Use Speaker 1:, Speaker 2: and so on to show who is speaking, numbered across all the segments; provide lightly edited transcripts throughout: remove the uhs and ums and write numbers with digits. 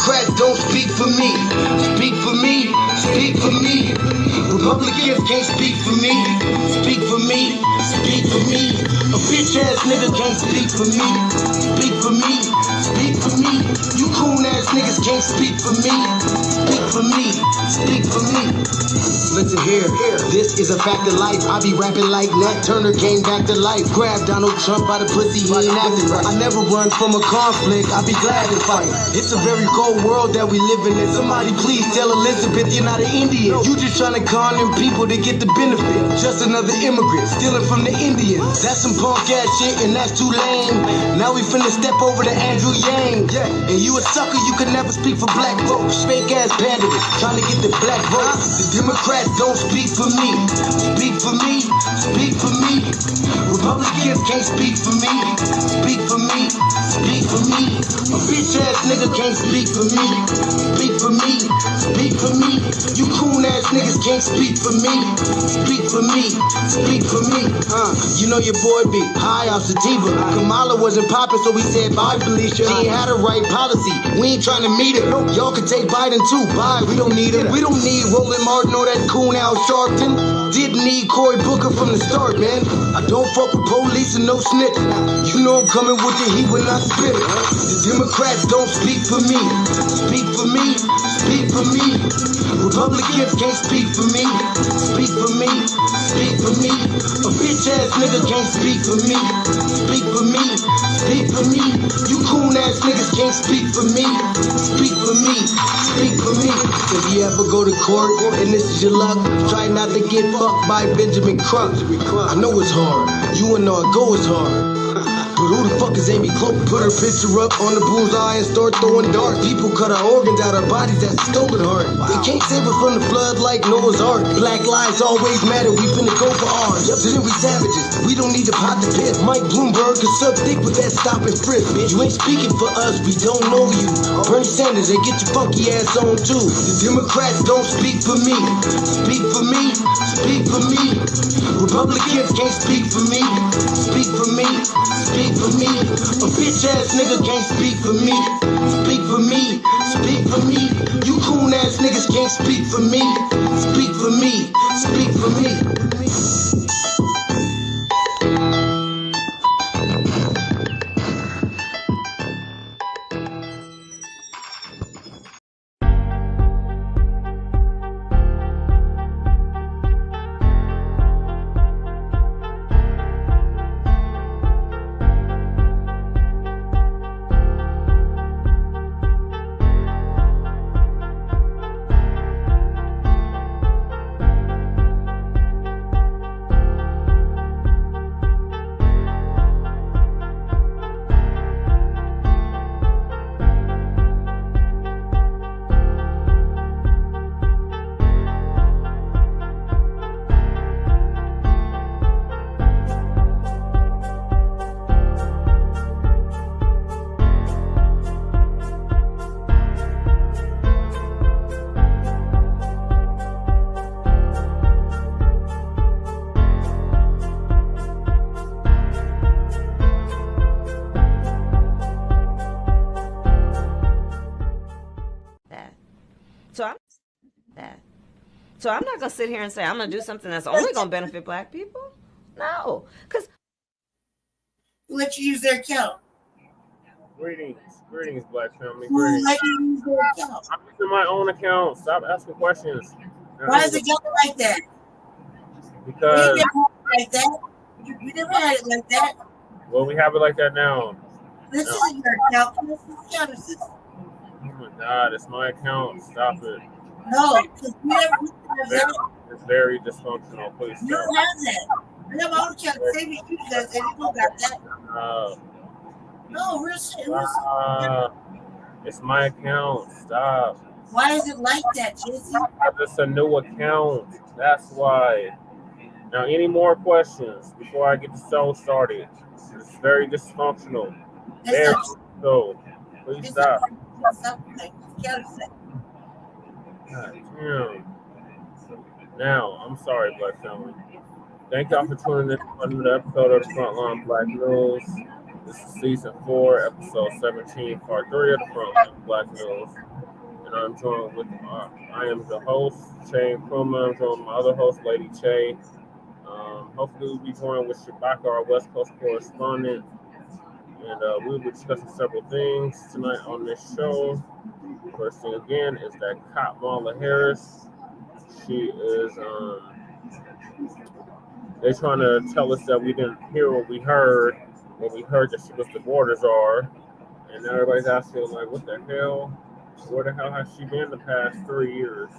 Speaker 1: Democrats don't speak for me. Speak for me, speak for me. Republicans can't speak for me. Speak for me, speak for me. A bitch ass nigga can't speak for me. Speak for me, speak for me. You coon ass niggas can't speak for me. Speak for me, speak for me. Listen here, this is a fact of life. I be rapping like Nat Turner came back to life. Grab Donald Trump by the pussy, he ain't acting right. I never run from a conflict, I be glad to fight. It's a very cold world that we live in. Somebody please tell Elizabeth you're not an Indian. You just trying to con them people to get the benefit. Just another immigrant, stealing from the Indians. That's some punk ass shit and that's too lame. Now we finna step over to Andrew Yang. And you a sucker, you could never speak for black folks. Fake ass pandering, trying to get the black vote. The Democrats don't speak for me. Speak for me, speak for me. Republicans can't speak for me. Speak for me, speak for me. A bitch ass nigga can't speak for me. Speak for me, speak for me. You coon ass niggas can't speak for me. Speak for me, speak for me. You know your boy be high off sativa. Kamala wasn't popping, so we said bye, Felicia. She ain't had a right policy. We ain't trying to meet her. Y'all can take Biden too. Bye, we don't need him. We don't need Roland Martin or that coon Al Sharpton. Didn't need Cory Booker from the start, man. I don't fuck with police and no snitch. You know I'm coming with the heat when I spit it. The Democrats don't speak for me. Speak for me, speak for me. Republicans can't speak for me. Speak for me, speak for me. A bitch ass nigga can't speak for me. Speak for me, speak for me. You coon ass niggas can't speak for me. Speak for me, speak for me. If you ever go to court and this is your luck, try not to get fucked by Benjamin Crump. I know it's hard. You and all go is hard. But who the fuck is Amy Cloak? Put her picture up on the bullseye and start throwing darts. People cut our organs out our bodies, that's a stolen heart. They can't save us from the flood like Noah's Ark. Black lives always matter, we finna go for ours. So then we savages, we don't need to pot the piss. Mike Bloomberg can suck dick with that stop and frisk. You ain't speaking for us, we don't know you. Bernie Sanders, and get your funky ass on too. The Democrats don't speak for me. Speak for me, speak for me. Republicans can't speak for me. Speak for me, speak for me. A bitch ass nigga can't speak for me. Speak for me, speak for me. You coon ass niggas can't speak for me. Speak for me, speak for me.
Speaker 2: So I'm not going to sit here and say I'm going to do something that's only going to benefit black people. No, because
Speaker 3: let you use their account.
Speaker 4: Greetings, black family. Greetings. I'm using my own account. Stop asking questions.
Speaker 3: Why is it going like that?
Speaker 4: Because
Speaker 3: we never had it like that.
Speaker 4: Well, we have it like that now.
Speaker 3: This isn't your account. This account is this.
Speaker 4: Oh my God, it's my account. Stop it.
Speaker 3: No, because we never have that.
Speaker 4: It's very dysfunctional. Please stop.
Speaker 3: You don't have that. I have my own account. Same as you guys, and you don't got that. No, real shit.
Speaker 4: It's my account. Stop.
Speaker 3: Why is it like that, Jesse?
Speaker 4: It's a new account. That's why. Now, any more questions before I get the show started? It's very dysfunctional. There. So, please stop. God damn. Now, I'm sorry, Black family. Thank y'all for tuning in to another episode of the Frontline Black News. This is season 4, episode 17, part 3 of the Frontline Black News. and I'm joined with, I am the host, Che Kruma. I'm joined with my other host, Lady Che. Hopefully we'll be joined with Shabaka, our West Coast correspondent, and we'll be discussing several things tonight on this show. First thing again is that Kamala Harris. She is, they're trying to tell us that we didn't hear what we heard when we heard that she was the border czar. And everybody's asking, like, what the hell? Where the hell has she been the past 3 years?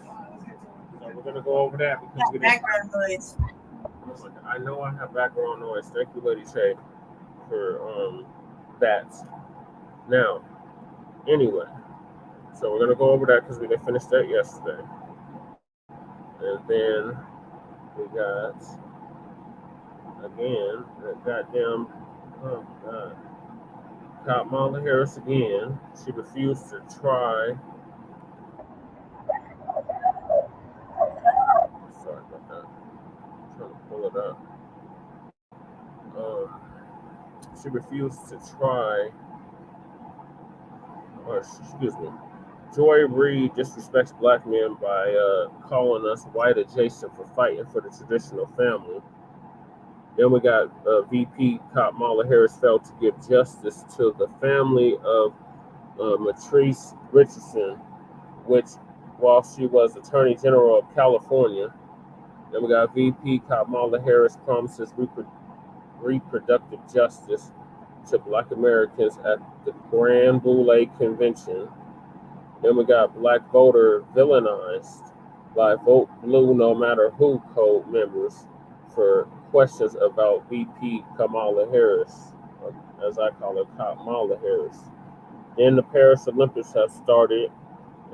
Speaker 4: So we're going to go over that because we didn't.
Speaker 3: Background noise.
Speaker 4: I know I have background noise. Thank you, Lady Che, for that. Now, anyway, so we're going to go over that because we didn't finish that yesterday. And then we got, again, that goddamn, oh, God. Kamala Harris again. She refused to try. Sorry about that. I'm trying to pull it up. She refused to try. Or excuse me. Joy Reid disrespects black men by calling us white adjacent for fighting for the traditional family. Then we got VP Kamala Harris failed to give justice to the family of Mitrice Richardson, which, while she was Attorney General of California. Then we got VP Kamala Harris promises reproductive justice to Black Americans at the Grand Boule Convention. Then we got Black voter villainized by Vote Blue No Matter Who code members for questions about VP Kamala Harris, or as I call her, Kamala Harris. Then the Paris Olympics have started,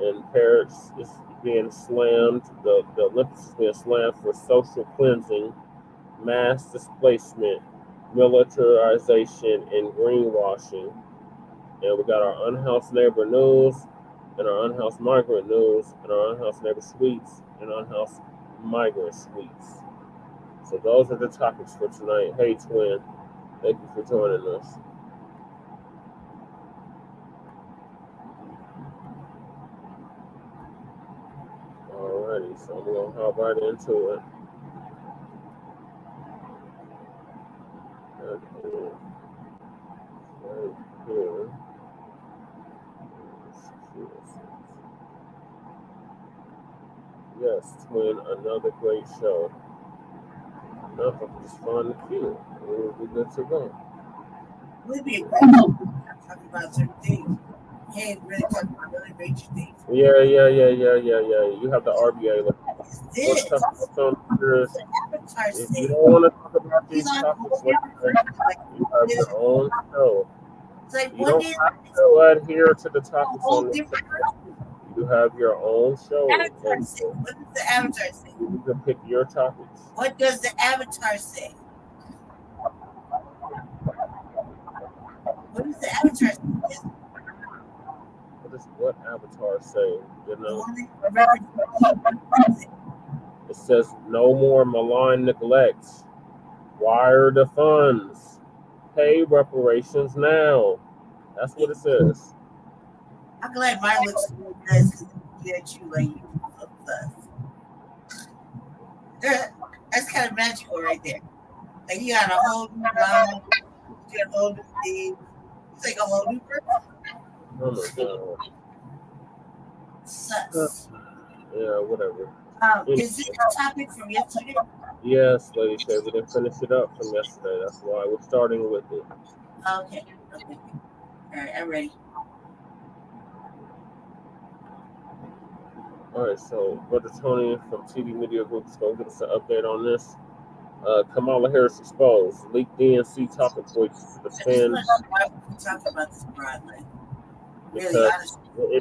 Speaker 4: and Paris is being slammed. The Olympics is being slammed for social cleansing, mass displacement, militarization, and greenwashing. And we got our Unhoused neighbor news, and our Unhoused migrant news, and our Unhoused neighbor suites, and Unhoused migrant suites. So those are the topics for tonight. Hey, twin, thank you for joining us. Alrighty, so we're going to hop right into it. Right here. Yes, twin, another great show. Enough of this fun cute. We'll be good to go.
Speaker 3: We'll be talking about certain things. Hey, really talking about really major things.
Speaker 4: Yeah. You have the RBA.
Speaker 3: This
Speaker 4: if you don't want to talk about these topics, you have your own show.
Speaker 3: Like,
Speaker 4: you don't have to adhere to the topics on the show. You have your own show.
Speaker 3: What does the avatar say?
Speaker 4: You can pick your topics.
Speaker 3: What does the avatar say? What does the avatar say?
Speaker 4: What avatar say? You know? It says no more malign neglect. Wire the funds. Pay reparations now. That's what it says.
Speaker 3: I'm glad mine looks really nice because you like you that's kind of magical right there. Like you got a whole new line, you got a whole new thing. It's like a whole new person.
Speaker 4: Oh my god.
Speaker 3: Sucks.
Speaker 4: Yeah, whatever.
Speaker 3: Is this a topic from yesterday?
Speaker 4: Yes, Lady Che, we didn't finish it up from yesterday. That's why we're starting with it.
Speaker 3: Okay. All right, I'm ready.
Speaker 4: All right, so Brother Tony from TV Media Group is going to give us an update on this. Kamala Harris exposed. Leaked DNC talking points to defend.
Speaker 3: Talk about this broadly.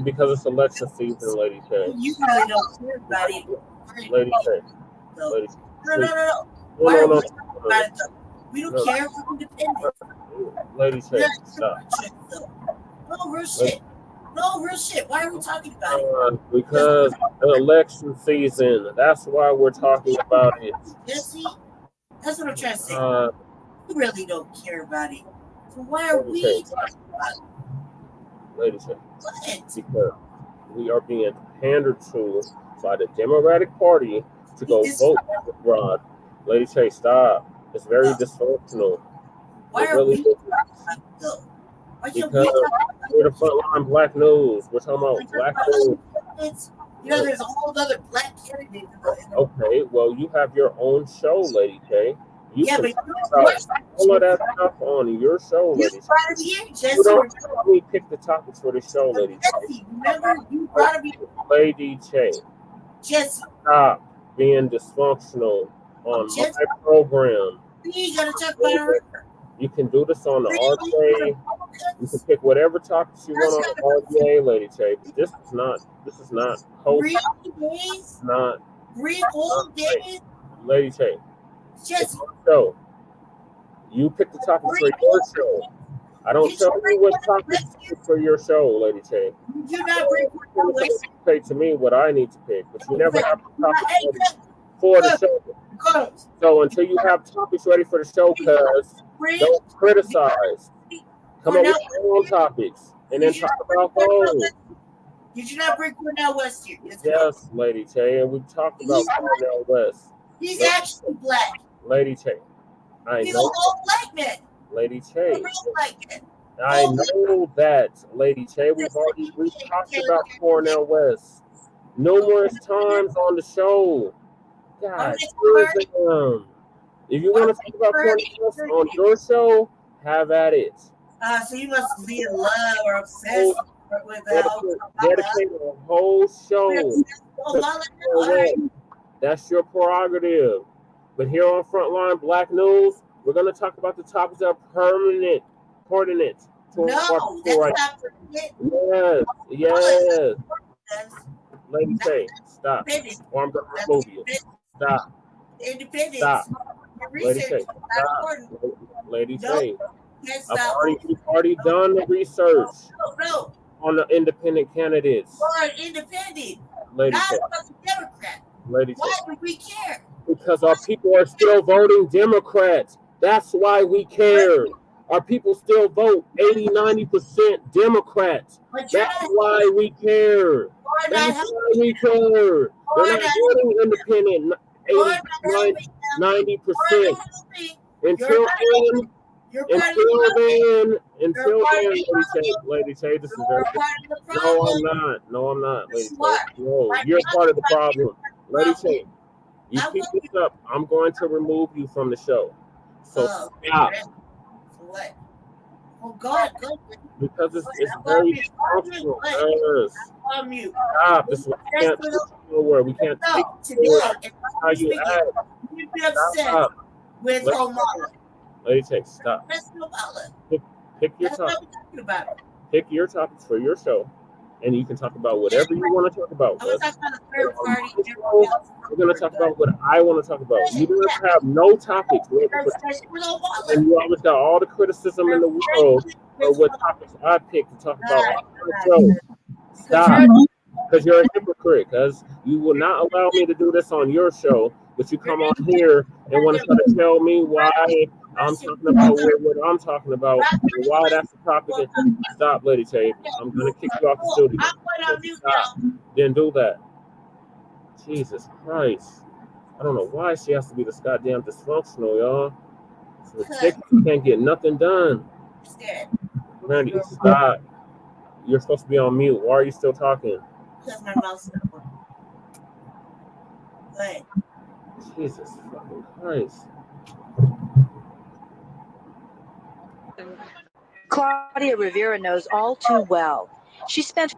Speaker 4: Because it's election season, Lady Che.
Speaker 3: You really don't care about it.
Speaker 4: Lady Che.
Speaker 3: No. Why are we talking about it though? We don't care if we're independent.
Speaker 4: Lady Che, stop.
Speaker 3: No real shit. Why are we talking about it?
Speaker 4: Because election season. That's why we're talking about it.
Speaker 3: Jesse, that's what I'm trying to say. We really don't care about it. So why are we talking about it?
Speaker 4: Lady Che. we are being pandered to by the Democratic Party to go vote abroad. Lady Chase, stop. It's very dysfunctional.
Speaker 3: Why
Speaker 4: It
Speaker 3: are
Speaker 4: really
Speaker 3: we
Speaker 4: is.
Speaker 3: though? Why can't
Speaker 4: Because
Speaker 3: we
Speaker 4: we're the frontline Black news. We're talking about Black news.
Speaker 3: You know, there's a whole other Black candidate.
Speaker 4: Okay, well, you have your own show, Lady K. You
Speaker 3: Yeah,
Speaker 4: can
Speaker 3: but
Speaker 4: talk about all of that stuff on your show,
Speaker 3: you
Speaker 4: Lady K.
Speaker 3: brought me in, Jesse.
Speaker 4: You don't let me pick the topics for the show, Lady K.
Speaker 3: Jesse, remember you brought me,
Speaker 4: Lady K.
Speaker 3: Jesse.
Speaker 4: Stop being dysfunctional on
Speaker 3: Jesse,
Speaker 4: my program.
Speaker 3: we ain't gonna talk about her.
Speaker 4: You can do this on the RJ. You can pick whatever topics you want on the RJ, Lady K. This is not host.
Speaker 3: Real days,
Speaker 4: Not
Speaker 3: real old days.
Speaker 4: Lady K.
Speaker 3: Jesse,
Speaker 4: So you pick the topics for your show. I don't tell you what topics to pick for your show, Lady K.
Speaker 3: you not bring
Speaker 4: You pick to me what I need to pick, but you never have the topics ready for the show. So until you have topics ready for the show, cuz don't criticize. Come up with your own topics and then talk about those.
Speaker 3: Did you not bring Cornell West here?
Speaker 4: Yes, Lady Tay, and we talked about Cornell West.
Speaker 3: He's actually Black.
Speaker 4: Lady Tay, I
Speaker 3: He's
Speaker 4: know.
Speaker 3: an old Black man.
Speaker 4: Lady Tay,
Speaker 3: A real Black man.
Speaker 4: I know that, Lady Tay. We've talked about Cornell West numerous times on the show. God damn. If you want to talk about Cornell West on your show, have at it.
Speaker 3: So you must be in love or obsessed with
Speaker 4: dedicate a whole show. That's your prerogative. But here on Frontline Black News, we're going to talk about the topics that are pertinent to our people right now. Yes. Lady Tay, stop. Or I'm going to remove you. Stop. Stop. Lady Tay, stop. Lady Tay. We've already done the research on the independent candidates.
Speaker 3: Independent.
Speaker 4: Lady Tay.
Speaker 3: Democrat.
Speaker 4: Lady
Speaker 3: Why
Speaker 4: Tay.
Speaker 3: do we care?
Speaker 4: Because our people are still voting Democrats. That's why we care. Our people still vote 80-90% Democrats. That's why we care. That's why we care. They're not voting independent 80-90%. Until then, Lady Tay, this is very. No, I'm not, Lady Tay. No, you're part of the problem. Lady Tay, you keep this up, I'm going to remove you from the show. So stop.
Speaker 3: What? Oh God, go.
Speaker 4: Because it's very dysfunctional. Stop. This is what we can't do nowhere. We can't take it. How you act.
Speaker 3: You'd be upset with Kamala.
Speaker 4: Lady Tay, stop. Pick your topics. Pick your topics for your show, and you can talk about whatever you want to talk about. We're going to talk about what I want to talk about. You don't have no topics. And you always got all the criticism in the world for what topics I picked to talk about on the show. Stop. Because you're a hypocrite. Because you will not allow me to do this on your show, but you come on here and want to try to tell me why I'm talking about what I'm talking about, and why that's the topic. Stop, Lady Tay. I'm going to kick you off the studio. Stop. Then do that. Jesus Christ. I don't know why she has to be this goddamn dysfunctional, y'all. It's ridiculous. You can't get nothing done. Randy, stop. You're supposed to be on mute. Why are you still talking?
Speaker 3: Because my mouth's not working. But
Speaker 4: Jesus fucking Christ.
Speaker 5: Claudia Rivera knows all too well. She spent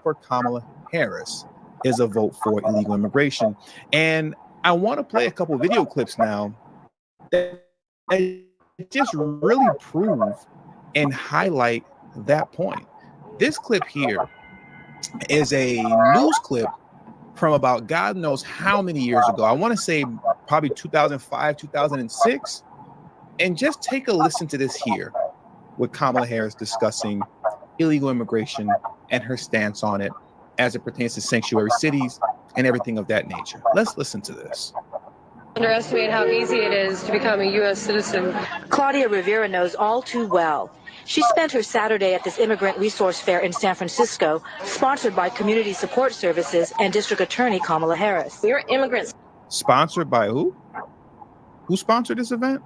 Speaker 6: for Kamala Harris is a vote for illegal immigration. And I want to play a couple video clips now that just really prove and highlight that point. This clip here is a news clip from about God knows how many years ago. I want to say probably 2005, 2006. And just take a listen to this here with Kamala Harris discussing illegal immigration and her stance on it as it pertains to sanctuary cities and everything of that nature. Let's listen to this.
Speaker 7: Underestimate how easy it is to become a U.S. citizen.
Speaker 5: Claudia Rivera knows all too well. She spent her Saturday at this immigrant resource fair in San Francisco, sponsored by Community Support Services and District Attorney Kamala Harris.
Speaker 2: We're immigrants.
Speaker 6: Sponsored by who? Who sponsored this event?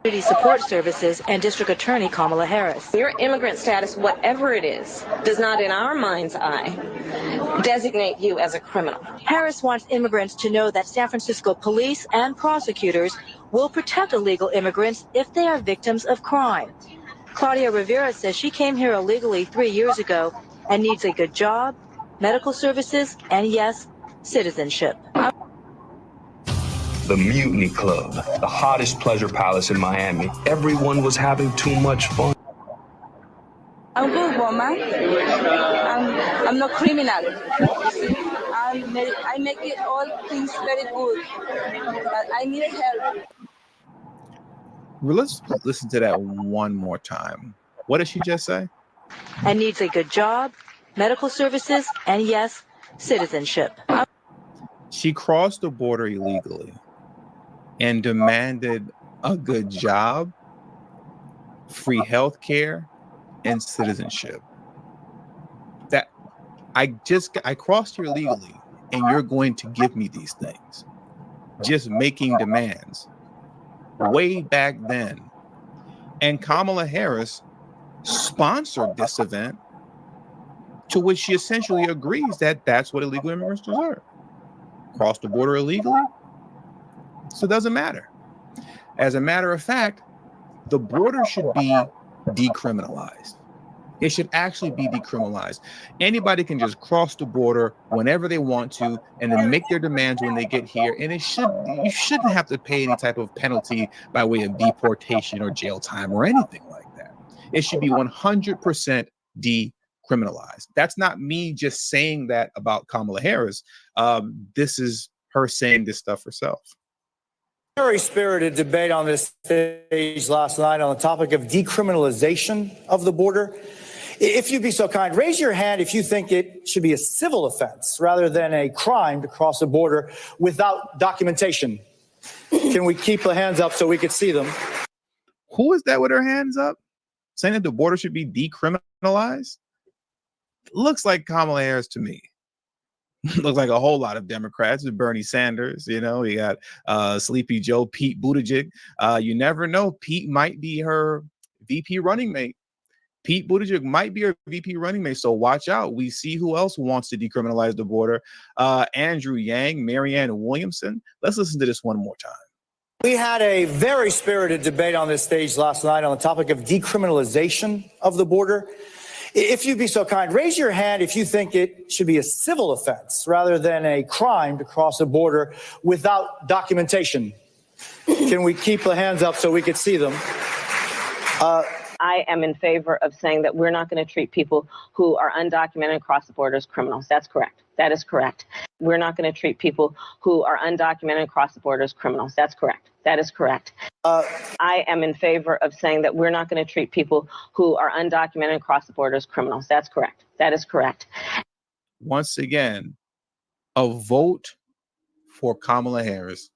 Speaker 5: Community Support Services and District Attorney Kamala Harris.
Speaker 2: Your immigrant status, whatever it is, does not, in our mind's eye, designate you as a criminal.
Speaker 5: Harris wants immigrants to know that San Francisco police and prosecutors will protect illegal immigrants if they are victims of crime. Claudia Rivera says she came here illegally 3 years ago and needs a good job, medical services, and yes, citizenship.
Speaker 8: The Mutiny Club, the hottest pleasure palace in Miami. Everyone was having too much fun.
Speaker 9: I'm good, woman. I'm not criminal. I make it all things very good, but I need help.
Speaker 6: Well, let's listen to that one more time. What did she just say?
Speaker 5: And needs a good job, medical services, and yes, citizenship.
Speaker 6: She crossed the border illegally and demanded a good job, free health care, and citizenship. That I crossed here illegally and you're going to give me these things. Just making demands way back then. And Kamala Harris sponsored this event, to which she essentially agrees that that's what illegal immigrants deserve. Cross the border illegally, so it doesn't matter. As a matter of fact, the border should be decriminalized. It should actually be decriminalized. Anybody can just cross the border whenever they want to and then make their demands when they get here. And you shouldn't have to pay any type of penalty by way of deportation or jail time or anything like that. It should be 100% decriminalized. That's not me just saying that about Kamala Harris. This is her saying this stuff herself.
Speaker 10: Very spirited debate on this stage last night on the topic of decriminalization of the border. If you'd be so kind, raise your hand if you think it should be a civil offense rather than a crime to cross the border without documentation. Can we keep the hands up so we could see them?
Speaker 6: Who is that with her hands up? Saying that the border should be decriminalized? Looks like Kamala Harris to me. Looks like a whole lot of Democrats. Bernie Sanders, you got Sleepy Joe, Pete Buttigieg. You never know. Pete might be her VP running mate. Pete Buttigieg might be her VP running mate. So watch out. We see who else wants to decriminalize the border. Andrew Yang, Marianne Williamson. Let's listen to this one more time.
Speaker 10: We had a very spirited debate on this stage last night on the topic of decriminalization of the border. If you'd be so kind, raise your hand if you think it should be a civil offense rather than a crime to cross the border without documentation. Can we keep the hands up so we could see them?
Speaker 2: I am in favor of saying that we're not going to treat people who are undocumented across the border as criminals. That's correct. That is correct. We're not going to treat people who are undocumented across the border as criminals. That's correct. That is correct. I am in favor of saying that we're not going to treat people who are undocumented across the border as criminals. That's correct. That is correct.
Speaker 6: Once again, a vote for Kamala Harris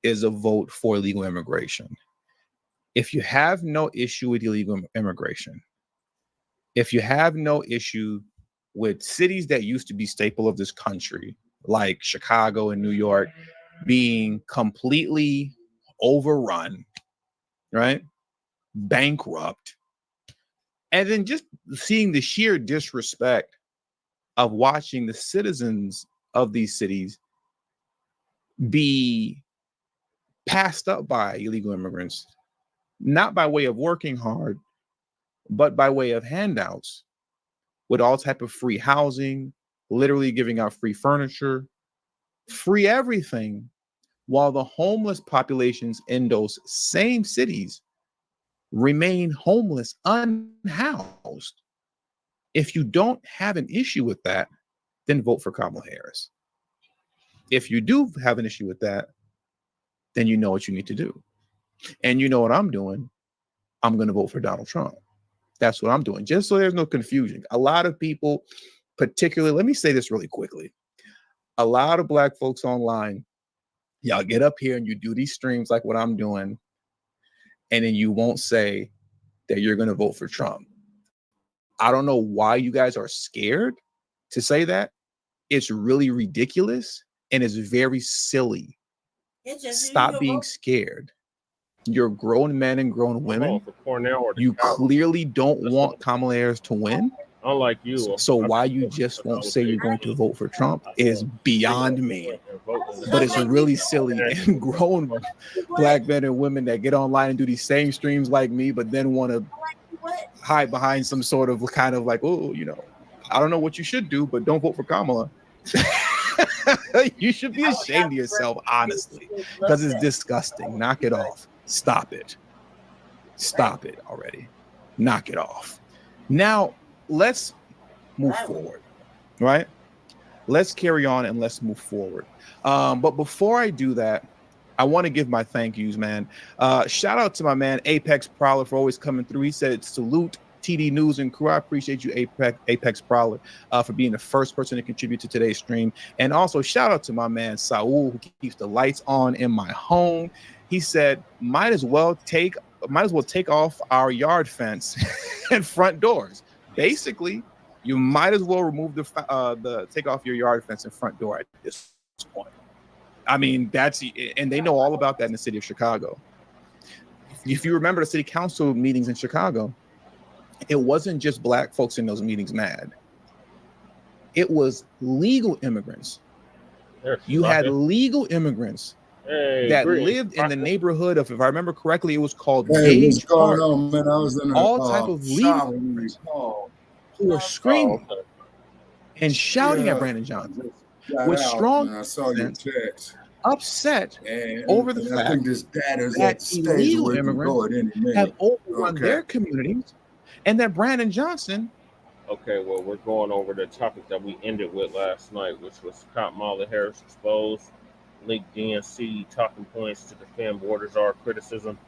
Speaker 6: is a vote for illegal immigration. If you have no issue with illegal immigration, if you have no issue with cities that used to be staple of this country, like Chicago and New York, being completely overrun, right? Bankrupt. And then just seeing the sheer disrespect of watching the citizens of these cities be passed up by illegal immigrants, not by way of working hard, but by way of handouts with all type of free housing, literally giving out free furniture, free everything, while the homeless populations in those same cities remain homeless, unhoused. If you don't have an issue with that, then vote for Kamala Harris. If you do have an issue with that, then you know what you need to do. And you know what I'm doing? I'm going to vote for Donald Trump. That's what I'm doing, just so there's no confusion. A lot of people, particularly, let me say this really quickly. A lot of Black folks online Y'all get up here and you do these streams like what I'm doing, and then you won't say that you're going to vote for Trump. I don't know why you guys are scared to say that. It's really ridiculous and it's very silly. Stop being scared. You're grown men and grown women. You clearly don't want Kamala Harris to win.
Speaker 4: Unlike you.
Speaker 6: So why you just won't say you're going to vote for Trump is beyond me. But it's really silly. And grown black men and women that get online and do these same streams like me, but then want to hide behind some sort of kind of like, oh, you know, I don't know what you should do, but don't vote for Kamala. You should be ashamed of yourself, honestly, because it's disgusting. Knock it off. Stop it. Stop it already. Knock it off. Now, let's move forward, right? Let's carry on and let's move forward. But before I do that, I want to give my thank yous, man. Shout out to my man, Apex Prowler, for always coming through. He said, salute TD News and crew. I appreciate you, Apex Prowler, for being the first person to contribute to today's stream. And also shout out to my man, Saul, who keeps the lights on in my home. He said, might as well take off our yard fence and front doors. Basically, you might as well remove the take off your yard fence and front door at this point. I mean, and they know all about that in the city of Chicago. If you remember the city council meetings in Chicago, it wasn't just black folks in those meetings mad. It was legal immigrants. You had legal immigrants that lived in the neighborhood of, if I remember correctly, it was called
Speaker 11: what's going on, man? I was in
Speaker 6: all type of legal immigrants who were screaming and shouting at Brandon Johnson with strong upset over the fact that illegal immigrants have overrun their communities and that Brandon Johnson.
Speaker 4: Okay, well, we're going over the topic that we ended with last night, which was Kamala Harris exposed, leaked DNC talking points to defend border czar criticism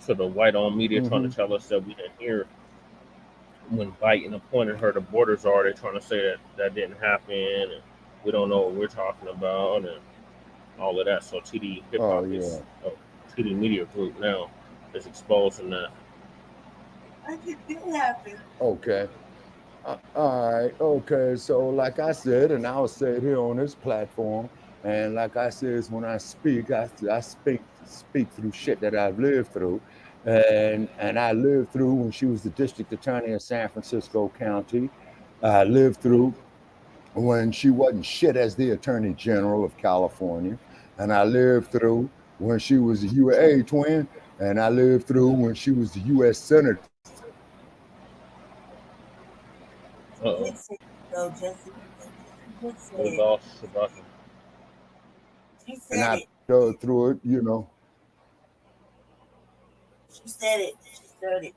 Speaker 4: to the white-owned media trying to tell us that we didn't hear when Biden appointed her to border czar. They're trying to say that that didn't happen and we don't know what we're talking about and all of that. So TD Hip Hop is TD Media Group now is exposing that.
Speaker 3: It did happen.
Speaker 11: Okay. All right. Okay. So, like I said, and I'll say it here on this platform, and like I said, when I speak, I speak through shit that I've lived through, and I lived through when she was the district attorney of San Francisco County. I lived through when she wasn't shit as the attorney general of California, and I lived through when she was a UA twin, and I lived through when she was the U.S. Senator.
Speaker 3: Go, Jesse. She said
Speaker 11: and I
Speaker 3: it.
Speaker 11: go through it, you know.
Speaker 3: She said it. She said it.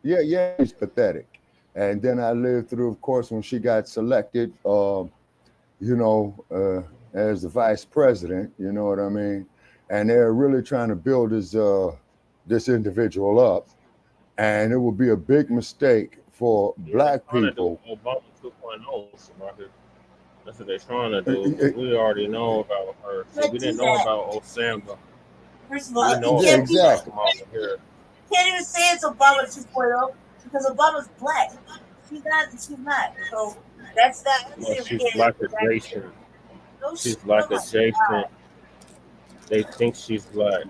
Speaker 11: Yeah, it's pathetic. And then I lived through, of course, when she got selected, as the vice president. You know what I mean? And they're really trying to build this individual up. And it will be a big mistake for black people.
Speaker 4: Obama 2.0, that's what they're trying to do. We already know about her. So we didn't know about Osama.
Speaker 3: First of all,
Speaker 11: you can't
Speaker 3: even say it's Obama 2.0 because Obama's black. She's not. So that's not.
Speaker 4: Well, she's black adjacent. She's black adjacent. They think she's black.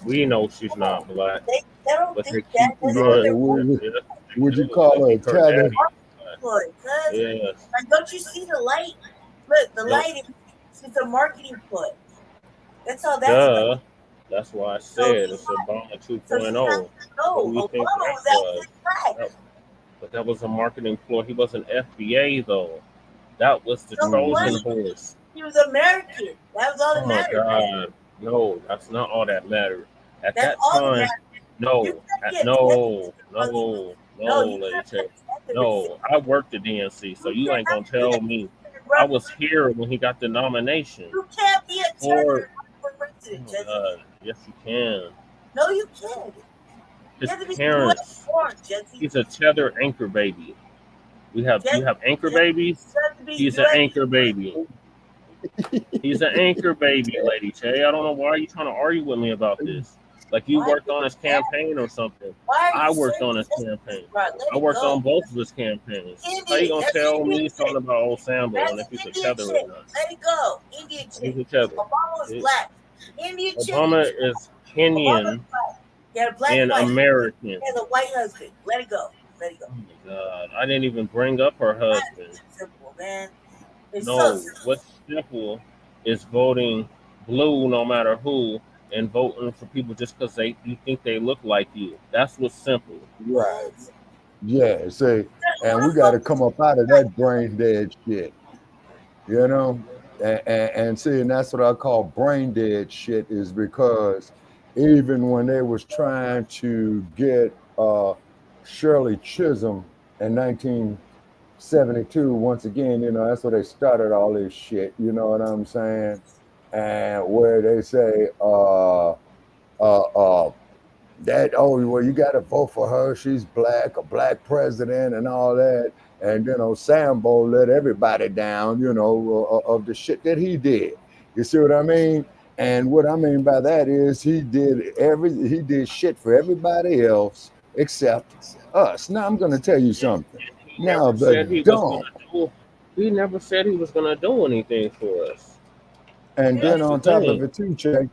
Speaker 4: We know she's not black.
Speaker 3: They don't
Speaker 4: but
Speaker 3: think
Speaker 4: they
Speaker 3: that.
Speaker 11: Would you call her Italian?
Speaker 3: Yes. Like, don't you see the light? Look, the light is a marketing put. That's all that's about.
Speaker 4: That's why I said it's Obama 2.0.
Speaker 3: No, Obama was actually black.
Speaker 4: But that was a marketing ploy. He wasn't FBA though. That was the Trojan horse.
Speaker 3: He was American. That was all that mattered.
Speaker 4: Oh my God. No, that's not all that mattered. At that time, no, I worked at DNC, so you ain't gonna tell me. I was here when he got the nomination.
Speaker 3: You can't be a tether for president,
Speaker 4: yes, you can.
Speaker 3: No, you can't.
Speaker 4: His parents. He's a tether anchor baby. You have anchor babies. He's an anchor baby. He's an anchor baby, Lady Che. I don't know why you're trying to argue with me about this. Like you worked on his campaign or something. I worked on his campaign. I worked on both of his campaigns. How you gonna tell me something about old Sambo and if he's a tether or not?
Speaker 3: Let it go. Indian chick.
Speaker 4: He's a tether.
Speaker 3: Obama was black. Indian chick.
Speaker 4: Obama is Kenyan and American.
Speaker 3: He has a white husband. Let it go. Let it go.
Speaker 4: Oh my God. I didn't even bring up her husband.
Speaker 3: Simple, man. It's
Speaker 4: no,
Speaker 3: so
Speaker 4: what's simple is voting blue no matter who and voting for people just because you think they look like you. That's what's simple.
Speaker 11: Right. Yeah, see, and we got to come up out of that brain dead shit, you know? And see, and that's what I call brain dead shit, is because even when they was trying to get Shirley Chisholm in 1972, once again, you know, that's where they started all this shit, you know what I'm saying? And where they say, that, oh, well, you got to vote for her. She's black, a black president and all that. And, you know, Sambo let everybody down, you know, of the shit that he did. You see what I mean? And what I mean by that is he did shit for everybody else except us. Now, I'm going to tell you something. Now,
Speaker 4: he never said he was going to do anything for us.
Speaker 11: And then on top of it, too, Che,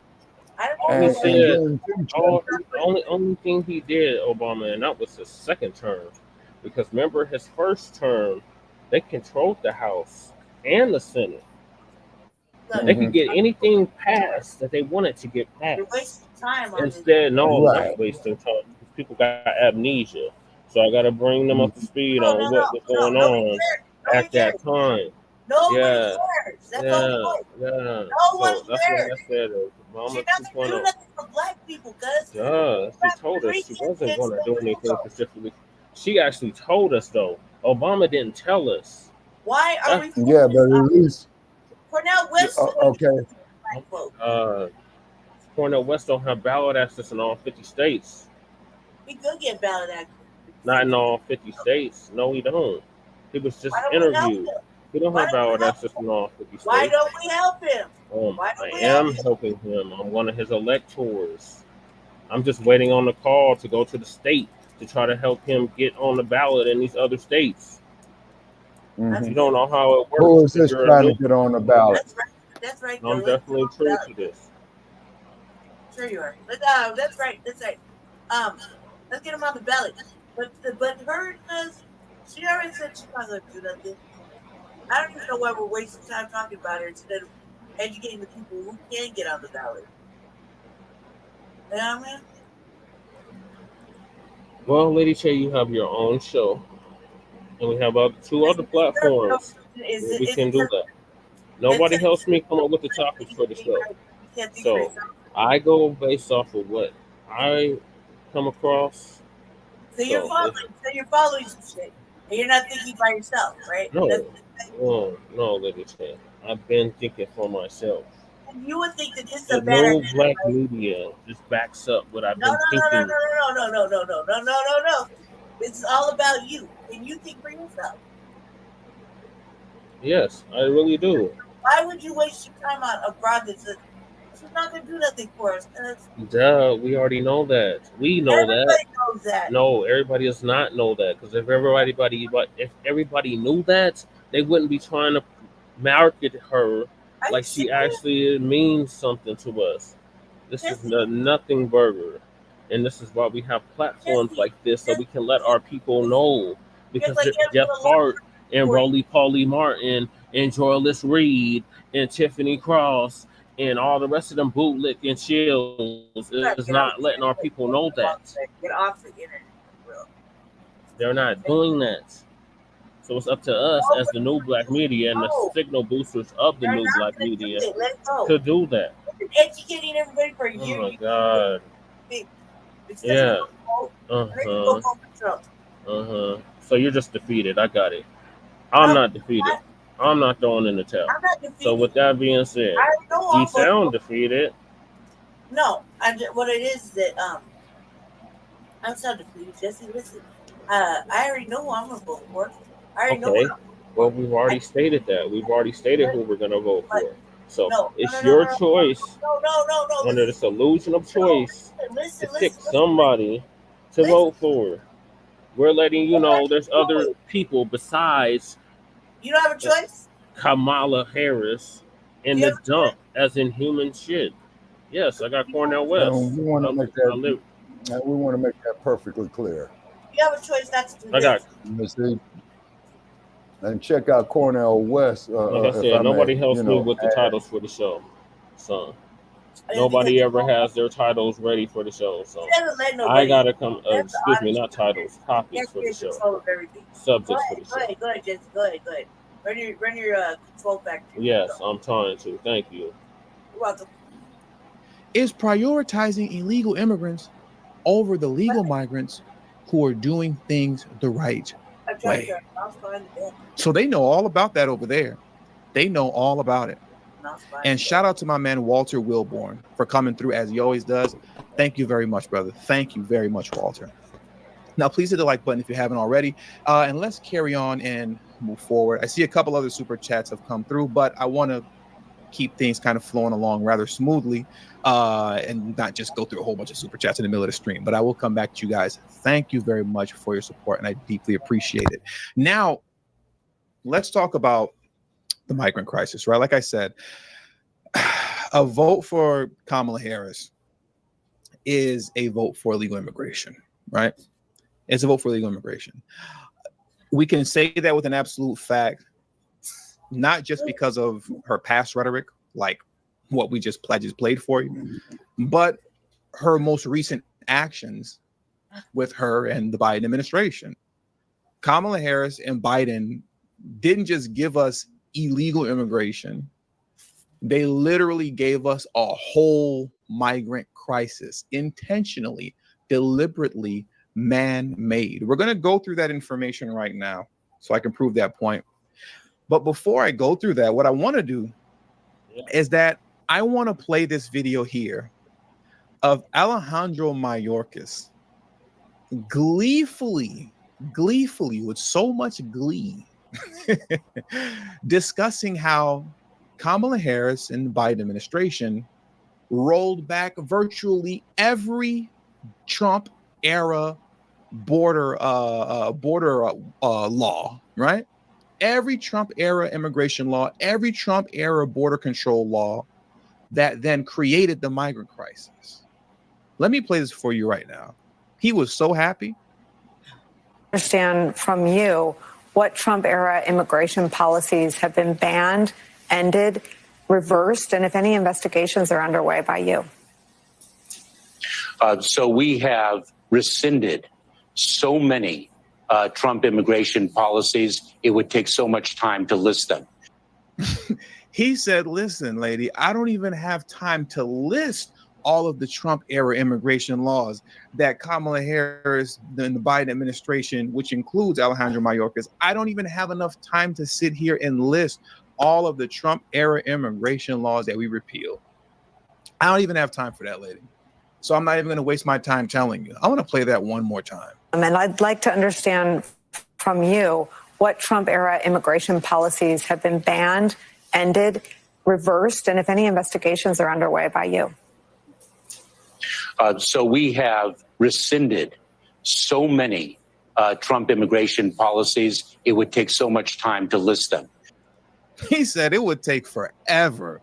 Speaker 4: the only thing he did, Obama, and that was his second term, because remember his first term, they controlled the House and the Senate. They could get anything passed that they wanted to get passed. Instead, not wasting time. People got amnesia, so I got to bring them up to speed on what was going on at that time.
Speaker 3: Nobody cares. That's
Speaker 4: No one
Speaker 3: cares.
Speaker 4: That's what I said. Mama
Speaker 3: She doesn't do nothing for black people, cuz.
Speaker 4: She told us she wasn't going to do anything specifically. She actually told us, though. Obama didn't tell us.
Speaker 3: Why are we?
Speaker 11: Yeah, but at least
Speaker 3: Cornell West.
Speaker 11: Okay.
Speaker 4: Cornell West don't have ballot access in all 50 states.
Speaker 3: We could get ballot access.
Speaker 4: Not in all 50 states. No, we don't. He was just interviewed. We don't have ballot access in all 50 states.
Speaker 3: Why don't we help him?
Speaker 4: I am helping him. I'm one of his electors. I'm just waiting on the call to go to the state to try to help him get on the ballot in these other states.
Speaker 11: Mm-hmm.
Speaker 4: You don't know how it works.
Speaker 11: Who is this trying to get on the ballot?
Speaker 3: That's right.
Speaker 4: I'm definitely true to this.
Speaker 3: Sure you are. But, that's right. Let's get him on the ballot. But her, she already said she's not going to do nothing. I don't even know why we're wasting time talking about her instead of educating the people who can get on the ballot. You know what I mean?
Speaker 4: Well, Lady Che, you have your own show. And we have two other platforms where we can do that. Nobody helps me come up with the topics for the show. So I go based off of what I come across.
Speaker 3: So you're following some shit. And you're not thinking by yourself, right?
Speaker 4: No, Lady Che. I've been thinking for myself.
Speaker 3: And you would think that this is a
Speaker 4: better. No black media just backs up what I've been thinking.
Speaker 3: No. It's all about you. And you think for yourself.
Speaker 4: Yes, I really do.
Speaker 3: Why would you waste your time on a broad that says she's not going to do nothing for us?
Speaker 4: Duh, we already know that. We know
Speaker 3: everybody
Speaker 4: that.
Speaker 3: Knows that.
Speaker 4: No, everybody does not know that. Because if everybody knew that, they wouldn't be trying to market her like she actually means something to us. This is a nothing burger. And this is why we have platforms like this, so we can let our people know. Because Jeff Hart and Roly Poly Martin and Joyless Reid and Tiffany Cross and all the rest of them bootlick and chills is not letting our people know that.
Speaker 3: Get off the internet, bro.
Speaker 4: They're not doing that. So it's up to us as the new black media and the signal boosters of the new black media to do that.
Speaker 3: Educating everybody for a year.
Speaker 4: Oh my God. Yeah. So you're just defeated. I got it. I'm not defeated. I'm not throwing in the towel. So with that being said, you sound defeated.
Speaker 3: No, what it is that I'm so defeated. Jesse, listen. I already know who I'm gonna vote for. I already know.
Speaker 4: Well, we've already stated that. We've already stated who we're going to vote for. So
Speaker 3: No,
Speaker 4: it's your choice
Speaker 3: no.
Speaker 4: under this illusion of choice
Speaker 3: Listen,
Speaker 4: to pick somebody to vote for. We're letting you know there's other people besides
Speaker 3: You don't have a choice?
Speaker 4: Kamala Harris in the dump, as in human shit. Yes, I got Cornell West.
Speaker 11: We want to make that perfectly clear.
Speaker 3: You have a choice not to do
Speaker 4: I got
Speaker 11: you. And check out Cornell West.
Speaker 4: Like I said, nobody helps me with the titles for the show. So nobody ever has their titles ready for the show. So I gotta come. Excuse me, not titles, topics for the show. Subjects for the show.
Speaker 3: Go ahead, Jason. Go ahead. Run your control factor.
Speaker 4: Yes, I'm trying to. Thank you.
Speaker 3: You're welcome.
Speaker 6: Is prioritizing illegal immigrants over the legal migrants who are doing things the right way. So they know all about that over there. They know all about it. And shout out to my man Walter Wilborn for coming through as he always does. Thank you very much, brother. Thank you very much, Walter. Now, please hit the like button if you haven't already. And let's carry on and move forward. I see a couple other super chats have come through, but I want to keep things kind of flowing along rather smoothly and not just go through a whole bunch of super chats in the middle of the stream. But I will come back to you guys. Thank you very much for your support, and I deeply appreciate it. Now, let's talk about the migrant crisis, right? Like I said, a vote for Kamala Harris is a vote for illegal immigration, right? It's a vote for illegal immigration. We can say that with an absolute fact, not just because of her past rhetoric, like what we just played for you, but her most recent actions with her and the Biden administration. Kamala Harris and Biden didn't just give us illegal immigration. They literally gave us a whole migrant crisis, intentionally, deliberately man-made. We're going to go through that information right now so I can prove that point. But before I go through that, what I want to do is that I want to play this video here of Alejandro Mayorkas gleefully, with so much glee, discussing how Kamala Harris and the Biden administration rolled back virtually every Trump era border law, right? Every Trump era immigration law, every Trump era border control law that then created the migrant crisis. Let me play this for you right now. He was so happy.
Speaker 12: Understand from you what Trump era immigration policies have been banned, ended, reversed, and if any investigations are underway by you.
Speaker 13: So we have rescinded so many Trump immigration policies, it would take so much time to list them.
Speaker 6: He said, listen, lady, I don't even have time to list all of the Trump era immigration laws that Kamala Harris and the Biden administration, which includes Alejandro Mayorkas, I don't even have enough time to sit here and list all of the Trump era immigration laws that we repealed. I don't even have time for that, lady. So I'm not even going to waste my time telling you. I want to play that one more time.
Speaker 12: And I'd like to understand from you what Trump era immigration policies have been banned, ended, reversed, and if any investigations are underway by you.
Speaker 13: So we have rescinded so many Trump immigration policies, it would take so much time to list them.
Speaker 6: He said it would take forever.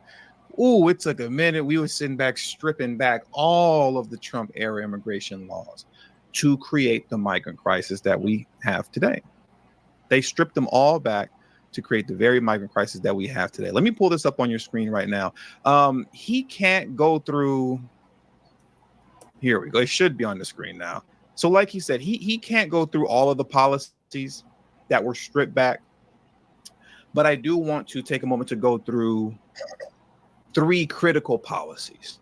Speaker 6: Ooh, it took a minute. We were sitting back, stripping back all of the Trump era immigration laws to create the migrant crisis that we have today. They stripped them all back to create the very migrant crisis that we have today. Let me pull this up on your screen right now. He can't go through. Here we go. It should be on the screen now. So like he said, he can't go through all of the policies that were stripped back. But I do want to take a moment to go through 3 critical policies.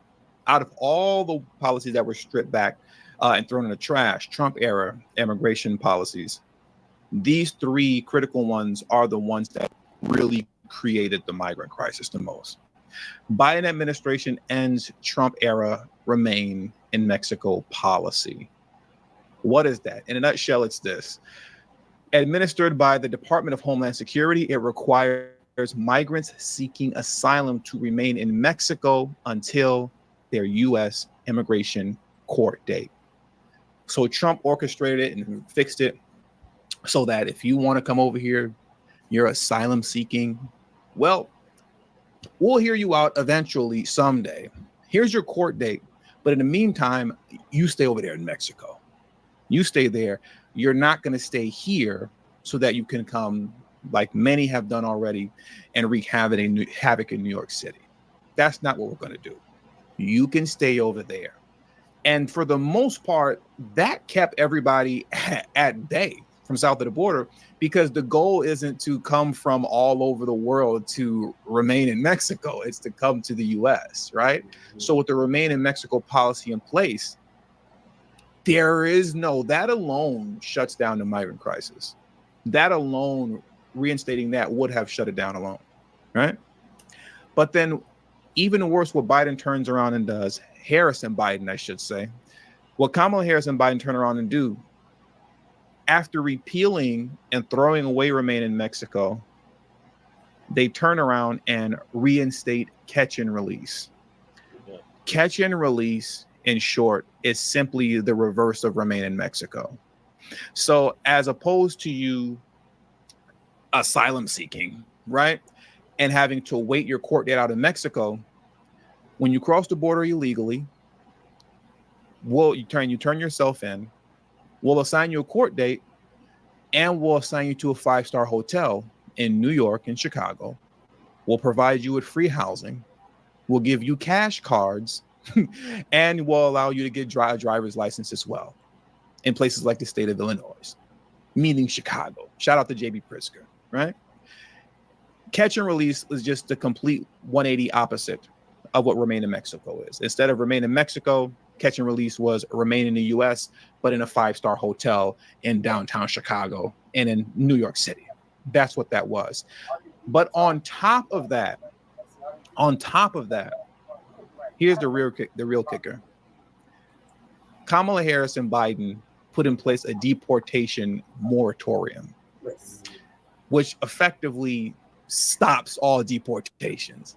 Speaker 6: Out of all the policies that were stripped back and thrown in the trash, Trump era immigration policies, these 3 critical ones are the ones that really created the migrant crisis the most. Biden administration ends Trump era remain in Mexico policy. What is that? In a nutshell, it's this. Administered by the Department of Homeland Security, it requires migrants seeking asylum to remain in Mexico until their U.S. immigration court date. So Trump orchestrated it and fixed it so that if you want to come over here, you're asylum seeking, well, we'll hear you out eventually someday. Here's your court date. But in the meantime, you stay over there in Mexico. You stay there. You're not going to stay here so that you can come, like many have done already, and wreak havoc in New York City. That's not what we're going to do. You can stay over there. And for the most part, that kept everybody at bay from south of the border, because the goal isn't to come from all over the world to remain in Mexico. It's to come to the U.S., right? So with the Remain in Mexico policy in place, that alone shuts down the migrant crisis. That alone, reinstating that would have shut it down alone, right? But then even worse, what Biden turns around and does, Harris and Biden, I should say, what Kamala Harris and Biden turn around and do, after repealing and throwing away Remain in Mexico, they turn around and reinstate catch and release. Yeah. Catch and release, in short, is simply the reverse of Remain in Mexico. So as opposed to you asylum seeking, right, and having to wait your court date out in Mexico, when you cross the border illegally, you turn yourself in, we'll assign you a court date, and we'll assign you to a 5-star hotel in New York and Chicago. We'll provide you with free housing. We'll give you cash cards, and we'll allow you to get a driver's license as well in places like the state of Illinois, meaning Chicago. Shout out to J.B. Pritzker, right? Catch and release is just the complete 180 opposite of what Remain in Mexico is. Instead of Remain in Mexico, catch and release was remain in the U.S., but in a 5-star hotel in downtown Chicago and in New York City. That's what that was. But on top of that, here's the real kicker. Kamala Harris and Biden put in place a deportation moratorium, which effectively stops all deportations.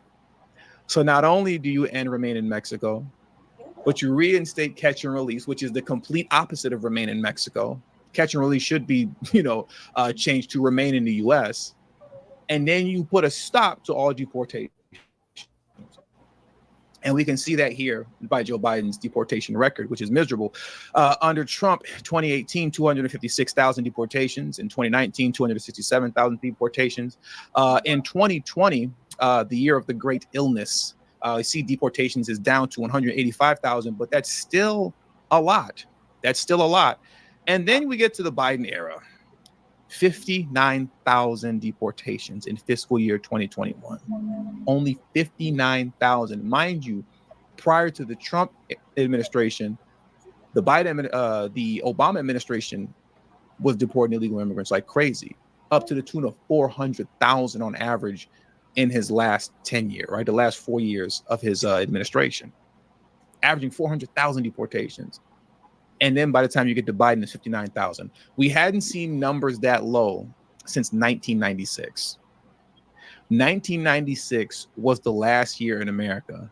Speaker 6: So not only do you end Remain in Mexico, but you reinstate catch and release, which is the complete opposite of Remain in Mexico. Catch and release should be, changed to remain in the U.S. And then you put a stop to all deportations. And we can see that here by Joe Biden's deportation record, which is miserable. Under Trump, 2018, 256,000 deportations. In 2019, 267,000 deportations. In 2020, the year of the great illness, I see deportations is down to 185,000, but that's still a lot. And then we get to the Biden era, 59,000 deportations in fiscal year 2021. Only 59,000. Mind you, prior to the Trump administration, the Obama administration was deporting illegal immigrants like crazy, up to the tune of 400,000 on average in his last 10 years, right? The last 4 years of his administration, averaging 400,000 deportations. And then by the time you get to Biden, it's 59,000. We hadn't seen numbers that low since 1996. 1996 was the last year in America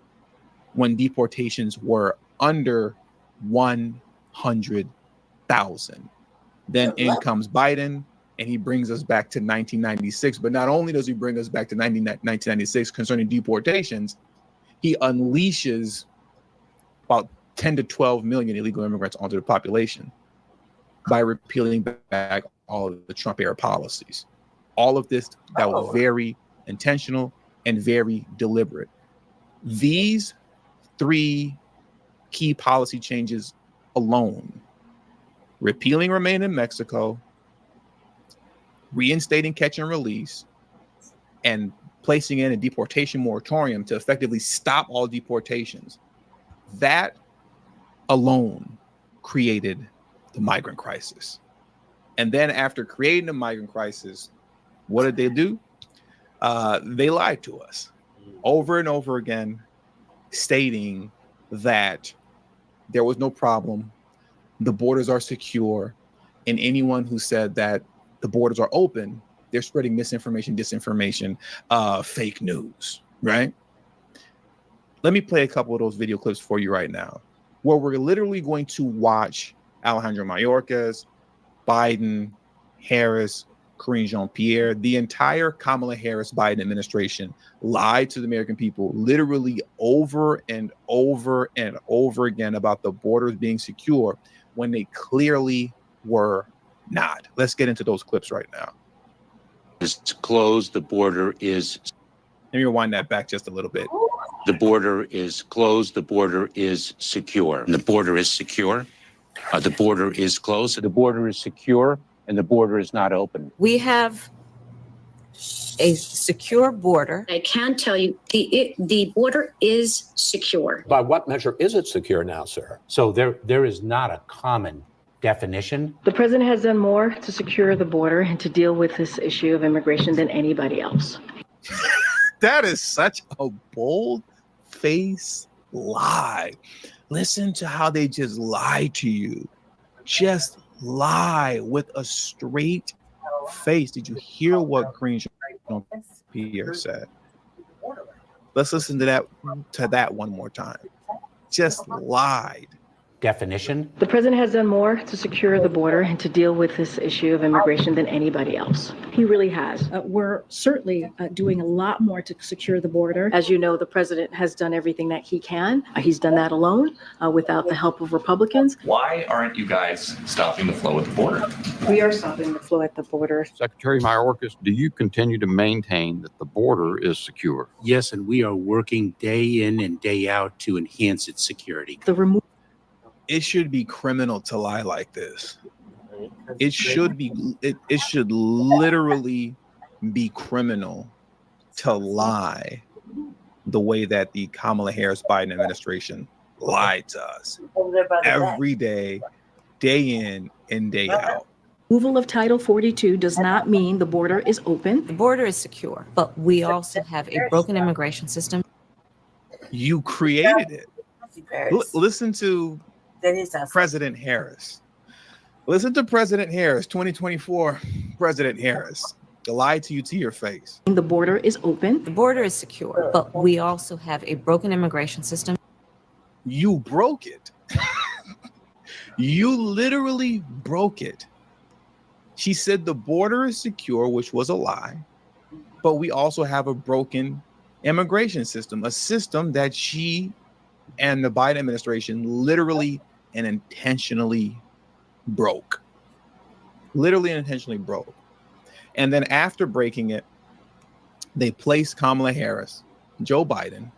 Speaker 6: when deportations were under 100,000. Then in comes Biden, and he brings us back to 1996. But not only does he bring us back to 1996 concerning deportations, he unleashes about 10 to 12 million illegal immigrants onto the population by repealing back all of the Trump era policies. All of this that was very intentional and very deliberate. These 3 key policy changes alone, repealing Remain in Mexico, reinstating catch and release, and placing in a deportation moratorium to effectively stop all deportations, that alone created the migrant crisis. And then after creating the migrant crisis, what did they do? They lied to us over and over again, stating that there was no problem, the borders are secure, and anyone who said that the borders are open, they're spreading misinformation, disinformation, fake news, right? Let me play a couple of those video clips for you right now, where we're literally going to watch Alejandro Mayorkas, Biden, Harris, Karine Jean-Pierre, the entire Kamala Harris-Biden administration lied to the American people literally over and over and over again about the borders being secure when they clearly were not. Let's get into those clips right now.
Speaker 13: It's closed. The border is.
Speaker 6: Let me rewind that back just a little bit.
Speaker 13: The border is closed. The border is secure. The border is secure. The border is closed. The border is secure, and the border is not open.
Speaker 14: We have a secure border.
Speaker 15: I can tell you the border is secure.
Speaker 16: By what measure is it secure now, sir? So there is not a common definition.
Speaker 17: The president has done more to secure the border and to deal with this issue of immigration than anybody else.
Speaker 6: That is such a bold-faced lie. Listen to how they just lie to you. Just lie with a straight face. Did you hear what Karine Jean-Pierre said? Let's listen to that one more time. Just lied.
Speaker 16: Definition.
Speaker 17: The president has done more to secure the border and to deal with this issue of immigration than anybody else. He really has.
Speaker 18: We're certainly doing a lot more to secure the border.
Speaker 17: As you know, the president has done everything that he can. He's done that alone without the help of Republicans.
Speaker 19: Why aren't you guys stopping the flow at the border?
Speaker 17: We are stopping the flow at the border.
Speaker 20: Secretary Mayorkas, do you continue to maintain that the border is secure?
Speaker 21: Yes, and we are working day in and day out to enhance its security.
Speaker 6: It should be criminal to lie like this. It should literally be criminal to lie the way that the Kamala Harris Biden administration lied to us every day, day in and day out.
Speaker 18: Removal of Title 42 does not mean the border is open.
Speaker 14: The border is secure, but we also have a broken immigration system.
Speaker 6: You created it. Listen to President Harris. Listen to President Harris, 2024 President Harris. They lied to you to your face.
Speaker 18: The border is open.
Speaker 14: The border is secure, but we also have a broken immigration system.
Speaker 6: You broke it. You literally broke it. She said the border is secure, which was a lie, but we also have a broken immigration system, a system that she and the Biden administration literally and intentionally broke. Literally and intentionally broke. And then after breaking it, they placed Kamala Harris, Joe Biden.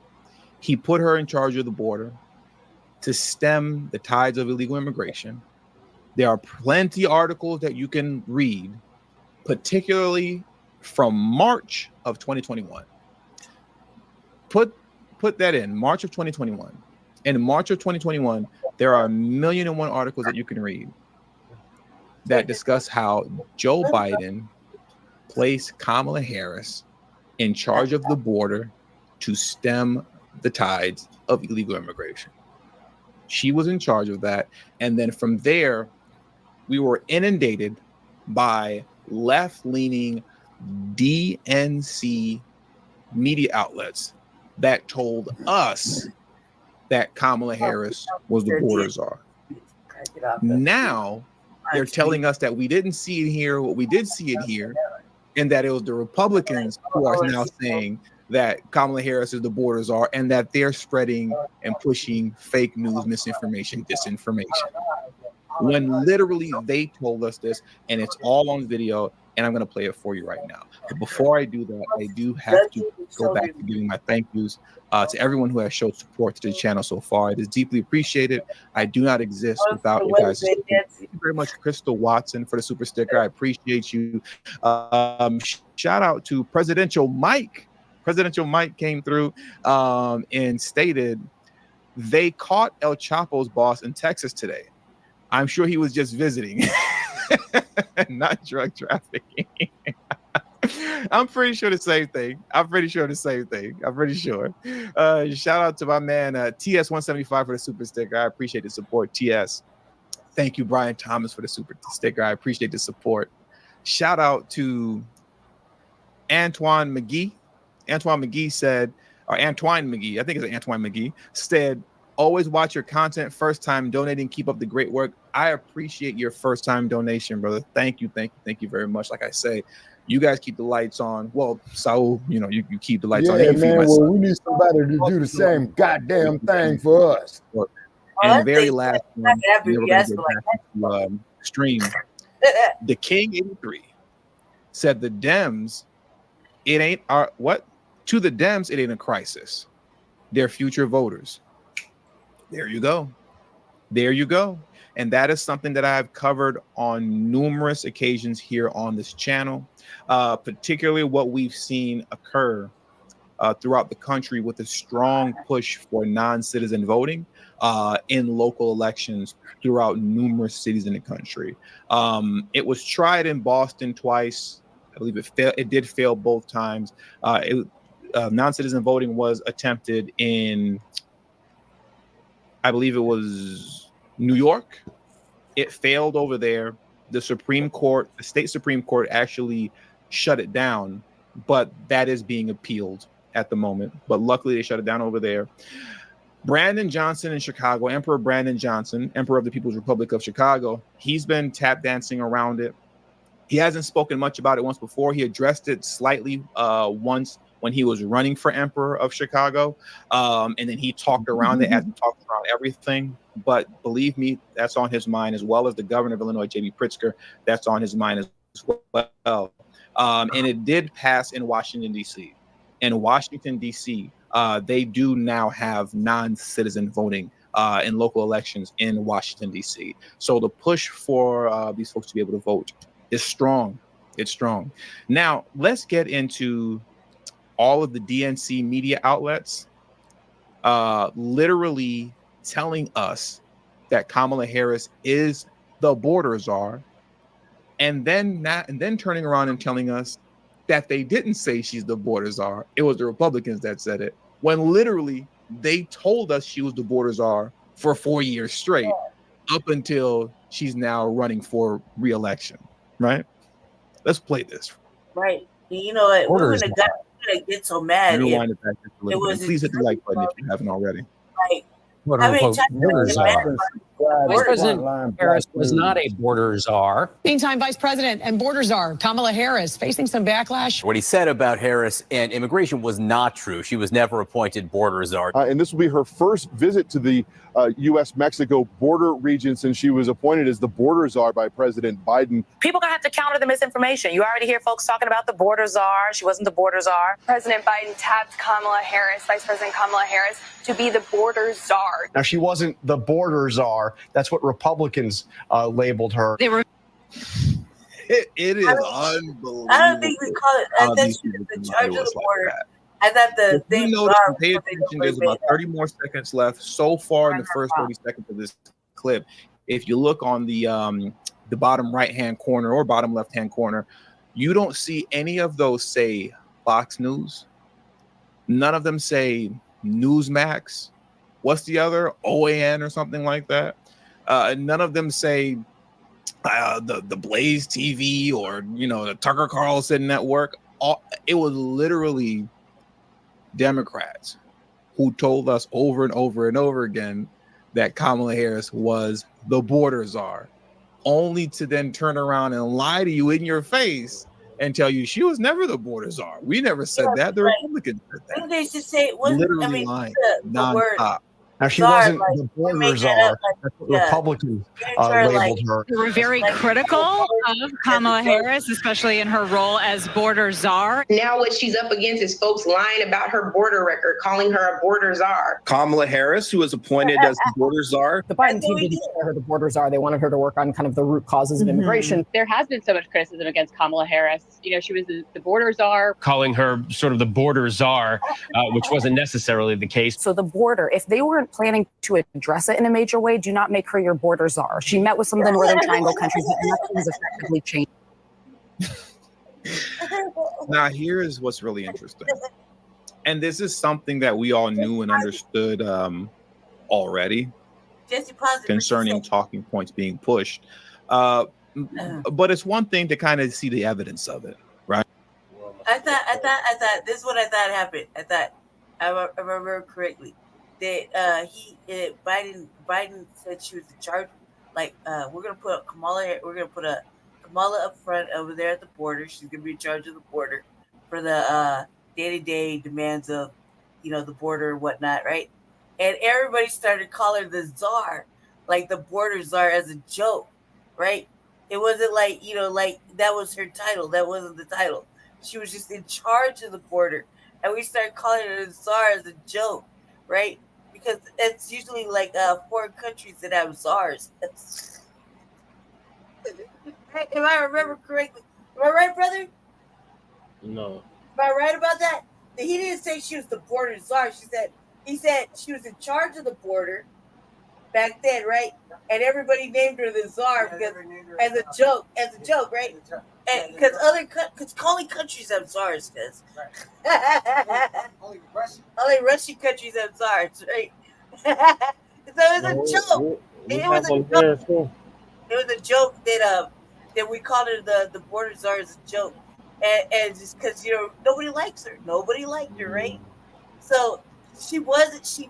Speaker 6: He put her in charge of the border to stem the tides of illegal immigration. There are plenty of articles that you can read, particularly from March of 2021. Put that in, March of 2021. In March of 2021, there are 1,000,001 articles that you can read that discuss how Joe Biden placed Kamala Harris in charge of the border to stem the tides of illegal immigration. She was in charge of that. And then from there, we were inundated by left-leaning DNC media outlets that told us that Kamala Harris was the border czar. Now they're telling us that we didn't see it here, what we did see it here, and that it was the Republicans who are now saying that Kamala Harris is the border czar and that they're spreading and pushing fake news, misinformation, disinformation. When literally they told us this, and it's all on video, and I'm going to play it for you right now. But before I do that, I do have to go back to giving my thank yous to everyone who has showed support to the channel so far. It is deeply appreciated. I do not exist without you guys. Thank you very much, Crystal Watson, for the super sticker. I appreciate you. Shout out to Presidential Mike. Presidential Mike came through and stated they caught El Chapo's boss in Texas today. I'm sure he was just visiting, not drug trafficking. I'm pretty sure the same thing. I'm pretty sure. Shout out to my man TS175 for the super sticker. I appreciate the support, TS. Thank you, Brian Thomas, for the super sticker. I appreciate the support. shout out to Antoine McGee. Antoine McGee said, or Antoine McGee, I think it's Antoine McGee, said, always watch your content, first time donating, keep up the great work. I appreciate your first time donation, brother. Thank you very much. Like I say, you guys keep the lights on. Well, Saul, you know, you keep the lights on.
Speaker 11: Yeah,
Speaker 6: You feed
Speaker 11: man.
Speaker 6: my
Speaker 11: Well,
Speaker 6: son.
Speaker 11: we need somebody to do the same goddamn thing for us.
Speaker 6: And the very last one, we're going to get back to stream. The King 83 said the Dems, it ain't our what? To the Dems, it ain't a crisis. They're future voters. There you go. There you go. And that is something that I've covered on numerous occasions here on this channel, particularly what we've seen occur throughout the country with a strong push for non-citizen voting in local elections throughout numerous cities in the country. It was tried in Boston twice. I believe it failed. It did fail both times. Non-citizen voting was attempted in, I believe it was New York. It failed over there. The Supreme Court, the state Supreme Court actually shut it down, but that is being appealed at the moment. But luckily they shut it down over there. Brandon Johnson in Chicago, Emperor Brandon Johnson, Emperor of the People's Republic of Chicago, he's been tap dancing around it. He hasn't spoken much about it once before. He addressed it slightly once when he was running for Emperor of Chicago. And then he talked around it as he talked around everything. But believe me, that's on his mind, as well as the governor of Illinois, J.B. Pritzker. That's on his mind as well. And it did pass in Washington, D.C. In Washington, D.C., they do now have non-citizen voting in local elections in Washington, D.C. So the push for these folks to be able to vote is strong. It's strong. Now, let's get into all of the DNC media outlets literally telling us that Kamala Harris is the border czar, and then turning around and telling us that they didn't say she's the border czar. It was the Republicans that said it, when literally they told us she was the border czar for 4 years straight, up until she's now running for re-election. Right? Let's play this.
Speaker 3: Right. You know what? We're gonna get so mad.
Speaker 6: Rewind it back just a little bit. Please hit the like button if you haven't already.
Speaker 3: Like,
Speaker 16: What are borders are?
Speaker 1: Vice President Harris was not a border czar. Meantime, Vice President and border czar Kamala Harris facing some backlash.
Speaker 22: What he said about Harris and immigration was not true. She was never appointed border czar.
Speaker 23: And this will be her first visit to the U.S.-Mexico border region since she was appointed as the border czar by President Biden.
Speaker 24: People gonna have to counter the misinformation. You already hear folks talking about the border czar. She wasn't the border czar.
Speaker 25: President Biden tapped Kamala Harris, Vice President Kamala Harris, to be the border czar.
Speaker 26: Now, she wasn't the border czar. That's what Republicans labeled her.
Speaker 6: It is unbelievable.
Speaker 3: I don't think we call it. I think she's the charge of the border. I thought the thing.
Speaker 6: Pay attention. There's about 30 more seconds left so far in the first 30 seconds of this clip. If you look on the bottom right-hand corner or bottom left-hand corner, you don't see any of those say Fox News. None of them say Newsmax. What's the other? OAN or something like that. None of them say the Blaze TV or the Tucker Carlson network. It was literally Democrats who told us over and over and over again that Kamala Harris was the border czar, only to then turn around and lie to you in your face and tell you she was never the border czar. We never said that. The Republicans said that.
Speaker 3: Didn't they just say
Speaker 6: Literally lying nonstop.
Speaker 26: Now, she wasn't the border czar. That's what Republicans labeled her.
Speaker 27: We were very critical of Kamala Harris, especially in her role as border czar.
Speaker 28: Now what she's up against is folks lying about her border record, calling her a border czar.
Speaker 29: Kamala Harris, who was appointed as the border czar.
Speaker 30: The Biden team didn't declare her the border czar. They wanted her to work on kind of the root causes of immigration.
Speaker 31: There has been so much criticism against Kamala Harris. She was the border czar.
Speaker 32: Calling her sort of the border czar, which wasn't necessarily the case.
Speaker 30: So the border, if they weren't planning to address it in a major way, do not make her your border czar. She met with some of the Northern Triangle countries, but nothing has effectively changed.
Speaker 6: Now, here is what's really interesting. And this is something that we all knew and understood already concerning talking points being pushed. but it's one thing to kind of see the evidence of it, right?
Speaker 3: I thought this is what I thought happened. I remember correctly that Biden said she was in charge. Like, we're gonna put Kamala up front over there at the border. She's gonna be in charge of the border for the day-to-day demands of, the border and whatnot, right? And everybody started calling her the czar, like the border czar, as a joke, right? It wasn't like, like that was her title. That wasn't the title. She was just in charge of the border. And we started calling her the czar as a joke, right? Because it's usually like foreign countries that have czars. If I remember correctly. Am I right, brother?
Speaker 2: No.
Speaker 3: Am I right about that? He didn't say she was the border czar. He said she was in charge of the border back then, right? And everybody named her the czar because as a joke, right? Because calling countries have czars, because only Russian countries have czars, right? So it was a joke. It was a joke that we called her the border czar as a joke, and just because nobody likes her, nobody liked her, right? So she wasn't. She's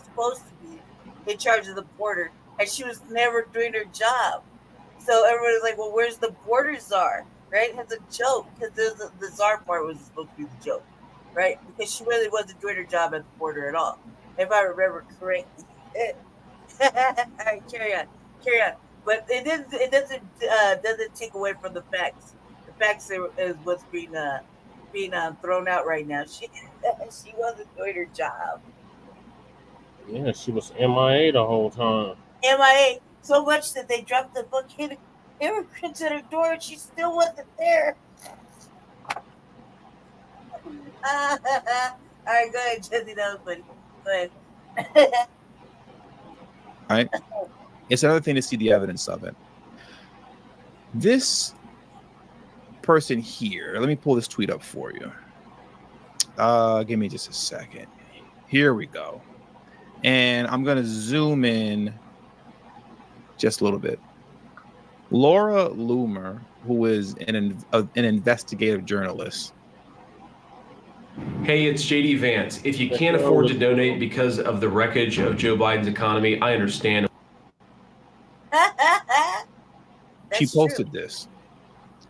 Speaker 3: supposed to be in charge of the border, and she was never doing her job. So everybody's like, well, where's the border czar, right? It's a joke, because the czar part was supposed to be the joke, right? Because she really wasn't doing her job at the border at all, if I remember correctly. All right, carry on. But it doesn't take away from the facts. The facts is what's being thrown out right now. She wasn't doing her job.
Speaker 2: Yeah, she was MIA the whole time.
Speaker 3: MIA so much that they dropped the book hit immigrants at her door, and she still wasn't there. All right, go ahead, Jesse. That was funny. Go ahead.
Speaker 6: All right. It's another thing to see the evidence of it. This person here, let me pull this tweet up for you. Give me just a second. Here we go. And I'm going to zoom in just a little bit. Laura Loomer, who is an investigative journalist.
Speaker 4: Hey, it's JD Vance. If you can't afford to donate because of the wreckage of Joe Biden's economy, I understand.
Speaker 6: She posted this.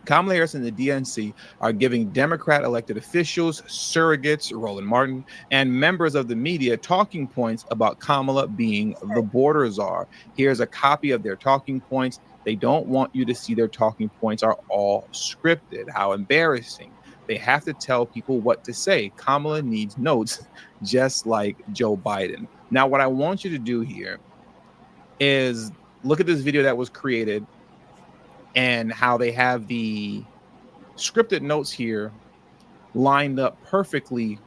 Speaker 6: Kamala Harris and the DNC are giving Democrat elected officials, surrogates, Roland Martin, and members of the media talking points about Kamala being the border czar. Here's a copy of their talking points. They don't want you to see their talking points are all scripted. How embarrassing. They have to tell people what to say. Kamala needs notes, just like Joe Biden. Now, what I want you to do here is look at this video that was created and how they have the scripted notes here lined up perfectly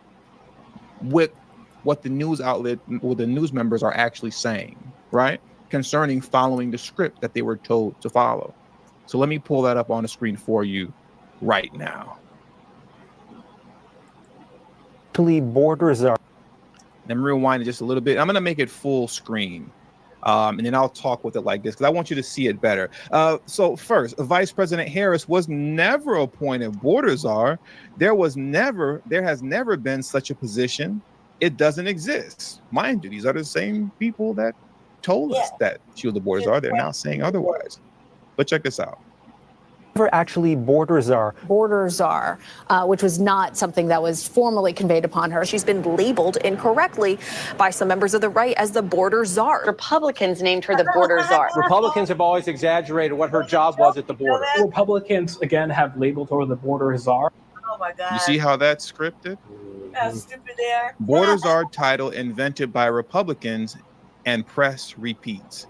Speaker 6: with what the news outlet, what the news members are actually saying, right? Concerning following the script that they were told to follow. So let me pull that up on the screen for you right now.
Speaker 5: Borders are.
Speaker 6: Let me rewind it just a little bit. I'm going to make it full screen. And then I'll talk with it like this because I want you to see it better. So first, Vice President Harris was never appointed border czar. There has never been such a position. It doesn't exist. Mind you, these are the same people that told us that she was the border czar. They're now saying otherwise. But check this out.
Speaker 5: Never actually border czar.
Speaker 30: Border czar, which was not something that was formally conveyed upon her.
Speaker 24: She's been labeled incorrectly by some members of the right as the border czar.
Speaker 31: Republicans named her the border czar.
Speaker 5: Republicans have always exaggerated what her job was at the border.
Speaker 2: Republicans, again, have labeled her the border czar.
Speaker 3: Oh, my God.
Speaker 6: You see how that's scripted?
Speaker 3: How stupid they are.
Speaker 6: Border czar title invented by Republicans and press repeats.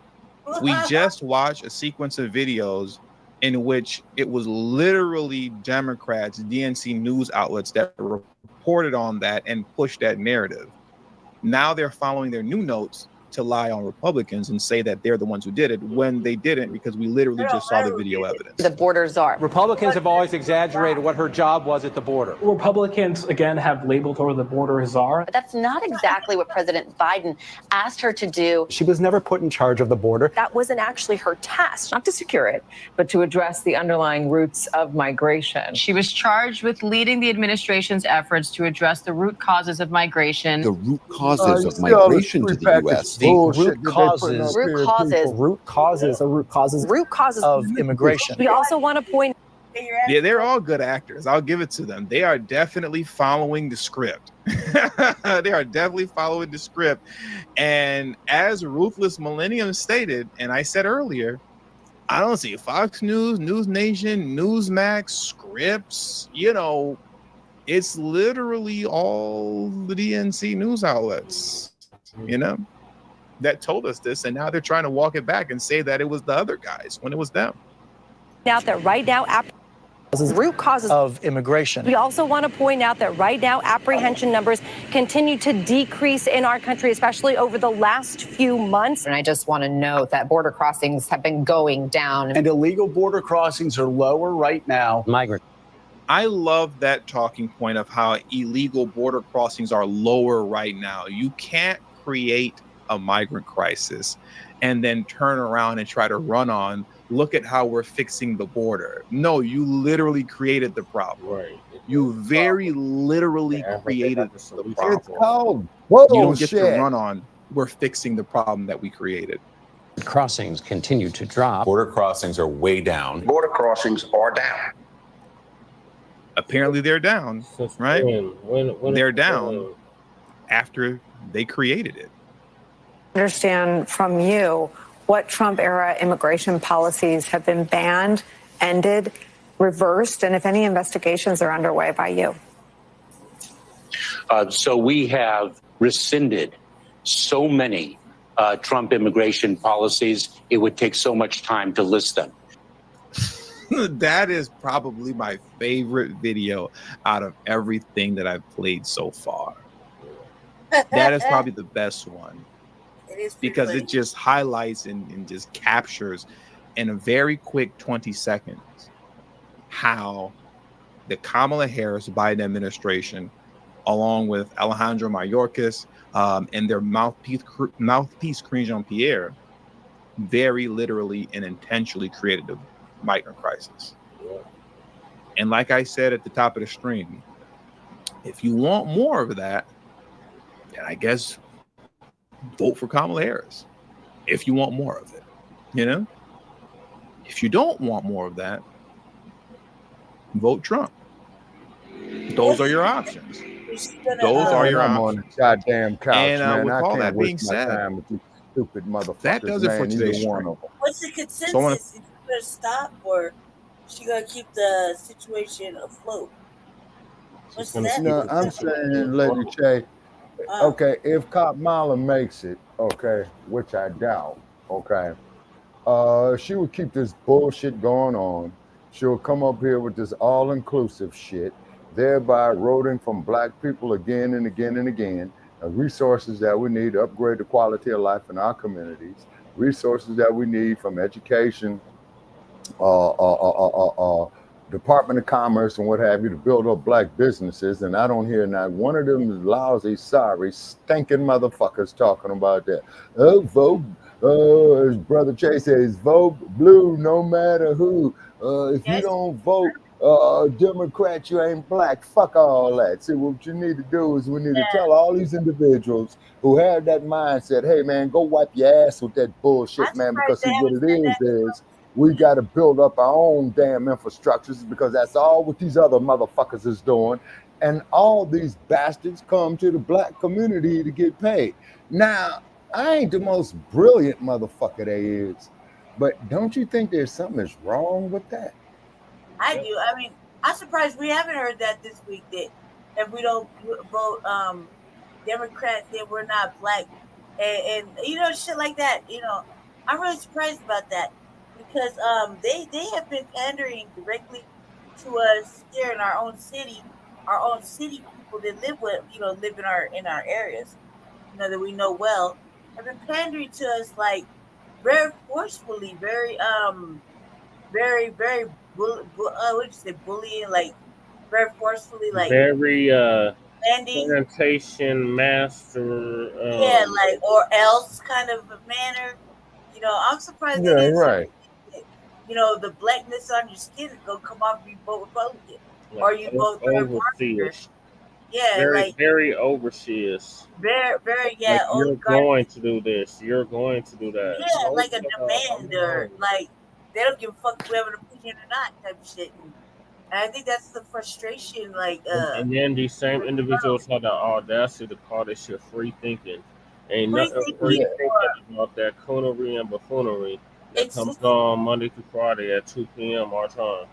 Speaker 6: We just watched a sequence of videos in which it was literally Democrats, DNC news outlets that reported on that and pushed that narrative. Now they're following their new notes to lie on Republicans and say that they're the ones who did it when they didn't, because we literally just saw the video evidence.
Speaker 30: The border czar.
Speaker 5: Republicans have always exaggerated what her job was at the border.
Speaker 7: Republicans, again, have labeled her the border czar.
Speaker 30: But that's not exactly what President Biden asked her to do.
Speaker 26: She was never put in charge of the border.
Speaker 30: That wasn't actually her task.
Speaker 8: Not to secure it, but to address the underlying roots of migration.
Speaker 27: She was charged with leading the administration's efforts to address the root causes of migration.
Speaker 9: The root causes of migration to the U.S.
Speaker 26: Root causes of immigration.
Speaker 30: We also want to point.
Speaker 6: Yeah, they're all good actors. I'll give it to them. They are definitely following the script. They are definitely following the script. And as Ruthless Millennium stated, and I said earlier, I don't see Fox News, News Nation, Newsmax, Scripts, it's literally all the DNC news outlets, that told us this. And now they're trying to walk it back and say that it was the other guys when it was them.
Speaker 30: Out that right now, root causes
Speaker 26: of immigration.
Speaker 30: We also want to point out that right now, apprehension numbers continue to decrease in our country, especially over the last few months. And I just want to note that border crossings have been going down.
Speaker 26: And illegal border crossings are lower right now.
Speaker 32: Migrant.
Speaker 6: I love that talking point of how illegal border crossings are lower right now. You can't create a migrant crisis and then turn around and try to run on, look at how we're fixing the border. No, you literally created the problem.
Speaker 2: Right.
Speaker 6: You very literally created the problem.
Speaker 11: It's cold. Whoa,
Speaker 6: you don't get
Speaker 11: shit.
Speaker 6: to run on, we're fixing the problem that we created.
Speaker 32: Crossings continue to drop.
Speaker 9: Border crossings are way down.
Speaker 29: Border crossings are down.
Speaker 6: Apparently they're down, right?
Speaker 2: When
Speaker 6: they're down after they created it.
Speaker 30: Understand from you what Trump era immigration policies have been banned, ended, reversed, and if any investigations are underway by you.
Speaker 16: So we have rescinded so many Trump immigration policies, it would take so much time to list them.
Speaker 6: That is probably my favorite video out of everything that I've played so far. That is probably the best one.
Speaker 3: It is
Speaker 6: because it just highlights and just captures in a very quick 20 seconds how the Kamala Harris Biden administration, along with Alejandro Mayorkas and their mouthpiece Karine Jean-Pierre, very literally and intentionally created the migrant crisis. And like I said at the top of the stream, if you want more of that, then I guess vote for Kamala Harris if you want more of it. If you don't want more of that, vote Trump. Those are your options. Those are your
Speaker 11: I'm
Speaker 6: options.
Speaker 11: on the goddamn couch,
Speaker 6: And
Speaker 11: man.
Speaker 6: with
Speaker 11: I
Speaker 6: all
Speaker 11: can't
Speaker 6: that being
Speaker 11: waste my
Speaker 6: said,
Speaker 11: time with these stupid motherfuckers.
Speaker 6: that does it for today's stream.
Speaker 3: What's the consensus?
Speaker 6: So
Speaker 3: Is she gonna stop or is she gonna keep the situation afloat? What's that?
Speaker 11: No, I'm saying, Lady Shay, okay, if Kamala makes it, okay, which I doubt, okay, she would keep this bullshit going on. She'll come up here with this all-inclusive shit, thereby eroding from black people again and again and again, resources that we need to upgrade the quality of life in our communities, resources that we need from education, Department of Commerce and what have you to build up black businesses. And I don't hear not one of them lousy, sorry, stinking motherfuckers talking about that. Vote, as Brother Jay says, vote blue no matter who. If you don't vote Democrat, you ain't black. Fuck all that. See, what you need to do is we need to tell all these individuals who have that mindset, hey, man, go wipe your ass with that bullshit, man, because see, what it is we got to build up our own damn infrastructures because that's all what these other motherfuckers is doing. And all these bastards come to the black community to get paid. Now, I ain't the most brilliant motherfucker there is, but don't you think there's something that's wrong with that?
Speaker 3: I do. I mean, I'm surprised we haven't heard that this week, that if we don't vote Democrat, then we're not black. And shit like that. I'm really surprised about that. Because they have been pandering directly to us here in our own city people that live in our areas, that we know well. have been pandering to us like very forcefully, very what would you say, bullying, like very forcefully, like
Speaker 2: Very
Speaker 3: landing,
Speaker 2: plantation master.
Speaker 3: yeah, like or else kind of a manner. You know, I'm surprised they
Speaker 11: Yeah,
Speaker 3: didn't say,
Speaker 11: right.
Speaker 3: you know, the blackness on your skin is gonna come off if you vote Republican or you vote third party.
Speaker 2: Overseers.
Speaker 3: Yeah, like
Speaker 2: Very overseers.
Speaker 3: very, yeah,
Speaker 2: Like you're
Speaker 3: oligarch.
Speaker 2: going to do this. You're going to do that.
Speaker 3: Yeah, like a demander. Like they don't give a fuck if we have an opinion or not, type of shit. And I think that's the frustration. Like,
Speaker 2: And then these same individuals have the audacity to call this shit free thinking. Ain't
Speaker 3: free
Speaker 2: nothing
Speaker 3: thinking,
Speaker 2: free thinking about that coonery and buffoonery that
Speaker 3: it's
Speaker 2: comes
Speaker 3: just,
Speaker 2: on Monday through Friday at 2 p.m. our time.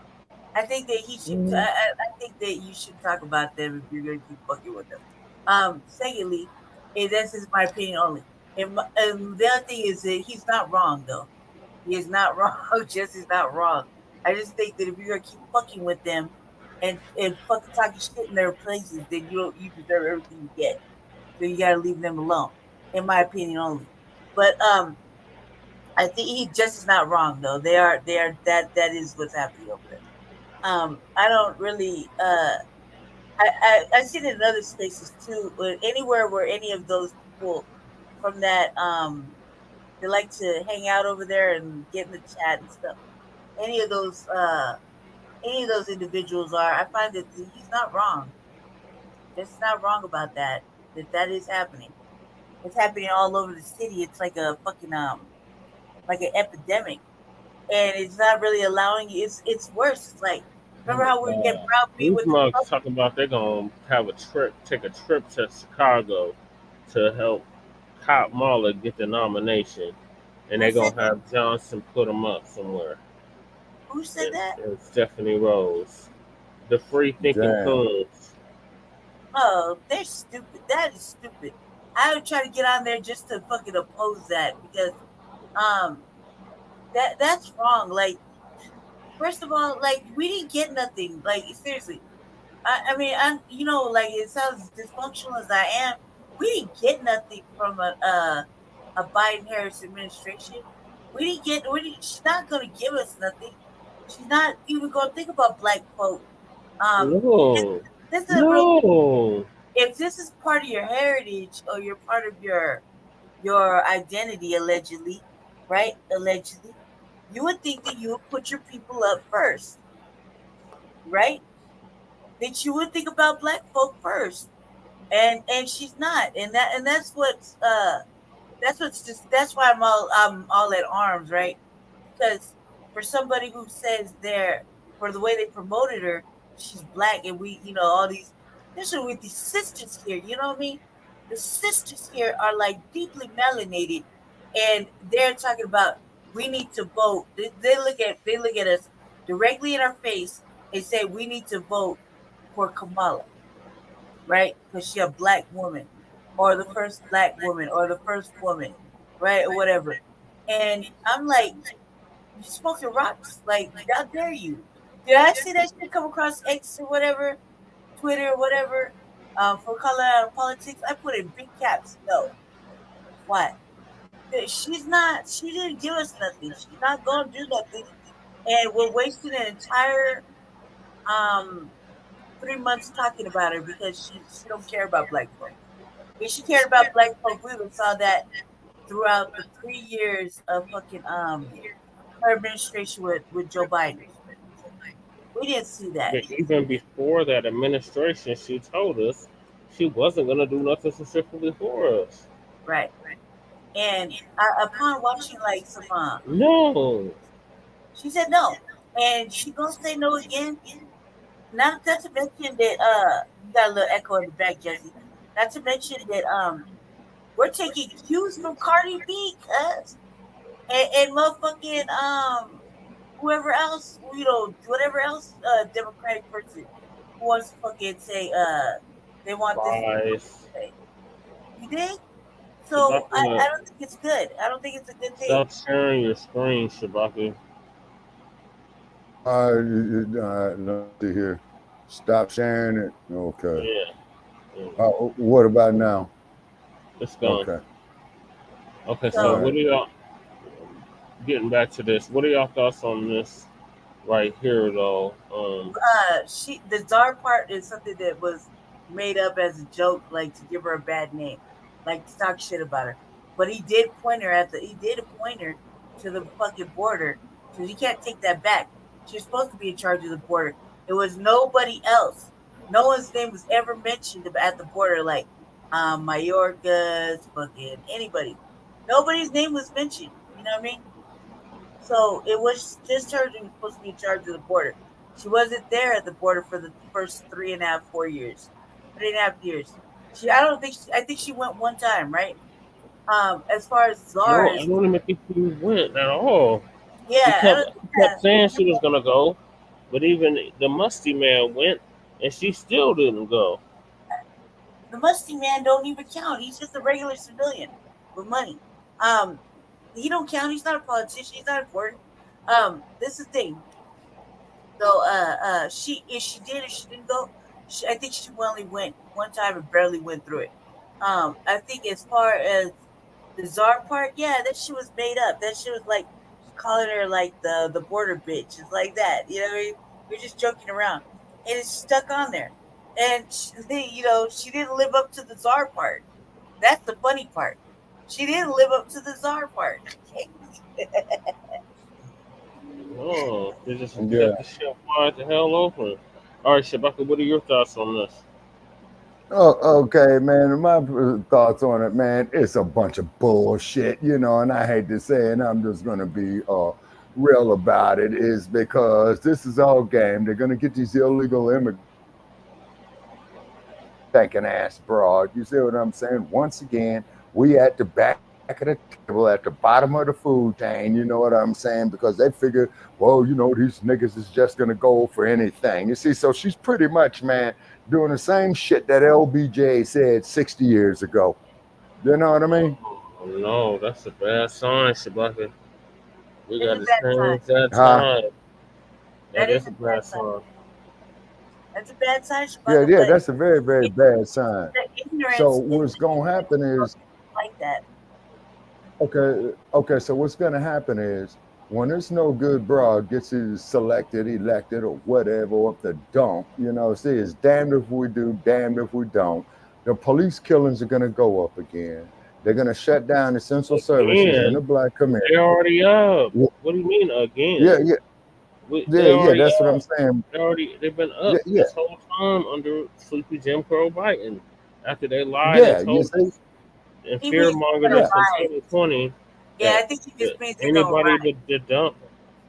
Speaker 3: I think that he should. I think that you should talk about them if you're gonna keep fucking with them. Secondly, and this is my opinion only. And the other thing is that he's not wrong though. He is not wrong. Jesse's not wrong. I just think that if you're gonna keep fucking with them and fucking talking shit in their places, then you deserve everything you get. So you gotta leave them alone, in my opinion only. But I think he just is not wrong though. They are that is what's happening over there. I don't really I seen it in other spaces too. Anywhere where any of those people from that they like to hang out over there and get in the chat and stuff. Any of those individuals are, I find that he's not wrong. It's not wrong about that. That is happening. It's happening all over the city. It's like a fucking like an epidemic. And it's not really allowing you, it's worse. It's like, remember how we get browbeat
Speaker 2: These
Speaker 3: with
Speaker 2: mugs talking about they're gonna take a trip to Chicago to help Kamala get the nomination, and they're gonna have Johnson put them up somewhere.
Speaker 3: Who said that?
Speaker 2: It's Stephanie Rose, the free thinking coons.
Speaker 3: Oh, they're stupid. That is stupid. I would try to get on there just to fucking oppose that because that's wrong. Like, first of all, like we didn't get nothing. Like seriously. I mean, I'm like it sounds dysfunctional as I am. We didn't get nothing from a Biden Harris administration. She's not gonna give us nothing. She's not even gonna think about black folk.
Speaker 2: No.
Speaker 3: This is real. If this is part of your heritage or you're part of your identity, allegedly, right? Allegedly, you would think that you would put your people up first, right? That you would think about black folk first, and she's not, and that's what's that's why I'm all at arms, right? Because for somebody who says for the way they promoted her, she's black, and we, all these, especially with these sisters here, you know what I mean? The sisters here are like deeply melanated, and they're talking about we need to vote. They look at us directly in our face and say we need to vote for Kamala, right? Because she's a black woman, or the first black woman, or the first woman, right, or whatever. And I'm like, you smoking rocks? Like, how dare you? Did I see that shit come across X or whatever, Twitter or whatever, for Colorado politics? I put in big caps. No. Why? She didn't give us nothing. She's not going to do nothing. And we're wasting an entire 3 months talking about her because she don't care about black folk. If she cared about black folk, we would have saw that throughout the 3 years of fucking her administration with Joe Biden. We didn't see that.
Speaker 2: Yeah, even before that administration, she told us she wasn't gonna do nothing specifically for us.
Speaker 3: Right. And upon watching like some
Speaker 2: no,
Speaker 3: she said no, and she gonna say no again. Not to mention that you got a little echo in the back, Jesse. Not to mention that we're taking cues from Cardi B, cuz and motherfucking whoever else, whatever else Democratic person who wants to fucking say they want this. You dig? So I don't think it's good. I don't think it's a good thing.
Speaker 2: Stop sharing your screen, Shabaki.
Speaker 11: Let's see here. Stop sharing it. Okay.
Speaker 2: Yeah.
Speaker 11: What about now?
Speaker 2: It's gone.
Speaker 11: Okay.
Speaker 2: Okay, so
Speaker 3: So
Speaker 2: what are y'all getting back to this? What are y'all thoughts on this right here, though?
Speaker 3: the Czar part is something that was made up as a joke, like to give her a bad name, like to talk shit about her. But he did point her to the fucking border, so you can't take that back. She's supposed to be in charge of the border. It was nobody else. No one's name was ever mentioned at the border, like Mayorkas, fucking anybody. Nobody's name was mentioned. You know what I mean? So it was just her who was supposed to be in charge of the border. She wasn't there at the border for the first 3.5, 4 years, 3.5 years. I think she went one time, right? As far as Czar
Speaker 2: No, I don't even think she went at all.
Speaker 3: yeah,
Speaker 2: She kept saying she was gonna go, but even the musty man went, and she still didn't go.
Speaker 3: the musty man don't even count. He's just a regular civilian with money. He don't count. He's not a politician. He's not important. This is the thing. So, if she didn't go, I think she only went one time and barely went through it. I think as far as the Czar part, yeah, that shit was made up. That shit was like calling her like the border bitch. It's like that. You know what I mean? We're just joking around, and it's stuck on there. And she didn't live up to the Czar part. That's the funny part. She didn't live up to the Czar part.
Speaker 2: Oh, they just let the shit fly the hell over. All right, Shabaka, what are your thoughts on this?
Speaker 11: Oh, okay, man. My thoughts on it, man, it's a bunch of bullshit, and I hate to say it, and I'm just going to be real about it, is because this is all game. They're going to get these illegal immigrants thinking ass broad. You see what I'm saying? Once again, we at the back of the table, at the bottom of the food chain, you know what I'm saying? Because they figure, well, these niggas is just going to go for anything. You see, so she's pretty much, man, doing the same shit that LBJ said 60 years ago. You know what I mean?
Speaker 2: Oh, no, that's a bad sign, Shabaka. We got to change that
Speaker 11: Huh?
Speaker 2: time. That is a bad sign.
Speaker 3: That's a bad sign, Shabaka.
Speaker 11: Yeah, that's a very, very bad sign.
Speaker 3: Ignorance
Speaker 11: So what's going to happen is,
Speaker 3: like that.
Speaker 11: Okay, so what's going to happen is, when this no good broad gets selected, elected, or whatever, or if they don't, see, it's damned if we do, damned if we don't. The police killings are going to go up again. They're going to shut down essential services in the Black community.
Speaker 2: They're already up. What do you mean again?
Speaker 11: Yeah. That's what I'm saying.
Speaker 2: They've been up this whole time under sleepy Jim Crow Biden. After they lied and told us and fear mongered us in 2020.
Speaker 3: Yeah, I think he just means
Speaker 2: anybody to dump.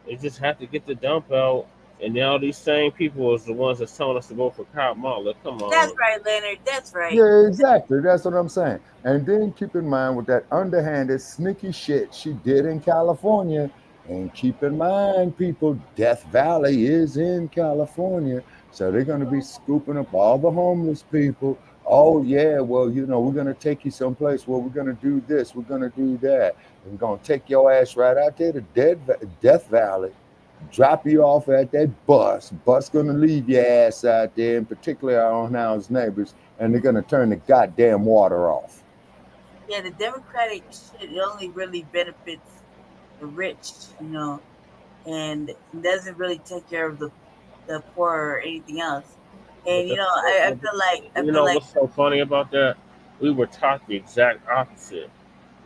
Speaker 2: They just have to get the dump out. And now these same people is the ones that's telling us to go for Kamala. Come on.
Speaker 3: That's right, Leonard. That's right.
Speaker 11: Yeah, exactly. That's what I'm saying. And then keep in mind with that underhanded, sneaky shit she did in California. And keep in mind, people, Death Valley is in California. So they're going to be scooping up all the homeless people. Oh, yeah, well, we're going to take you someplace. Well, we're going to do this. We're going to do that. We're going to take your ass right out there to Death Valley, drop you off at that bus. Bus going to leave your ass out there, and particularly our Unhoused neighbors, and they're going to turn the goddamn water off.
Speaker 3: Yeah, the Democratic shit only really benefits the rich, and doesn't really take care of the poor or anything else. And I feel like
Speaker 2: what's so funny about that? We were taught the exact opposite.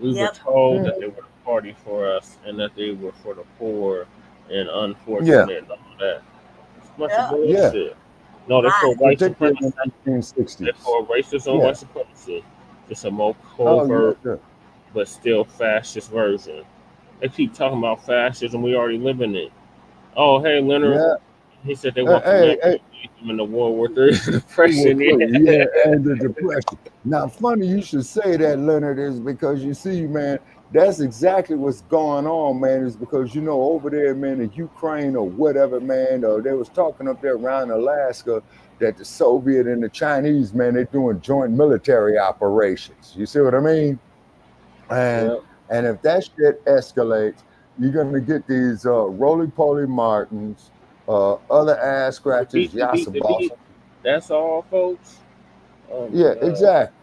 Speaker 2: We were told that they were the party for us and that they were for the poor and unfortunate and all that. It's a bunch of bullshit. No, they're for white supremacy. They're for racist and white supremacy. It's a more covert, but still fascist version. They keep talking about fascism. We already live in it. Oh, hey, Leonard. He said they want to in the World War III depression.
Speaker 11: And the depression. Now, funny you should say that, Leonard, is because you see, man, that's exactly what's going on, man, is because, over there, man, in Ukraine or whatever, man, they was talking up there around Alaska that the Soviet and the Chinese, man, they're doing joint military operations. You see what I mean? And if that shit escalates, you're going to get these roly-poly Martins, other ass scratches, Yasa Boss.
Speaker 2: That's all, folks.
Speaker 11: Exactly.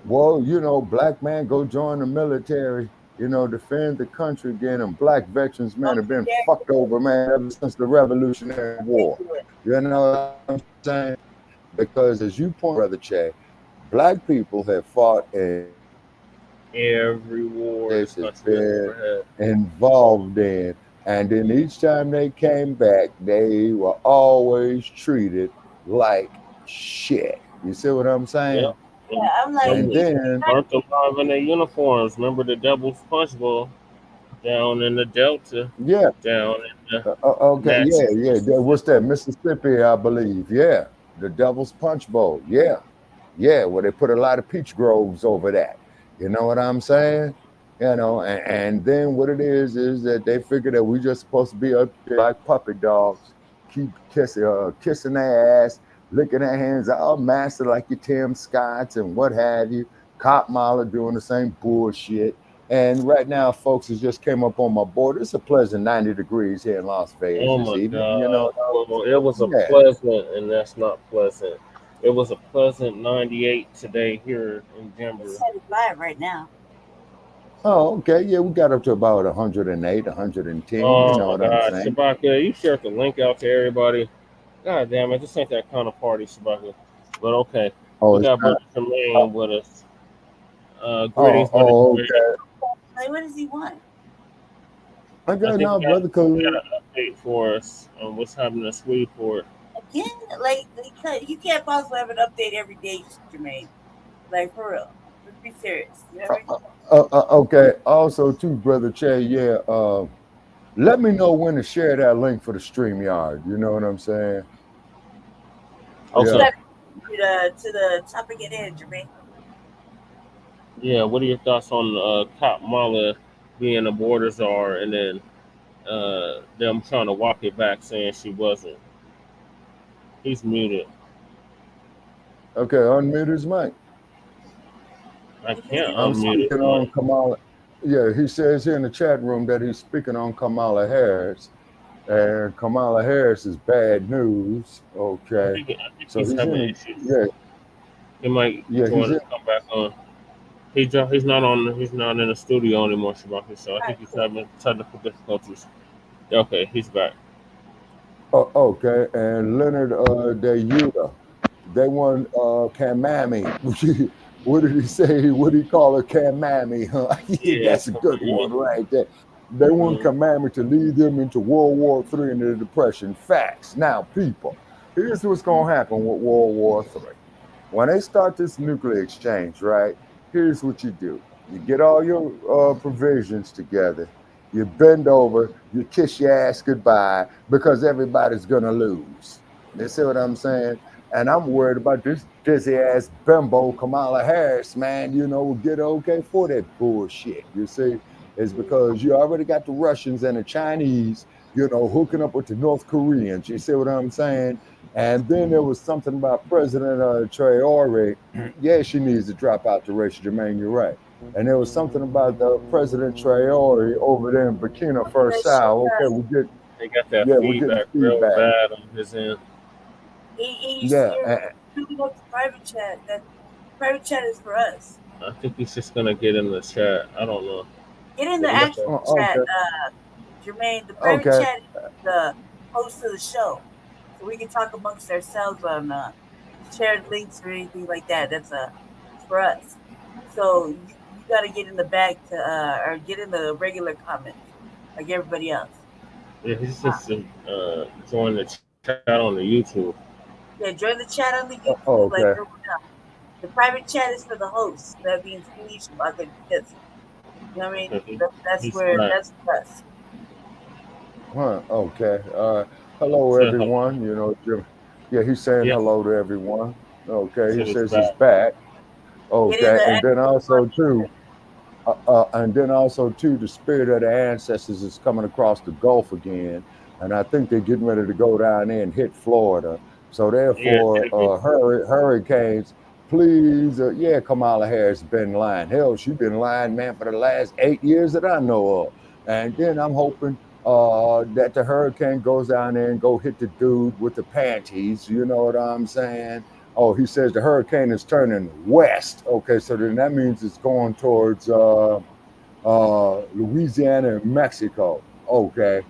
Speaker 11: Well, black man go join the military, defend the country again. And black veterans, man, have been fucked over, man, ever since the Revolutionary War. You know what I'm saying? Because as you point, Brother Che, black people have fought in
Speaker 2: every war this country has ever had.
Speaker 11: Involved in, and then each time they came back, they were always treated like shit. You see what I'm saying?
Speaker 2: Yep.
Speaker 3: Yeah, I'm like,
Speaker 11: and then
Speaker 2: burnt alive in their uniforms. Remember the Devil's Punch Bowl down in the Delta?
Speaker 11: Yeah.
Speaker 2: Down in the
Speaker 11: okay, yeah. What's that? Mississippi, I believe. Yeah, the Devil's Punch Bowl. Yeah, where they put a lot of peach groves over that. You know what I'm saying? And then what it is that they figure that we just supposed to be up there like puppy dogs, keep kissing their ass, licking their hands, all master like your Tim Scotts and what have you. Kamala doing the same bullshit. And right now, folks, it just came up on my board. It's a pleasant 90 degrees here in Las Vegas.
Speaker 2: Oh my God! Well, it was a pleasant, and that's not pleasant. It was a pleasant 98 today here in Denver.
Speaker 3: It's 75 right now.
Speaker 11: Oh, okay. Yeah, we got up to about 108, 110.
Speaker 2: Oh,
Speaker 11: you know what I'm saying?
Speaker 2: Shabaka, you shared the link out to everybody. God damn it, this ain't that kind of party, Shabaka. But okay. We got Brother Jermaine with us. Greetings, Brother Jermaine.
Speaker 11: Okay.
Speaker 3: Like, what does he want?
Speaker 11: I got now, Brother Cole.
Speaker 2: Got an update for us on what's happening in Swedenport.
Speaker 3: Again, like, you can't possibly have an update every day, Jermaine. Like, for real. Let's be serious. You know
Speaker 11: okay. Also, too, Brother Che, let me know when to share that link for the StreamYard. You know what I'm saying?
Speaker 2: Okay.
Speaker 3: To the topic at hand, Jermaine.
Speaker 2: Yeah, what are your thoughts on Kamala being a border czar and then them trying to walk it back saying she wasn't? He's muted.
Speaker 11: Okay, unmute his mic.
Speaker 2: I can't
Speaker 11: I'm
Speaker 2: unmute
Speaker 11: speaking on Kamala. Yeah, he says here in the chat room that he's speaking on Kamala Harris. And Kamala Harris is bad news. Okay.
Speaker 2: I think
Speaker 11: so
Speaker 2: he's having issues.
Speaker 11: Yeah.
Speaker 2: He might join and come back on. He's not in the studio anymore, Shabaka, so I think he's having technical difficulties. Okay, he's back.
Speaker 11: Oh, okay, and Leonard De Yuda, they won Kamami. What did he say? What did he call her? Kamami, huh? Yeah, that's a good one right there. They want Kamami to lead them into World War III and the Depression. Facts. Now, people, here's what's going to happen with World War III. When they start this nuclear exchange, right, here's what you do. You get all your provisions together. You bend over, you kiss your ass goodbye because everybody's going to lose. You see what I'm saying? And I'm worried about this dizzy-ass bimbo Kamala Harris, man, get okay for that bullshit, you see? Is because you already got the Russians and the Chinese, hooking up with the North Koreans. You see what I'm saying? And then there was something about President Traore. Yeah, she needs to drop out the race, Jermaine, you're right. And there was something about President Traore over there in Burkina Faso. Okay,
Speaker 2: they got that feedback real bad on his end.
Speaker 3: He's shooting up the private chat. That private chat is for us.
Speaker 2: I think he's just gonna get in the chat. I don't know.
Speaker 3: Get in the actual chat, Jermaine. The private chat is the host of the show, so we can talk amongst ourselves on shared links or anything like that. That's for us. So you got to get in the back to or get in the regular comments like everybody else.
Speaker 2: Yeah, he's just join the chat on the YouTube.
Speaker 3: Yeah, join the chat on the YouTube. Like the private chat is for the host. That means Felicia. You know what I mean? That's for us.
Speaker 11: Huh, okay. Hello, everyone. He's saying hello to everyone. Okay, he says he's back. Okay, and then also too, the spirit of the ancestors is coming across the Gulf again, and I think they're getting ready to go down there and hit Florida. So therefore, hurricanes. Please, Kamala Harris been lying. Hell, she's been lying, man, for the last 8 years that I know of. And then I'm hoping that the hurricane goes down there and go hit the dude with the panties. You know what I'm saying? Oh, he says the hurricane is turning west. Okay, so then that means it's going towards Louisiana and Mexico. Okay,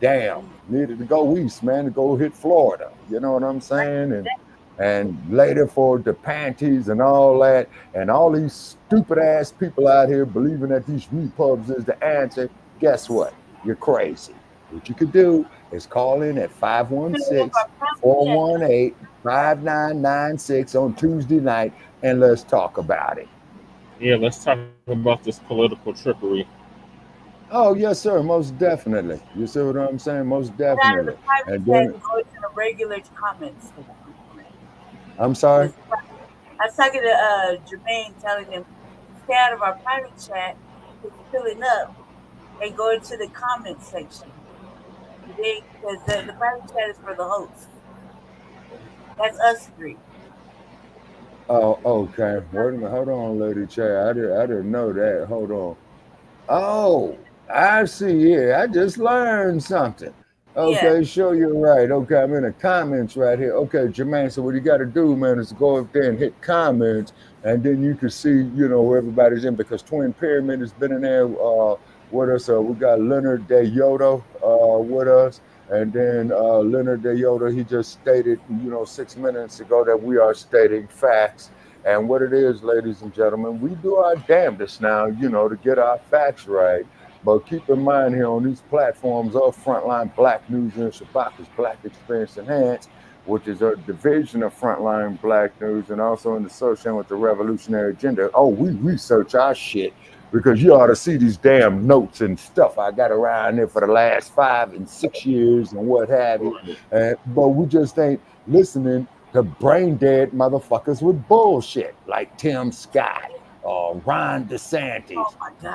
Speaker 11: damn, needed to go east, man, to go hit Florida. You know what I'm saying? And later for the panties and all that, and all these stupid ass people out here believing that these repubs is the answer. Guess what? You're crazy. What you could do is call in at 516-418-5996 on Tuesday night, and let's talk about it.
Speaker 2: Yeah, let's talk about this political trickery.
Speaker 11: Oh, yes, sir. Most definitely. You see what I'm saying? Most definitely. And
Speaker 3: Then
Speaker 11: then,
Speaker 3: go to the regular comments.
Speaker 11: I'm sorry?
Speaker 3: I was talking to Jermaine, telling him stay out of our private chat. It's filling up, and go into the comment section. Because the private chat is for the host. That's us three.
Speaker 11: Oh, okay. Wait a minute. Hold on, Lady Chair. I didn't know that. Hold on. Oh, I see. Yeah, I just learned something. Okay,
Speaker 3: Yeah.
Speaker 11: sure, you're right. Okay, I'm in the comments right here. Okay, Jermaine, so what you got to do, man, is go up there and hit comments, and then you can see, where everybody's in, because Twin Pyramid has been in there with us. We got Leonard DeYoto with us, and then Leonard DeYoto, he just stated, 6 minutes ago that we are stating facts. And what it is, ladies and gentlemen, we do our damnedest now, to get our facts right. But keep in mind here on these platforms of Frontline Black News and Shabaka's Black Experience Enhanced, which is a division of Frontline Black News, and also in association with the Revolutionary Agenda. Oh, we research our shit, because you ought to see these damn notes and stuff I got around there for the last 5 and 6 years and what have you. But we just ain't listening to brain dead motherfuckers with bullshit like Tim Scott, Ron DeSantis,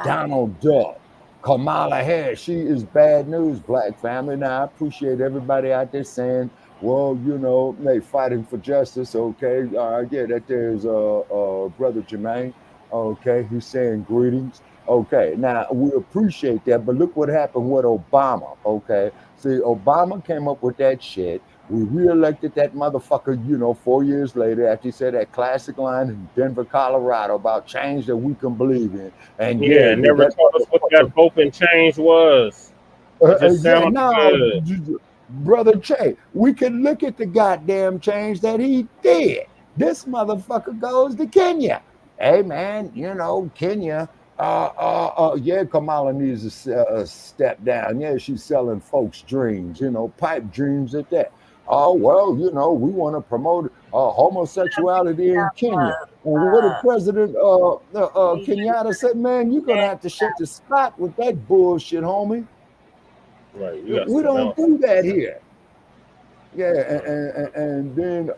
Speaker 11: Donald Duck, Kamala Harris. She is bad news, Black family. Now, I appreciate everybody out there saying, well, they fighting for justice. Okay, yeah, that there's Brother Jermaine. Okay, he's saying greetings. Okay, now we appreciate that, but look what happened with Obama. Okay, see, Obama came up with that shit. We reelected that motherfucker, 4 years later, after he said that classic line in Denver, Colorado about change that we can believe in. And
Speaker 2: yeah, never told us what that hope and change was. It just sounded good.
Speaker 11: Brother Che, we can look at the goddamn change that he did. This motherfucker goes to Kenya. Hey, man, Kenya. Yeah, Kamala needs a step down. Yeah, she's selling folks' dreams, pipe dreams at that. Oh, well, we want to promote homosexuality in Kenya. And what did President Kenyatta said, man, you're going to have to shut the spot with that bullshit, homie.
Speaker 2: Right.
Speaker 11: We don't do that here. Yeah, and then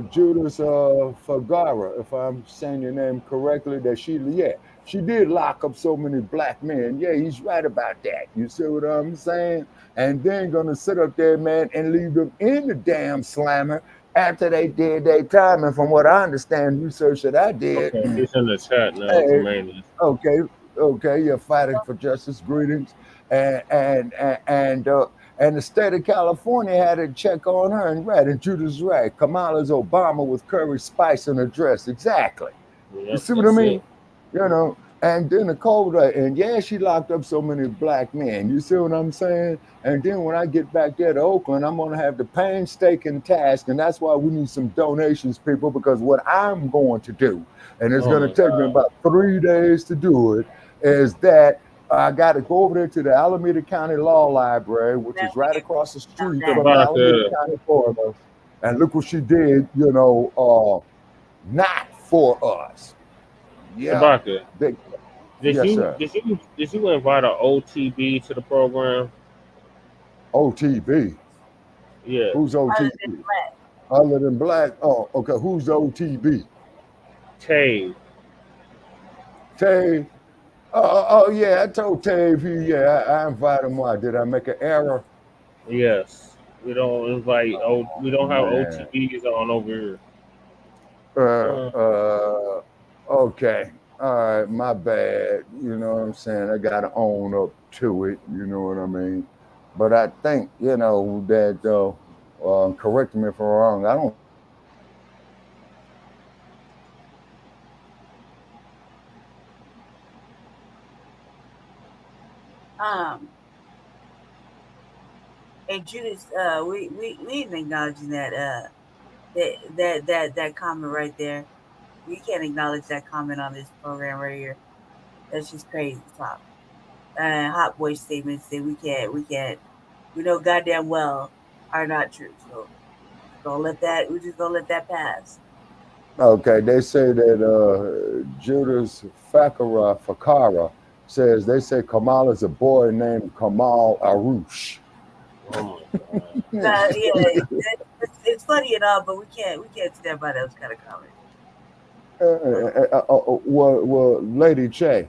Speaker 11: Judas Fagara, if I'm saying your name correctly, that she did lock up so many black men. Yeah, he's right about that. You see what I'm saying? And then gonna sit up there, man, and leave them in the damn slammer after they did their time. And from what I understand, research that I did.
Speaker 2: Okay, he's in the chat now. Hey,
Speaker 11: okay, you're fighting for justice. Greetings, and the state of California had a check on her, and Judas right. Kamala's Obama with curry, spice, and a dress. Exactly. Yep, you see what I mean? And then the cold, and yeah, she locked up so many black men. You see what I'm saying? And then when I get back there to Oakland, I'm going to have the painstaking task, and that's why we need some donations, people, because what I'm going to do, and it's going to take me about 3 days to do it, is that I got to go over there to the Alameda County Law Library, which is right across the street from Alameda County, Florida. And look what she did, not for us. Yeah.
Speaker 2: Did you invite an OTB to the program?
Speaker 11: OTB?
Speaker 2: Yeah.
Speaker 11: Who's OTB? Other than Black? Oh, okay. Who's the OTB?
Speaker 2: Tave.
Speaker 11: Tave. Oh yeah, I told Tave. I invited him. Why? Did I make an error?
Speaker 2: Yes. We don't invite. We don't have OTBs on over
Speaker 11: here. Okay. All right. My bad. You know what I'm saying? I gotta own up to it. You know what I mean? But I think that correct me if I'm wrong. I don't
Speaker 3: And Judas, we ain't acknowledging that comment right there. We can't acknowledge that comment on this program right here. That's just crazy talk. Hot boy statements that we know goddamn well are not true. So we're just gonna let that pass.
Speaker 11: Okay, they say that Judas Fakara says they say Kamala's a boy named Kamal Arush.
Speaker 2: Oh my God.
Speaker 3: It's funny and all, but we can't stand by those kind of comments.
Speaker 11: Well, Lady Che,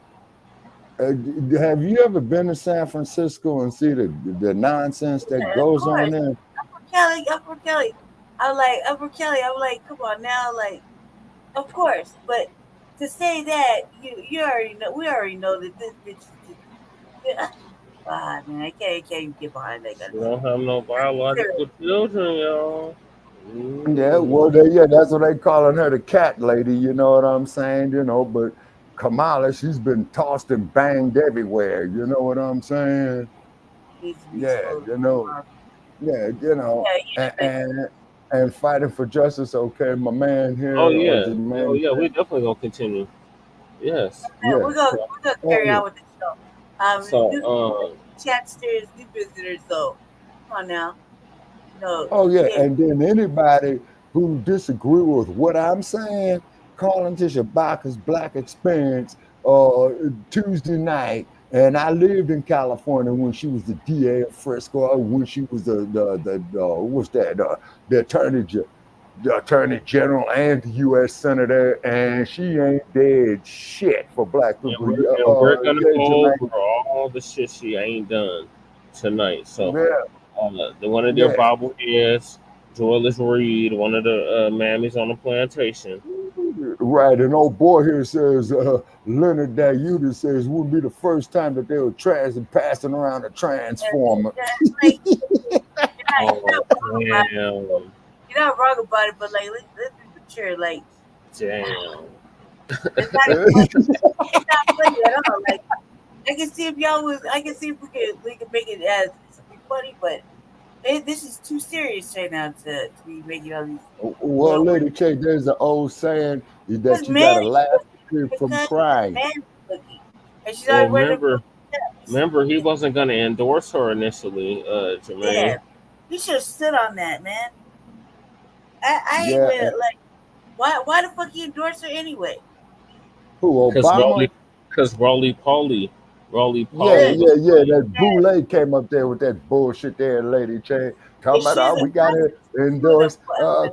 Speaker 11: have you ever been to San Francisco and see the nonsense that goes on there?
Speaker 3: Upper Kelly. I'm like, come on now, like, of course. But to say that, we already know that this bitch is man, I can't get behind that.
Speaker 2: We don't have no biological children, y'all.
Speaker 11: Yeah, well, that's what they calling her, the cat lady. You know what I'm saying? But Kamala, she's been tossed and banged everywhere. You know what I'm saying? And fighting for justice. Okay, my man here.
Speaker 2: Oh yeah, we definitely gonna continue. Yes.
Speaker 3: We're gonna carry on with the show. New chatsters, new visitors, though. Come on now.
Speaker 11: And then anybody who disagree with what I'm saying, call into Shabaka's Black Experience Tuesday night. And I lived in California when she was the DA of Frisco, when she was the Attorney General and the U.S. Senator, and she ain't did shit for Black people.
Speaker 2: We're gonna go over all the shit she ain't done tonight. So one of their bobbleheads, Joyless Reid, one of the mammies on the plantation.
Speaker 11: Right, and old boy here says, Leonard Dayuta says, wouldn't be the first time that they were passing around a transformer.
Speaker 3: You're not wrong about it, but like, let's be mature. Like,
Speaker 2: damn.
Speaker 3: It's not funny at all. Like, I can see if we could make it as funny, but this is too serious right now to be making all these.
Speaker 11: Well, Lady K, there's an old saying that you gotta laugh from crying.
Speaker 2: Remember, he wasn't gonna endorse her initially, Jermaine.
Speaker 3: Yeah, he should have stood on that, man. I ain't really, like, why the fuck he endorsed her anyway?
Speaker 11: Who, Obama?
Speaker 2: Because Roly Poly.
Speaker 11: That Boule came up there with that bullshit there, Lady Che. Talking about, we got to endorse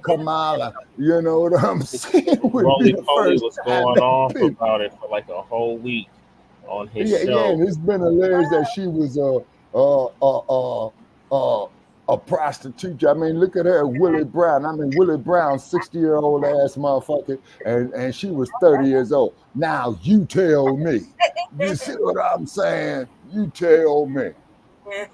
Speaker 11: Kamala. You know what I'm saying?
Speaker 2: Roly Poly was going off about it for like a whole week on his show.
Speaker 11: Yeah, and it's been alleged that she was a prostitute. I mean, look at her, Willie Brown. I mean, Willie Brown, 60-year-old ass motherfucker, and she was 30 years old. Now you tell me. You see what I'm saying? You tell me.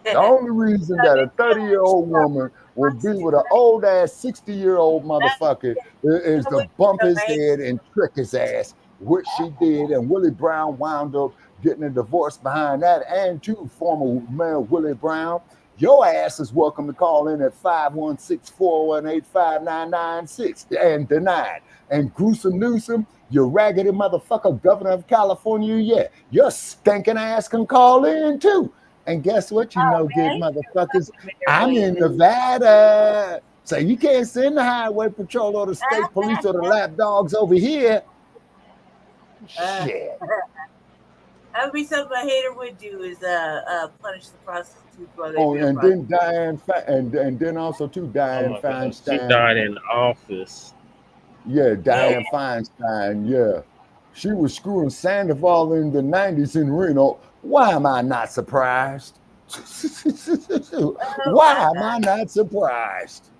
Speaker 11: The only reason that a 30-year-old woman will be with an old ass 60-year-old motherfucker is to bump his head and trick his ass, which she did, and Willie Brown wound up getting a divorce behind that, and to former mayor Willie Brown. Your ass is welcome to call in at 516-418-5996 and denied. And Gruesome Newsom, you raggedy motherfucker, governor of California, your stinking ass can call in too. And guess what, you good motherfuckers? I'm in Nevada. So you can't send the highway patrol or the state police or the lap dogs over here. Shit.
Speaker 3: That would be something a hater would do is punish the prostitute.
Speaker 11: And then Diane Feinstein.
Speaker 2: She died in office.
Speaker 11: Yeah, Diane Feinstein. Yeah, she was screwing Sandoval in the 90s in Reno. Why am I not surprised? Why am I not surprised?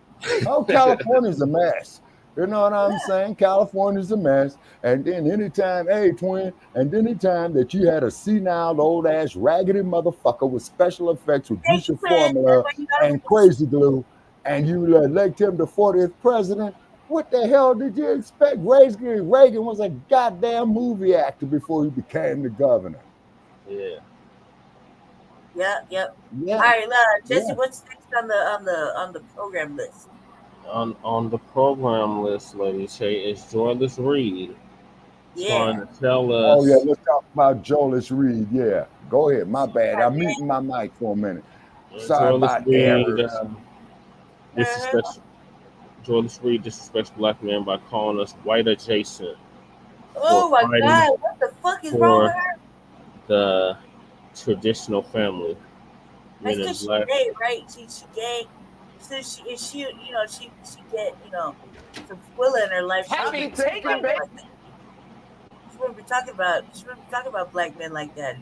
Speaker 11: Oh, California's a mess. You know what I'm saying? California's a mess. And then anytime that you had a senile, old-ass, raggedy motherfucker with special effects, with Lucia Formula and Crazy Glue, and you elect him the 40th president, what the hell did you expect? Reagan was a goddamn movie actor before he became the governor.
Speaker 2: Yeah.
Speaker 3: Yep.
Speaker 11: Yeah.
Speaker 3: All right, Jesse,
Speaker 11: Yeah.
Speaker 3: what's next on the program list?
Speaker 2: On the program list, Lady Shay, is Joyless Reid trying to tell us.
Speaker 11: Oh yeah, let's talk about Joyless Reid. Yeah, go ahead. My bad. I'm muting my mic for a minute. Sorry
Speaker 2: Joyless
Speaker 11: about
Speaker 2: Reid,
Speaker 11: errors.
Speaker 2: Joyless Reid disrespects black men by calling us white adjacent.
Speaker 3: Oh my God, what the fuck is wrong with her?
Speaker 2: The traditional family.
Speaker 3: That's because she's gay, right? She gay. So she get, some squilla in her life. She wouldn't be talking about black men like that.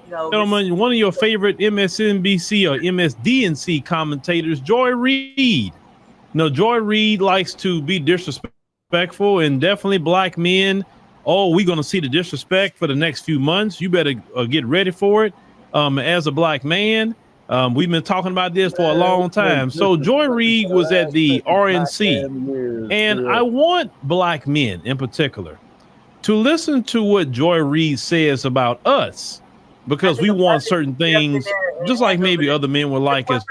Speaker 1: Gentlemen, one of your favorite MSNBC or MSDNC commentators, Joy Reid. Joy Reid likes to be disrespectful, and definitely black men. Oh, we're going to see the disrespect for the next few months. You better get ready for it. As a black man, we've been talking about this for a long time. So Joy Reid was at the RNC, and I want black men in particular to listen to what Joy Reid says about us, because we want certain things, just like maybe other men would like us.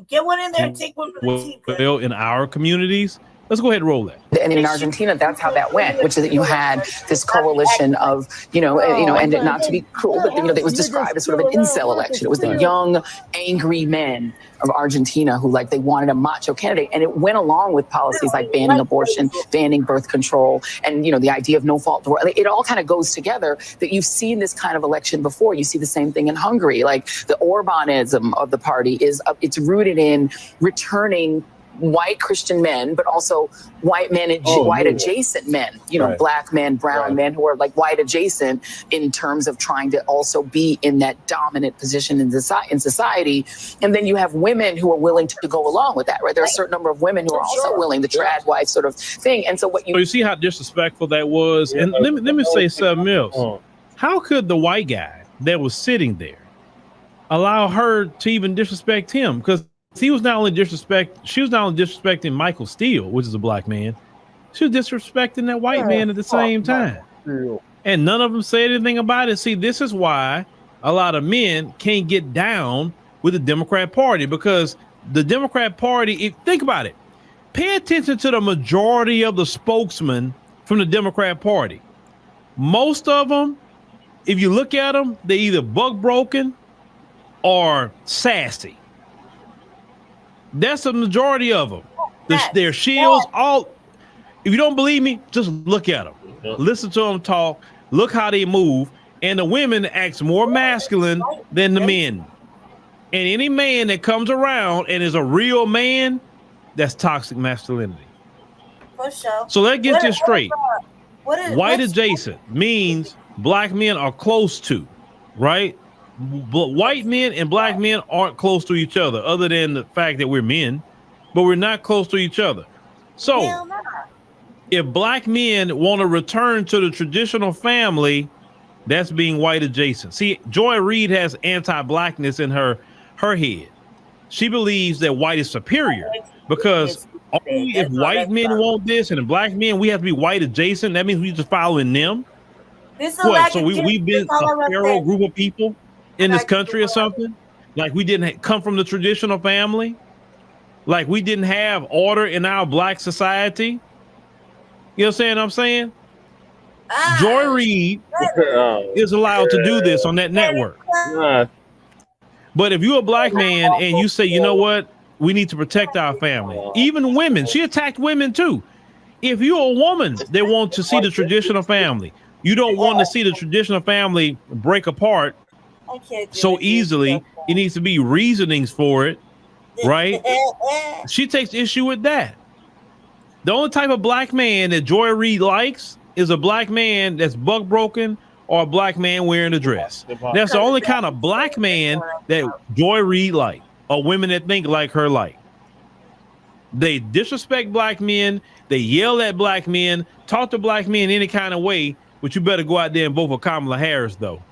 Speaker 3: Get one in there and take one for the team.
Speaker 1: Well, in our communities. Let's go ahead and roll that.
Speaker 10: And in Argentina, that's how that went, which is that you had this coalition of, and not to be cruel, but, it was described as sort of an incel election. It was the young, angry men of Argentina who, they wanted a macho candidate. And it went along with policies like banning abortion, banning birth control, and, the idea of no fault divorce. It all kind of goes together, that you've seen this kind of election before. You see the same thing in Hungary. The Orbanism of the party it's rooted in returning white Christian men, but also white men and white adjacent men,
Speaker 1: right.
Speaker 10: Black men, brown men who are white adjacent in terms of trying to also be in that dominant position in society. And then you have women who are willing to go along with that, right? There are a certain number of women who are also willing, the trad wife sort of thing. And so you
Speaker 1: see how disrespectful that was? And let me say something else. How could the white guy that was sitting there allow her to even disrespect him? Because she was not only disrespecting Michael Steele, which is a black man. She was disrespecting that white man at the same time. And none of them said anything about it. See, this is why a lot of men can't get down with the Democrat Party, because the Democrat Party, think about it. Pay attention to the majority of the spokesmen from the Democrat Party. Most of them, if you look at them, they're either bug broken or sassy. That's the majority of them. Their shields, all. If you don't believe me, just look at them. Listen to them talk. Look how they move. And the women act more masculine than the men. And any man that comes around and is a real man, that's toxic masculinity.
Speaker 3: For sure.
Speaker 1: So let's get this straight. White adjacent means black men are close to, right? But white men and black men aren't close to each other, other than the fact that we're men, but we're not close to each other. So if black men want to return to the traditional family, that's being white adjacent. See, Joy Reid has anti-blackness in her head. She believes that white is superior, because only if white men want this and the black men, we have to be white adjacent. That means we just following them. What? So we've been a feral group of people in this country or something? Like we didn't come from the traditional family? Like we didn't have order in our black society? You know what I'm saying? Joy Reid is allowed to do this on that network. But if you're a black man and you say, you know what, we need to protect our family, even women, she attacked women too. If you're a woman that wants to see the traditional family, you don't want to see the traditional family break apart so easily. It needs to be reasonings for it, right? She takes issue with that. The only type of black man that Joy Reid likes is a black man that's buck broken or a black man wearing a dress. That's the only kind of black man that Joy Reid like, or women that think like her like. They disrespect black men. They yell at black men, talk to black men any kind of way, but you better go out there and vote for Kamala Harris, though.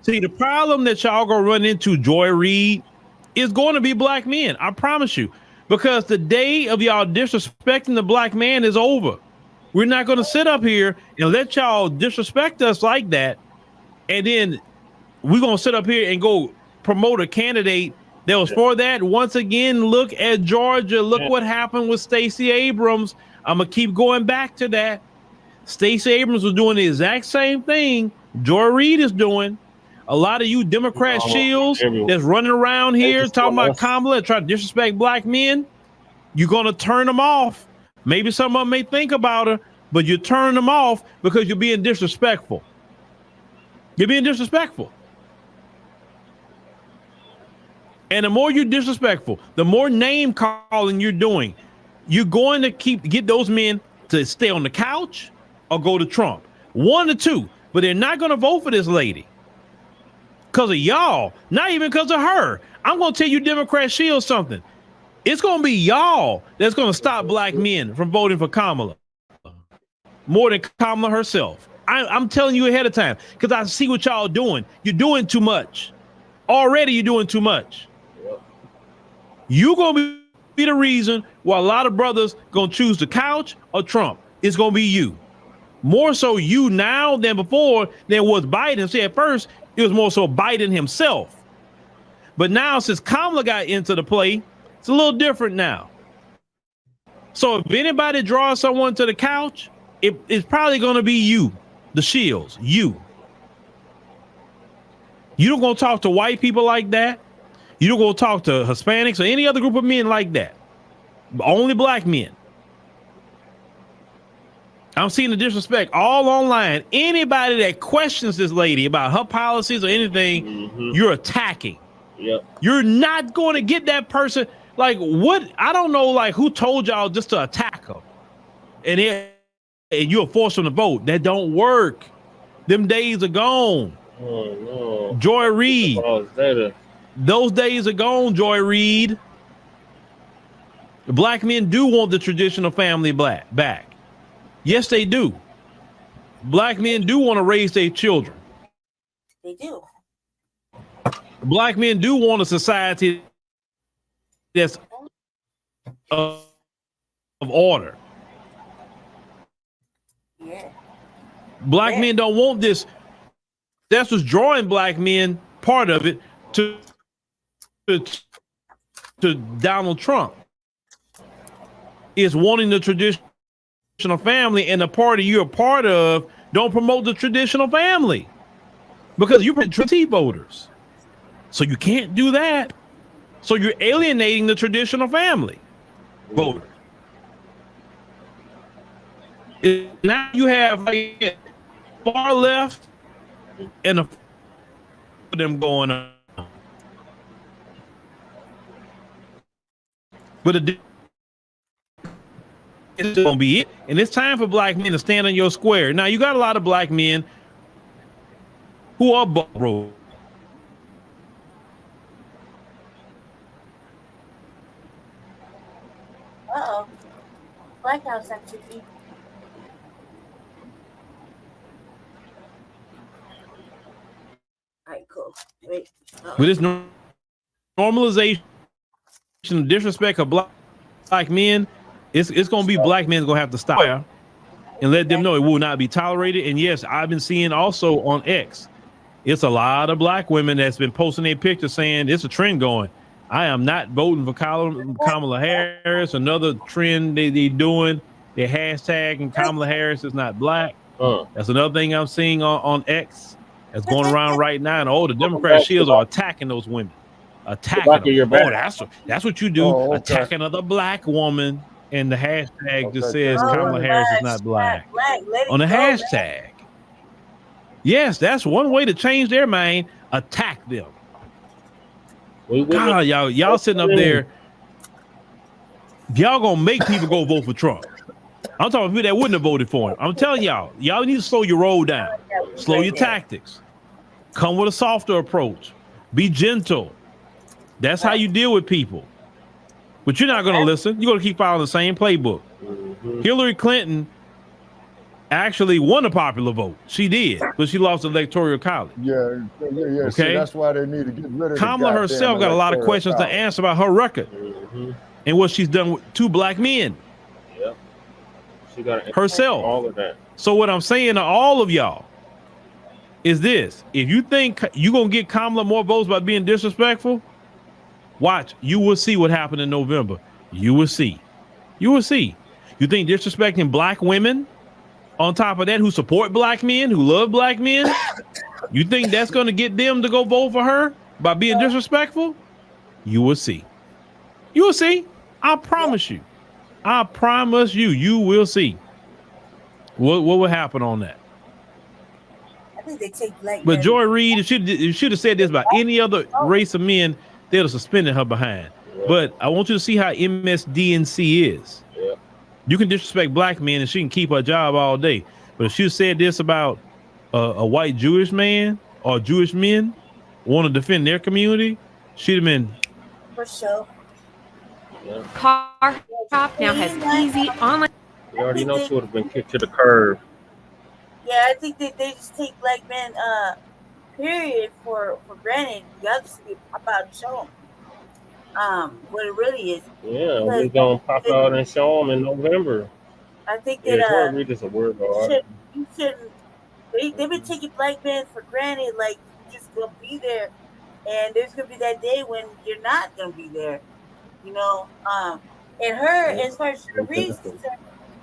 Speaker 1: See, the problem that y'all gonna run into, Joy Reid, is going to be black men. I promise you, because the day of y'all disrespecting the black man is over. We're not going to sit up here and let y'all disrespect us like that, and then we're gonna sit up here and go promote a candidate that was for that. Once again, look at Georgia. Look what happened with Stacey Abrams. I'm gonna keep going back to that. Stacey Abrams was doing the exact same thing Joy Reid is doing. A lot of you Democrat shills that's running around here talking about Kamala and trying to disrespect black men, you're gonna turn them off. Maybe some of them may think about her, but you turn them off because you're being disrespectful. You're being disrespectful. And the more you're disrespectful, the more name calling you're doing. You're going to get those men to stay on the couch or go to Trump. One or two, but they're not going to vote for this lady because of y'all, not even because of her. I'm going to tell you Democrat shield something. It's going to be y'all that's going to stop black men from voting for Kamala more than Kamala herself. I'm telling you ahead of time because I see what y'all doing. You're doing too much. Already you're doing too much. You're going to be the reason why a lot of brothers going to choose the couch or Trump. It's going to be you. More so you now than before than was Biden. See, at first, it was more so Biden himself. But now since Kamala got into the play, it's a little different now. So if anybody draws someone to the couch, it's probably going to be you, the shields, you. You don't go talk to white people like that. You don't go talk to Hispanics or any other group of men like that. Only black men. I'm seeing the disrespect all online. Anybody that questions this lady about her policies or anything, you're attacking.
Speaker 2: Yep.
Speaker 1: You're not going to get that person. Like what? I don't know. Like who told y'all just to attack her, and you're forced them to vote. That don't work. Them days are gone.
Speaker 2: Oh no.
Speaker 1: Joy Reid. Those days are gone, Joy Reid. Black men do want the traditional family back. Yes, they do. Black men do want to raise their children.
Speaker 3: They do.
Speaker 1: Black men do want a society that's of order.
Speaker 3: Yeah.
Speaker 1: Black men don't want this. That's what's drawing black men, part of it, to Donald Trump. Is wanting the traditional family, and the party you're a part of don't promote the traditional family because you're absentee voters. So you can't do that. So you're alienating the traditional family voter. Now you have like far left and of them going on. But it's gonna be it, and it's time for black men to stand on your square. Now you got a lot of black men who are broke.
Speaker 3: Uh-oh. Black House activity. All right, cool. Wait.
Speaker 1: With this normalization of disrespect of black men, it's going to be black men going to have to stop and let them know it will not be tolerated. And yes, I've been seeing also on X, it's a lot of black women that's been posting their pictures saying it's a trend going. I am not voting for Kamala Harris. Another trend they doing, they're hashtagging Kamala Harris is not black. That's another thing I'm seeing on X that's going around right now. And the Democrat shields are attacking those women. Attacking them. That's what you do, attack another black woman. And the hashtag just says Kamala Harris is not black. On the hashtag. Yes, that's one way to change their mind. Attack them. God, y'all sitting up there. Y'all gonna make people go vote for Trump. I'm talking about people that wouldn't have voted for him. I'm telling y'all need to slow your roll down. Slow your tactics. Come with a softer approach. Be gentle. That's how you deal with people. But you're not going to listen. You're going to keep following the same playbook. Hillary Clinton actually won a popular vote. She did, but she lost the Electoral College.
Speaker 11: Yeah.
Speaker 1: Okay.
Speaker 11: See, that's why they need to get rid of
Speaker 1: Kamala herself got a lot of questions to answer about her record and what she's done to black men.
Speaker 2: Yeah. She got
Speaker 1: herself.
Speaker 2: All of that.
Speaker 1: So what I'm saying to all of y'all, is this: if you think you're gonna get Kamala more votes by being disrespectful, watch. You will see what happened in November. You will see. You will see. You think disrespecting black women, on top of that, who support black men, who love black men, you think that's gonna get them to go vote for her by being disrespectful? You will see. You will see. I promise you. I promise you. You will see. What will happen on that?
Speaker 3: I think they take black
Speaker 1: But
Speaker 3: men.
Speaker 1: Joy Reid, if should have said this about any other race of men, they'd have suspended her behind. But I want you to see how MSDNC is.
Speaker 2: Yeah.
Speaker 1: You can disrespect black men and she can keep her job all day. But if she said this about a white Jewish man or Jewish men want to defend their community, she'd have been.
Speaker 3: For sure.
Speaker 2: Yeah.
Speaker 12: Car shop now has easy online.
Speaker 2: You already know she would have been kicked to the curb.
Speaker 3: Yeah, I think that they just take black men, period, for granted. You have to speak about and show them what it really is.
Speaker 2: Yeah, we're gonna pop out and show them in November.
Speaker 3: I think that
Speaker 2: Joy Reid is a word dog.
Speaker 3: you shouldn't. They've been taking black men for granted, like you're just gonna be there, and there's gonna be that day when you're not gonna be there. You know, and her, as far as the reason,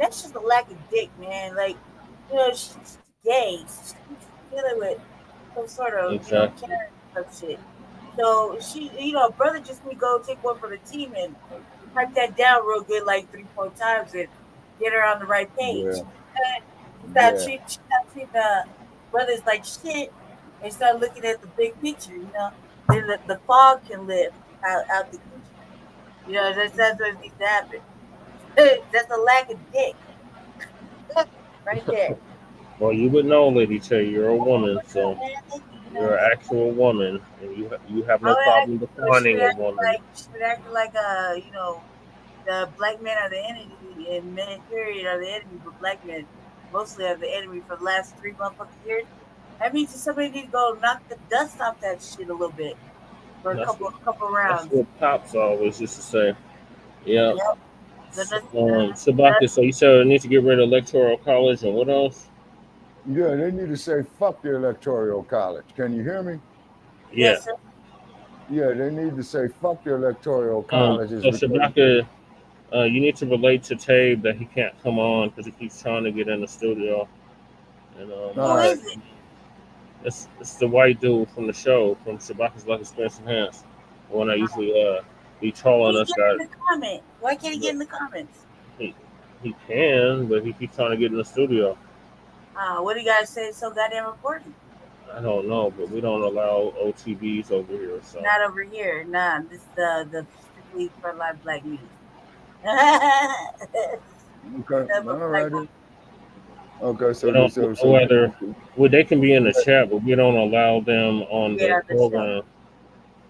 Speaker 3: that's just a lack of dick, man. Like, you know, she's gay. She's dealing with some sort of Karen type shit. So she, you know, brother just need to go take one for the team and pipe that down real good, like 3-4 times, and get her on the right page. Stop treating brothers like shit and start looking at the big picture. You know, then the fog can lift out the. You know, that's what needs to happen. That's a lack of dick. Right there.
Speaker 2: Well, you would know, Lady Che, you're a woman, so you're an actual woman, and you have no problem defining a woman.
Speaker 3: She would act like you know, the black men are the enemy, and men, period, are the enemy, but black men mostly are the enemy for the last 3 motherfucking years. That means somebody needs to go knock the dust off that shit a little bit. For a couple rounds.
Speaker 2: That's what Pops always used to say. Yeah. Sabaka, so you said they need to get rid of Electoral College and what else?
Speaker 11: Yeah, they need to say fuck the Electoral College. Can you hear me?
Speaker 2: Yeah.
Speaker 3: Yes,
Speaker 11: yeah, they need to say fuck the Electoral College.
Speaker 2: So Sabaka, you need to relate to Tabe that he can't come on because he keeps trying to get in the studio. And
Speaker 3: who is it?
Speaker 2: It's the white dude from the show, from Shabaka's Lucky Spencer Hans. The one I usually be trolling us guys.
Speaker 3: Why can't he get in the comments?
Speaker 2: He can, but he keeps trying to get in the studio.
Speaker 3: What do you guys say? It's so goddamn important.
Speaker 2: I don't know, but we don't allow OTBs over here. So
Speaker 3: not over here. Nah, this is the strictly for live black news.
Speaker 11: Okay, all right. Okay, so
Speaker 2: they can be in the chat, but we don't allow them on the program.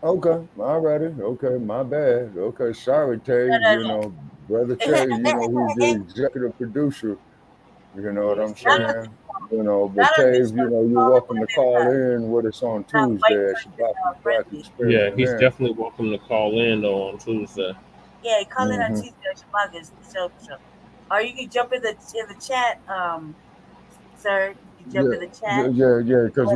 Speaker 11: Okay, all righty. Okay, my bad. Okay, sorry, Tay. You know, brother Tay. You know, he's the executive producer. You know what I'm saying? You know, but Tay, you know, you're welcome to call in with us on Tuesday at Shabaka's Black Experience.
Speaker 2: Yeah, he's definitely welcome to call in though on Tuesday.
Speaker 3: Yeah, call in on Tuesday at Shabaka's show. Or you can jump in the chat, sir. You jump in the chat.
Speaker 11: Yeah. Because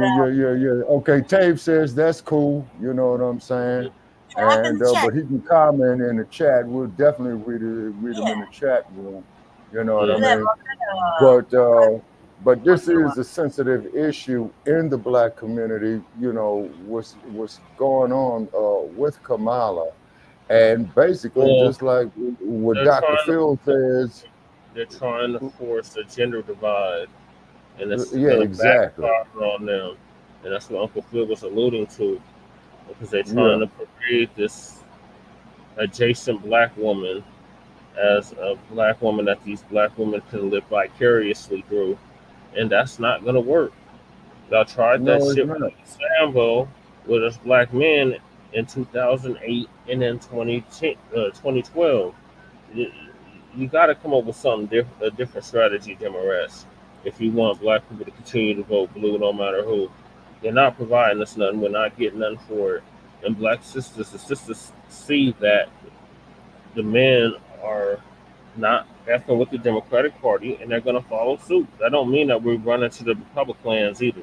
Speaker 11: okay, Tape says that's cool. You know what I'm saying? And but he can comment in the chat. We'll definitely read him in the chat room. You know what I mean? But this is a sensitive issue in the black community. You know what's going on with Kamala, and basically just like what Dr. Phil says.
Speaker 2: They're trying to force a gender divide, and it's
Speaker 11: exactly
Speaker 2: backfire on them, and that's what Uncle Phil was alluding to, because they're trying to parade this adjacent black woman as a black woman that these black women can live vicariously through, and that's not going to work. Y'all tried that shit with Sambo with us black men in 2008 and then 2012. You got to come up with something a different strategy, Demarest, if you want black people to continue to vote blue no matter who. They're not providing us nothing. We're not getting nothing for it. And black sisters see that the men are not effing with the Democratic Party, and they're going to follow suit. That don't mean that we're running to the Republicans either.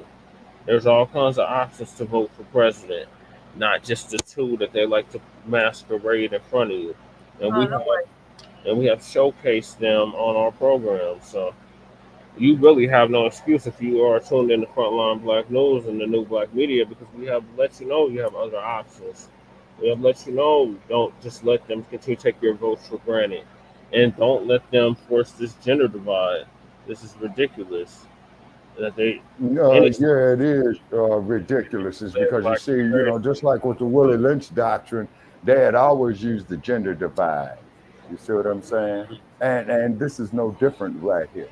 Speaker 2: There's all kinds of options to vote for president, not just the two that they like to masquerade in front of you. And we have showcased them on our program. So you really have no excuse if you are tuned in to Frontline Black News and the new Black media, because we have let you know you have other options. We have let you know, don't just let them continue to take your votes for granted. And don't let them force this gender divide. This is ridiculous. That they
Speaker 11: Yeah, it is ridiculous. It's because you see, just like with the Willie Lynch doctrine, they had always used the gender divide. You see what I'm saying? And this is no different right here.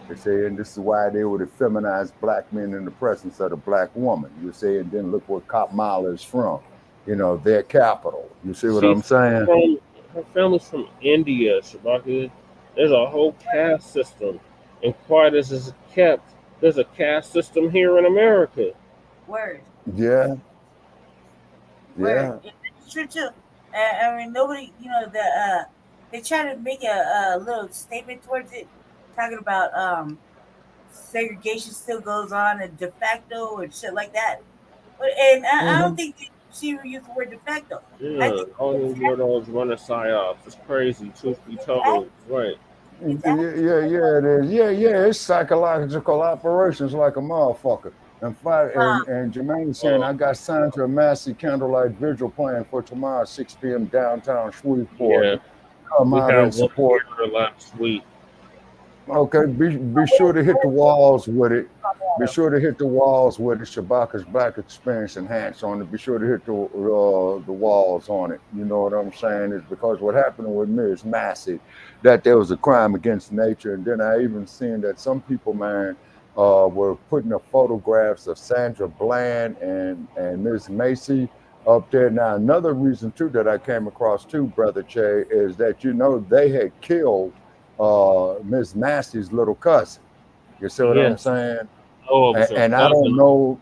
Speaker 11: You see, and this is why they would have feminized black men in the presence of the black woman. You see, and then look where Kamala is from. Their capital. You see what I'm saying?
Speaker 2: Her family's from India, Shabaka. There's a whole caste system. And quiet as it's kept, there's a caste system here in America.
Speaker 3: Word.
Speaker 11: Yeah.
Speaker 3: Word. Yeah. It's true too. I mean, nobody, they try to make a little statement towards it, talking about segregation still goes on and de facto and shit like that. But I don't think she used the word de facto.
Speaker 2: Yeah, all these weirdos running psyops. It's crazy, truth be told. Right.
Speaker 11: Yeah, it is. Yeah, it's psychological operations like a motherfucker. And Jermaine saying, I got signed to a massive candlelight vigil plan for tomorrow, 6 p.m. downtown Shreveport.
Speaker 2: Yeah.
Speaker 11: Come out and support.
Speaker 2: Last week.
Speaker 11: Okay, be sure to hit the walls with it. Be sure to hit the walls with it. Shabaka's Black Experience Enhanced on it. Be sure to hit the walls on it. You know what I'm saying? It's because what happened with me is massive. That there was a crime against nature, and then I even seen that some people, man, were putting up photographs of Sandra Bland and Miss Macy up there. Now, another reason too that I came across too, Brother Che, is that they had killed Miss Massey's little cousin. You see what I'm saying?
Speaker 2: Oh,
Speaker 11: and I don't know.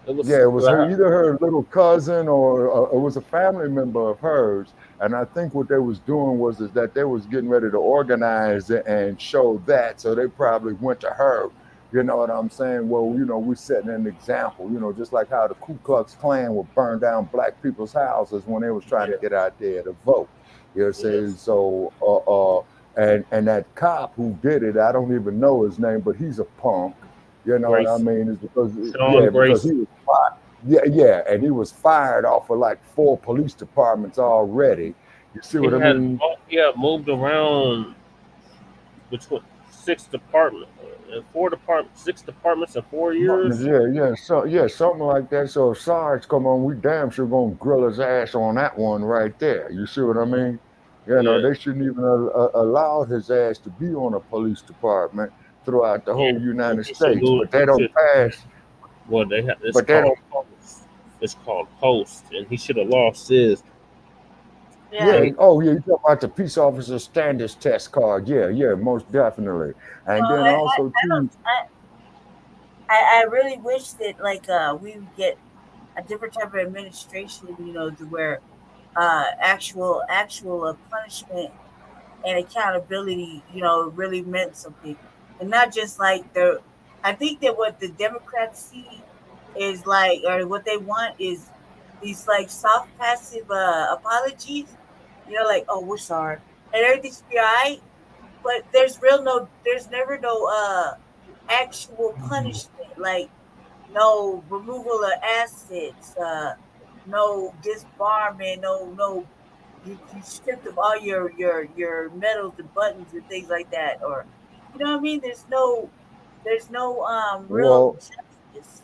Speaker 11: It was either her little cousin or it was a family member of hers. And I think what they was doing was that they was getting ready to organize it and show that. So they probably went to her. You know what I'm saying? Well, we're setting an example. Just like how the Ku Klux Klan would burn down black people's houses when they was trying to get out there to vote. You know what I'm saying? So, and that cop who did it, I don't even know his name, but he's a punk. You know what I mean? It's because because he was fired. And he was fired off of like 4 police departments already. You see what I mean?
Speaker 2: Moved around between 6 departments and 6 departments in 4 years.
Speaker 11: So something like that. So if Sarge come on, we damn sure gonna grill his ass on that one right there. You see what I mean? They shouldn't even allow his ass to be on a police department throughout the whole United States, but they don't pass.
Speaker 2: Well, they have. It's called post, and he should have lost his.
Speaker 11: You talk about the peace officer standards test card. Yeah, most definitely. And then also too.
Speaker 3: I really wish that we would get a different type of administration, to where actual punishment and accountability, really meant something. And not just I think that what the Democrats see is or what they want is these soft passive apologies, oh, we're sorry, and everything should be all right. But there's never no actual punishment, no removal of assets, no disbarment, no you stripped of all your medals and buttons and things like that, or you know what I mean? There's no real justice.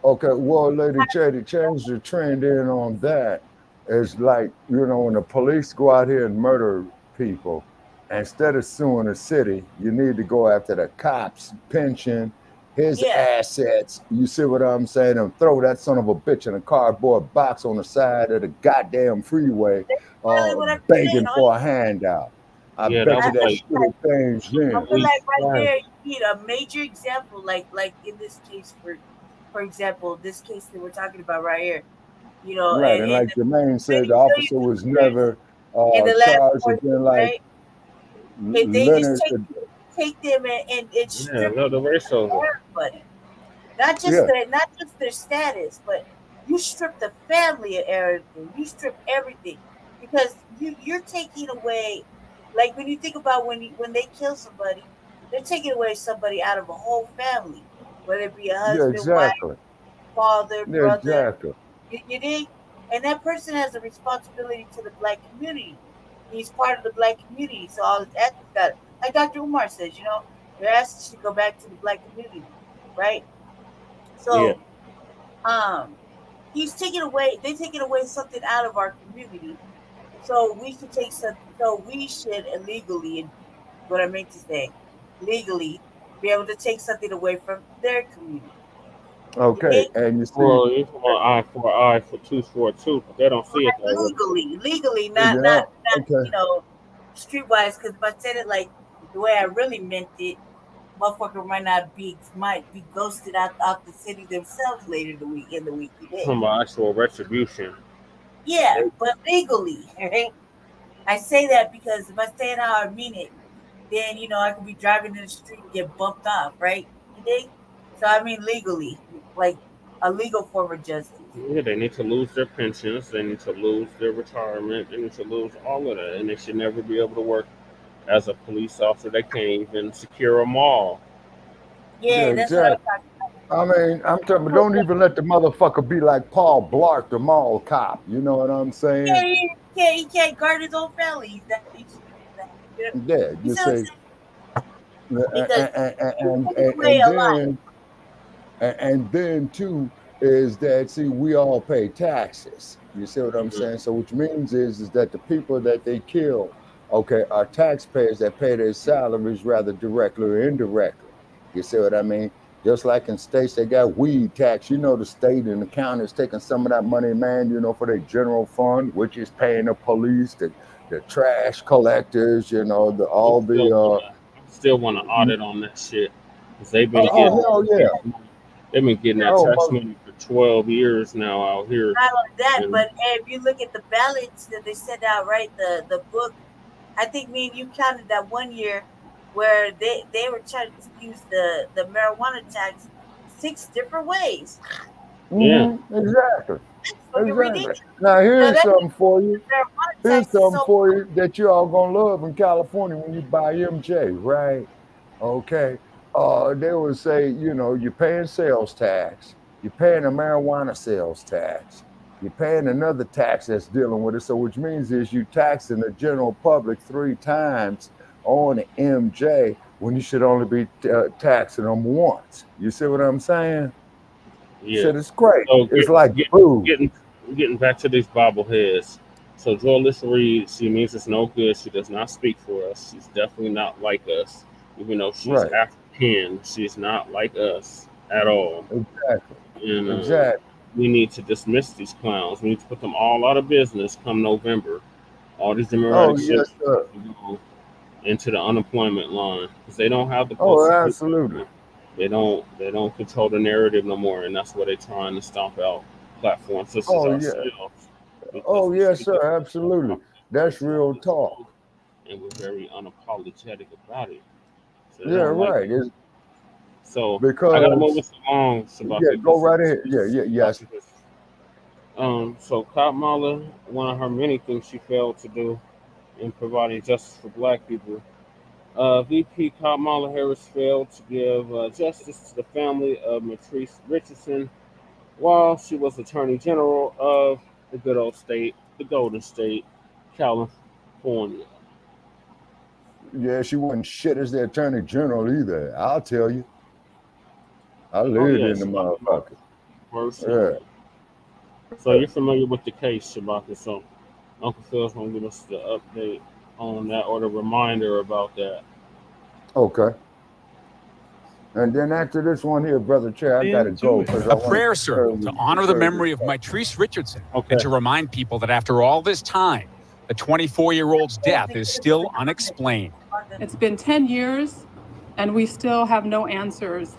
Speaker 11: Okay, well, Lady Chetty, change the trend in on that. It's when the police go out here and murder people, instead of suing the city, you need to go after the cops' pension, his assets. You see what I'm saying? And throw that son of a bitch in a cardboard box on the side of the goddamn freeway, begging for a handout. I bet you that shit things in.
Speaker 3: Right there, you need a major example, like in this case, for example, this case that we're talking about right here.
Speaker 11: Right, and like Jermaine said, the officer was never charged again. Like
Speaker 3: they just take them and strip
Speaker 2: the race over.
Speaker 3: everybody. Not just their status, but you strip the family of everything. You strip everything because you're taking away, like when you think about when they kill somebody, they're taking away somebody out of a whole family, whether it be a husband, wife, father, brother. You dig? And that person has a responsibility to the Black community. He's part of the Black community, so all his actions got it. Like Dr. Umar says, your asses should go back to the Black community, right? So, he's taking away. They're taking away something out of our community. So we should take some. So we should illegally, what I meant to say, legally, be able to take something away from their community.
Speaker 11: Okay, and you see,
Speaker 2: well, it's eye for eye, for tooth for a tooth, but they don't see it that
Speaker 3: way. Legally, not streetwise. Because if I said it like the way I really meant it, motherfucker might be ghosted out the city themselves later in the week.
Speaker 2: Some actual retribution.
Speaker 3: Yeah, but legally, right? I say that because if I say it how I mean it, then I could be driving in the street and get bumped off, right? You think? So I mean legally, like a legal form of justice.
Speaker 2: Yeah, they need to lose their pensions. They need to lose their retirement. They need to lose all of that, and they should never be able to work as a police officer. They can't even secure a mall.
Speaker 3: Yeah, that's what I'm talking about.
Speaker 11: I mean, I'm talking, don't even let the motherfucker be like Paul Blart, the mall cop. You know what I'm saying?
Speaker 3: Yeah, he can't guard his own family.
Speaker 11: Yeah, you say. And then too is that, see, we all pay taxes. You see what I'm saying? So which means is that the people that they kill, okay, are taxpayers that pay their salaries rather directly or indirectly. You see what I mean? Just like in states, they got weed tax. The state and the county is taking some of that money, man, for their general fund, which is paying the police, the trash collectors, still
Speaker 2: want to audit on that shit. Because they've been they've been getting that tax money for 12 years now out here.
Speaker 3: Not only that, but if you look at the ballots that they sent out, right, the book, I think me and you counted that one year where they were trying to use the marijuana tax 6 different ways.
Speaker 11: Yeah, exactly. Now here's something for you. Here's something for you that you all gonna love in California when you buy MJ, right? Okay. They would say, you're paying sales tax, you're paying a marijuana sales tax, you're paying another tax that's dealing with it. So which means is you taxing the general public 3 times on the MJ when you should only be taxing them once. You see what I'm saying?
Speaker 2: Yeah,
Speaker 11: so it's great. So it's
Speaker 2: getting back to these bobbleheads. So Joyce Reid, she means it's no good. She does not speak for us. She's definitely not like us. Even though she's African, she's not like us at all.
Speaker 11: Exactly.
Speaker 2: And we need to dismiss these clowns. We need to put them all out of business come November. All these Democratic ships go into the unemployment line because they don't have the.
Speaker 11: Absolutely.
Speaker 2: They don't control the narrative no more, and that's what they're trying to stomp out platforms such as ourselves.
Speaker 11: Yes, sir. Absolutely. That's real talk.
Speaker 2: And we're very unapologetic about it. So
Speaker 11: right.
Speaker 2: So
Speaker 11: because
Speaker 2: I gotta move this along.
Speaker 11: Go right ahead. Yes.
Speaker 2: So Kamala, one of her many things she failed to do in providing justice for Black people. VP Kamala Harris failed to give justice to the family of Mitrice Richardson while she was Attorney General of the good old state, the Golden State, California.
Speaker 11: Yeah, she wasn't shit as the Attorney General either. I'll tell you. I lived in the motherfucker.
Speaker 2: So you're familiar with the case, Shabaka. So Uncle Phil's gonna give us the update on that or the reminder about that.
Speaker 11: Okay. And then after this one here, Brother Chair, I gotta go.
Speaker 13: A prayer service to honor the memory of Mitrice Richardson and to remind people that after all this time, the 24-year-old's death is still unexplained.
Speaker 14: It's been 10 years, and we still have no answers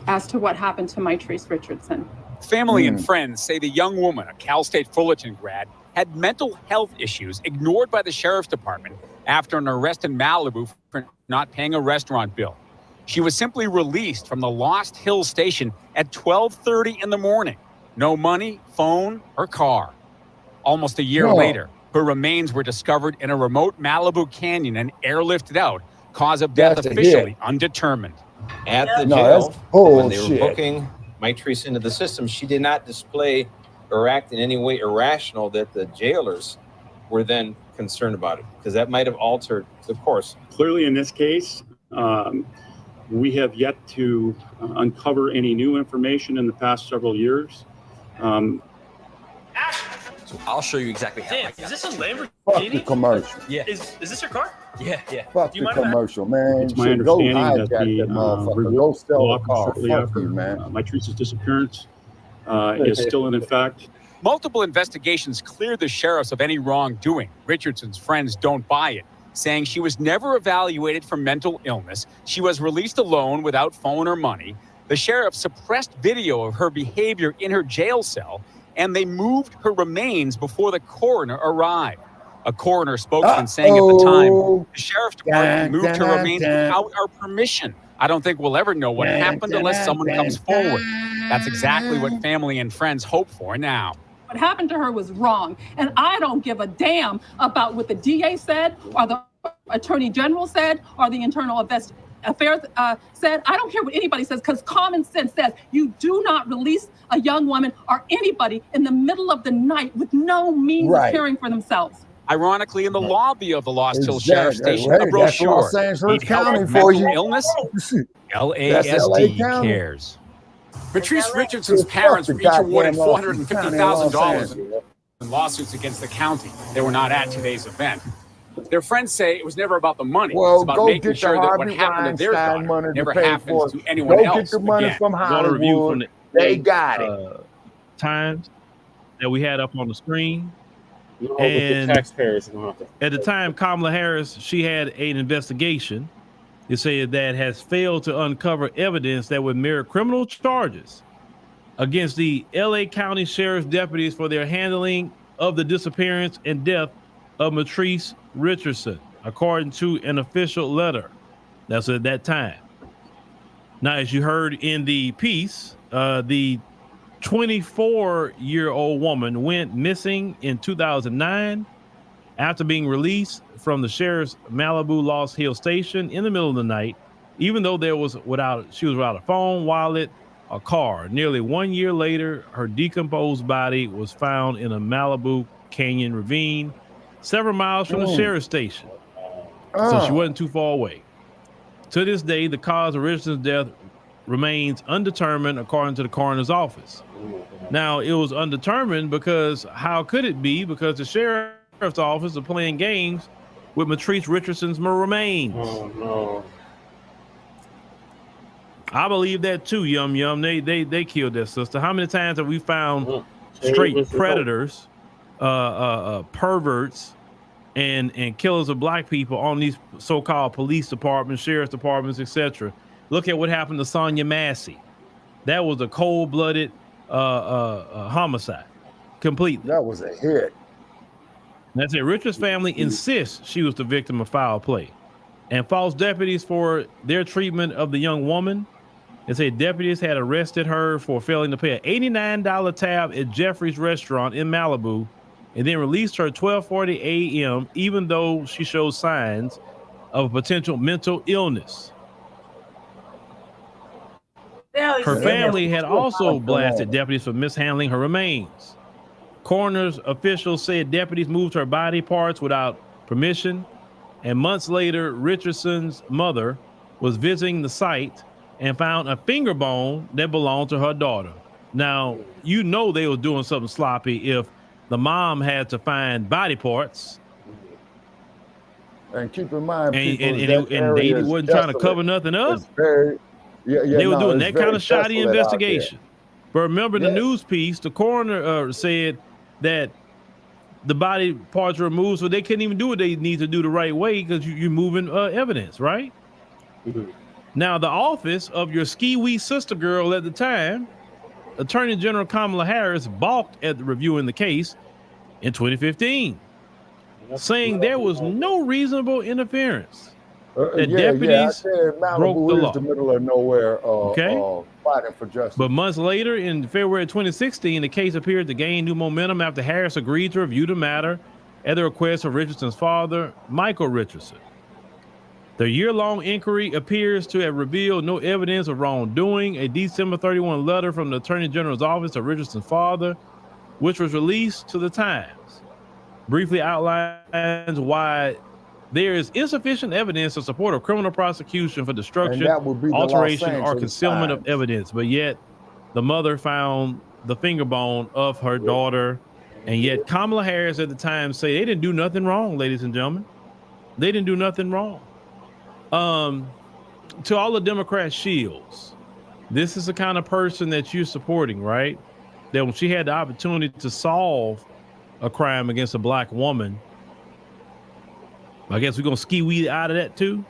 Speaker 14: as to what happened to Mitrice Richardson.
Speaker 13: Family and friends say the young woman, a Cal State Fullerton grad, had mental health issues ignored by the sheriff's department after an arrest in Malibu for not paying a restaurant bill. She was simply released from the Lost Hill station at 12:30 in the morning. No money, phone, or car. Almost a year later, her remains were discovered in a remote Malibu canyon and airlifted out. Cause of death officially undetermined.
Speaker 4: At the jail, when they were booking Mitrice into the system, she did not display or act in any way irrational that the jailers were then concerned about it, because that might have altered the course.
Speaker 15: Clearly, in this case, we have yet to uncover any new information in the past several years.
Speaker 17: So I'll show you exactly how.
Speaker 18: Damn, is this a Lamborghini?
Speaker 11: Fuck the commercial.
Speaker 17: Yeah.
Speaker 18: Is this your car?
Speaker 17: Yeah.
Speaker 11: Fuck
Speaker 18: Do you
Speaker 11: the
Speaker 18: mind
Speaker 11: commercial, man.
Speaker 15: It's my
Speaker 11: Shit, go
Speaker 15: understanding
Speaker 11: hijack
Speaker 15: that the
Speaker 11: that motherfucker. Go
Speaker 15: revolt
Speaker 11: sell the
Speaker 15: law
Speaker 11: car.
Speaker 15: shortly
Speaker 11: Fuck
Speaker 15: after
Speaker 11: you, man.
Speaker 15: Mitrice's disappearance is still in effect.
Speaker 13: Multiple investigations cleared the sheriffs of any wrongdoing. Richardson's friends don't buy it, saying she was never evaluated for mental illness. She was released alone without phone or money. The sheriff suppressed video of her behavior in her jail cell, and they moved her remains before the coroner arrived. A coroner spokesman saying at the time, the sheriff's department moved her remains without our permission. I don't think we'll ever know what happened unless someone comes forward. That's exactly what family and friends hope for now.
Speaker 14: What happened to her was wrong, and I don't give a damn about what the DA said, or the Attorney General said, or the Internal Affairs said. I don't care what anybody says, because common sense says you do not release a young woman or anybody in the middle of the night with no means of caring for themselves.
Speaker 13: Ironically, in the lobby of the Lost Hill Sheriff Station, a
Speaker 11: That's
Speaker 13: brochure.
Speaker 11: Los Angeles
Speaker 13: Need help
Speaker 11: County
Speaker 13: with
Speaker 11: for
Speaker 13: mental
Speaker 11: you.
Speaker 13: illness?
Speaker 11: That's LA
Speaker 13: LASD
Speaker 11: County.
Speaker 13: cares. Mitrice Richardson's parents were each awarded $450,000 in lawsuits against the county. They were not at today's event. Their friends say it was never about the money.
Speaker 11: Well,
Speaker 13: it's about
Speaker 11: go
Speaker 13: making
Speaker 11: get the
Speaker 13: sure that what
Speaker 11: Harvey
Speaker 13: happened to their
Speaker 11: Weinstein
Speaker 13: daughter
Speaker 11: money to
Speaker 13: never
Speaker 11: pay
Speaker 13: happens
Speaker 11: for
Speaker 13: to
Speaker 11: it.
Speaker 13: anyone
Speaker 11: Go
Speaker 13: else.
Speaker 11: get the money
Speaker 13: again.
Speaker 11: from Hollywood. They got it.
Speaker 1: Times that we had up on the screen.
Speaker 2: And the taxpayers
Speaker 1: at the time, Kamala Harris, she had an investigation. It said that has failed to uncover evidence that would merit criminal charges against the LA County Sheriff's deputies for their handling of the disappearance and death of Mitrice Richardson, according to an official letter. That's at that time. Now, as you heard in the piece, the 24-year-old woman went missing in 2009 after being released from the sheriff's Malibu Lost Hill station in the middle of the night, even though she was without a phone, wallet, or car. Nearly 1 year later, her decomposed body was found in a Malibu Canyon ravine, several miles from the sheriff's station. So she wasn't too far away. To this day, the cause of Richardson's death remains undetermined, according to the coroner's office. Now, it was undetermined because how could it be? Because the sheriff's office are playing games with Mitrice Richardson's remains.
Speaker 2: Oh no!
Speaker 1: I believe that too. Yum yum. They killed their sister. How many times have we found straight predators, perverts, and killers of black people on these so-called police departments, sheriff's departments, etc.? Look at what happened to Sonia Massey. That was a cold-blooded homicide, completely.
Speaker 11: That was a hit.
Speaker 1: That's it. Richard's family insists she was the victim of foul play, and false deputies for their treatment of the young woman. They say deputies had arrested her for failing to pay an $89 tab at Jeffrey's restaurant in Malibu, and then released her at 12:40 a.m. even though she showed signs of a potential mental illness. Her family had also blasted deputies for mishandling her remains. Coroner's officials said deputies moved her body parts without permission, and months later, Richardson's mother was visiting the site and found a finger bone that belonged to her daughter. Now, you know they were doing something sloppy if the mom had to find body parts.
Speaker 11: And keep in mind,
Speaker 1: and they wasn't trying to cover nothing up. They were doing that kind of shoddy investigation. But remember the news piece, the coroner said that the body parts were removed, so they couldn't even do what they need to do the right way because you're moving evidence, right?
Speaker 2: Mm-hmm.
Speaker 1: Now, the office of your ski-wee sister girl at the time, Attorney General Kamala Harris, balked at reviewing the case in 2015, saying there was no reasonable interference. that deputies broke the law.
Speaker 11: The middle of nowhere. Fighting for justice.
Speaker 1: But months later, in February 2016, the case appeared to gain new momentum after Harris agreed to review the matter at the request of Richardson's father, Michael Richardson. The year-long inquiry appears to have revealed no evidence of wrongdoing. A December 31 letter from the Attorney General's office to Richardson's father, which was released to the Times, briefly outlines why there is insufficient evidence to support a criminal prosecution for destruction, alteration, or concealment of evidence. But yet, the mother found the finger bone of her daughter, and yet Kamala Harris at the time said they didn't do nothing wrong, ladies and gentlemen. They didn't do nothing wrong. To all the Democrat shields, this is the kind of person that you're supporting, right? That when she had the opportunity to solve a crime against a black woman, I guess we're gonna ski weed out of that too.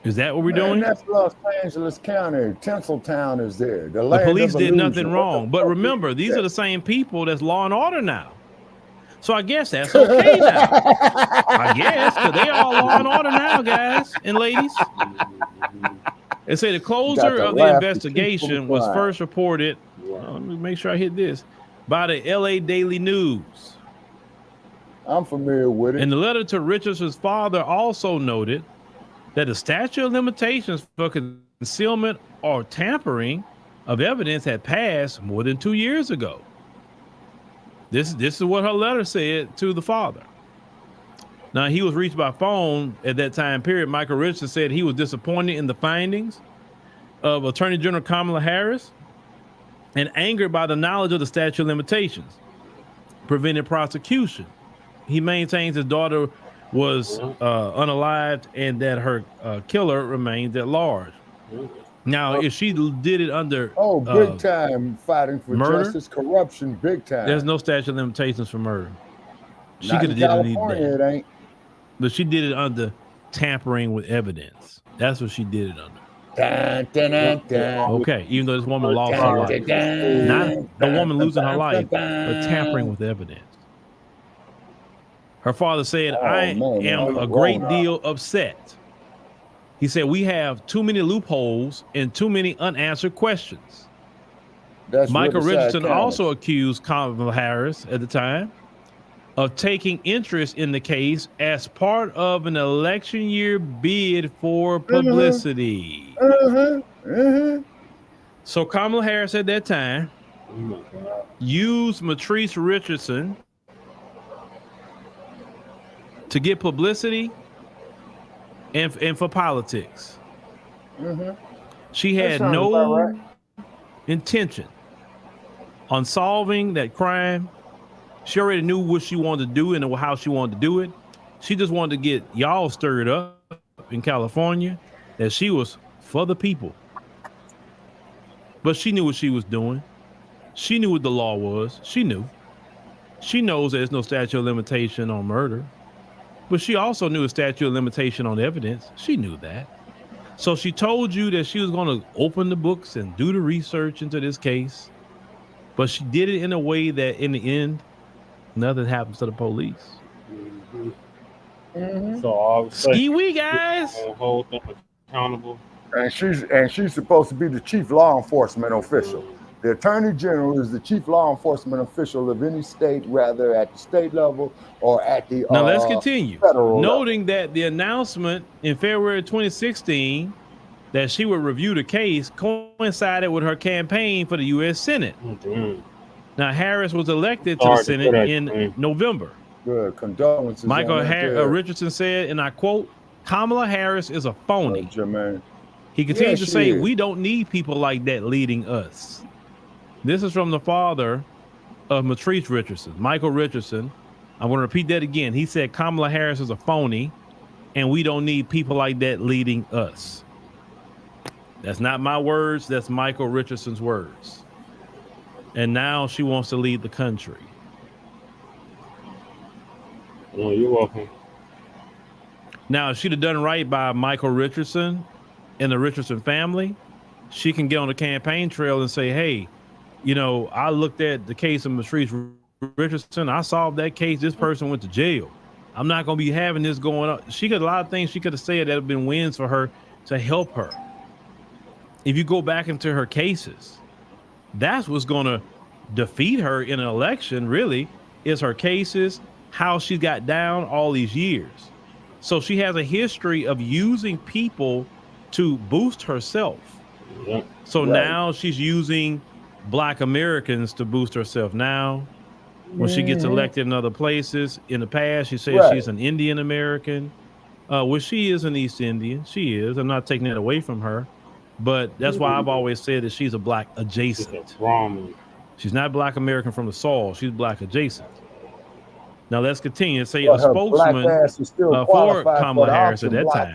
Speaker 1: Is that what we're doing?
Speaker 11: That's Los Angeles County. Tinseltown is there.
Speaker 1: The police did nothing wrong. But remember, these are the same people that's law and order now. So I guess that's okay now. I guess, because they all law and order now, guys and ladies. They say the closure of the investigation was first reported, let me make sure I hit this, by the LA Daily News.
Speaker 11: I'm familiar with it.
Speaker 1: And the letter to Richardson's father also noted that the statute of limitations for concealment or tampering of evidence had passed more than 2 years ago. This is what her letter said to the father. Now, he was reached by phone at that time period. Michael Richardson said he was disappointed in the findings of Attorney General Kamala Harris and angered by the knowledge of the statute of limitations preventing prosecution. He maintains his daughter was unalived and that her killer remains at large. Now, if she did it under
Speaker 11: big time fighting for
Speaker 1: murder,
Speaker 11: justice, corruption, big time.
Speaker 1: There's no statute of limitations for murder. She
Speaker 11: Not
Speaker 1: could
Speaker 11: in
Speaker 1: have did it
Speaker 11: California, it ain't.
Speaker 1: But she did it under tampering with evidence. That's what she did it under.
Speaker 11: Dun, dun, dun, dun.
Speaker 1: Okay, even though this woman lost her life. Not the woman losing her life, but tampering with evidence. Her father said, I am a great deal upset. He said, we have too many loopholes and too many unanswered questions. Michael Richardson also accused Kamala Harris at the time of taking interest in the case as part of an election year bid for publicity. So Kamala Harris at that time used Mitrice Richardson to get publicity and for politics. She had no intention on solving that crime. She already knew what she wanted to do and how she wanted to do it. She just wanted to get y'all stirred up in California that she was for the people. But she knew what she was doing. She knew what the law was. She knew. She knows there's no statute of limitation on murder. But she also knew a statute of limitation on evidence. She knew that. So she told you that she was going to open the books and do the research into this case. But she did it in a way that in the end, nothing happens to the police.
Speaker 2: So obviously,
Speaker 1: ski-wee, guys.
Speaker 2: Hold them accountable.
Speaker 11: And she's supposed to be the chief law enforcement official. The Attorney General is the chief law enforcement official of any state, rather at the state level or at the
Speaker 1: now let's continue.
Speaker 11: Federal
Speaker 1: Noting that the announcement in February 2016 that she would review the case coincided with her campaign for the U.S. Senate. Now, Harris was elected to the Senate in November.
Speaker 11: Good condolences.
Speaker 1: Michael Richardson said, and I quote, Kamala Harris is a phony. He continued to say, we don't need people like that leading us. This is from the father of Mitrice Richardson, Michael Richardson. I'm going to repeat that again. He said Kamala Harris is a phony, and we don't need people like that leading us. That's not my words. That's Michael Richardson's words. And now she wants to lead the country.
Speaker 2: Oh, you're welcome.
Speaker 1: Now, if she'd have done right by Michael Richardson and the Richardson family, she can get on the campaign trail and say, hey, you know, I looked at the case of Mitrice Richardson. I solved that case. This person went to jail. I'm not going to be having this going on. She could a lot of things she could have said that have been wins for her to help her. If you go back into her cases, that's what's going to defeat her in an election, really, is her cases, how she got down all these years. So she has a history of using people to boost herself.
Speaker 2: Yep.
Speaker 1: So now she's using Black Americans to boost herself now. When she gets elected in other places, in the past, she says she's an Indian American. Well, she is an East Indian. She is. I'm not taking that away from her. But that's why I've always said that she's a Black adjacent. She's not Black American from the soil. She's Black adjacent. Now let's continue. Say a spokesman for Kamala Harris at that time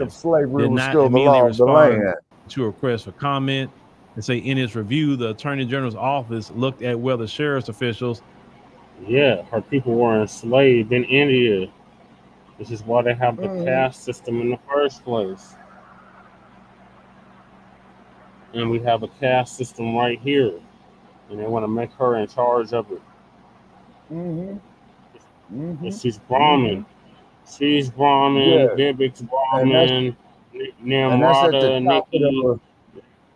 Speaker 1: did not immediately respond to a request for comment and say in its review, the Attorney General's office looked at whether sheriff's officials.
Speaker 2: Yeah, her people were enslaved in India. This is why they have the caste system in the first place. And we have a caste system right here. And they want to make her in charge of it. And she's Brahmin. She's Brahmin, Bibik's Brahmin, Namrata, Nikki.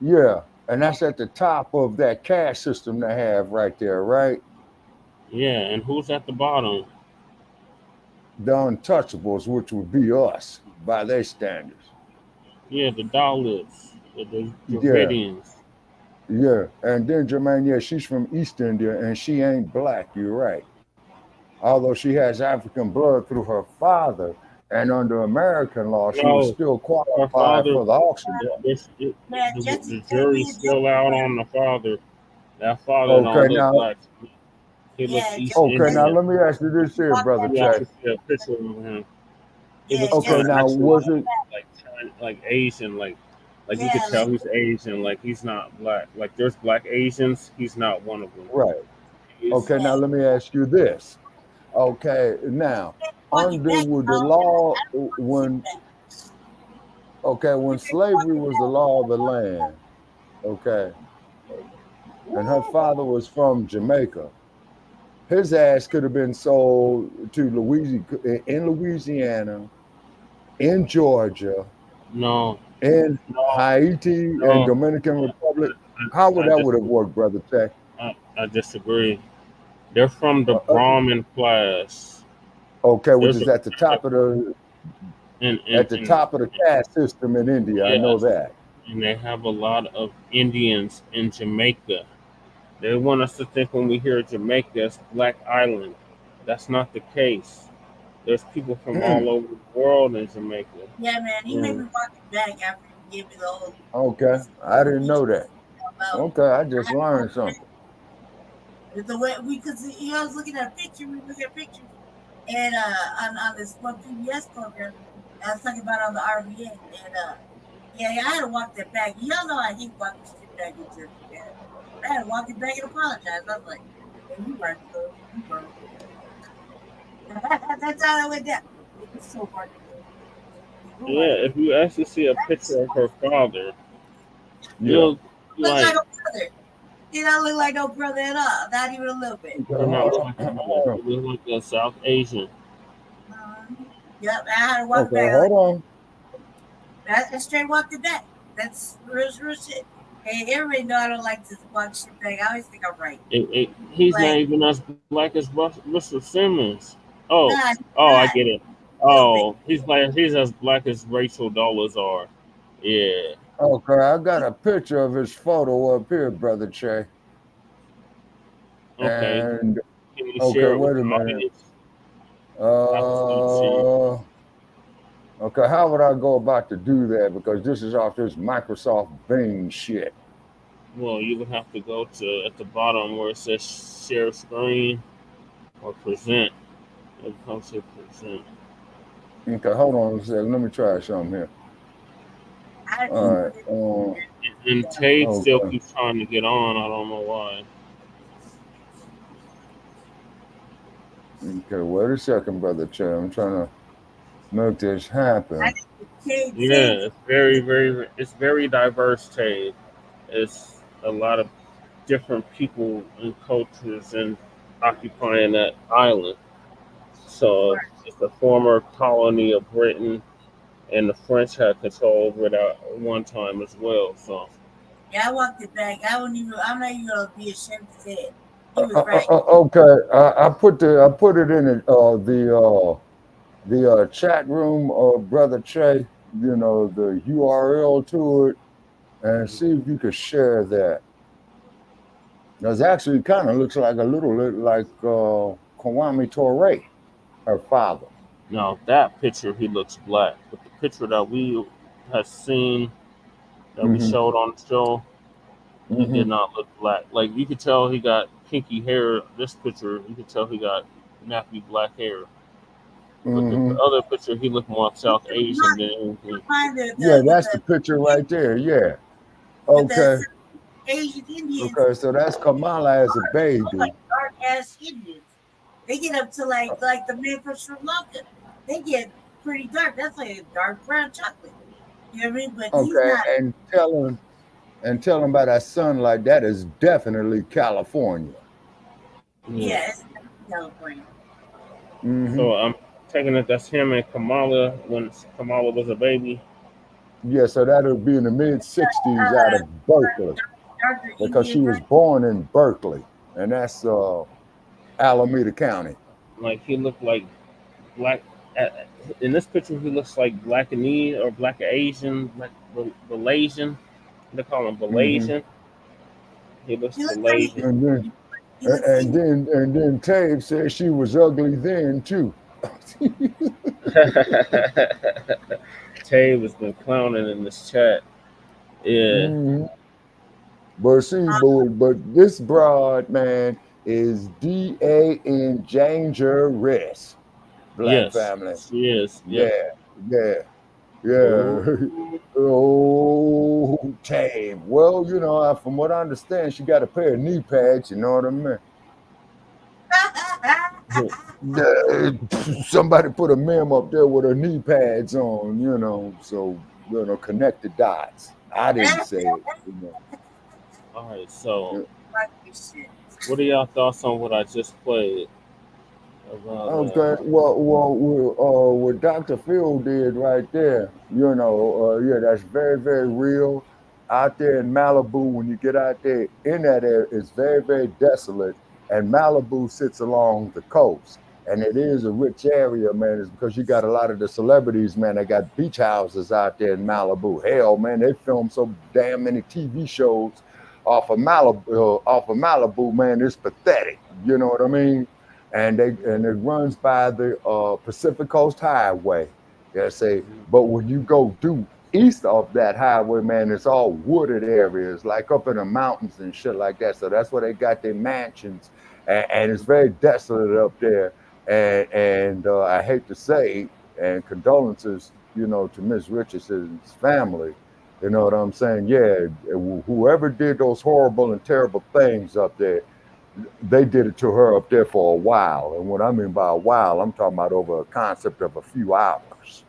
Speaker 11: Yeah, and that's at the top of that caste system they have right there, right?
Speaker 2: Yeah, and who's at the bottom?
Speaker 11: The untouchables, which would be us by their standards.
Speaker 2: Yeah, the Dalits, the Dravidians.
Speaker 11: Yeah, and then Jermaine, she's from East India and she ain't Black, you're right. Although she has African blood through her father, and under American law, she was still qualified for the auction.
Speaker 2: The jury's still out on the father. That father don't look like. He looks East Indian.
Speaker 11: Now let me ask you this here, brother Chad.
Speaker 2: A picture of him. He looks
Speaker 11: now was it
Speaker 2: like Asian, like you can tell he's Asian, like he's not Black. Like there's Black Asians, he's not one of them.
Speaker 11: Right. Now let me ask you this. Now under the law when slavery was the law of the land, and her father was from Jamaica, his ass could have been sold to Louisiana, in Georgia, in Haiti, and Dominican Republic. How would that would have worked, brother Tech?
Speaker 2: I disagree. They're from the Brahmin class.
Speaker 11: Which is at the top of the top of the caste system in India. I know that.
Speaker 2: And they have a lot of Indians in Jamaica. They want us to think when we hear Jamaica, it's Black Island. That's not the case. There's people from all over the world in Jamaica.
Speaker 3: Yeah, man, he made me walk it back after he gave me the whole.
Speaker 11: I didn't know that. I just learned something.
Speaker 3: The way because I was looking at a picture, and on this one PBS program, I was talking about on the RVA, and I had to walk that back. Y'all know I hate walking shit back in church. I had to walk it back and apologize. I was like, hey, you right, so you right. That's how I went down. It was so hard.
Speaker 2: Yeah, if you actually see a picture of her father, you'll like.
Speaker 3: He don't look like no brother at all. Not even a little bit.
Speaker 2: He looks like a South Asian.
Speaker 3: Yep, I had to walk back.
Speaker 11: Hold on.
Speaker 3: That's straight walk it back. That's real shit. Hey, everybody know I don't like to walk shit back. I always think I'm right.
Speaker 2: He's not even as Black as Mr. Simmons. I get it. He's as Black as Rachel Dollars are. Yeah.
Speaker 11: I got a picture of his photo up here, brother Che. And wait a minute. How would I go about to do that? Because this is off this Microsoft Bing shit.
Speaker 2: Well, you would have to go to at the bottom where it says share screen or present. I'll say present.
Speaker 11: Hold on a second. Let me try something here. All right.
Speaker 2: And Tate still keeps trying to get on. I don't know why.
Speaker 11: Wait a second, brother Che. I'm trying to make this happen.
Speaker 2: Yeah, it's very diverse, Tate. It's a lot of different people and cultures and occupying that island. So it's a former colony of Britain, and the French had control over it at one time as well. So
Speaker 3: yeah, I walked it back. I'm not even gonna be ashamed to say it. He was right.
Speaker 11: Okay, I put it in the chat room, brother Che. You know, the URL to it, and see if you could share that. It actually kind of looks like a little bit like Kwame Ture, her father.
Speaker 2: now that picture, he looks black, but the picture that we had seen that we showed on the show, he did not look black. Like you could tell he got kinky hair. This picture, you could tell he got nappy black hair. But the other picture, he looked more South Asian than anything.
Speaker 11: Yeah, that's the picture right there. Yeah. Okay.
Speaker 3: Asian Indians.
Speaker 11: Okay, so that's Kamala as a baby.
Speaker 3: Like dark ass Indians. They get up to like the man from Sri Lanka. They get pretty dark. That's like a dark brown chocolate. You know what I mean? But he's not.
Speaker 11: And tell him about that sunlight. That is definitely California.
Speaker 3: Yeah, it's California.
Speaker 2: So I'm taking it that's him and Kamala when Kamala was a baby.
Speaker 11: Yeah, so that'll be in the mid-60s out of Berkeley. Because she was born in Berkeley. And that's Alameda County.
Speaker 2: Like he looked like black. In this picture, he looks like Blackanese or Black Asian, like Malaysian. They call him Malaysian. He looks Malaysian.
Speaker 11: And then Tabe said she was ugly then too.
Speaker 2: Tabe has been clowning in this chat. Yeah.
Speaker 11: But see, but this broad man is dangerous. Black family.
Speaker 2: She is.
Speaker 11: Yeah. Oh, Tabe. Well, you know, from what I understand, she got a pair of knee pads. You know what I mean? Somebody put a meme up there with her knee pads on. You know, so connect the dots. I didn't say it. You know.
Speaker 2: All right, so what are y'all thoughts on what I just played?
Speaker 11: Okay, what Dr. Phil did right there, you know, that's very, very real. Out there in Malibu, when you get out there in that area, it's very, very desolate. And Malibu sits along the coast. And it is a rich area, man. It's because you got a lot of the celebrities, man. They got beach houses out there in Malibu. Hell, man, they film so damn many TV shows off of Malibu, man. It's pathetic. You know what I mean? And it runs by the Pacific Coast Highway. But when you go due east of that highway, man, it's all wooded areas, like up in the mountains and shit like that. So that's where they got their mansions, and it's very desolate up there. And I hate to say, and condolences, you know, to Miss Richardson's family. You know what I'm saying? Yeah, whoever did those horrible and terrible things up there, they did it to her up there for a while. And what I mean by a while, I'm talking about over a concept of a few hours.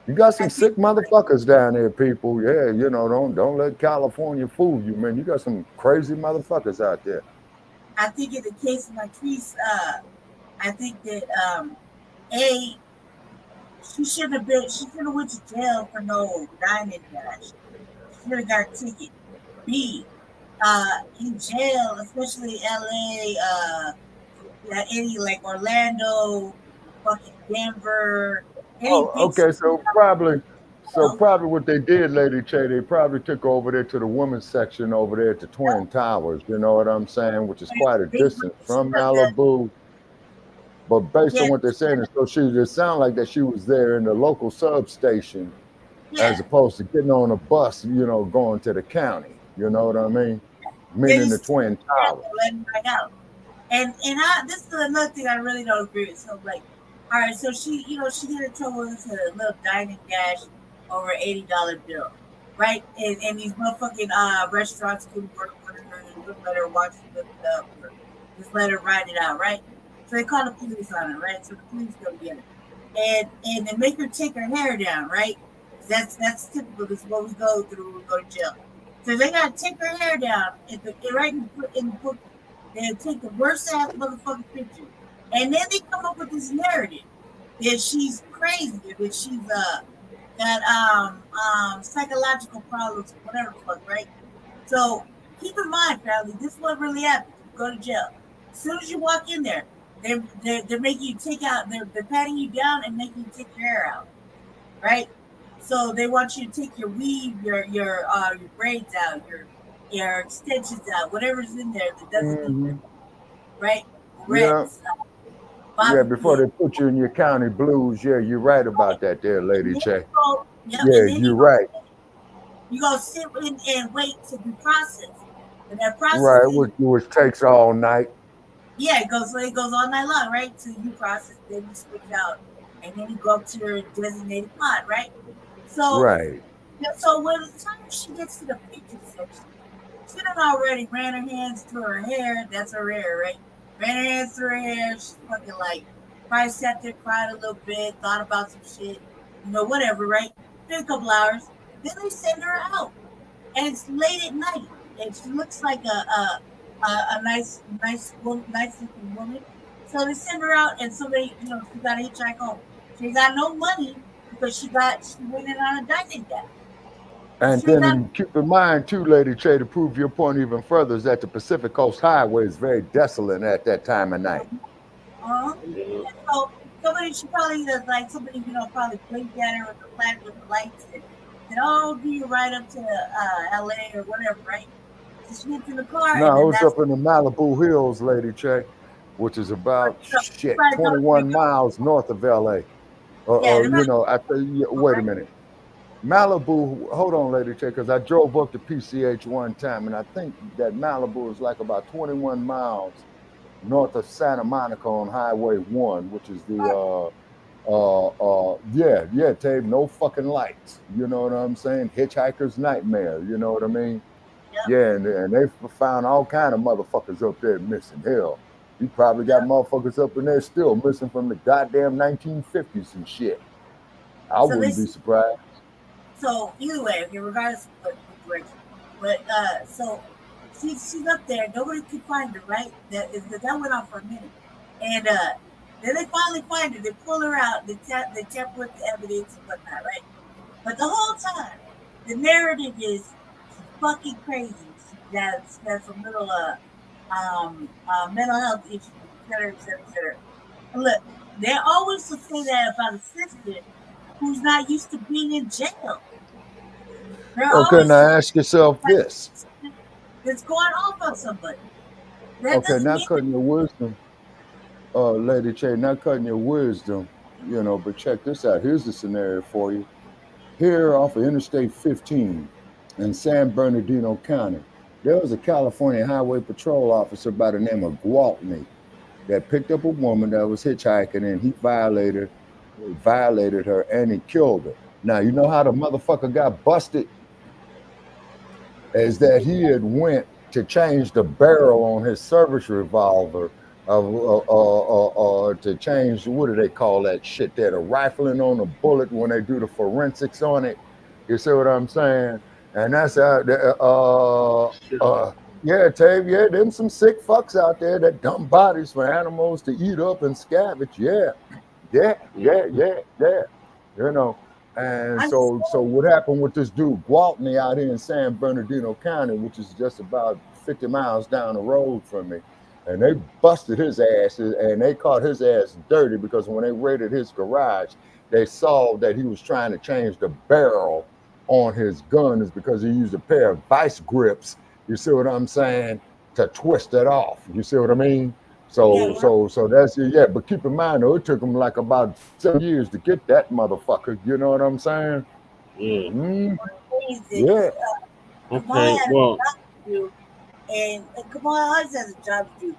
Speaker 11: You got some sick motherfuckers down there, people. Yeah, you know, don't let California fool you, man. You got some crazy motherfuckers out there.
Speaker 3: I think in the case of Mitrice, I think that she shouldn't have went to jail for no dining dash. She should have got a ticket. B, in jail, especially LA, any like Orlando, fucking Denver.
Speaker 11: Okay, so probably what they did, Lady Che, they probably took over there to the women's section over there at the Twin Towers, you know what I'm saying, which is quite a distance from Malibu. But based on what they're saying, it sounded like that she was there in the local substation as opposed to getting on a bus, you know, going to the county. You know what I mean? Meaning the Twin Towers.
Speaker 3: And this is another thing I really don't agree with. So like, all right, so she did a trouble into a little dining dash over $80 bill, right? And these motherfucking restaurants couldn't work with her and wouldn't let her watch it up or just let her ride it out, right? So they call the police on her, right? So the police go get her. And they make her take her hair down, right? That's typical. This is what we go through when we go to jail. So they gotta take her hair down. Right in the book, they take the worst ass motherfucking picture And then they come up with this narrative that she's crazy, that she's got psychological problems, whatever the fuck, right? So keep in mind, family, this is what really happens. You go to jail. As soon as you walk in there, they're making you take out, they're patting you down and making you take your hair out, right? So they want you to take your weave, your braids out, your extensions out, whatever's in there that doesn't need them, right? Reds,
Speaker 11: yeah, before they put you in your county blues. Yeah, you're right about that there, Lady Che.
Speaker 3: Yeah,
Speaker 11: you're right.
Speaker 3: You go sit and wait to be processed. And that process,
Speaker 11: Right, which takes all night.
Speaker 3: Yeah, it goes all night long, right? Till you process, then you switch out, and then you go up to your designated pod, right? So,
Speaker 11: right.
Speaker 3: So when the time she gets to the picture section, she done already ran her hands through her hair. That's her hair, right? Ran her hands through her hair. She's fucking like, probably sat there, cried a little bit, thought about some shit, whatever, right? Been a couple hours. Then they send her out, and it's late at night, and she looks like a nice looking woman. So they send her out, and somebody, she got to hitchhike home. She got no money because she went in on a dining debt.
Speaker 11: And then keep in mind too, Lady Che, to prove your point even further, is that the Pacific Coast Highway is very desolate at that time of night.
Speaker 3: So she probably does, like, somebody, probably blinked at her with the flash with the lights and said, "Oh, do you ride up to LA or whatever," right? So she gets in the car.
Speaker 11: No, it was up in the Malibu Hills, Lady Che, which is about 21 miles north of LA. I tell you, wait a minute. Malibu, hold on, Lady Che, because I drove up to PCH one time, and I think that Malibu is like about 21 miles north of Santa Monica on Highway 1, which is the, Tabe, no fucking lights. You know what I'm saying? Hitchhiker's nightmare, you know what I mean? Yeah, and they found all kind of motherfuckers up there missing. Hell, you probably got motherfuckers up in there still missing from the goddamn 1950s and shit. I wouldn't be surprised.
Speaker 3: So either way, regardless of the direction, but so she's up there. Nobody could find her, right? That went on for a minute, and then they finally find her. They pull her out. They tamper with the evidence and whatnot, right? But the whole time, the narrative is she's fucking crazy. She has some little mental health issues, et cetera. And look, they always will say that about a sister who's not used to being in jail.
Speaker 11: Okay, now ask yourself this.
Speaker 3: It's going off on somebody.
Speaker 11: Okay, not cutting your wisdom, Lady Che, not cutting your wisdom, but check this out. Here's the scenario for you. Here off of Interstate 15 in San Bernardino County, there was a California Highway Patrol officer by the name of Gwaltney that picked up a woman that was hitchhiking, and he violated her and he killed her. Now, you know how the motherfucker got busted? Is that he had went to change the barrel on his service revolver to change, what do they call that shit there? The rifling on the bullet when they do the forensics on it. You see what I'm saying? And that's Tabe, them some sick fucks out there that dump bodies for animals to eat up and scavenge. And so what happened with this dude Gwaltney out here in San Bernardino County, which is just about 50 miles down the road from me, and they busted his ass, and they caught his ass dirty because when they raided his garage, they saw that he was trying to change the barrel on his gun is because he used a pair of vice grips, you see what I'm saying, to twist it off. You see what I mean? So that's but keep in mind though, it took him like about 7 years to get that motherfucker. You know what I'm saying?
Speaker 2: Yeah.
Speaker 3: Yeah.
Speaker 2: Okay. Well.
Speaker 3: And Kamala always has a job to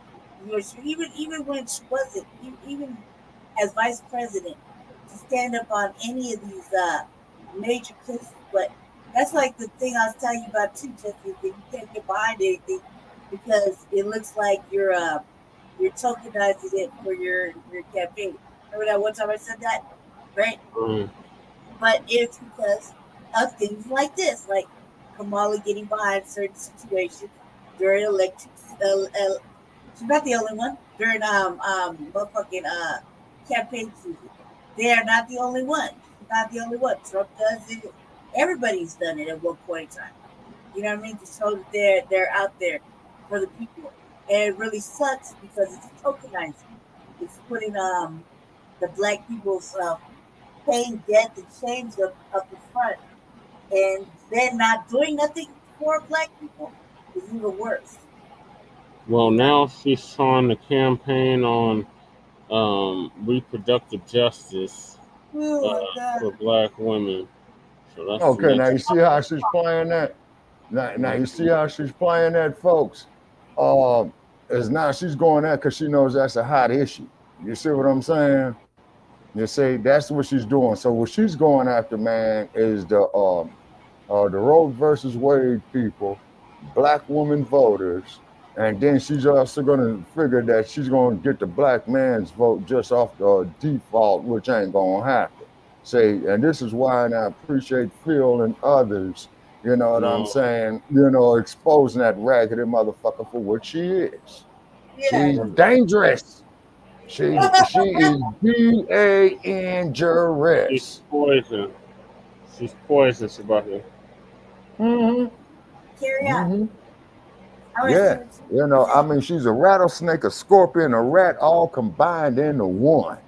Speaker 3: do. Even when she wasn't, even as vice president, to stand up on any of these major cases. But that's like the thing I was telling you about too, Jesse, that you can't get behind anything because it looks like you're tokenizing it for your campaign. Remember that one time I said that, right?
Speaker 2: Mm.
Speaker 3: But it's because of things like this, like Kamala getting behind certain situations during elections. She's not the only one. during motherfucking campaign season. They are not the only one. Not the only one. Trump does it. Everybody's done it at one point in time. You know what I mean? To show that they're out there for the people. And it really sucks because it's tokenizing. It's putting the black people's paying debt and shames up the front, and then not doing nothing for black people is even worse.
Speaker 2: Well, now she's trying to campaign on reproductive justice for black women. So that's
Speaker 11: okay, now you see how she's playing that? Now you see how she's playing that, folks. Is now she's going that because she knows that's a hot issue. You see what I'm saying? You see, that's what she's doing. So what she's going after, man, is the Roe versus Wade people, black woman voters, and then she's also going to figure that she's going to get the black man's vote just off the default, which ain't going to happen. See, and this is why I appreciate Phil and others, you know what I'm saying, you know, exposing that raggedy motherfucker for what she is.
Speaker 3: Yeah.
Speaker 11: She's dangerous. She is dangerous.
Speaker 2: She's poison. She's poisonous about it.
Speaker 3: Carry on.
Speaker 11: Yeah, you know, I mean, she's a rattlesnake, a scorpion, a rat, all combined into one.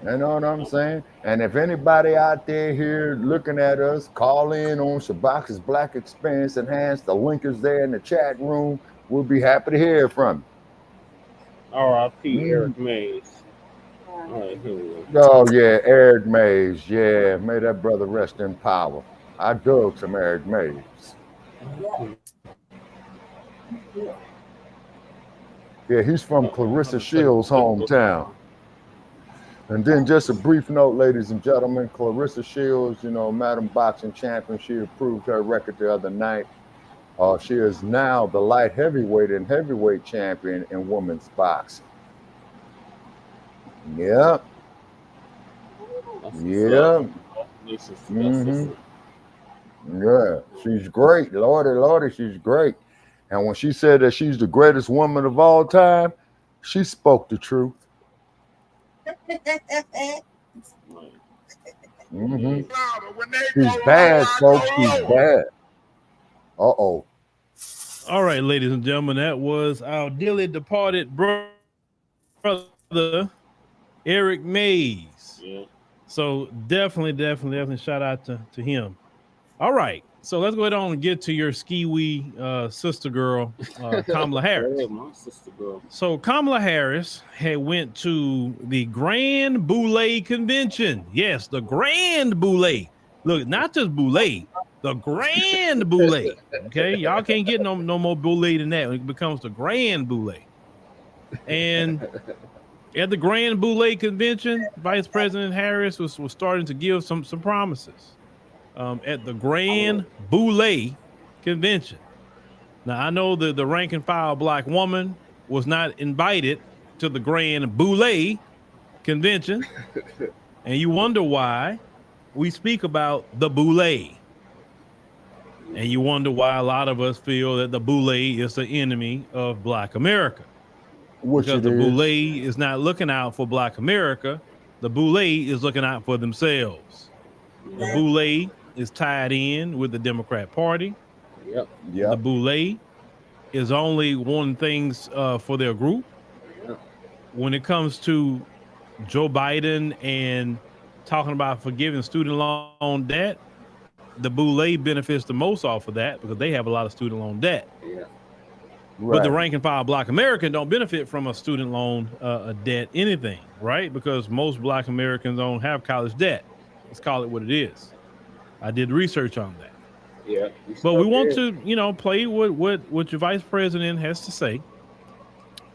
Speaker 11: You know what I'm saying? And if anybody out there here looking at us, call in on Shabaka's Black Experience Enhanced. The link is there in the chat room. We'll be happy to hear from you.
Speaker 2: R.I.P. Eric Mays. All right, here we go.
Speaker 11: Oh, yeah, Eric Mays. Yeah, may that brother rest in power. I dug some Eric Mays. Yeah, he's from Clarissa Shields' hometown. And then just a brief note, ladies and gentlemen, Clarissa Shields, you know, Madam Boxing Champion, she approved her record the other night. She is now the light heavyweight and heavyweight champion in women's boxing. Yep. Yeah. Yeah, she's great. Lordy, she's great. And when she said that she's the greatest woman of all time, she spoke the truth. She's bad, folks. She's bad. Uh-oh.
Speaker 1: All right, ladies and gentlemen, that was our dearly departed brother, Eric Mays.
Speaker 2: Yeah.
Speaker 1: So definitely shout out to him. All right, so let's go ahead on and get to your ski-wee sister girl, Kamala Harris.
Speaker 2: My sister girl.
Speaker 1: So Kamala Harris had went to the Grand Boule convention. Yes, the Grand Boule. Look, not just Boule, the Grand Boule. Okay, y'all can't get no more Boule than that. It becomes the Grand Boule. And at the Grand Boule convention, Vice President Harris was starting to give some promises. At the Grand Boule convention. Now, I know that the rank and file black woman was not invited to the Grand Boule convention, and you wonder why we speak about the Boule. And you wonder why a lot of us feel that the Boule is the enemy of black America. Because the Boule is not looking out for black America. The Boule is looking out for themselves. The Boule is tied in with the Democrat Party.
Speaker 2: Yep.
Speaker 1: The Boule is only wanting things for their group.
Speaker 2: Yep.
Speaker 1: When it comes to Joe Biden and talking about forgiving student loan debt, the Boule benefits the most off of that because they have a lot of student loan debt.
Speaker 2: Yeah.
Speaker 1: But the rank and file black American don't benefit from a student loan debt anything, right? Because most black Americans don't have college debt. Let's call it what it is. I did research on that.
Speaker 2: Yeah.
Speaker 1: But we want to, you know, play what your vice president has to say,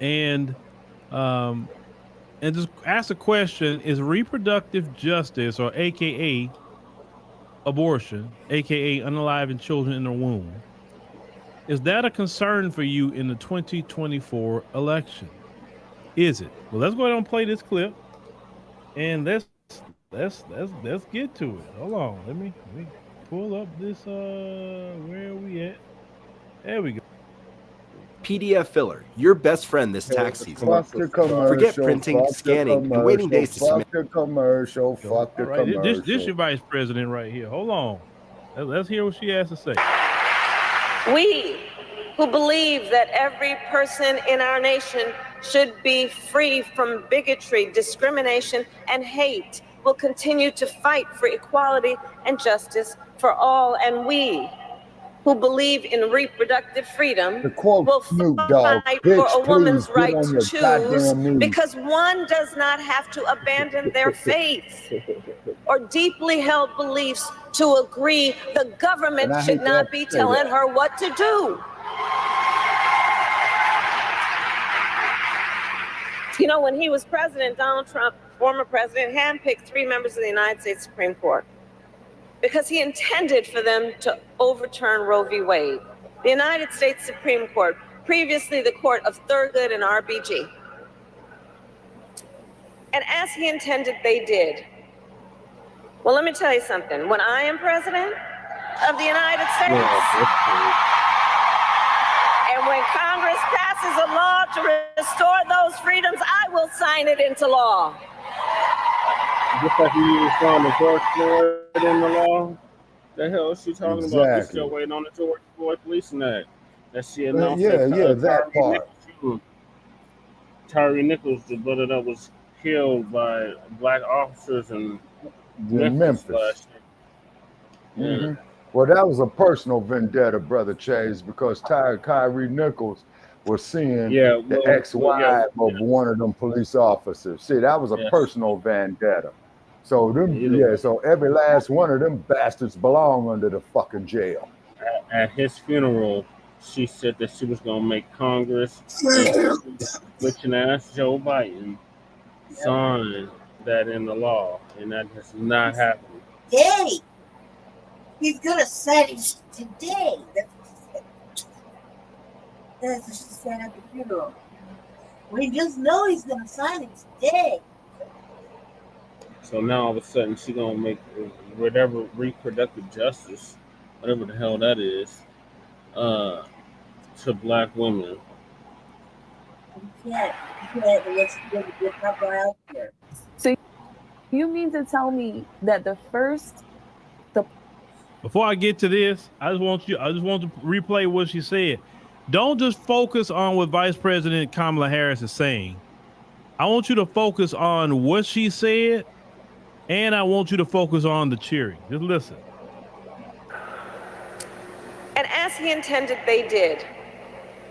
Speaker 1: and just ask a question: is reproductive justice, or AKA abortion, AKA unaliving children in the womb, is that a concern for you in the 2024 election? Is it? Well, let's go ahead and play this clip, and let's get to it. Hold on, let me pull up this. Where are we at? There we go.
Speaker 5: PDF filler, your best friend this tax season. Forget printing, scanning, and waiting days to submit.
Speaker 11: Fuck the commercial. Fuck the commercial.
Speaker 1: This your vice president right here. Hold on. Let's hear what she has to say.
Speaker 7: We who believe that every person in our nation should be free from bigotry, discrimination, and hate will continue to fight for equality and justice for all. And we who believe in reproductive freedom will fight for a woman's right to choose, because one does not have to abandon their faith or deeply held beliefs to agree the government should not be telling her what to do. You know, when he was president, Donald Trump, former president, handpicked 3 members of the United States Supreme Court because he intended for them to overturn Roe v. Wade. The United States Supreme Court, previously the court of Thurgood and RBG. And as he intended, they did. Well, let me tell you something. When I am president of the United States, and when Congress passes a law to restore those freedoms, I will sign it into law.
Speaker 2: Just like you found the George Floyd in the law. The hell is she talking about? We're still waiting on the George Floyd Policing Act. That she announced.
Speaker 11: That part.
Speaker 2: Tyree Nichols, the brother that was killed by black officers in
Speaker 11: Memphis.
Speaker 2: last year.
Speaker 11: Well, that was a personal vendetta, Brother Chase, because Tyree Nichols was seeing the ex-wife of one of them police officers. See, that was a personal vendetta. So so every last one of them bastards belong under the fucking jail.
Speaker 2: At his funeral, she said that she was gonna make Congress, bitching ass Joe Biden, sign that in the law, and that has not happened.
Speaker 3: Today, he's gonna sign it today. That's what she said at the funeral. We just know he's gonna sign it today.
Speaker 2: So now all of a sudden she's gonna make whatever reproductive justice, whatever the hell that is, to black women.
Speaker 3: Let's get proper out there.
Speaker 18: So you mean to tell me that
Speaker 1: before I get to this, I just want to replay what she said. Don't just focus on what Vice President Kamala Harris is saying. I want you to focus on what she said, and I want you to focus on the cheering. Just listen.
Speaker 7: And as he intended, they did.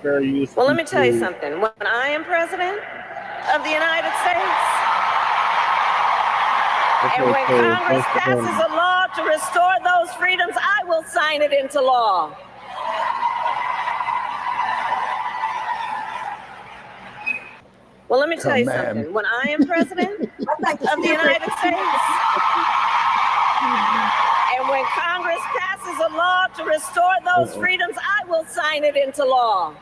Speaker 2: Very useful.
Speaker 7: Well, let me tell you something. When I am president of the United States, and when Congress passes a law to restore those freedoms, I will sign it into law. Well, let me tell you something. When I am president of the United States, and when Congress passes a law to restore those freedoms, I will sign it into law.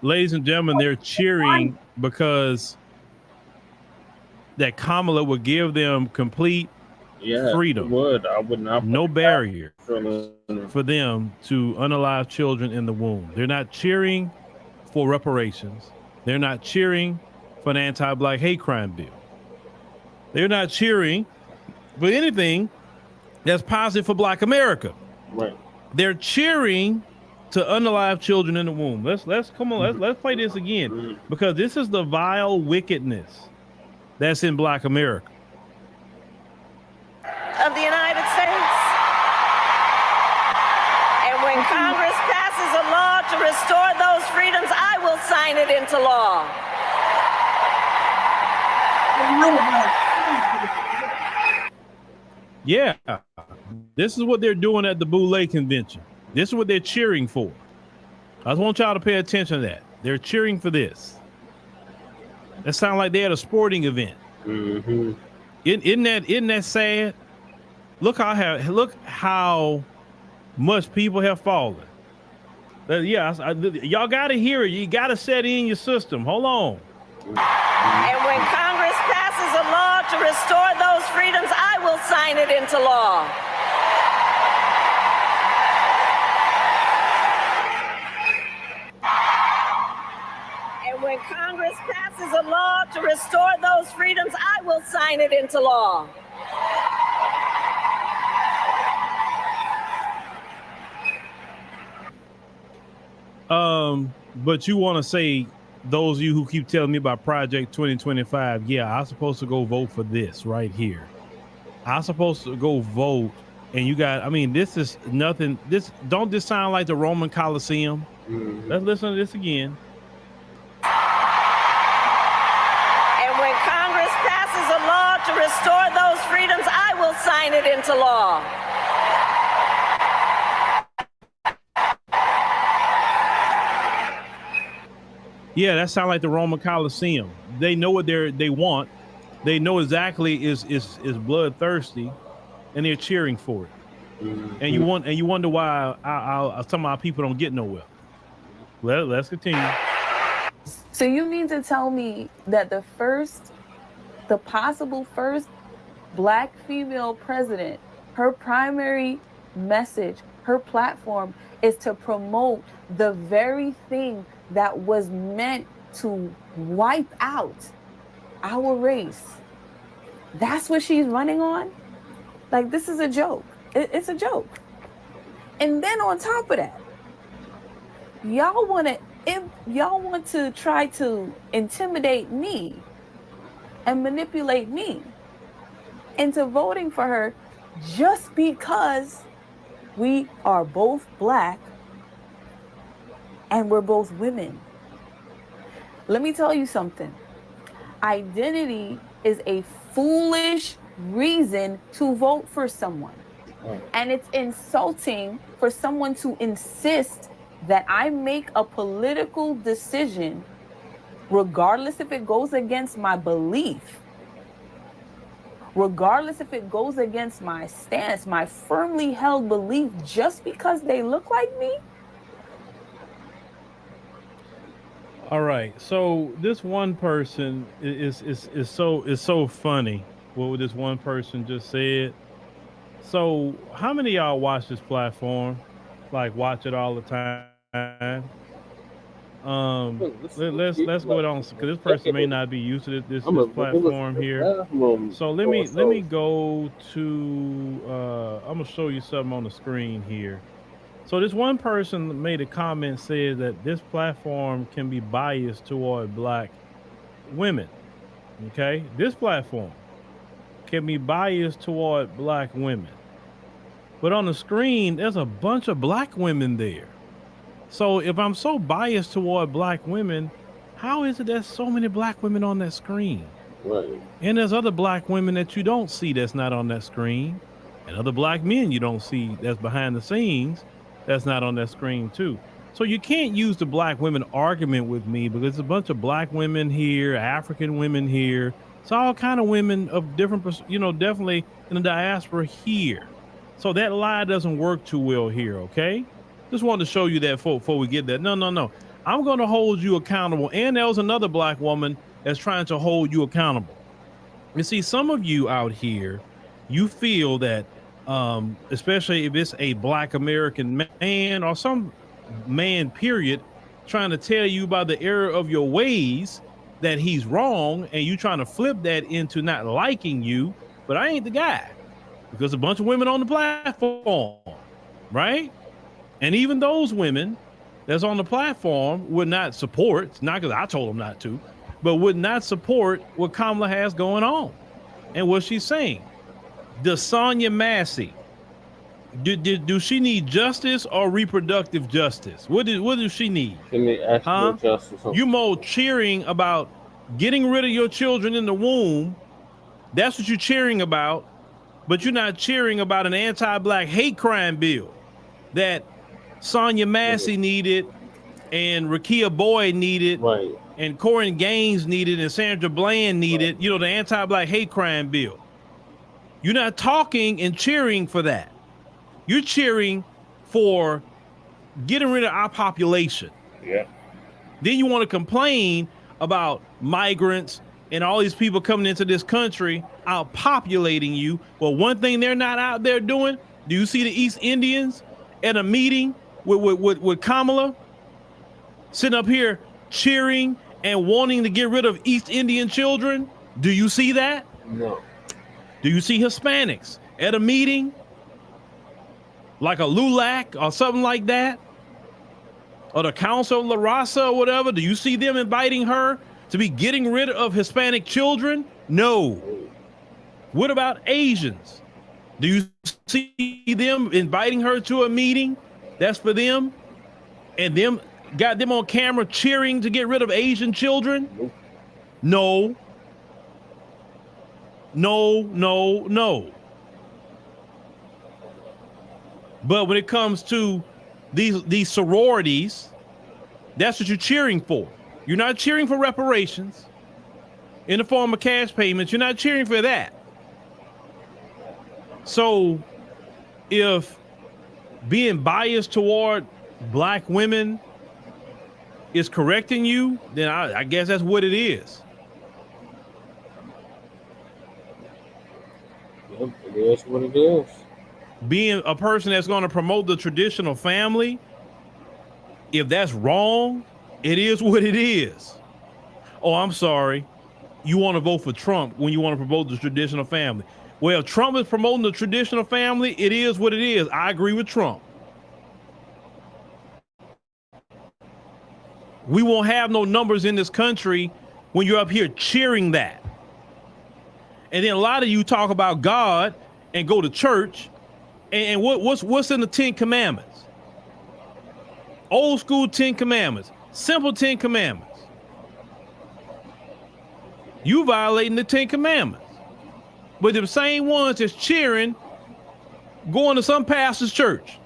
Speaker 1: Ladies and gentlemen, they're cheering because that Kamala would give them complete freedom.
Speaker 2: I would not.
Speaker 1: No barrier for them to unalive children in the womb. They're not cheering for reparations. They're not cheering for an anti-black hate crime bill. They're not cheering for anything that's positive for Black America.
Speaker 2: Right.
Speaker 1: They're cheering to unalive children in the womb. Let's play this again, because this is the vile wickedness that's in Black America.
Speaker 7: Of the United States. And when Congress passes a law to restore those freedoms, I will sign it into law.
Speaker 1: Yeah, this is what they're doing at the Boule convention. This is what they're cheering for. I just want y'all to pay attention to that. They're cheering for this. That sounds like they're at a sporting event.
Speaker 2: Mm-hmm.
Speaker 1: Isn't that sad? Look how much people have fallen. Y'all got to hear it. You got to set it in your system. Hold on.
Speaker 7: And when Congress passes a law to restore those freedoms, I will sign it into law. And when Congress passes a law to restore those freedoms, I will sign it into law.
Speaker 1: But you want to say, those of you who keep telling me about Project 2025, yeah, I'm supposed to go vote for this right here. I'm supposed to go vote, and you got, I mean, this is nothing. Don't this sound like the Roman Colosseum? Mm-hmm. Let's listen to this again.
Speaker 7: And when Congress passes a law to restore those freedoms, I will sign it into law.
Speaker 1: Yeah, that sounds like the Roman Colosseum. They know what they want. They know exactly is bloodthirsty, and they're cheering for it. Mm-hmm. And you wonder why some of our people don't get nowhere. Well, let's continue.
Speaker 18: So you mean to tell me that the possible first Black female president, her primary message, her platform is to promote the very thing that was meant to wipe out our race? That's what she's running on? Like, this is a joke. It's a joke. And then on top of that, y'all want to try to intimidate me and manipulate me into voting for her just because we are both Black and we're both women. Let me tell you something. Identity is a foolish reason to vote for someone. And it's insulting for someone to insist that I make a political decision, regardless if it goes against my belief, regardless if it goes against my stance, my firmly held belief, just because they look like me.
Speaker 1: All right, so this one person is so funny what this one person just said. So how many of y'all watch this platform? Like, watch it all the time? Let's go on, because this person may not be used to this platform here. So let me go to I'm gonna show you something on the screen here. So this one person made a comment, said that this platform can be biased toward Black women. Okay, this platform can be biased toward Black women. But on the screen, there's a bunch of Black women there. So if I'm so biased toward Black women, how is it there's so many Black women on that screen? Right. And there's other Black women that you don't see that's not on that screen, and other Black men you don't see that's behind the scenes that's not on that screen too. So you can't use the Black women argument with me, because there's a bunch of Black women here, African women here. It's all kind of women of different, definitely in the diaspora here. So that lie doesn't work too well here, okay? Just wanted to show you that before we get there. No. I'm going to hold you accountable. And there was another Black woman that's trying to hold you accountable. You see, some of you out here, you feel that, especially if it's a Black American man or some man, period, trying to tell you about the error of your ways, that he's wrong, and you trying to flip that into not liking you. But I ain't the guy, because a bunch of women on the platform, right? And even those women that's on the platform would not support, not because I told them not to, but would not support what Kamala has going on and what she's saying. Does Sonya Massey, do she need justice or reproductive justice? What does she need?
Speaker 2: Justice.
Speaker 1: You more cheering about getting rid of your children in the womb. That's what you're cheering about, but you're not cheering about an anti-Black hate crime bill that Sonya Massey needed, and Rakia Boyd needed, right, and Corin Gaines needed, and Sandra Bland needed, right. The anti-Black hate crime bill. You're not talking and cheering for that. You're cheering for getting rid of our population.
Speaker 2: Yeah.
Speaker 1: Then you want to complain about migrants and all these people coming into this country outpopulating you. Well, one thing they're not out there doing, do you see the East Indians at a meeting with Kamala sitting up here cheering and wanting to get rid of East Indian children? Do you see that?
Speaker 2: No.
Speaker 1: Do you see Hispanics at a meeting like a LULAC or something like that? Or the Council of La Raza or whatever? Do you see them inviting her to be getting rid of Hispanic children? No. What about Asians? Do you see them inviting her to a meeting that's for them, and them got them on camera cheering to get rid of Asian children? No. No, no, no. But when it comes to these sororities, that's what you're cheering for. You're not cheering for reparations in the form of cash payments. You're not cheering for that. So if being biased toward black women is correcting you, then I guess that's what it is.
Speaker 2: Yep, it is what it is.
Speaker 1: Being a person that's going to promote the traditional family, if that's wrong, it is what it is. Oh, I'm sorry. You want to vote for Trump when you want to promote the traditional family. Well, Trump is promoting the traditional family. It is what it is. I agree with Trump. We won't have no numbers in this country when you're up here cheering that. And then a lot of you talk about God and go to church. And what's in the 10 Commandments? Old school 10 Commandments, simple 10 Commandments. You violating the 10 Commandments. But the same ones that's cheering, going to some pastor's church.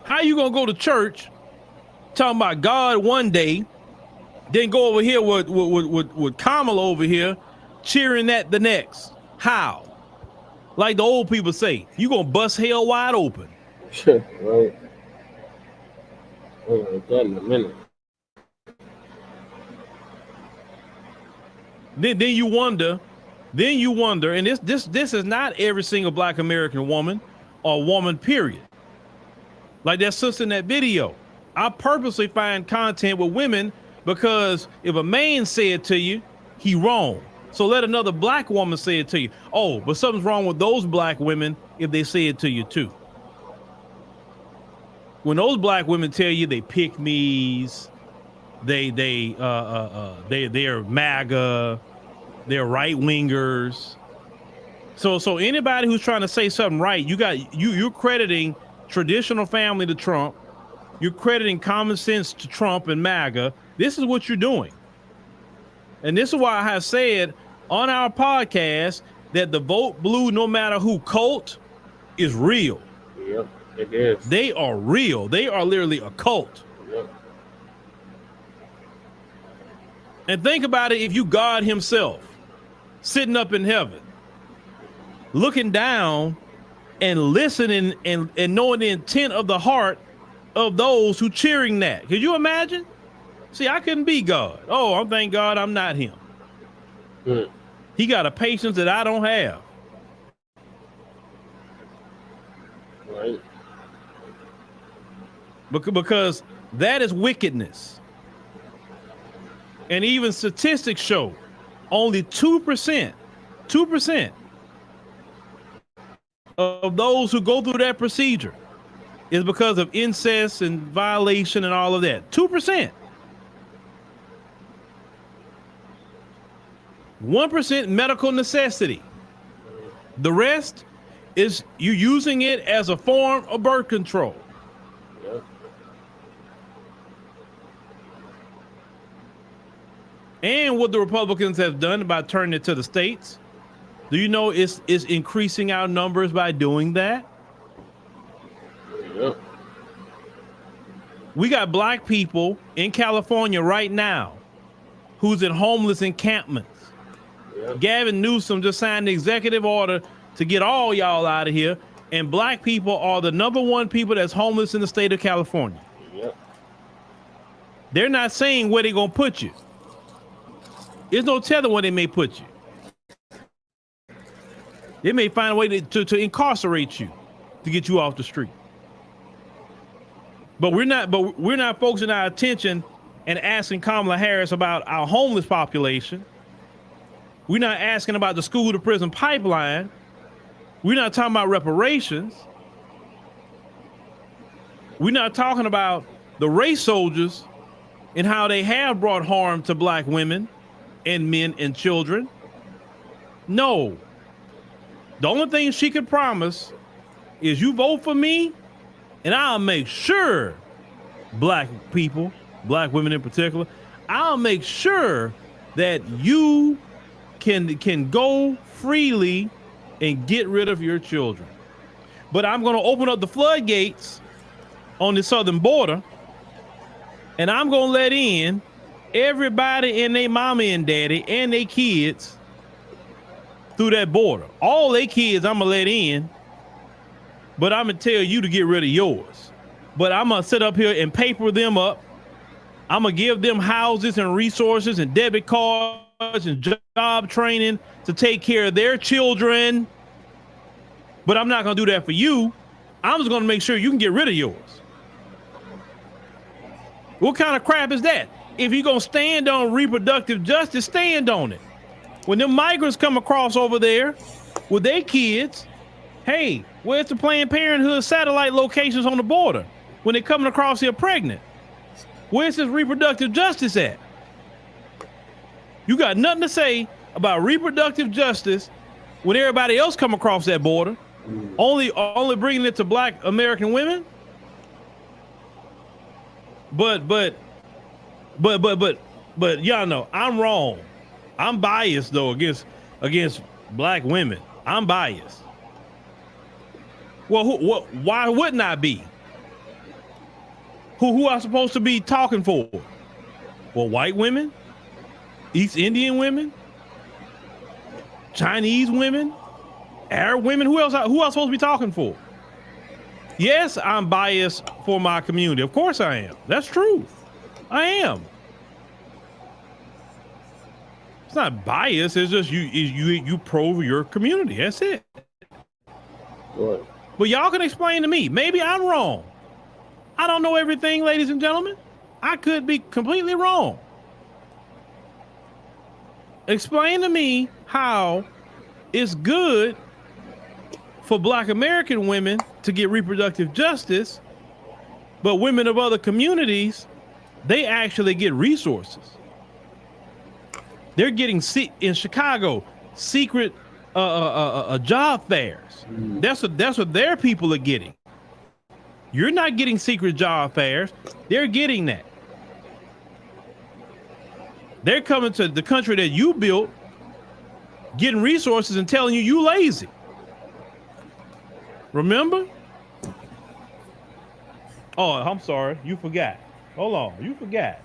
Speaker 1: How you gonna go to church talking about God one day, then go over here with Kamala over here cheering that the next? How? Like the old people say, you gonna bust hell wide open.
Speaker 2: Right. Like that in a minute.
Speaker 1: Then you wonder, and this is not every single black American woman or woman, period. Like that sister in that video. I purposely find content with women because if a man said to you, he wrong. So let another black woman say it to you. Oh, but something's wrong with those black women if they say it to you too. When those black women tell you they pick me's, they're MAGA, they're right wingers. So anybody who's trying to say something right, you're crediting traditional family to Trump. You're crediting common sense to Trump and MAGA. This is what you're doing. And this is why I have said on our podcast that the Vote Blue No Matter Who cult is real.
Speaker 2: Yep, it is.
Speaker 1: They are real. They are literally a cult.
Speaker 2: Yep.
Speaker 1: And think about it, if you God himself sitting up in heaven, looking down and listening and knowing the intent of the heart of those who cheering that. Could you imagine? See, I couldn't be God. Oh, I'm thank God I'm not him.
Speaker 2: Good.
Speaker 1: He got a patience that I don't have.
Speaker 2: Right.
Speaker 1: Because that is wickedness. And even statistics show only 2% of those who go through that procedure is because of incest and violation and all of that. 2%. 1% medical necessity. The rest is you using it as a form of birth control.
Speaker 2: Yep.
Speaker 1: And what the Republicans have done by turning it to the states, do you know it's increasing our numbers by doing that?
Speaker 2: Yep.
Speaker 1: We got black people in California right now who's in homeless encampments.
Speaker 2: Yep.
Speaker 1: Gavin Newsom just signed the executive order to get all y'all out of here, and black people are the #1 people that's homeless in the state of California.
Speaker 2: Yep.
Speaker 1: They're not saying where they're going to put you. There's no telling where they may put you. They may find a way to incarcerate you, to get you off the street. But we're not focusing our attention and asking Kamala Harris about our homeless population. We're not asking about the school to prison pipeline. We're not talking about reparations. We're not talking about the race soldiers and how they have brought harm to black women and men and children. No. The only thing she could promise is you vote for me and I'll make sure black people, black women in particular, I'll make sure that you can go freely and get rid of your children. But I'm going to open up the floodgates on the southern border, and I'm going to let in everybody and their mama and daddy and their kids through that border. All their kids I'm going to let in, but I'm going to tell you to get rid of yours. But I'm going to sit up here and paper them up. I'm going to give them houses and resources and debit cards and job training to take care of their children. But I'm not going to do that for you. I'm just going to make sure you can get rid of yours. What kind of crap is that? If you're going to stand on reproductive justice, stand on it. When them migrants come across over there with their kids, hey, where's the Planned Parenthood satellite locations on the border? When they're coming across here pregnant, where's this reproductive justice at? You got nothing to say about reproductive justice when everybody else come across that border, only bringing it to black American women. But y'all know I'm wrong. I'm biased though against black women. I'm biased. Well, why wouldn't I be? Who am I supposed to be talking for? Well, white women, East Indian women, Chinese women, Arab women. Who else am I supposed to be talking for? Yes, I'm biased for my community. Of course I am. That's true. I am. It's not bias. It's just you pro your community. That's it.
Speaker 2: Good.
Speaker 1: But y'all can explain to me. Maybe I'm wrong. I don't know everything, ladies and gentlemen. I could be completely wrong. Explain to me how it's good for black American women to get reproductive justice, but women of other communities, they actually get resources. They're getting in Chicago secret job fairs. That's what their people are getting. You're not getting secret job fairs. They're getting that. They're coming to the country that you built, getting resources and telling you lazy. Remember? Oh, I'm sorry. You forgot. Hold on. You forgot.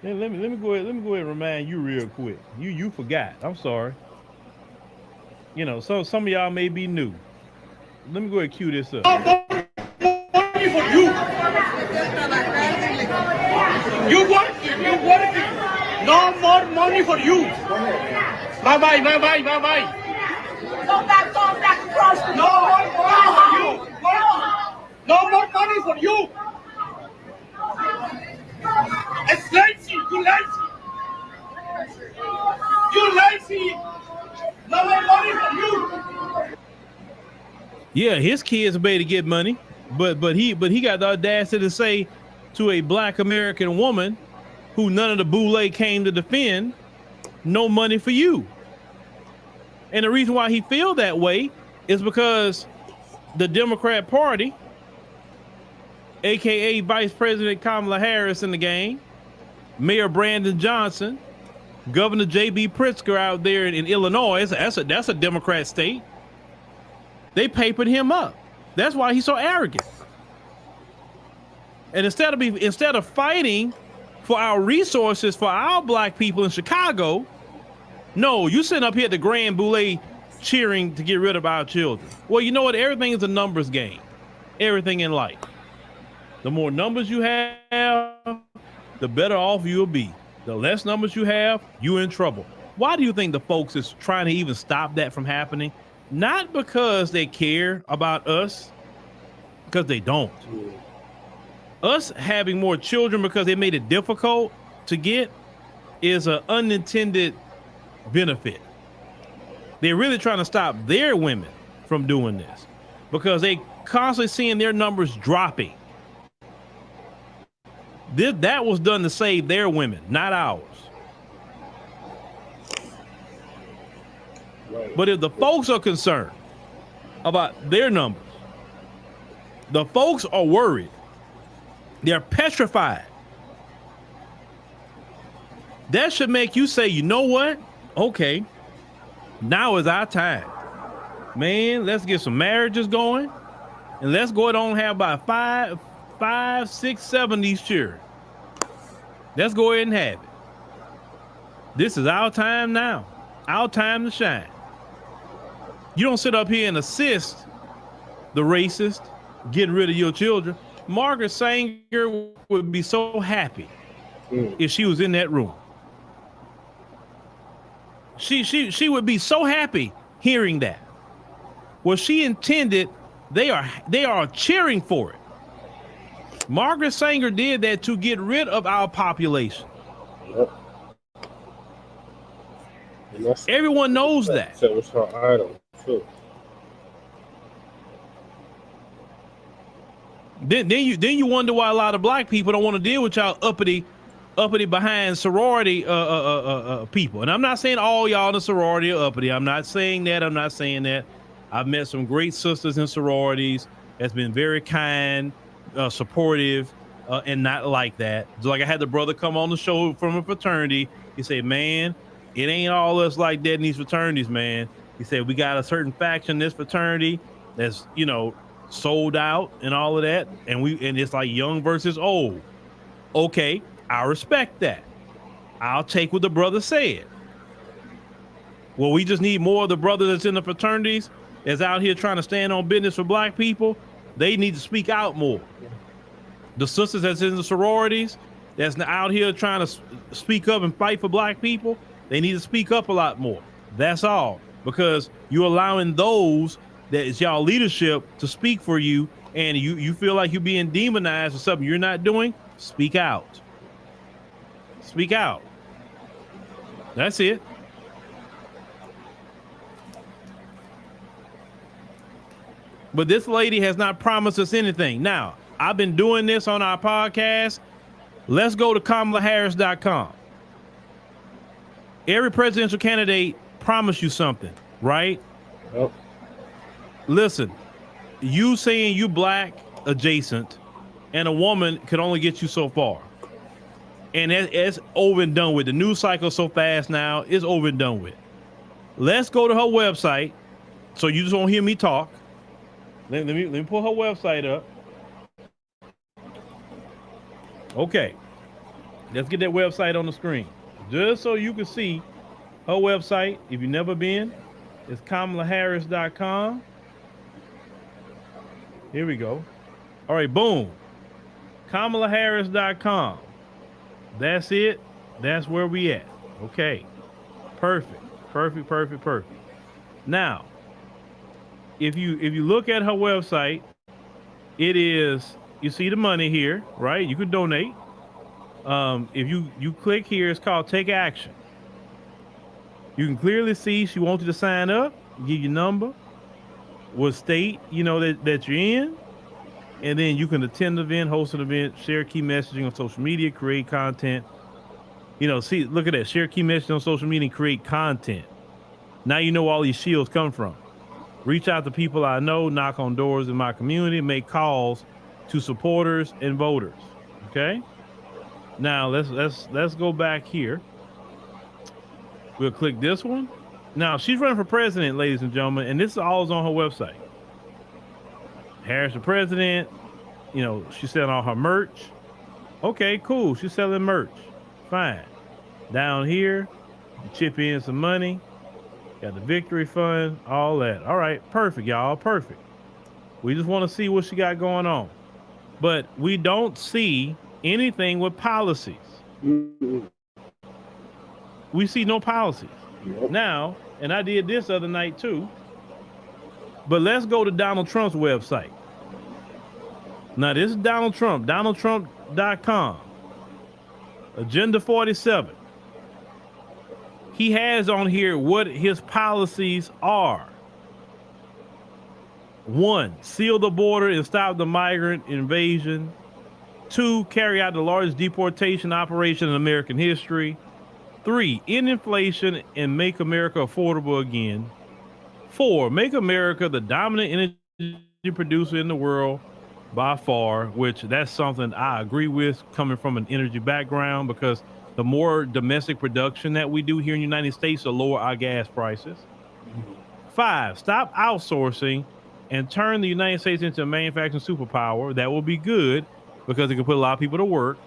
Speaker 1: Let me go ahead and remind you real quick. You forgot. I'm sorry. You know, so some of y'all may be new. Let me go ahead and cue this up.
Speaker 8: For you. You working. No more money for you. Bye bye. No more money for you. It's lazy. You lazy. No more money for you.
Speaker 1: Yeah, his kids are able to get money. But he got the audacity to say to a black American woman who none of the Boule came to defend, no money for you. And the reason why he feel that way is because the Democrat Party, aka Vice President Kamala Harris in the game, Mayor Brandon Johnson, Governor J.B. Pritzker out there in Illinois, that's a Democrat state. They papered him up. That's why he's so arrogant. And instead of fighting for our resources for our black people in Chicago, no, you sitting up here at the Grand Boule cheering to get rid of our children. Well, you know what? Everything is a numbers game. Everything in life. The more numbers you have, the better off you'll be. The less numbers you have, you're in trouble. Why do you think the folks is trying to even stop that from happening? Not because they care about us, because they don't. Us having more children because they made it difficult to get is an unintended benefit. They're really trying to stop their women from doing this because they constantly seeing their numbers dropping. That was done to save their women, not ours. Right. But if the folks are concerned about their numbers, the folks are worried. They're petrified. That should make you say, you know what? Okay, now is our time. Man, let's get some marriages going. And let's go ahead and have about 5, 6, 7 these children. Let's go ahead and have it. This is our time now. Our time to shine. You don't sit up here and assist the racist getting rid of your children. Margaret Sanger would be so happy if she was in that room. She would be so happy hearing that. What she intended, they are cheering for it. Margaret Sanger did that to get rid of our population. Yep. Everyone knows that.
Speaker 2: That was her idol too.
Speaker 1: Then you wonder why a lot of black people don't want to deal with y'all uppity behind sorority people. And I'm not saying all y'all in the sorority are uppity. I'm not saying that. I've met some great sisters in sororities that's been very kind, supportive, and not like that. Just like I had the brother come on the show from a fraternity. He said, man, it ain't all us like that in these fraternities, man. He said, we got a certain faction in this fraternity that's, sold out and all of that. And it's like young versus old. Okay, I respect that. I'll take what the brother said. Well, we just need more of the brothers that's in the fraternities that's out here trying to stand on business for black people. They need to speak out more. The sisters that's in the sororities that's out here trying to speak up and fight for black people, they need to speak up a lot more. That's all. Because you're allowing those that is y'all leadership to speak for you, and you feel like you're being demonized for something you're not doing. Speak out. Speak out. That's it. But this lady has not promised us anything. Now, I've been doing this on our podcast. Let's go to KamalaHarris.com. Every presidential candidate promised you something, right?
Speaker 2: Yep.
Speaker 1: Listen, you saying you black adjacent and a woman could only get you so far. And it's over and done with. The news cycle so fast now, it's over and done with. Let's go to her website so you just won't hear me talk. Let me pull her website up. Okay. Let's get that website on the screen. Just so you can see her website. If you've never been, it's KamalaHarris.com. Here we go. All right, boom. KamalaHarris.com. That's it. That's where we at. Okay. Perfect. Now, if you look at her website, it is, you see the money here, right? You can donate. If you click here, it's called Take Action. You can clearly see she wants you to sign up, give your number, what state that you're in, and then you can attend the event, host an event, share key messaging on social media, create content. See, look at that. Share key messaging on social media and create content. Now you know all these shields come from. Reach out to people I know, knock on doors in my community, make calls to supporters and voters. Okay? Now let's go back here. We'll click this one. Now she's running for president, ladies and gentlemen, and this all is on her website. Harris for president. She's selling all her merch. Okay, cool. She's selling merch. Fine. Down here, you chip in some money. Got the victory fund, all that. All right, perfect, y'all. Perfect. We just want to see what she got going on. But we don't see anything with policies. We see no policies. Now, and I did this other night too, but let's go to Donald Trump's website. Now, this is Donald Trump, donaldtrump.com, Agenda 47. He has on here what his policies are. 1, seal the border and stop the migrant invasion. 2, carry out the largest deportation operation in American history. 3, end inflation and make America affordable again. 4, make America the dominant energy producer in the world by far, which that's something I agree with coming from an energy background, because the more domestic production that we do here in the United States, the lower our gas prices. 5, stop outsourcing and turn the United States into a manufacturing superpower. That will be good because it can put a lot of people to work.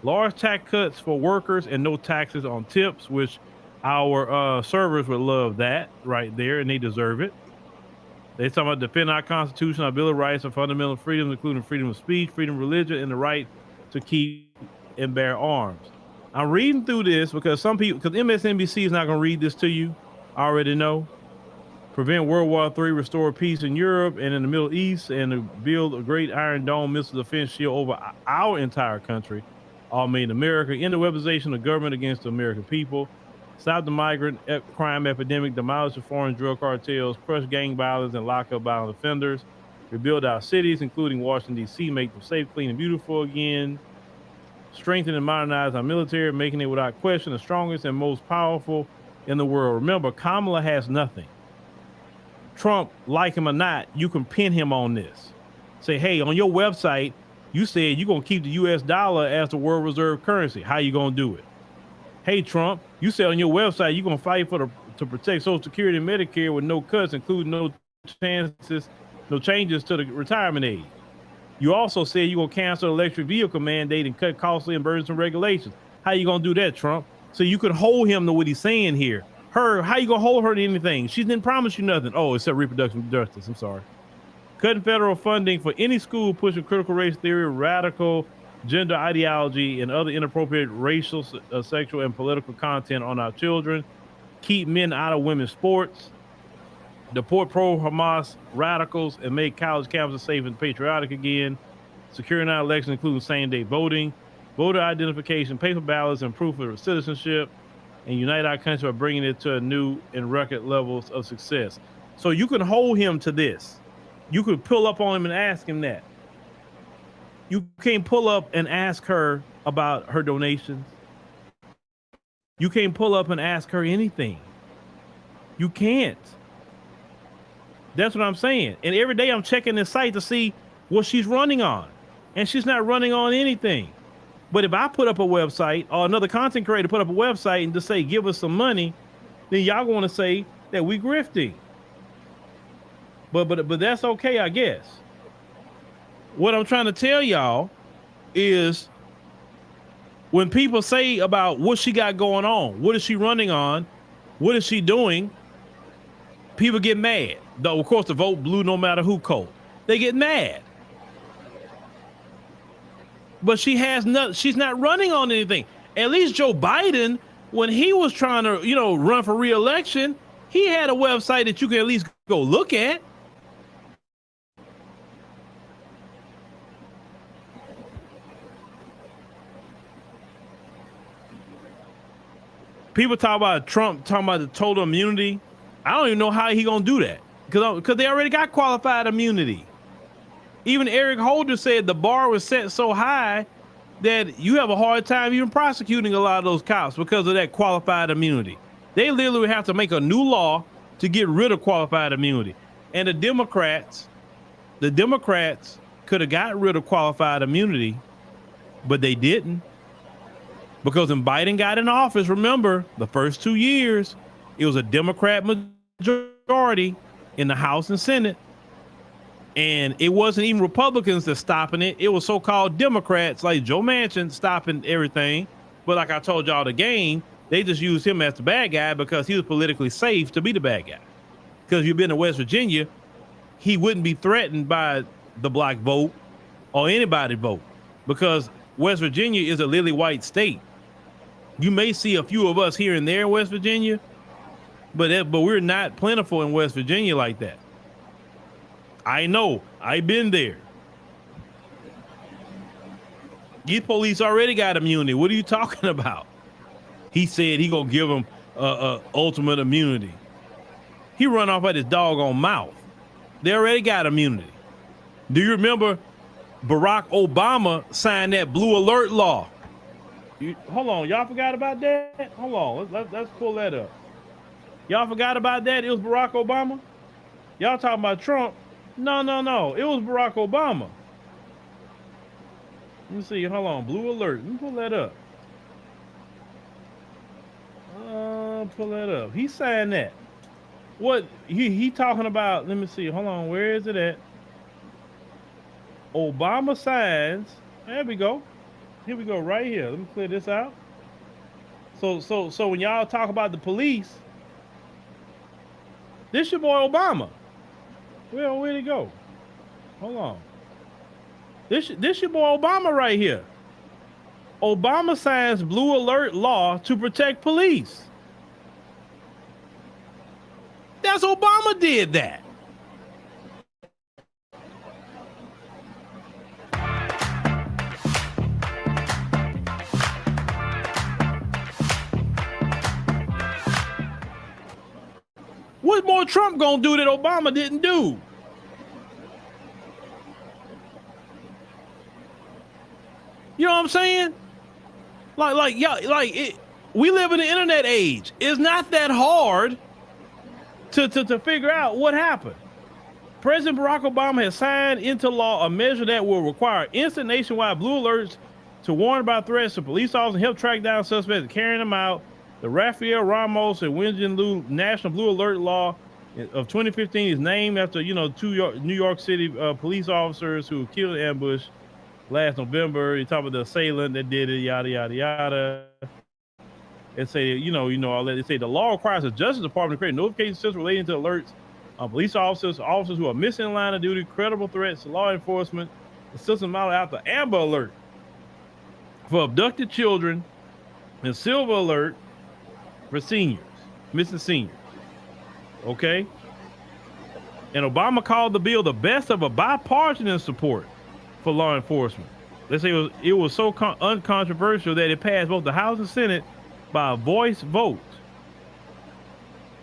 Speaker 1: Large tax cuts for workers and no taxes on tips, which our servers would love that right there, and they deserve it. They talk about defend our Constitution, our Bill of Rights, and fundamental freedoms, including freedom of speech, freedom of religion, and the right to keep and bear arms. I'm reading through this because some people, because MSNBC is not going to read this to you. I already know. Prevent World War III, restore peace in Europe and in the Middle East, and to build a great Iron Dome missile defense shield over our entire country, all made in America. End the weaponization of government against the American people. Stop the migrant crime epidemic, demolish the foreign drug cartels, crush gang violence, and lock up violent offenders. Rebuild our cities, including Washington, D.C., make them safe, clean, and beautiful again. Strengthen and modernize our military, making it without question the strongest and most powerful in the world. Remember, Kamala has nothing. Trump, like him or not, you can pin him on this. Say, hey, on your website, you said you're going to keep the U.S. dollar as the world reserve currency. How you going to do it? Hey, Trump, you said on your website you're going to fight to protect Social Security and Medicare with no cuts, including no changes to the retirement age. You also said you're going to cancel the electric vehicle mandate and cut costly and burdensome regulations. How you going to do that, Trump? So you could hold him to what he's saying here. How you going to hold her to anything? She didn't promise you nothing. Oh, except reproductive justice. I'm sorry. Cutting federal funding for any school pushing critical race theory, radical gender ideology, and other inappropriate racial, sexual, and political content on our children. Keep men out of women's sports. Deport pro-Hamas radicals and make college campuses safe and patriotic again. Securing our elections, including same-day voting, voter identification, paper ballots, and proof of citizenship, and unite our country by bringing it to a new and record levels of success. So you can hold him to this. You could pull up on him and ask him that. You can't pull up and ask her about her donations. You can't pull up and ask her anything. You can't. That's what I'm saying. And every day I'm checking this site to see what she's running on. And she's not running on anything. But if I put up a website or another content creator put up a website and just say, give us some money, then y'all want to say that we grifting. But that's okay, I guess. What I'm trying to tell y'all is when people say about what she got going on, what is she running on, what is she doing, people get mad. Though, of course, the vote blue no matter who code. They get mad. But she's not running on anything. At least Joe Biden, when he was trying to, run for re-election, he had a website that you can at least go look at. People talk about Trump talking about the total immunity. I don't even know how he gonna do that because they already got qualified immunity. Even Eric Holder said the bar was set so high that you have a hard time even prosecuting a lot of those cops because of that qualified immunity. They literally have to make a new law to get rid of qualified immunity. And the Democrats could have got rid of qualified immunity, but they didn't. Because when Biden got in office, remember, the first 2 years, it was a Democrat majority in the House and Senate. And it wasn't even Republicans that's stopping it. It was so-called Democrats like Joe Manchin stopping everything. But like I told y'all the game, they just used him as the bad guy because he was politically safe to be the bad guy. Because if you've been in West Virginia, he wouldn't be threatened by the black vote or anybody vote. Because West Virginia is a lily white state. You may see a few of us here and there in West Virginia, but we're not plentiful in West Virginia like that. I know. I've been there. These police already got immunity. What are you talking about? He said he gonna give them ultimate immunity. He run off at his doggone mouth. They already got immunity. Do you remember Barack Obama signed that blue alert law? Hold on, y'all forgot about that? Hold on, let's pull that up. Y'all forgot about that? It was Barack Obama? Y'all talking about Trump? No. It was Barack Obama. Let me see. Hold on. Blue alert. Let me pull that up. Pull that up. He signed that. What he talking about? Let me see. Hold on. Where is it at? Obama signs. There we go. Here we go. Right here. Let me clear this out. So when y'all talk about the police, this your boy Obama. Well, where'd he go? Hold on. This your boy Obama right here. Obama signs blue alert law to protect police. That's Obama did that. What more Trump gonna do that Obama didn't do? You know what I'm saying? We live in the internet age. It's not that hard to figure out what happened. President Barack Obama has signed into law a measure that will require instant nationwide blue alerts to warn about threats to police officers and help track down suspects and carrying them out. The Rafael Ramos and Wenjin Liu National Blue Alert Law of 2015 is named after, two New York City police officers who were killed in ambush last November. You talk about the assailant that did it, yada, yada, yada. They say, all that. They say the law requires the Justice Department to create a notification system relating to alerts on police officers who are missing in line of duty, credible threats to law enforcement. The system modeled after Amber Alert for abducted children and Silver Alert for seniors, missing seniors. Okay? And Obama called the bill the best of a bipartisan support for law enforcement. They say it was so uncontroversial that it passed both the House and Senate by a voice vote.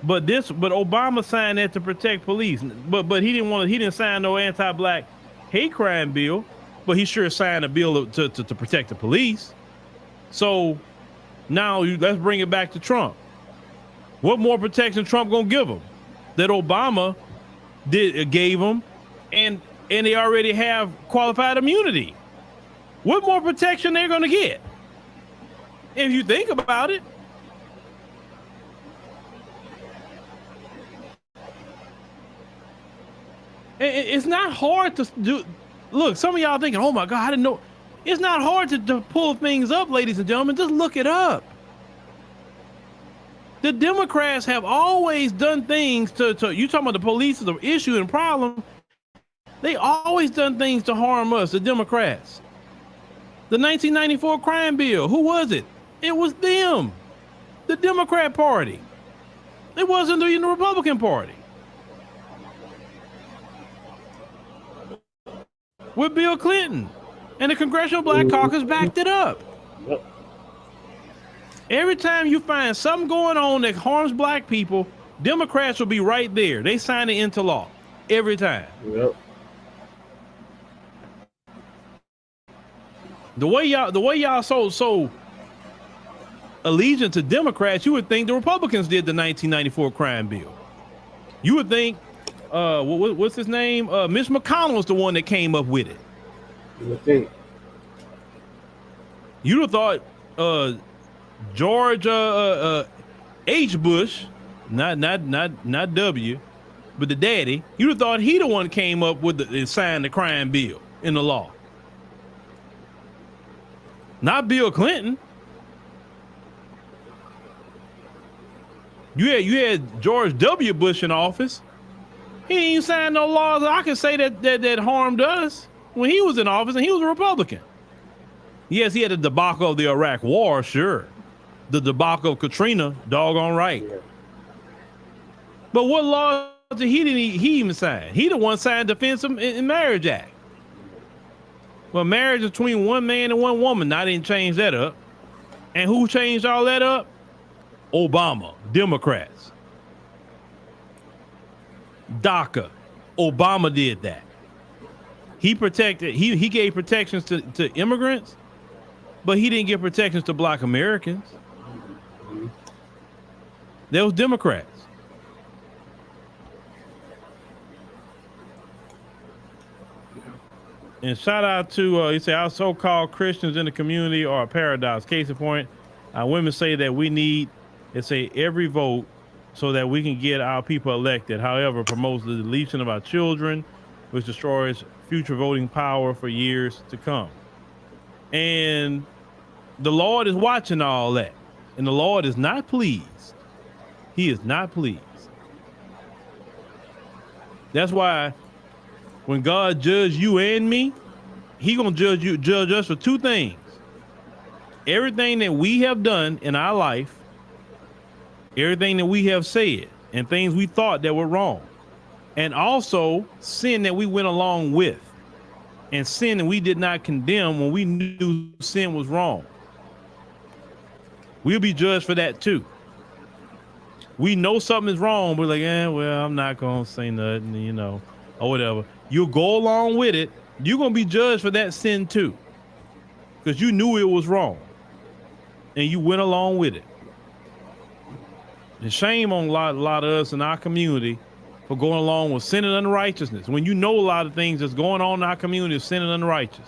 Speaker 1: But Obama signed that to protect police. But he didn't sign no anti-black hate crime bill, but he sure signed a bill to protect the police. So now let's bring it back to Trump. What more protection Trump gonna give him that Obama gave him, and they already have qualified immunity? What more protection they're gonna get? If you think about it. It's not hard to do. Look, some of y'all thinking, oh my God, I didn't know. It's not hard to pull things up, ladies and gentlemen. Just look it up. The Democrats have always done things to you talking about the police is the issue and problem. They always done things to harm us, the Democrats. The 1994 crime bill, who was it? It was them, the Democrat Party. It wasn't the Republican Party. With Bill Clinton, and the Congressional Black Caucus backed it up. Every time you find something going on that harms black people, Democrats will be right there. They sign it into law every time.
Speaker 2: Yep.
Speaker 1: The way y'all so allegiant to Democrats, you would think the Republicans did the 1994 crime bill. You would think, what's his name? Mitch McConnell was the one that came up with it.
Speaker 2: You would think.
Speaker 1: You'd have thought George H. Bush, not W, but the daddy. You'd have thought he the one came up with and signed the crime bill in the law. Not Bill Clinton. You had George W. Bush in office. He ain't signed no laws I can say that harmed us when he was in office, and he was a Republican. Yes, he had the debacle of the Iraq War, sure. The debacle of Katrina, doggone right.
Speaker 2: Yeah.
Speaker 1: But what law did he even sign? He the one signed Defense in Marriage Act. Well, marriage between one man and one woman. I didn't change that up. And who changed all that up? Obama, Democrats. DACA, Obama did that. He protected, he gave protections to immigrants, but he didn't give protections to Black Americans. There was Democrats. And shout out to, he said, our so-called Christians in the community are a paradox. Case in point, women say that we need, they say, every vote so that we can get our people elected. However, promotes the deletion of our children, which destroys future voting power for years to come. And the Lord is watching all that. And the Lord is not pleased. He is not pleased. That's why when God judges you and me, he gonna judge us for two things. Everything that we have done in our life, everything that we have said, and things we thought that were wrong. And also sin that we went along with, and sin that we did not condemn when we knew sin was wrong. We'll be judged for that too. We know something is wrong, but like, well, I'm not gonna say nothing, you know, or whatever. You'll go along with it. You're gonna be judged for that sin too, because you knew it was wrong, and you went along with it. And shame on a lot of us in our community for going along with sin and unrighteousness. When you know a lot of things that's going on in our community is sin and unrighteous.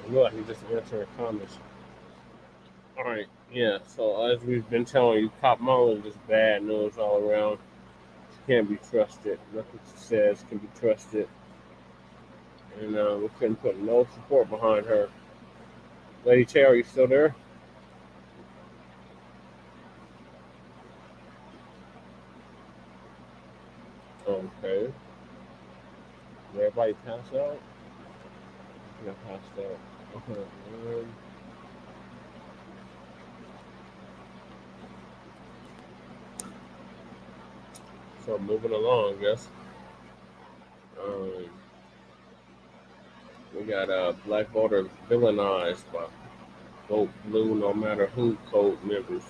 Speaker 2: Look, he just answered comments. All right, yeah. So as we've been telling you, Kamala is just bad news all around. She can't be trusted. Nothing she says can be trusted. And we couldn't put no support behind her. Lady Chair, are you still there? Okay. Did everybody pass out? Yeah, passed out. Okay. So moving along, I guess. We got Black voters villainized by Vote Blue No Matter Who code members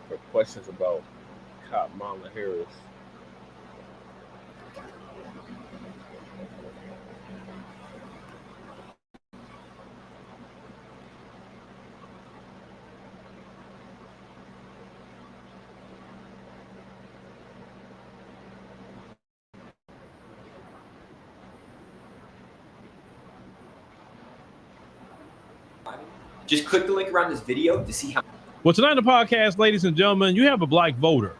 Speaker 2: for questions about Kamala Harris.
Speaker 17: Just click the link around this video to see how.
Speaker 1: Well, tonight on the podcast, ladies and gentlemen, you have a Black voter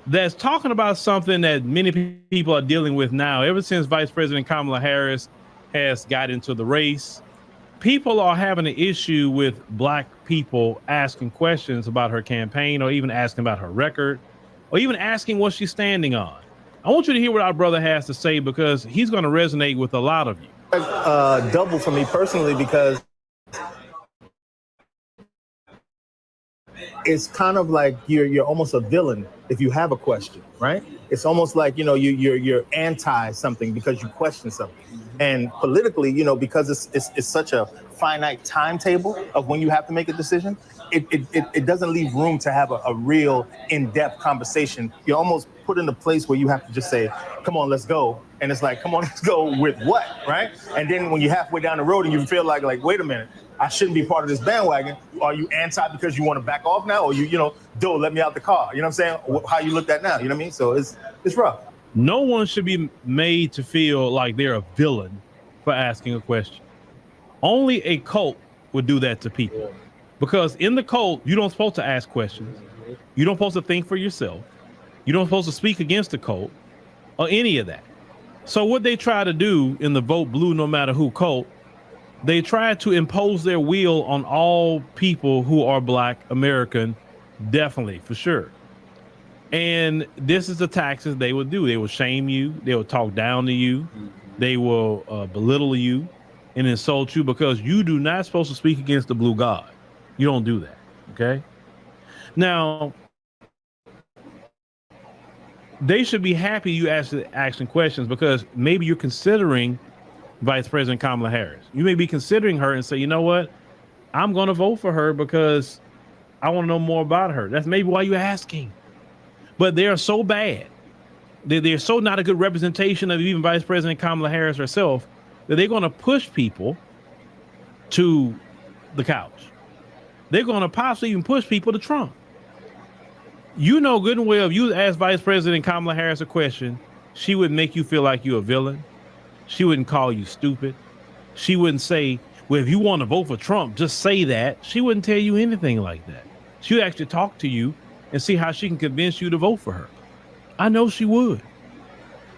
Speaker 1: that's talking about something that many people are dealing with now. Ever since Vice President Kamala Harris has got into the race, people are having an issue with Black people asking questions about her campaign, or even asking about her record, or even asking what she's standing on. I want you to hear what our brother has to say, because he's going to resonate with a lot of you.
Speaker 19: Double for me personally, because it's kind of like you're almost a villain if you have a question, right? It's almost like, you know, you're anti something because you question something. And politically, you know, because it's such a finite timetable of when you have to make a decision, it doesn't leave room to have a real in-depth conversation. You're almost put in a place where you have to just say, come on, let's go. And it's like, come on, let's go with what, right? And then when you're halfway down the road and you feel like, wait a minute, I shouldn't be part of this bandwagon. Are you anti because you want to back off now? Or you know, dude, let me out the car. You know what I'm saying? How you looked at now, you know what I mean? So it's rough.
Speaker 1: No one should be made to feel like they're a villain for asking a question. Only a cult would do that to people. Because in the cult, you don't supposed to ask questions. You don't supposed to think for yourself. You don't supposed to speak against the cult or any of that. So what they try to do in the Vote Blue No Matter Who cult, they try to impose their will on all people who are Black American, definitely, for sure. And this is the taxes they will do. They will shame you. They will talk down to you. They will belittle you and insult you because you do not supposed to speak against the blue god. You don't do that. Okay. Now, they should be happy you asking questions because maybe you're considering Vice President Kamala Harris. You may be considering her and say, you know what? I'm going to vote for her because I want to know more about her. That's maybe why you're asking. But they are so bad. They're so not a good representation of even Vice President Kamala Harris herself that they're going to push people to the couch. They're going to possibly even push people to Trump. You know good and well, if you ask Vice President Kamala Harris a question, she would make you feel like you're a villain. She wouldn't call you stupid. She wouldn't say, well, if you want to vote for Trump, just say that. She wouldn't tell you anything like that. She would actually talk to you and see how she can convince you to vote for her. I know she would.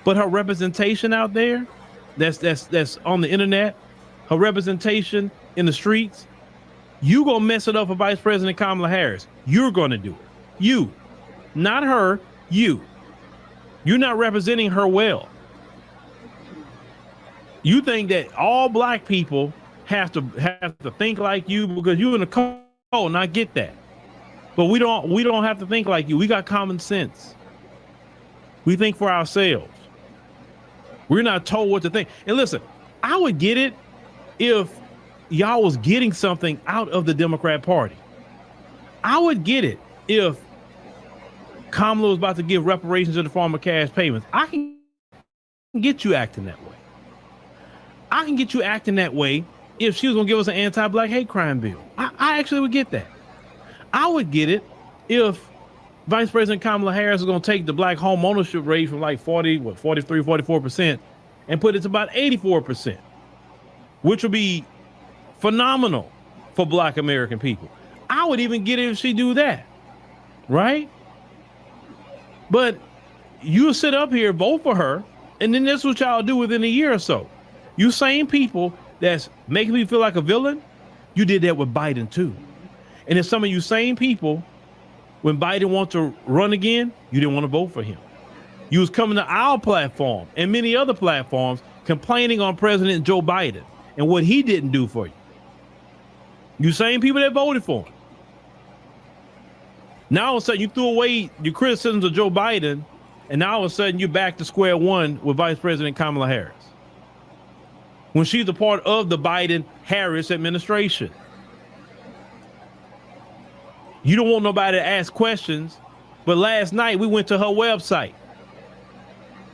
Speaker 1: But her representation out there, that's on the internet, her representation in the streets, you gonna mess it up for Vice President Kamala Harris. You're gonna do it. You, not her, you. You're not representing her well. You think that all black people have to think like you because you're in the code, and I get that. But we don't have to think like you. We got common sense. We think for ourselves. We're not told what to think. And listen, I would get it if y'all was getting something out of the Democrat Party. I would get it if Kamala was about to give reparations in the form of cash payments. I can get you acting that way. I can get you acting that way if she was going to give us an anti-black hate crime bill. I actually would get that. I would get it if Vice President Kamala Harris is going to take the black home ownership rate from like 44% and put it to about 84%, which would be phenomenal for black American people. I would even get it if she do that, right? But you sit up here, vote for her, and then that's what y'all do within a year or so. You same people that's making me feel like a villain, you did that with Biden too. And then some of you same people, when Biden wants to run again, you didn't want to vote for him. You was coming to our platform and many other platforms complaining on President Joe Biden and what he didn't do for you. You same people that voted for him. Now all of a sudden you threw away your criticisms of Joe Biden, and now all of a sudden you're back to square one with Vice President Kamala Harris, when she's a part of the Biden-Harris administration. You don't want nobody to ask questions, but last night we went to her website.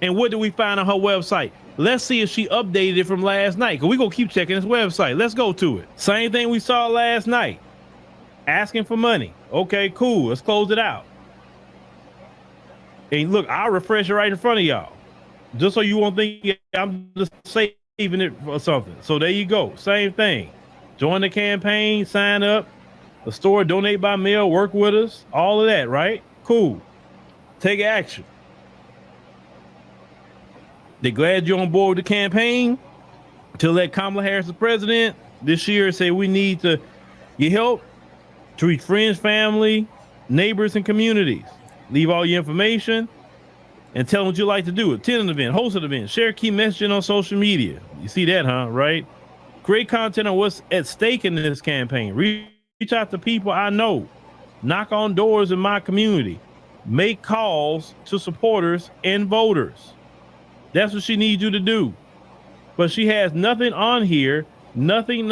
Speaker 1: And what did we find on her website? Let's see if she updated it from last night, because we're going to keep checking this website. Let's go to it. Same thing we saw last night. Asking for money. Okay, cool. Let's close it out. And look, I'll refresh it right in front of y'all, just so you won't think I'm just saving it or something. So there you go. Same thing. Join the campaign, sign up, the store, donate by mail, work with us, all of that, right? Cool. Take action. They're glad you're on board with the campaign to let Kamala Harris, the president, this year say we need to get help to reach friends, family, neighbors, and communities. Leave all your information and tell them what you like to do. Attend an event, host an event, share key messaging on social media. You see that, huh? Right? Create content on what's at stake in this campaign. Reach out to people I know. Knock on doors in my community. Make calls to supporters and voters. That's what she needs you to do. But she has nothing on here, nothing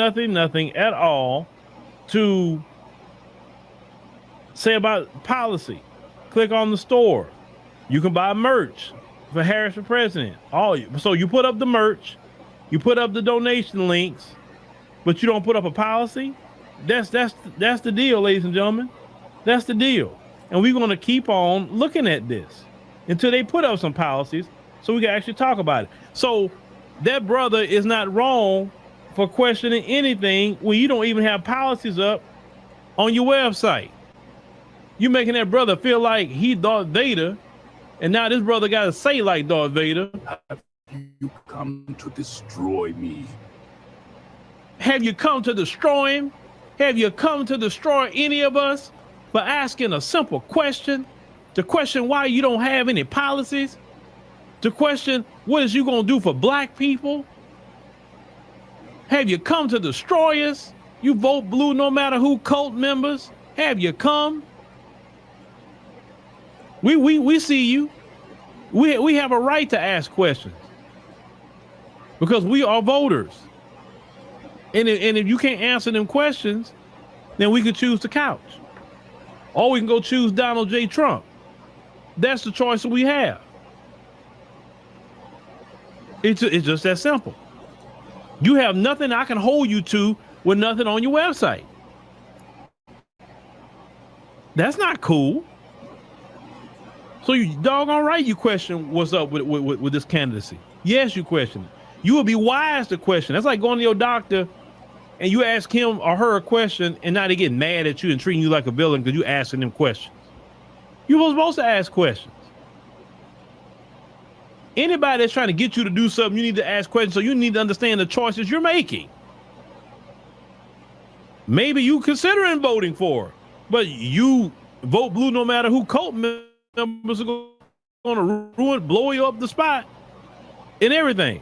Speaker 1: at all to say about policy. Click on the store. You can buy merch for Harris for President. So you put up the merch, you put up the donation links, but you don't put up a policy. That's the deal, ladies and gentlemen. That's the deal. And we're going to keep on looking at this until they put up some policies so we can actually talk about it. So that brother is not wrong for questioning anything when you don't even have policies up on your website. You making that brother feel like he Darth Vader, and now this brother got to say like Darth Vader.
Speaker 9: Have you come to destroy me?
Speaker 1: Have you come to destroy him? Have you come to destroy any of us for asking a simple question? to question why you don't have any policies, to question what is you gonna do for black people. Have you come to destroy us? You vote blue no matter who cult members. Have you come? We see you. We have a right to ask questions because we are voters. And if you can't answer them questions, then we could choose the couch. Or we can go choose Donald J. Trump. That's the choice that we have. It's just that simple. You have nothing I can hold you to with nothing on your website. That's not cool. So you doggone right you question what's up with this candidacy. Yes, you question it. You would be wise to question. That's like going to your doctor and you ask him or her a question and now they get mad at you and treating you like a villain because you asking them questions. You were supposed to ask questions. Anybody that's trying to get you to do something, you need to ask questions, so you need to understand the choices you're making. Maybe you considering voting for it, but you vote blue no matter who cult members are going to ruin, blow you up the spot and everything.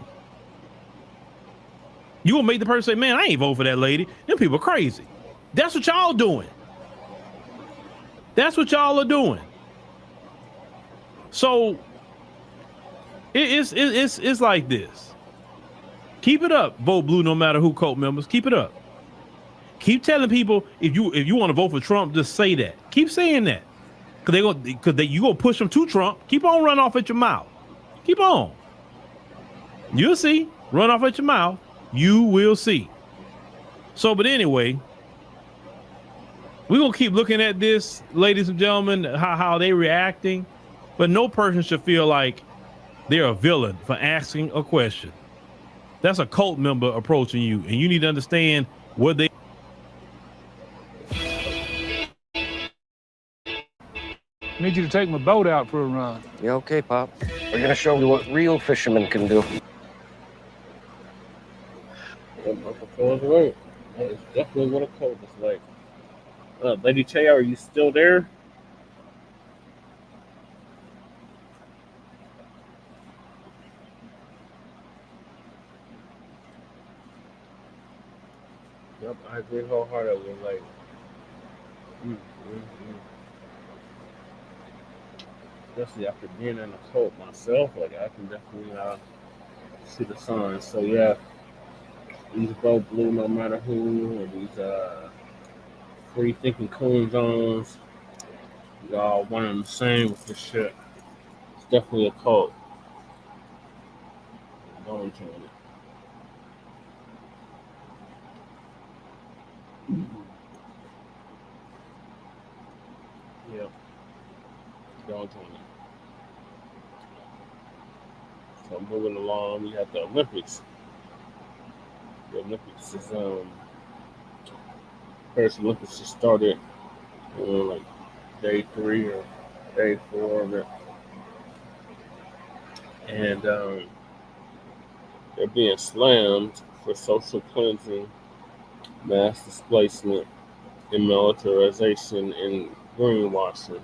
Speaker 1: You will make the person say, man, I ain't vote for that lady. Them people are crazy. That's what y'all doing. That's what y'all are doing. So it's like this. Keep it up, vote blue no matter who cult members. Keep it up. Keep telling people if you want to vote for Trump, just say that. Keep saying that. Because you gonna push them to Trump. Keep on running off at your mouth. Keep on. You'll see. Run off at your mouth. You will see. So, but anyway, we're gonna keep looking at this, ladies and gentlemen, how they reacting. But no person should feel like they're a villain for asking a question. That's a cult member approaching you, and you need to understand what they.
Speaker 9: I need you to take my boat out for a run.
Speaker 20: Yeah, okay, Pop. We're gonna show you what real fishermen can do.
Speaker 2: Right. That is definitely what a cult is like. Lady Che, are you still there? Yep, I agree wholeheartedly. Like, especially after being in a cult myself, like I can definitely see the signs. So yeah, these vote blue no matter who, or these free thinking coon zones, y'all one and the same with this shit. It's definitely a cult. Don't join it. Yeah. Don't join it. So moving along, we have the Olympics. The Olympics is Paris Olympics just started like day 3 or day 4 of it. And they're being slammed for social cleansing, mass displacement, and militarization and greenwashing.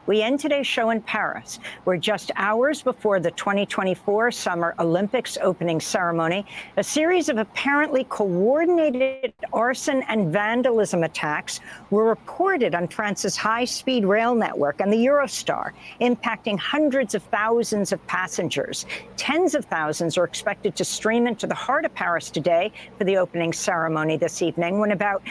Speaker 21: We end today's show in Paris, where just hours before the 2024 Summer Olympics opening ceremony, a series of apparently coordinated arson and vandalism attacks were reported on France's high-speed rail network and the Eurostar, impacting hundreds of thousands of passengers. Tens of thousands are expected to stream into the heart of Paris today for the opening ceremony this evening, when about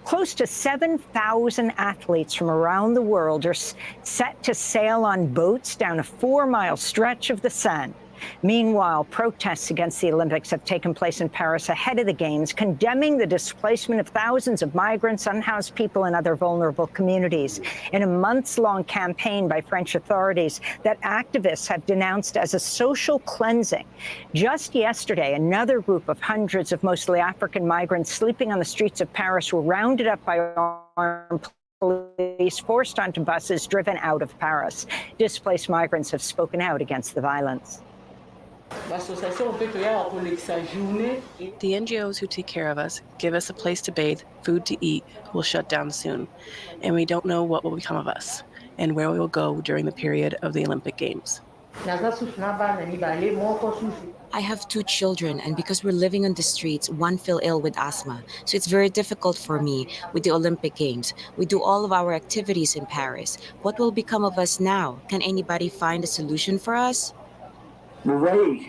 Speaker 21: close to 7,000 athletes from around the world are set to sail on boats down a 4-mile stretch of the Seine. Meanwhile, protests against the Olympics have taken place in Paris ahead of the Games, condemning the displacement of thousands of migrants, unhoused people, and other vulnerable communities. In a months-long campaign by French authorities that activists have denounced as a social cleansing. Just yesterday, another group of hundreds of mostly African migrants sleeping on the streets of Paris were rounded up by armed police forced onto buses driven out of Paris. Displaced migrants have spoken out against the violence.
Speaker 16: The NGOs who take care of us, give us a place to bathe, food to eat, will shut down soon. And we don't know what will become of us and where we will go during the period of the Olympic Games.
Speaker 22: I have 2 children, and because we're living on the streets, one fell ill with asthma. So it's very difficult for me with the Olympic Games. We do all of our activities in Paris. What will become of us now? Can anybody find a solution for us?
Speaker 23: Go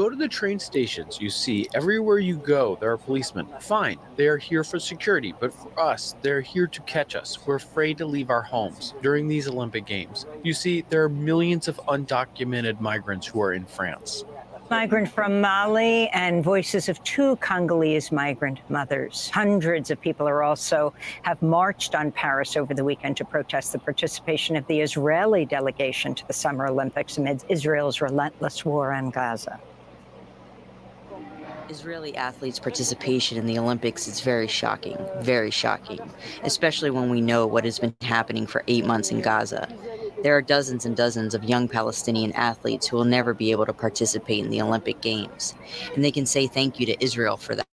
Speaker 23: to the train stations. You see, everywhere you go, there are policemen. Fine, they are here for security, but for us, they're here to catch us. We're afraid to leave our homes during these Olympic Games. You see, there are millions of undocumented migrants who are in France.
Speaker 21: Migrant from Mali and voices of 2 Congolese migrant mothers. Hundreds of people have marched on Paris over the weekend to protest the participation of the Israeli delegation to the Summer Olympics amid Israel's relentless war on Gaza.
Speaker 22: Israeli athletes' participation in the Olympics is very shocking, especially when we know what has been happening for 8 months in Gaza. There are dozens and dozens of young Palestinian athletes who will never be able to participate in the Olympic Games. And they can say thank you to Israel for that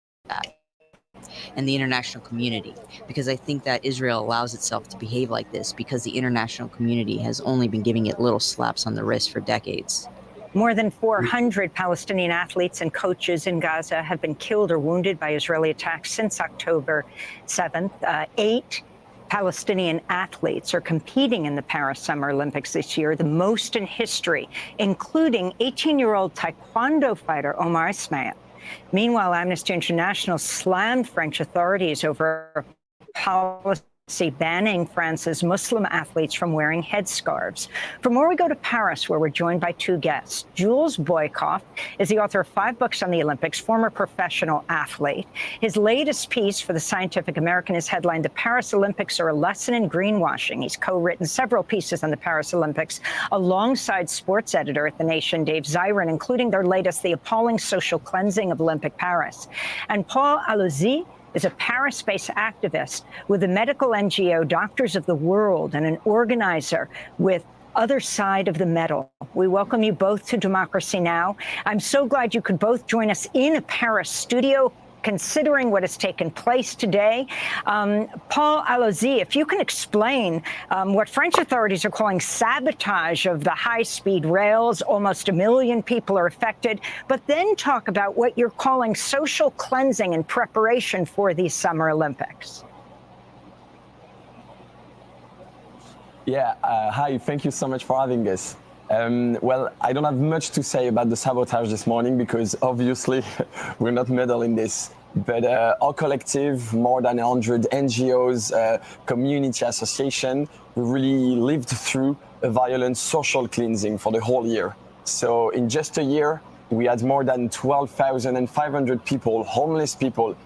Speaker 22: and the international community, because I think that Israel allows itself to behave like this because the international community has only been giving it little slaps on the wrist for decades.
Speaker 21: More than 400 Palestinian athletes and coaches in Gaza have been killed or wounded by Israeli attacks since October 7th. 8 Palestinian athletes are competing in the Paris Summer Olympics this year, the most in history, including 18-year-old taekwondo fighter Omar Ismail. Meanwhile, Amnesty International slammed French authorities over policy banning France's Muslim athletes from wearing headscarves. From where we go to Paris, where we're joined by 2 guests. Jules Boykoff is the author of 5 books on the Olympics, former professional athlete. His latest piece for the Scientific American is headlined, "The Paris Olympics Are a Lesson in Greenwashing." He's co-written several pieces on the Paris Olympics alongside sports editor at The Nation, Dave Zirin, including their latest, "The Appalling Social Cleansing of Olympic Paris." And Paul Alozi is a Paris-based activist with the medical NGO Doctors of the World and an organizer with Other Side of the Medal. We welcome you both to Democracy Now! I'm so glad you could both join us in a Paris studio, considering what has taken place today. Paul Alozi, if you can explain what French authorities are calling sabotage of the high-speed rails, almost 1 million people are affected, but then talk about what you're calling social cleansing in preparation for these Summer Olympics.
Speaker 24: Yeah, hi, thank you so much for having us. Well, I don't have much to say about the sabotage this morning because obviously we're not meddling in this. But our collective, more than 100 NGOs, community association, we really lived through a violent social cleansing for the whole year. So in just a year, we had more than 12,500 people, homeless people,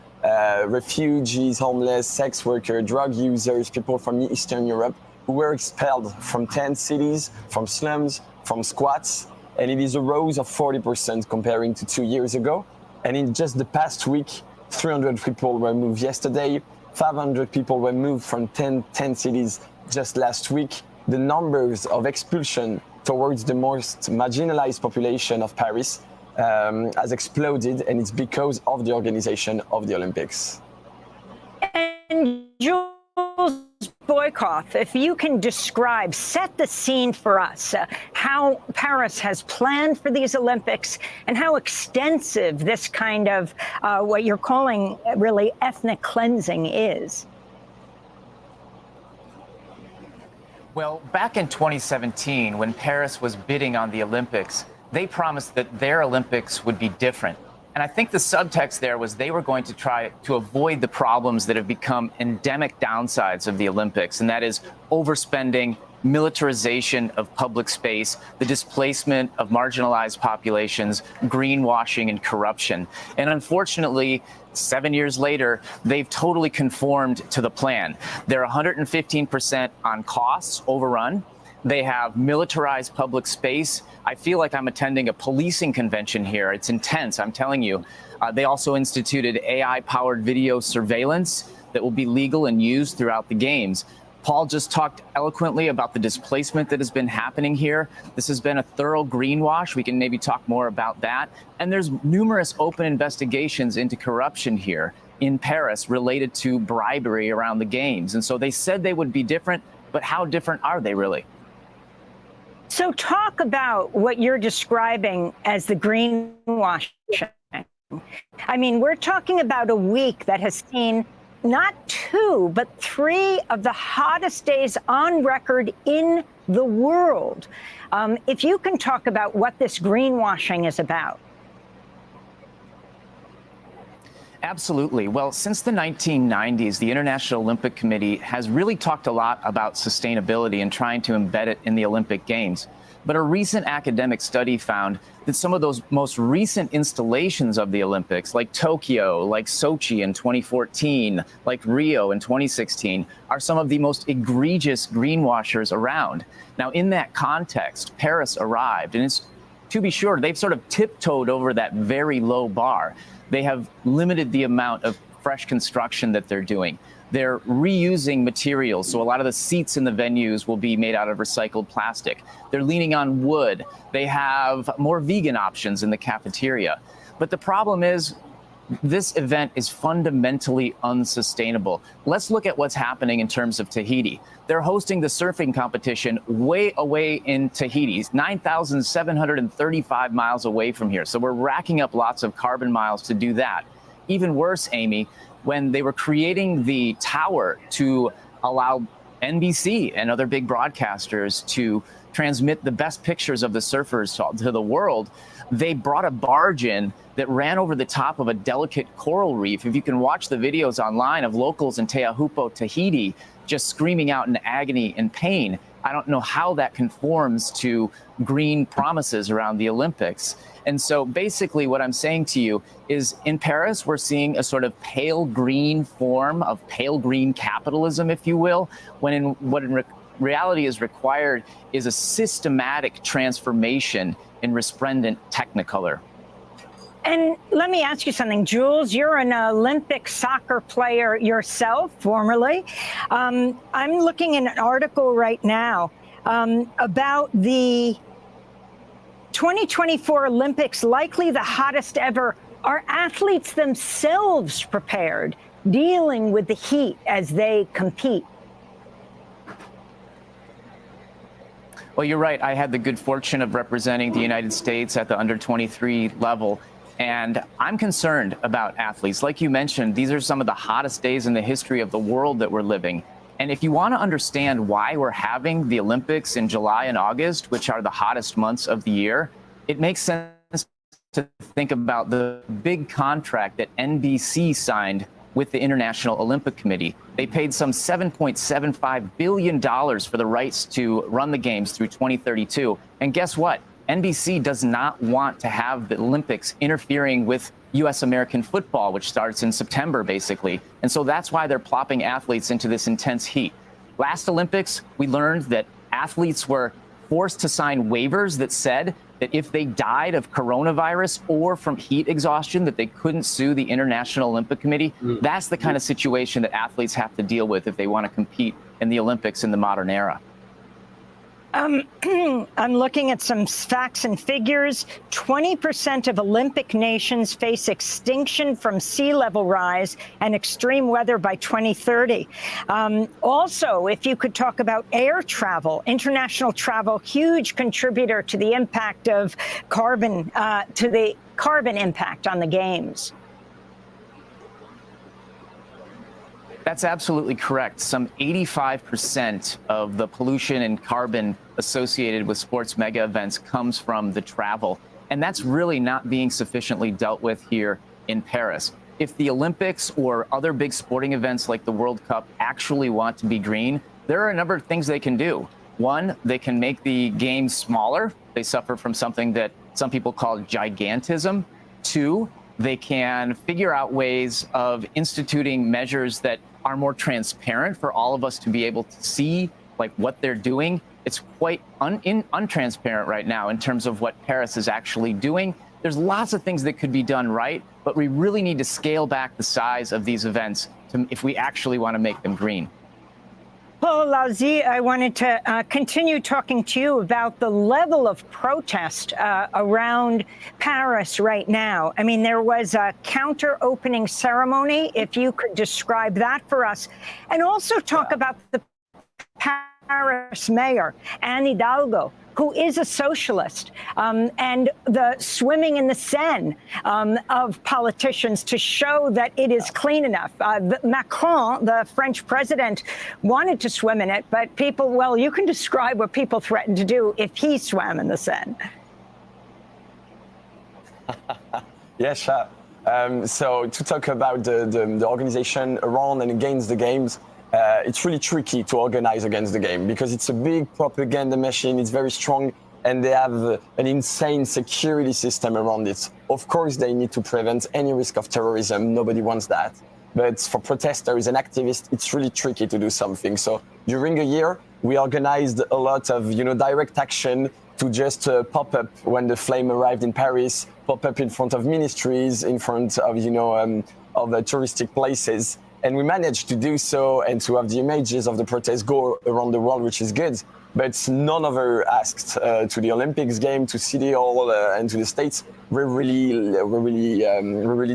Speaker 24: refugees, homeless, sex workers, drug users, people from Eastern Europe, who were expelled from 10 cities, from slums, from squats, and it is a rise of 40% comparing to 2 years ago. And in just the past week, 300 people were moved yesterday, 500 people were moved from 10 cities just last week. The numbers of expulsion towards the most marginalized population of Paris has exploded, and it's because of the organization of the Olympics.
Speaker 21: And Jules Boykoff, if you can describe, set the scene for us, how Paris has planned for these Olympics and how extensive this kind of what you're calling really ethnic cleansing is.
Speaker 25: Well, back in 2017, when Paris was bidding on the Olympics, they promised that their Olympics would be different. And I think the subtext there was they were going to try to avoid the problems that have become endemic downsides of the Olympics, and that is overspending, militarization of public space, the displacement of marginalized populations, greenwashing, and corruption. And unfortunately, 7 years later, they've totally conformed to the plan. They're 115% on costs overrun. They have militarized public space. I feel like I'm attending a policing convention here. It's intense, I'm telling you. They also instituted AI-powered video surveillance. that will be legal and used throughout the games. Paul just talked eloquently about the displacement that has been happening here. This has been a thorough greenwash. We can maybe talk more about that. And there's numerous open investigations into corruption here in Paris related to bribery around the games. And so they said they would be different, but how different are they really?
Speaker 21: So talk about what you're describing as the greenwashing. I mean, we're talking about a week that has seen not 2, but 3 of the hottest days on record in the world. If you can talk about what this greenwashing is about.
Speaker 25: Absolutely. Well, since the 1990s, the International Olympic Committee has really talked a lot about sustainability and trying to embed it in the Olympic Games. But a recent academic study found that some of those most recent installations of the Olympics, like Tokyo, like Sochi in 2014, like Rio in 2016, are some of the most egregious greenwashers around. Now, in that context, Paris arrived, and it's, to be sure, they've sort of tiptoed over that very low bar. They have limited the amount of fresh construction that they're doing. They're reusing materials, so a lot of the seats in the venues will be made out of recycled plastic. They're leaning on wood. They have more vegan options in the cafeteria. But the problem is, this event is fundamentally unsustainable. Let's look at what's happening in terms of Tahiti. They're hosting the surfing competition way away in Tahiti, 9,735 miles away from here. So we're racking up lots of carbon miles to do that. Even worse, Amy, when they were creating the tower to allow NBC and other big broadcasters to transmit the best pictures of the surfers to the world, they brought a barge in that ran over the top of a delicate coral reef. If you can watch the videos online of locals in Teahupo, Tahiti, just screaming out in agony and pain, I don't know how that conforms to green promises around the Olympics. And so basically what I'm saying to you is in Paris, we're seeing a sort of pale green form of pale green capitalism, if you will, when in reality is required is a systematic transformation in resplendent technicolor.
Speaker 21: And let me ask you something, Jules, you're an Olympic soccer player yourself, formerly. I'm looking at an article right now about the 2024 Olympics, likely the hottest ever. Are athletes themselves prepared, dealing with the heat as they compete?
Speaker 25: Well, you're right. I had the good fortune of representing the United States at the under-23 level. And I'm concerned about athletes. Like you mentioned, these are some of the hottest days in the history of the world that we're living. And if you want to understand why we're having the Olympics in July and August, which are the hottest months of the year, it makes sense to think about the big contract that NBC signed with the International Olympic Committee. They paid some $7.75 billion for the rights to run the games through 2032. And guess what? NBC does not want to have the Olympics interfering with U.S. American football, which starts in September, basically. And so that's why they're plopping athletes into this intense heat. Last Olympics, we learned that athletes were forced to sign waivers that said that if they died of coronavirus or from heat exhaustion, that they couldn't sue the International Olympic Committee. That's the kind of situation that athletes have to deal with if they want to compete in the Olympics in the modern era.
Speaker 21: I'm looking at some facts and figures. 20% of Olympic nations face extinction from sea level rise and extreme weather by 2030. Also, if you could talk about air travel, international travel, huge contributor to the impact of carbon, to the carbon impact on the games.
Speaker 25: That's absolutely correct. Some 85% of the pollution and carbon associated with sports mega events comes from the travel. And that's really not being sufficiently dealt with here in Paris. If the Olympics or other big sporting events like the World Cup actually want to be green, there are a number of things they can do. One, they can make the games smaller. They suffer from something that some people call gigantism. Two, they can figure out ways of instituting measures that are more transparent for all of us to be able to see, like what they're doing. It's quite untransparent right now in terms of what Paris is actually doing. There's lots of things that could be done right, but we really need to scale back the size of these events if we actually want to make them green.
Speaker 21: Paul Lauzy, I wanted to continue talking to you about the level of protest around Paris right now. I mean, there was a counter-opening ceremony, if you could describe that for us, and also talk about the Paris mayor, Anne Hidalgo, who is a socialist, and the swimming in the Seine of politicians to show that it is clean enough. Macron, the French president, wanted to swim in it, but people, well, you can describe what people threatened to do if he swam in the Seine.
Speaker 24: Yeah, sure. So to talk about the organization around and against the games, it's really tricky to organize against the game because it's a big propaganda machine. It's very strong, and they have an insane security system around it. Of course, they need to prevent any risk of terrorism. Nobody wants that. But for protesters and activists, it's really tricky to do something. So during a year, we organized a lot of, direct action to just pop up when the flame arrived in Paris, pop up in front of ministries, in front of, of touristic places. And we managed to do so and to have the images of the protests go around the world, which is good. But none of us asked to the Olympics game, to City Hall, and to the States. We're really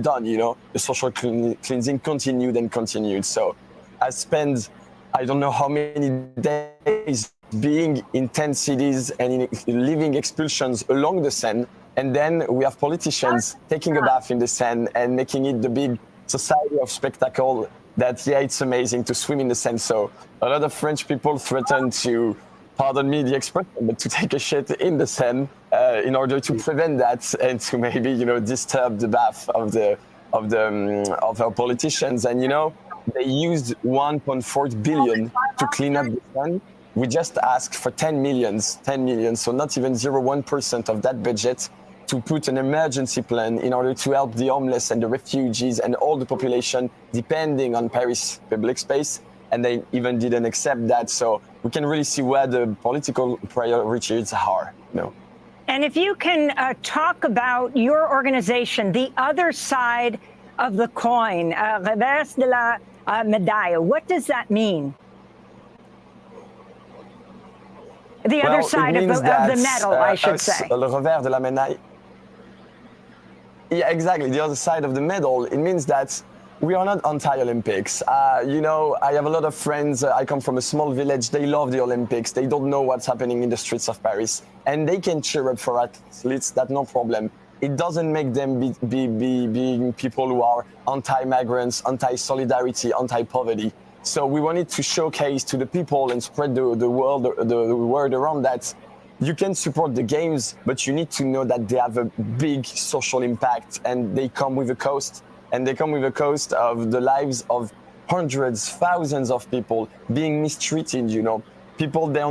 Speaker 24: done. The social cleansing continued and continued. So I spent, I don't know how many days being in 10 cities and in living expulsions along the Seine. And then we have politicians taking a bath in the Seine and making it the big society of spectacle that, it's amazing to swim in the Seine. So a lot of French people threatened to, pardon me the expression, but to take a shit in the Seine in order to prevent that and to maybe, disturb the bath of our politicians. And, they used 1.4 billion to clean up the Seine. We just asked for 10 million, so not even 0.1% of that budget, to put an emergency plan in order to help the homeless and the refugees and all the population depending on Paris public space. And they even didn't accept that. So we can really see where the political priorities are.
Speaker 21: And if you can talk about your organization, the other side of the coin, revers de la médaille, what does that mean? The other side of the medal, I should say.
Speaker 24: Le revers de la médaille. Yeah, exactly. The other side of the medal, it means that we are not anti-Olympics. I have a lot of friends. I come from a small village. They love the Olympics. They don't know what's happening in the streets of Paris. And they can cheer up for athletes. That's no problem. It doesn't make them being people who are anti-migrants, anti-solidarity, anti-poverty. So we wanted to showcase to the people and spread the word around that you can support the games, but you need to know that they have a big social impact and they come with a cost. And they come with a cost of the lives of hundreds, thousands of people being mistreated, People, they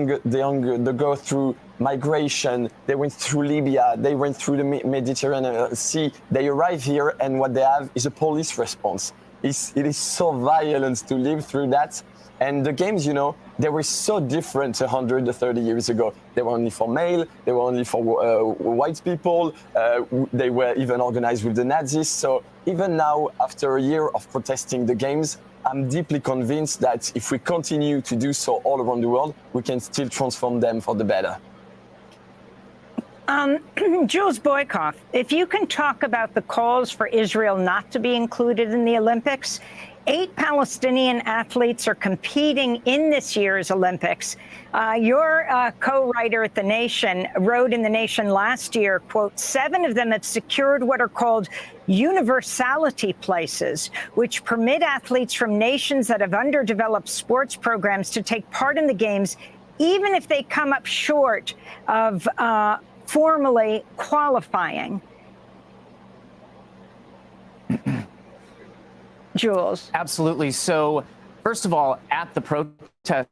Speaker 24: go through migration, they went through Libya, they went through the Mediterranean Sea. They arrive here and what they have is a police response. It is so violent to live through that. And the games, they were so different 130 years ago. They were only for male, they were only for white people. They were even organized with the Nazis. So even now, after a year of protesting the games, I'm deeply convinced that if we continue to do so all around the world, we can still transform them for the better.
Speaker 21: Jules Boykoff, if you can talk about the calls for Israel not to be included in the Olympics. 8 Palestinian athletes are competing in this year's Olympics. Your co-writer at The Nation wrote in The Nation last year, quote, 7 of them have secured what are called universality places, which permit athletes from nations that have underdeveloped sports programs to take part in the games, even if they come up short of formally qualifying. Jules.
Speaker 25: Absolutely. So, first of all, at the protest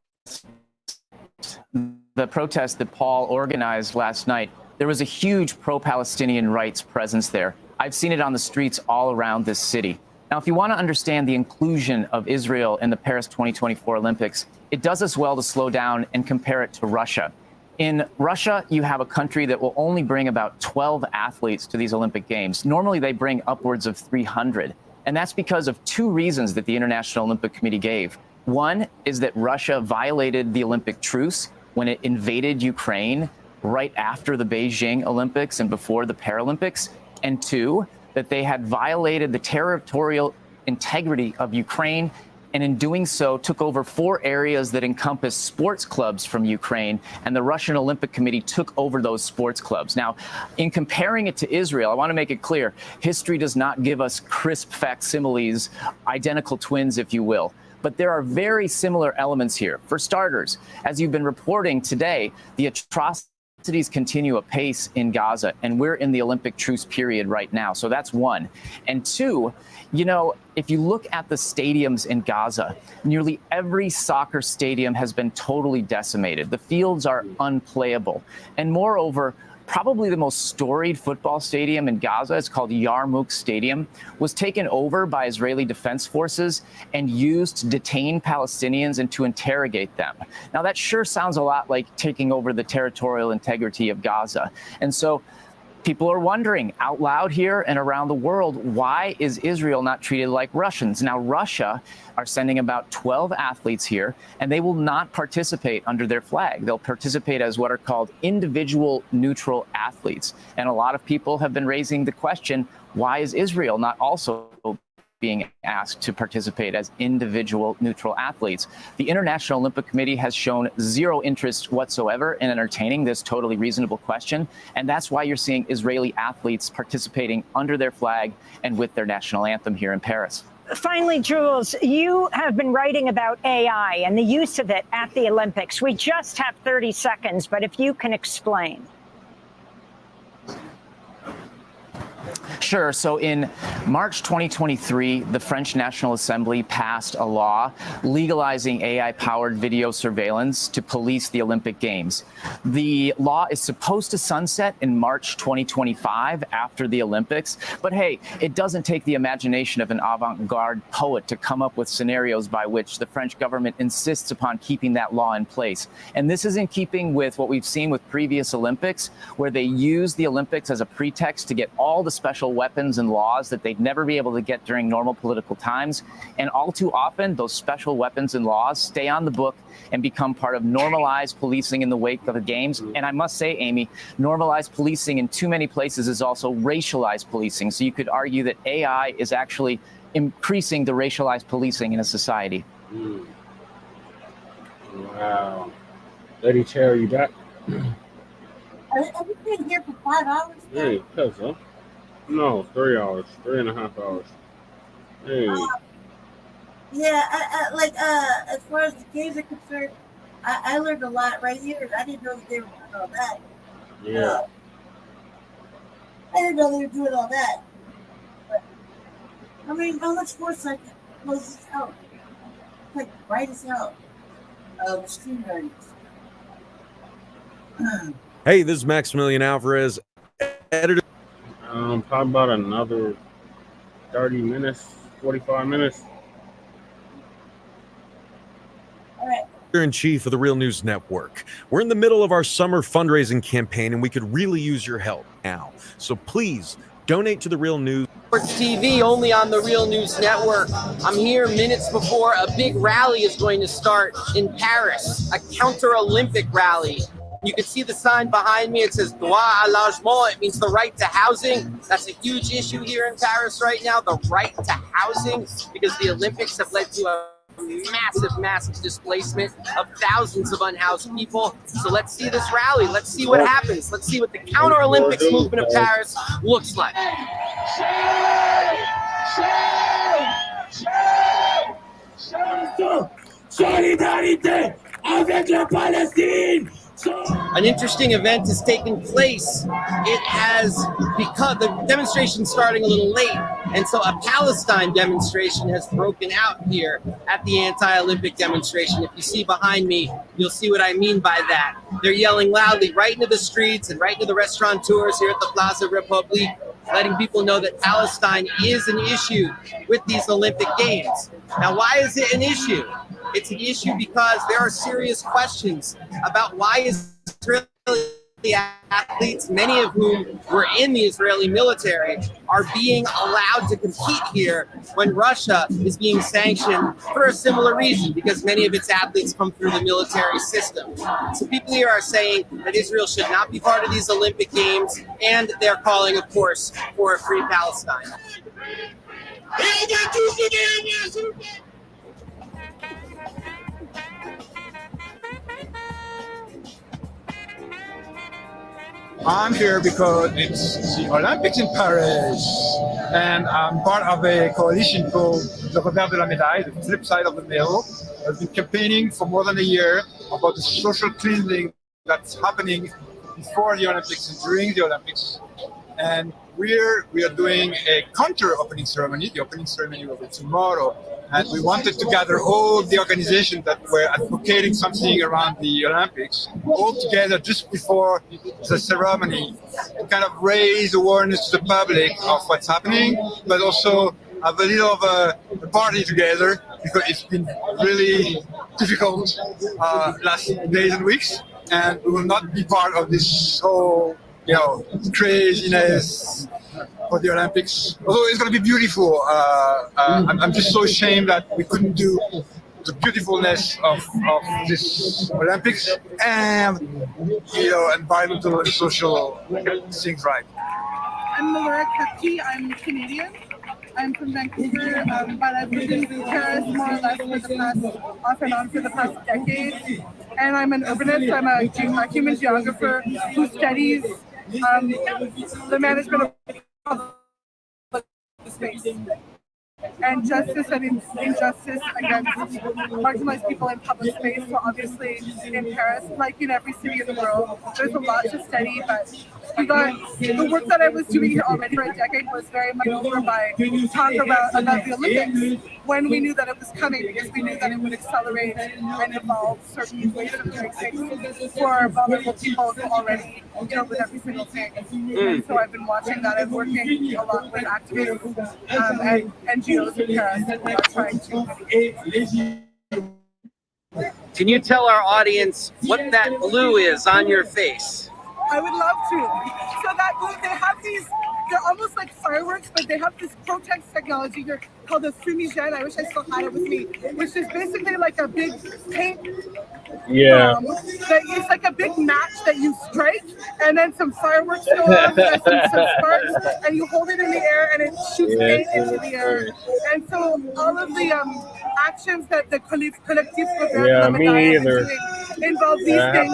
Speaker 25: that Paul organized last night, there was a huge pro-Palestinian rights presence there. I've seen it on the streets all around this city. Now, if you want to understand the inclusion of Israel in the Paris 2024 Olympics, it does us well to slow down and compare it to Russia. In Russia, you have a country that will only bring about 12 athletes to these Olympic Games. Normally, they bring upwards of 300. And that's because of two reasons that the International Olympic Committee gave. One is that Russia violated the Olympic truce when it invaded Ukraine right after the Beijing Olympics and before the Paralympics. And two, that they had violated the territorial integrity of Ukraine, and in doing so took over 4 areas that encompass sports clubs from Ukraine, and the Russian Olympic Committee took over those sports clubs. Now, in comparing it to Israel, I want to make it clear, history does not give us crisp facsimiles, identical twins, if you will. But there are very similar elements here. For starters, as you've been reporting today, the atrocities continue apace in Gaza, and we're in the Olympic truce period right now. So that's one. And two, you know, if you look at the stadiums in Gaza, nearly every soccer stadium has been totally decimated. The fields are unplayable. And moreover, probably the most storied football stadium in Gaza, it's called Yarmouk Stadium, was taken over by Israeli Defense Forces and used to detain Palestinians and to interrogate them. Now, that sure sounds a lot like taking over the territorial integrity of Gaza. And so people are wondering out loud here and around the world, why is Israel not treated like Russians? Now, Russia are sending about 12 athletes here, and they will not participate under their flag. They'll participate as what are called individual neutral athletes. And a lot of people have been raising the question, why is Israel not also being asked to participate as individual neutral athletes? The International Olympic Committee has shown zero interest whatsoever in entertaining this totally reasonable question, and that's why you're seeing Israeli athletes participating under their flag and with their national anthem here in Paris.
Speaker 21: Finally, Jules, you have been writing about AI and the use of it at the Olympics. We just have 30 seconds, but if you can explain.
Speaker 25: Sure. So in March 2023, the French National Assembly passed a law legalizing AI-powered video surveillance to police the Olympic Games. The law is supposed to sunset in March 2025 after the Olympics. But hey, it doesn't take the imagination of an avant-garde poet to come up with scenarios by which the French government insists upon keeping that law in place. And this is in keeping with what we've seen with previous Olympics, where they use the Olympics as a pretext to get all the special weapons and laws that they'd never be able to get during normal political times. And all too often, those special weapons and laws stay on the book and become part of normalized policing in the wake of the games. And I must say, Amy, normalized policing in too many places is also racialized policing. So you could argue that AI is actually increasing the racialized policing in a society.
Speaker 2: Wow. Lady Chair, are you back?
Speaker 3: Have you been here for 5 hours?
Speaker 2: Hey, cousin. No, 3 hours, 3.5 hours. Hey.
Speaker 3: Yeah, as far as the games are concerned, I learned a lot right here. I didn't know that they were doing all that.
Speaker 2: Yeah.
Speaker 3: I didn't know they were doing all that. But, I mean, how much force I can close this out? It's like bright as hell. Stream guardians.
Speaker 4: Hey, this is Maximilian Alvarez, editor.
Speaker 2: Probably about another 30 minutes, 45 minutes.
Speaker 3: All right.
Speaker 4: In-chief of the Real News Network. We're in the middle of our summer fundraising campaign, and we could really use your help now. So please donate to the Real News.
Speaker 6: TV only on the Real News Network. I'm here minutes before a big rally is going to start in Paris, a counter-Olympic rally. You can see the sign behind me. It says droit à logement. It means the right to housing. That's a huge issue here in Paris right now, the right to housing, because the Olympics have led to a massive displacement of thousands of unhoused people. So let's see this rally. Let's see what happens. Let's see what the counter-Olympics movement of Paris looks like.
Speaker 8: Solidarité avec la Palestine.
Speaker 6: An interesting event is taking place. It has become, the demonstration starting a little late, and so a Palestine demonstration has broken out here at the anti-Olympic demonstration. If you see behind me, you'll see what I mean by that. They're yelling loudly right into the streets and right into the restaurateurs here at the Plaza République, letting people know that Palestine is an issue with these Olympic Games. Now, why is it an issue? It's an issue because there are serious questions about why is athletes, many of whom were in the Israeli military, are being allowed to compete here when Russia is being sanctioned for a similar reason, because many of its athletes come through the military system. So people here are saying that Israel should not be part of these Olympic Games, and they're calling, of course, for a free Palestine.
Speaker 10: I'm here because it's the Olympics in Paris, and I'm part of a coalition called Le Revers de la Médaille, the flip side of the medal. I've been campaigning for more than a year about the social cleansing that's happening before the Olympics and during the Olympics. And we are doing a counter opening ceremony. The opening ceremony will be tomorrow. And we wanted to gather all the organizations that were advocating something around the Olympics all together just before the ceremony to kind of raise awareness to the public of what's happening, but also have a little of a party together, because it's been really difficult last days and weeks, and we will not be part of this whole craziness for the Olympics. Although it's going to be beautiful, I'm just so ashamed that we couldn't do the beautifulness of this Olympics and environmental and social things right.
Speaker 12: I'm Militarized. I'm Canadian. I'm from Vancouver, but I've lived in Paris more or less for the past, off and on for the past decade. And I'm an urbanist. I'm a human geographer who studies the management of the space and justice and injustice against marginalized people in public space. So obviously in Paris, like in every city in the world, there's a lot to study, but the work that I was doing here already for a decade was very much over by talk about the Olympics when we knew that it was coming, because we knew that it would accelerate and evolve certain ways of doing things for vulnerable people who already deal with every single thing. And so I've been watching that and working a lot with activists and NGOs in Paris who are trying to.
Speaker 6: Can you tell our audience what that blue is on your face?
Speaker 12: I would love to. So that blue, they have these, they're almost like fireworks, but they have this protect technology here called a fumigène. I wish I still had it with me, which is basically like a big paint.
Speaker 2: Yeah.
Speaker 12: It's like a big match that you strike, and then some fireworks go off, some sparks, and you hold it in the air, and it shoots paint into the air. And so all of the actions that the collective involve these things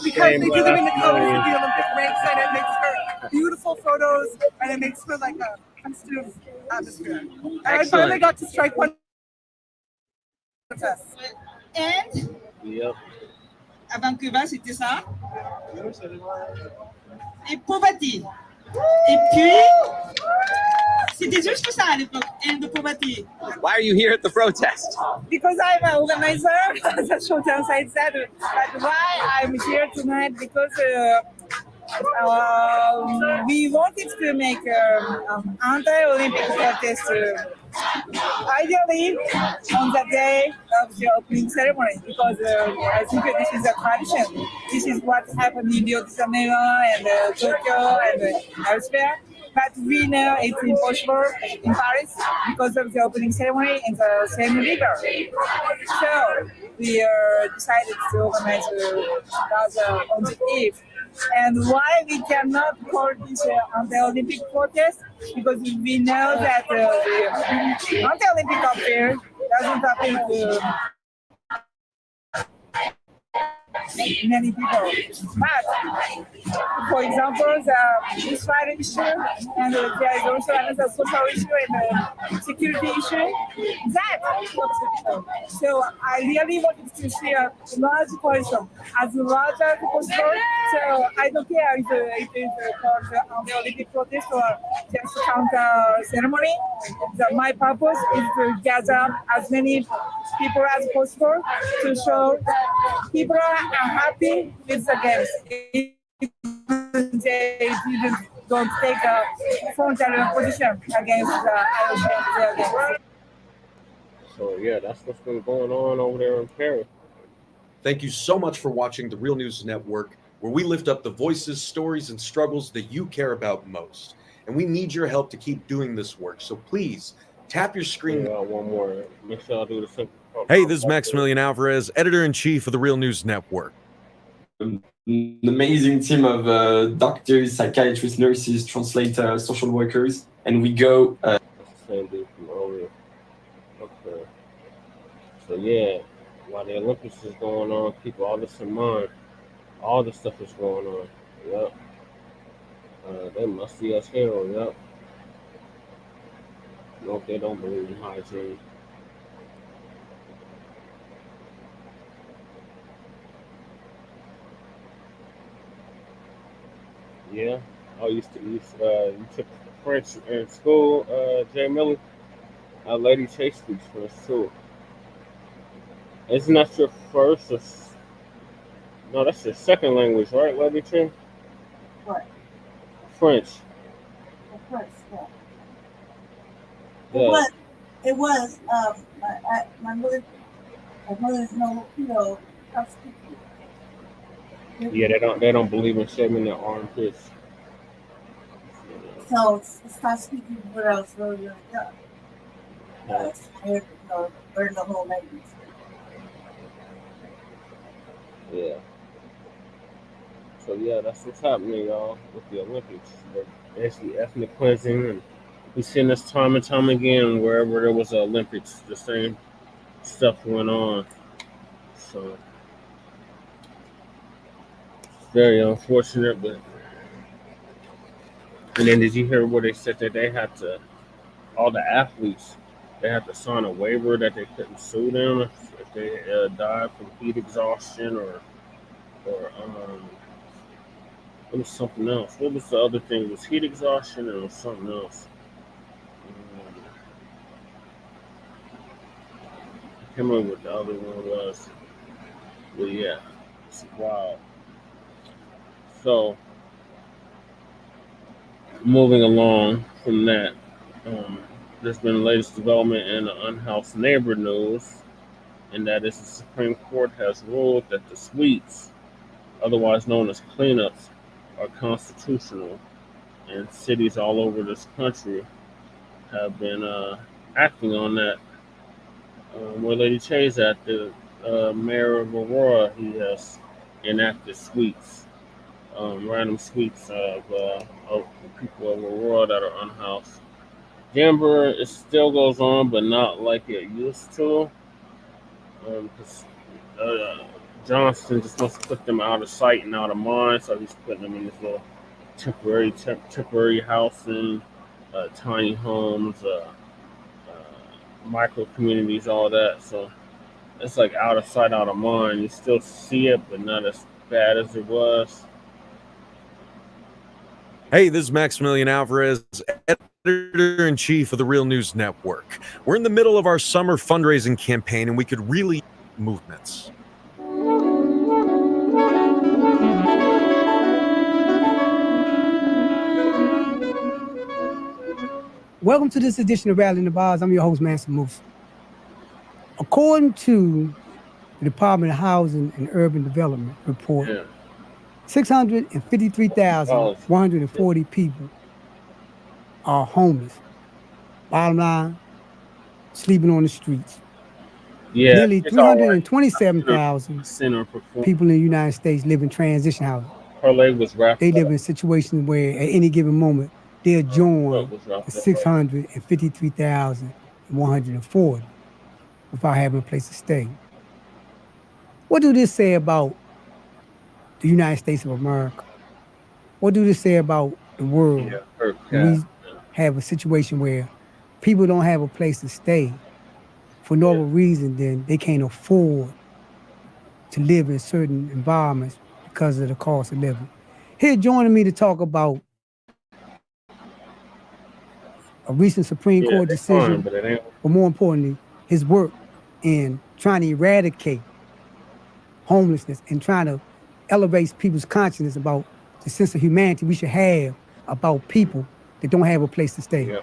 Speaker 12: because they do them in the colors of the Olympic ranks, and it makes for beautiful photos, and it makes for like a festive atmosphere. And I finally got to strike one protest.
Speaker 13: And à Vancouver, c'était ça. Et poverty. Et puis, c'était juste ça à l'époque. And the poverty.
Speaker 6: Why are you here at the protest?
Speaker 13: Because I'm an organizer, as a short-term side said. But why I'm here tonight? Because we wanted to make anti-Olympic protest. Ideally, on the day of the opening ceremony, because I think this is a tradition. This is what happened in Rio de Janeiro and Tokyo and elsewhere. But we know it's impossible in Paris because of the opening ceremony in the same river. So we decided to organize on the eve. And why we cannot call this anti-Olympic protest? Because we know that the anti-Olympic affair doesn't happen to many people. But, for example, the Israel issue, and there is also another social issue and security issue, that helps the people. So I really wanted to see a large coalition, as large as possible. So I don't care if it is called the Olympic protest or just counter ceremony. My purpose is to gather as many people as possible to show that people are happy with the games. They don't take a frontal position against the IOC games.
Speaker 2: So yeah, that's what's been going on over there in Paris.
Speaker 4: Thank you so much for watching the Real News Network. where we lift up the voices, stories, and struggles that you care about most. And we need your help to keep doing this work. So please tap your screen.
Speaker 2: One more. Make sure I do the same.
Speaker 4: Hey, this is Maximilian Alvarez, editor-in-chief of the Real News Network.
Speaker 5: An amazing team of doctors, psychiatrists, nurses, translators, social workers, and we go.
Speaker 2: Same dude from earlier. Okay. So yeah, while the Olympics is going on, keep all this in mind. All this stuff is going on. Yep. They must see us here. Yep. Nope, they don't believe in hygiene. Yeah. Oh, you took French in school, Jay Miller. Lady Chase speaks French too. Isn't that your first? No, that's your second language, right, Lady Chase?
Speaker 3: What?
Speaker 2: French.
Speaker 3: French, yeah.
Speaker 2: Yeah.
Speaker 3: It was. My mother's no, I'm speaking.
Speaker 2: Yeah, they don't believe in shaving their armpits.
Speaker 3: So start speaking what else really young. Learn the whole language.
Speaker 2: Yeah. So yeah, that's what's happening, y'all, with the Olympics. They're basically ethnic cleansing, and we've seen this time and time again wherever there was an Olympics, the same stuff went on. So very unfortunate, but. And then did you hear where they said that they had to, all the athletes, they had to sign a waiver that they couldn't sue them if they died from heat exhaustion or it was something else. What was the other thing? It was heat exhaustion and it was something else. I can't remember what the other one was. But yeah, it's wild. So, moving along from that, there's been the latest development in the Unhoused neighbor news, and that is the Supreme Court has ruled that the sweeps, otherwise known as cleanups, are constitutional, and cities all over this country have been acting on that. Where Lady Chase at, the mayor of Aurora, he has enacted sweeps. Random sweeps of people of Aurora that are unhoused. Denver, it still goes on, but not like it used to. Because Johnston just wants to put them out of sight and out of mind, so he's putting them in this little temporary housing, tiny homes, micro communities, all that. So it's like out of sight, out of mind. You still see it, but not as bad as it was.
Speaker 4: Hey, this is Maximilian Alvarez, editor-in-chief of the Real News Network. We're in the middle of our summer fundraising campaign, and we could really movements.
Speaker 7: Welcome to this edition of Rally in the Bars. I'm your host, Manson Moose. According to the Department of Housing and Urban Development report, 653,140 people are homeless. Bottom line, sleeping on the streets.
Speaker 2: Yeah,
Speaker 7: nearly 327,000 people in the United States live in transition housing.
Speaker 2: Her leg was wrapped.
Speaker 7: They live in situations where at any given moment they'll join the 653,140 without having a place to stay. What do this say about the United States of America? What do this say about the world? We have a situation where people don't have a place to stay for no other reason than they can't afford to live in certain environments because of the cost of living. Here joining me to talk about a recent Supreme Court decision, but more importantly, his work in trying to eradicate homelessness and trying to elevate people's consciousness about the sense of humanity we should have about people that don't have a place to stay.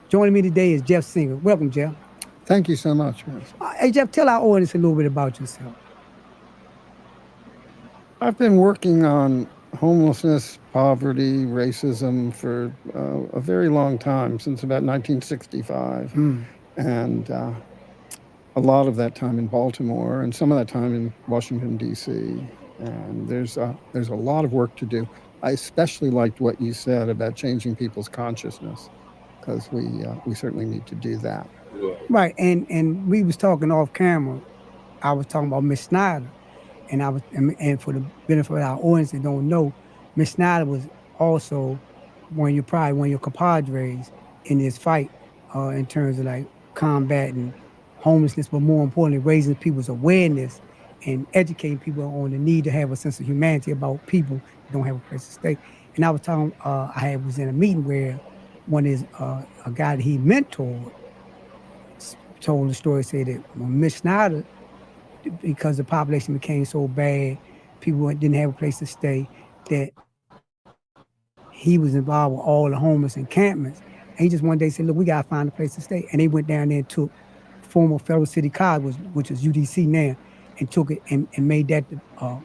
Speaker 7: Joining me today is Jeff Singer. Welcome, Jeff.
Speaker 11: Thank you so much, man.
Speaker 7: Hey, Jeff, tell our audience a little bit about yourself.
Speaker 11: I've been working on homelessness, poverty, racism for a very long time, since about 1965. And a lot of that time in Baltimore and some of that time in Washington, D.C. And there's a lot of work to do. I especially liked what you said about changing people's consciousness, because we certainly need to do that.
Speaker 7: Right, and we was talking off camera. I was talking about Miss Snyder, and for the benefit of our audience that don't know, Miss Snyder was also one of your compadres in this fight, in terms of like combating homelessness, but more importantly, raising people's awareness and educating people on the need to have a sense of humanity about people who don't have a place to stay. And I was talking, was in a meeting where one is a guy that he mentored told the story, said that when Miss Snyder, because the population became so bad, people didn't have a place to stay, that he was involved with all the homeless encampments. And he just one day said, look, we got to find a place to stay. And they went down there and took former Federal City College, which is UDC now, and took it and made that a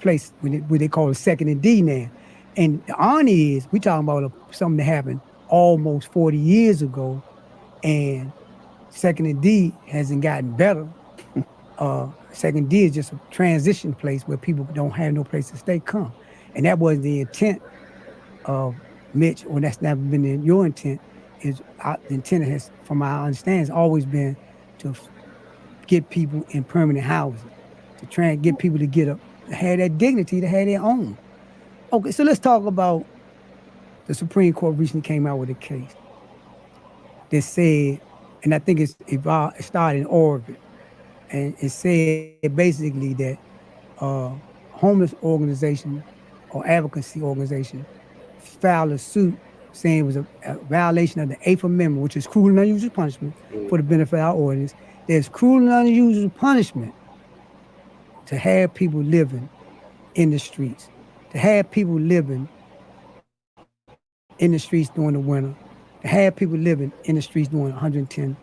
Speaker 7: place where they call it Second and D now. And the irony is, we talking about something that happened almost 40 years ago, and Second and D hasn't gotten better. Second D is just a transition place where people don't have no place to stay come. And that wasn't the intent of Mitch, or that's never been your intent. The intent has, from my understanding, has always been to get people in permanent housing, to try and get people to have that dignity, to have their own. Okay, so let's talk about the Supreme Court recently came out with a case that said, and I think it started in Oregon, and it said basically that homeless organization or advocacy organization filed a suit saying it was a violation of the 8th Amendment, which is cruel and unusual punishment, for the benefit of our audience. There's cruel and unusual punishment to have people living in the streets, to have people living in the streets during the winter, to have people living in the streets during 110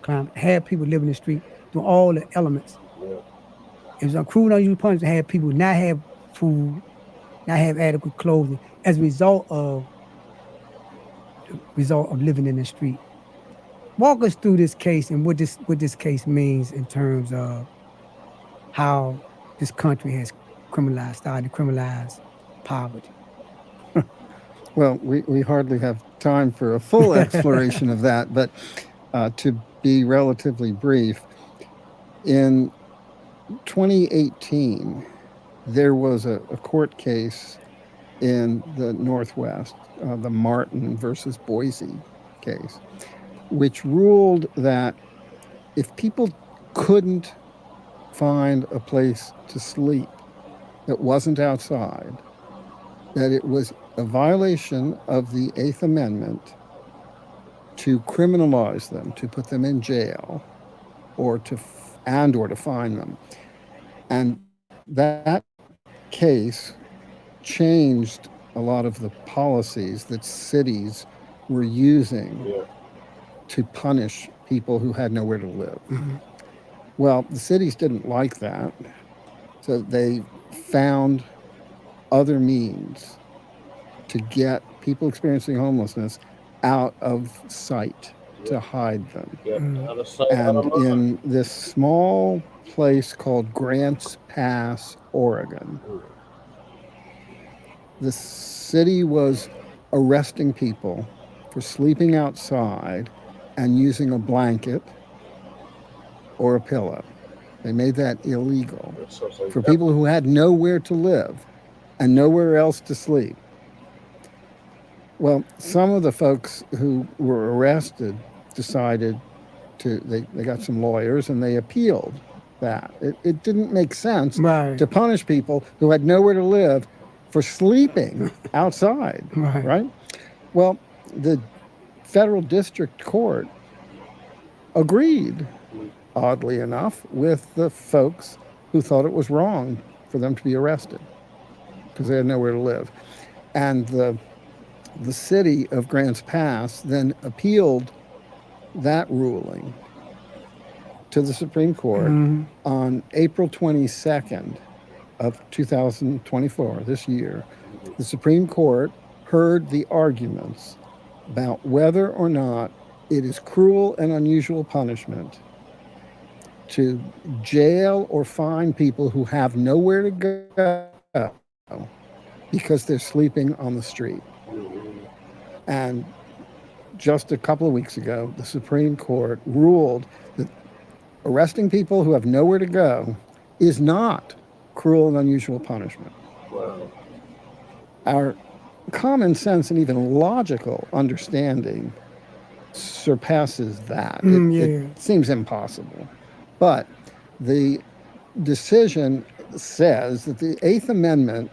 Speaker 7: climate, to have people living in the street doing all the elements. It was a cruel and unusual punishment to have people not have food, not have adequate clothing as a result of living in the street. Walk us through this case and what this case means in terms of how this country has started to criminalize poverty.
Speaker 11: Well, we hardly have time for a full exploration of that, but to be relatively brief, in 2018, there was a court case in the Northwest, the Martin versus Boise case, which ruled that if people couldn't find a place to sleep that wasn't outside, that it was a violation of the 8th Amendment to criminalize them, to put them in jail, or to fine them. And that case changed a lot of the policies that cities were using to punish people who had nowhere to live. Mm-hmm. Well, the cities didn't like that, so they found other means to get people experiencing homelessness out of sight, to hide them. And in this small place called Grants Pass, Oregon, the city was arresting people for sleeping outside and using a blanket or a pillow. They made that illegal for people who had nowhere to live and nowhere else to sleep. Well, some of the folks who were arrested decided they got some lawyers and they appealed that. It didn't make sense to punish people who had nowhere to live for sleeping outside, right? Well, the federal district court agreed, oddly enough, with the folks who thought it was wrong for them to be arrested because they had nowhere to live. And the city of Grants Pass then appealed that ruling to the Supreme Court on April 22nd of 2024, this year, the Supreme Court heard the arguments about whether or not it is cruel and unusual punishment to jail or fine people who have nowhere to go because they're sleeping on the street. And just a couple of weeks ago, the Supreme Court ruled that arresting people who have nowhere to go is not cruel and unusual punishment.
Speaker 2: Wow.
Speaker 11: Our common sense and even logical understanding surpasses that. It seems impossible. But the decision says that the Eighth Amendment,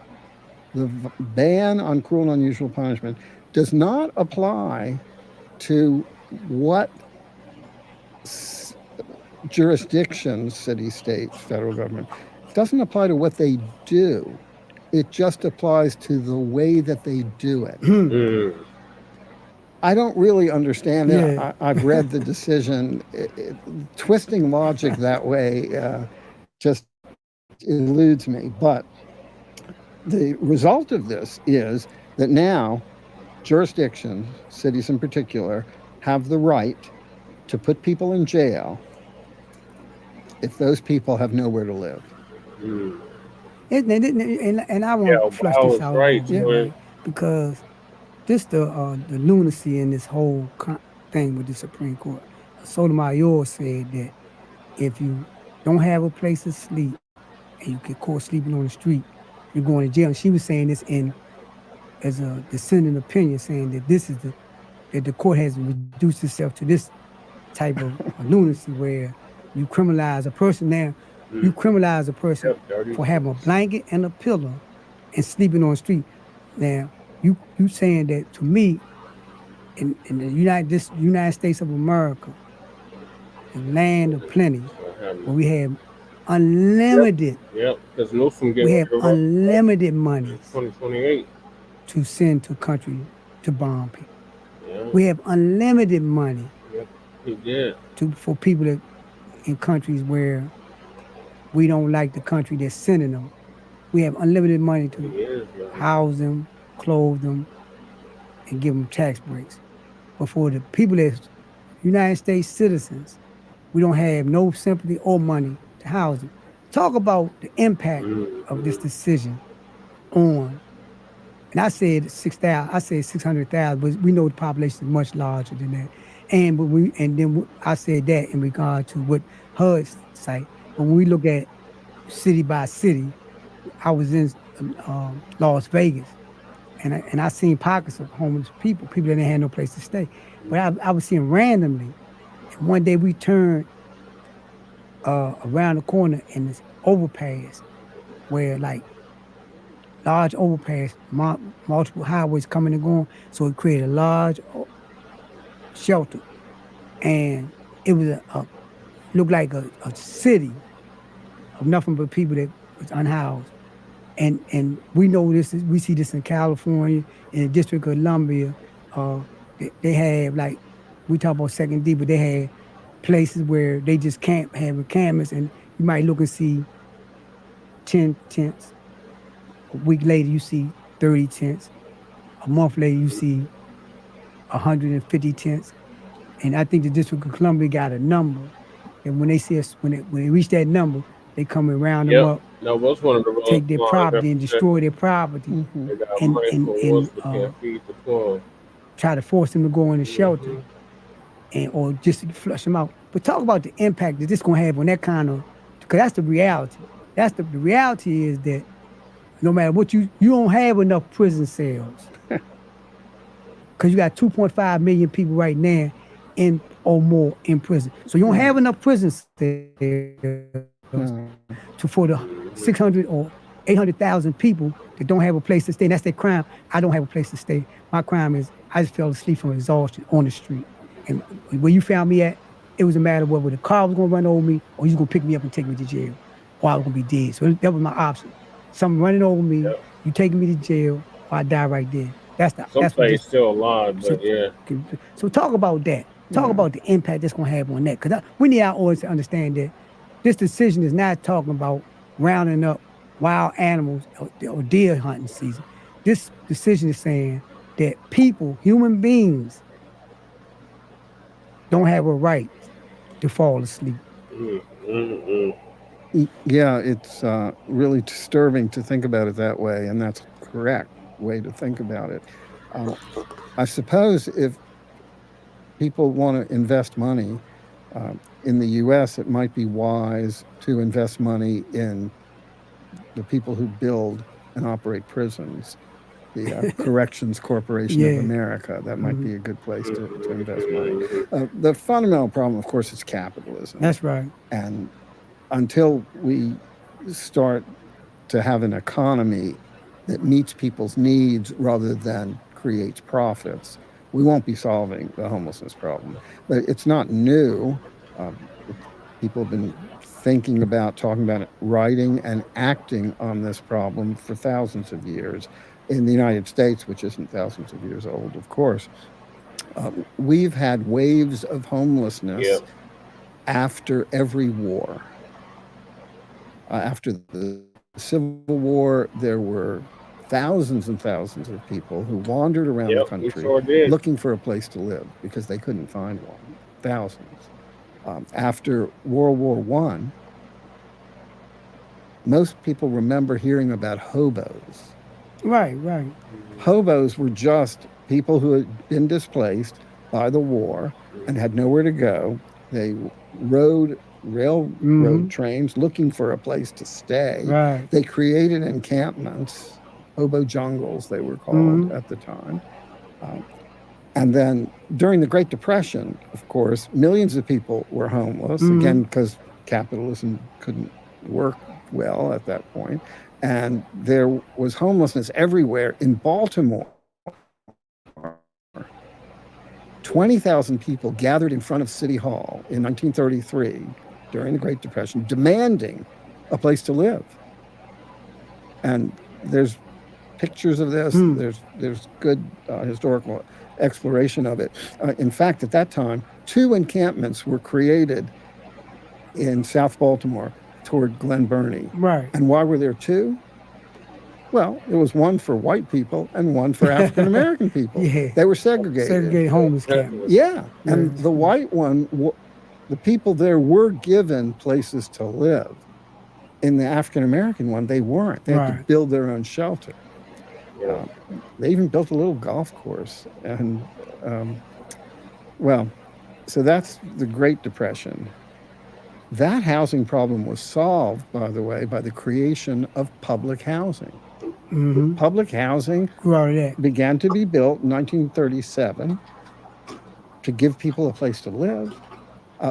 Speaker 11: the ban on cruel and unusual punishment, does not apply to what jurisdictions, city, state, federal government, it doesn't apply to what they do. It just applies to the way that they do it. I don't really understand it. I've read the decision. Twisting logic that way just eludes me. But the result of this is that now jurisdictions, cities in particular, have the right to put people in jail if those people have nowhere to live.
Speaker 7: And I want to flush this out because this the lunacy in this whole thing with the Supreme Court. Sotomayor said that if you don't have a place to sleep and you get caught sleeping on the street, you're going to jail. And she was saying this as a dissenting opinion, saying that that the court has reduced itself to this type of lunacy where you criminalize a person. Now, you criminalize a person for having a blanket and a pillow and sleeping on the street. Now, you saying that to me, in the United States of America, the land of plenty, where we have unlimited,
Speaker 2: because Newsom gave
Speaker 7: we have unlimited money
Speaker 2: 2028
Speaker 7: to send to country to bomb people. We have unlimited money
Speaker 2: he did.
Speaker 7: for people that in countries where we don't like the country that's sending them. We have unlimited money to house them, clothe them, and give them tax breaks. But for the people that's United States citizens, we don't have no sympathy or money to house them. Talk about the impact of this decision on, and I said 6,000, I said 600,000, but we know the population is much larger than that. And I said that in regard to what HUD's say. But when we look at city by city, I was in Las Vegas, and I seen pockets of homeless people that didn't have no place to stay. But I was seeing randomly. And one day we turned around the corner in this overpass, where like large overpass, multiple highways coming and going. So it created a large shelter, and it was looked like a city of nothing but people that was unhoused. And we know this, we see this in California, in the District of Columbia. They have, like, we talk about Second D, but they have places where they just have encampments, and you might look and see 10 tents. A week later, you see 30 tents. A month later, you see 150 tents. And I think the District of Columbia got a number. And when they see us, when they reach that number, they come and round them up,
Speaker 2: No, what's one of the
Speaker 7: take their property and destroy their property, and try to force them to go in the shelter, or just to flush them out. But talk about the impact that this gonna have on that kind of, because that's the reality. That's the reality is that no matter what you don't have enough prison cells, because you got 2.5 million people right now in or more in prison. So you don't have enough prison cells for the 600 or 800,000 people that don't have a place to stay. And that's their crime. I don't have a place to stay. My crime is I just fell asleep from exhaustion on the street. And where you found me at, it was a matter of whether the car was going to run over me or you was going to pick me up and take me to jail, or I was going to be dead. So that was my option. Something running over me, you taking me to jail, or I die right there. That's
Speaker 2: Someplace still alive, but
Speaker 7: So talk about that. Talk about the impact that's going to have on that. Because we need our audience to understand that this decision is not talking about rounding up wild animals or deer hunting season. This decision is saying that people, human beings, don't have a right to fall asleep.
Speaker 11: Yeah, it's really disturbing to think about it that way, and that's the correct way to think about it. I suppose if people want to invest money in the U.S., it might be wise to invest money in the people who build and operate prisons, the Corrections Corporation of America. That might be a good place to invest money. The fundamental problem, of course, is capitalism.
Speaker 7: That's right.
Speaker 11: And until we start to have an economy that meets people's needs rather than creates profits, we won't be solving the homelessness problem. But it's not new. People have been thinking about, talking about it, writing and acting on this problem for thousands of years. In the United States, which isn't thousands of years old, of course, we've had waves of homelessness after every war. After the Civil War, there were thousands and thousands of people who wandered around the country looking for a place to live because they couldn't find one. Thousands. After World War I, most people remember hearing about hobos.
Speaker 7: Right.
Speaker 11: Hobos were just people who had been displaced by the war and had nowhere to go. They rode railroad trains looking for a place to stay.
Speaker 7: Right.
Speaker 11: They created encampments, hobo jungles they were called at the time. And then during the Great Depression, of course, millions of people were homeless, again, because capitalism couldn't work well at that point. And there was homelessness everywhere. In Baltimore, 20,000 people gathered in front of City Hall in 1933 during the Great Depression, demanding a place to live. And there's pictures of this. There's good historical exploration of it. In fact, at that time, 2 encampments were created in South Baltimore toward Glen Burnie.
Speaker 7: Right.
Speaker 11: And why were there 2? Well, there was one for white people and one for African American people. They were segregated.
Speaker 7: Segregated homeless camps.
Speaker 11: Yeah. And the white one, the people there were given places to live. In the African American one, they weren't. They had to build their own shelter. They even built a little golf course. And, so that's the Great Depression. That housing problem was solved, by the way, by the creation of public housing. Public housing began to be built in 1937 to give people a place to live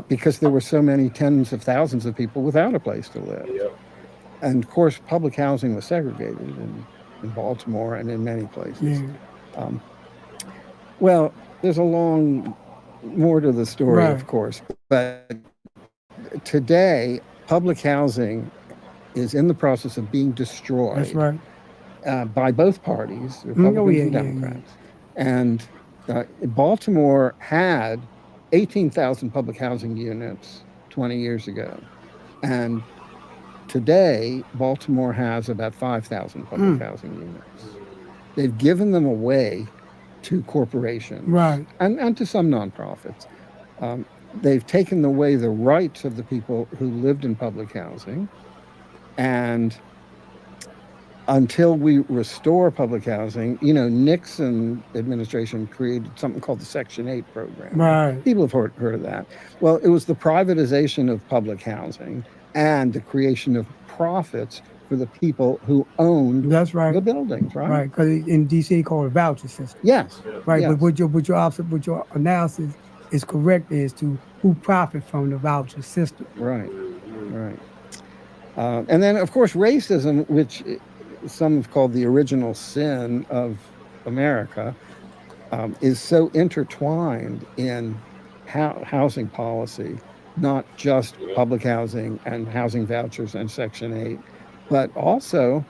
Speaker 11: because there were so many tens of thousands of people without a place to live. And of course, public housing was segregated in Baltimore and in many places. Well, there's a long more to the story, of course, but today, public housing is in the process of being destroyed.
Speaker 7: That's right.
Speaker 11: By both parties, Republicans and Democrats. And Baltimore had 18,000 public housing units 20 years ago. And today, Baltimore has about 5,000 public housing units. They've given them away to corporations and to some nonprofits. They've taken away the rights of the people who lived in public housing. And until we restore public housing, Nixon administration created something called the Section 8 program. People have heard of that. Well, it was the privatization of public housing and the creation of profits for the people who owned the buildings,
Speaker 7: Right, because in D.C. called a voucher system.
Speaker 11: Yes.
Speaker 7: Right,
Speaker 11: yes.
Speaker 7: but what your analysis is correct as to who profit from the voucher system.
Speaker 11: Right. And then, of course, racism, which some have called the original sin of America, is so intertwined in housing policy, not just public housing and housing vouchers and Section 8, but also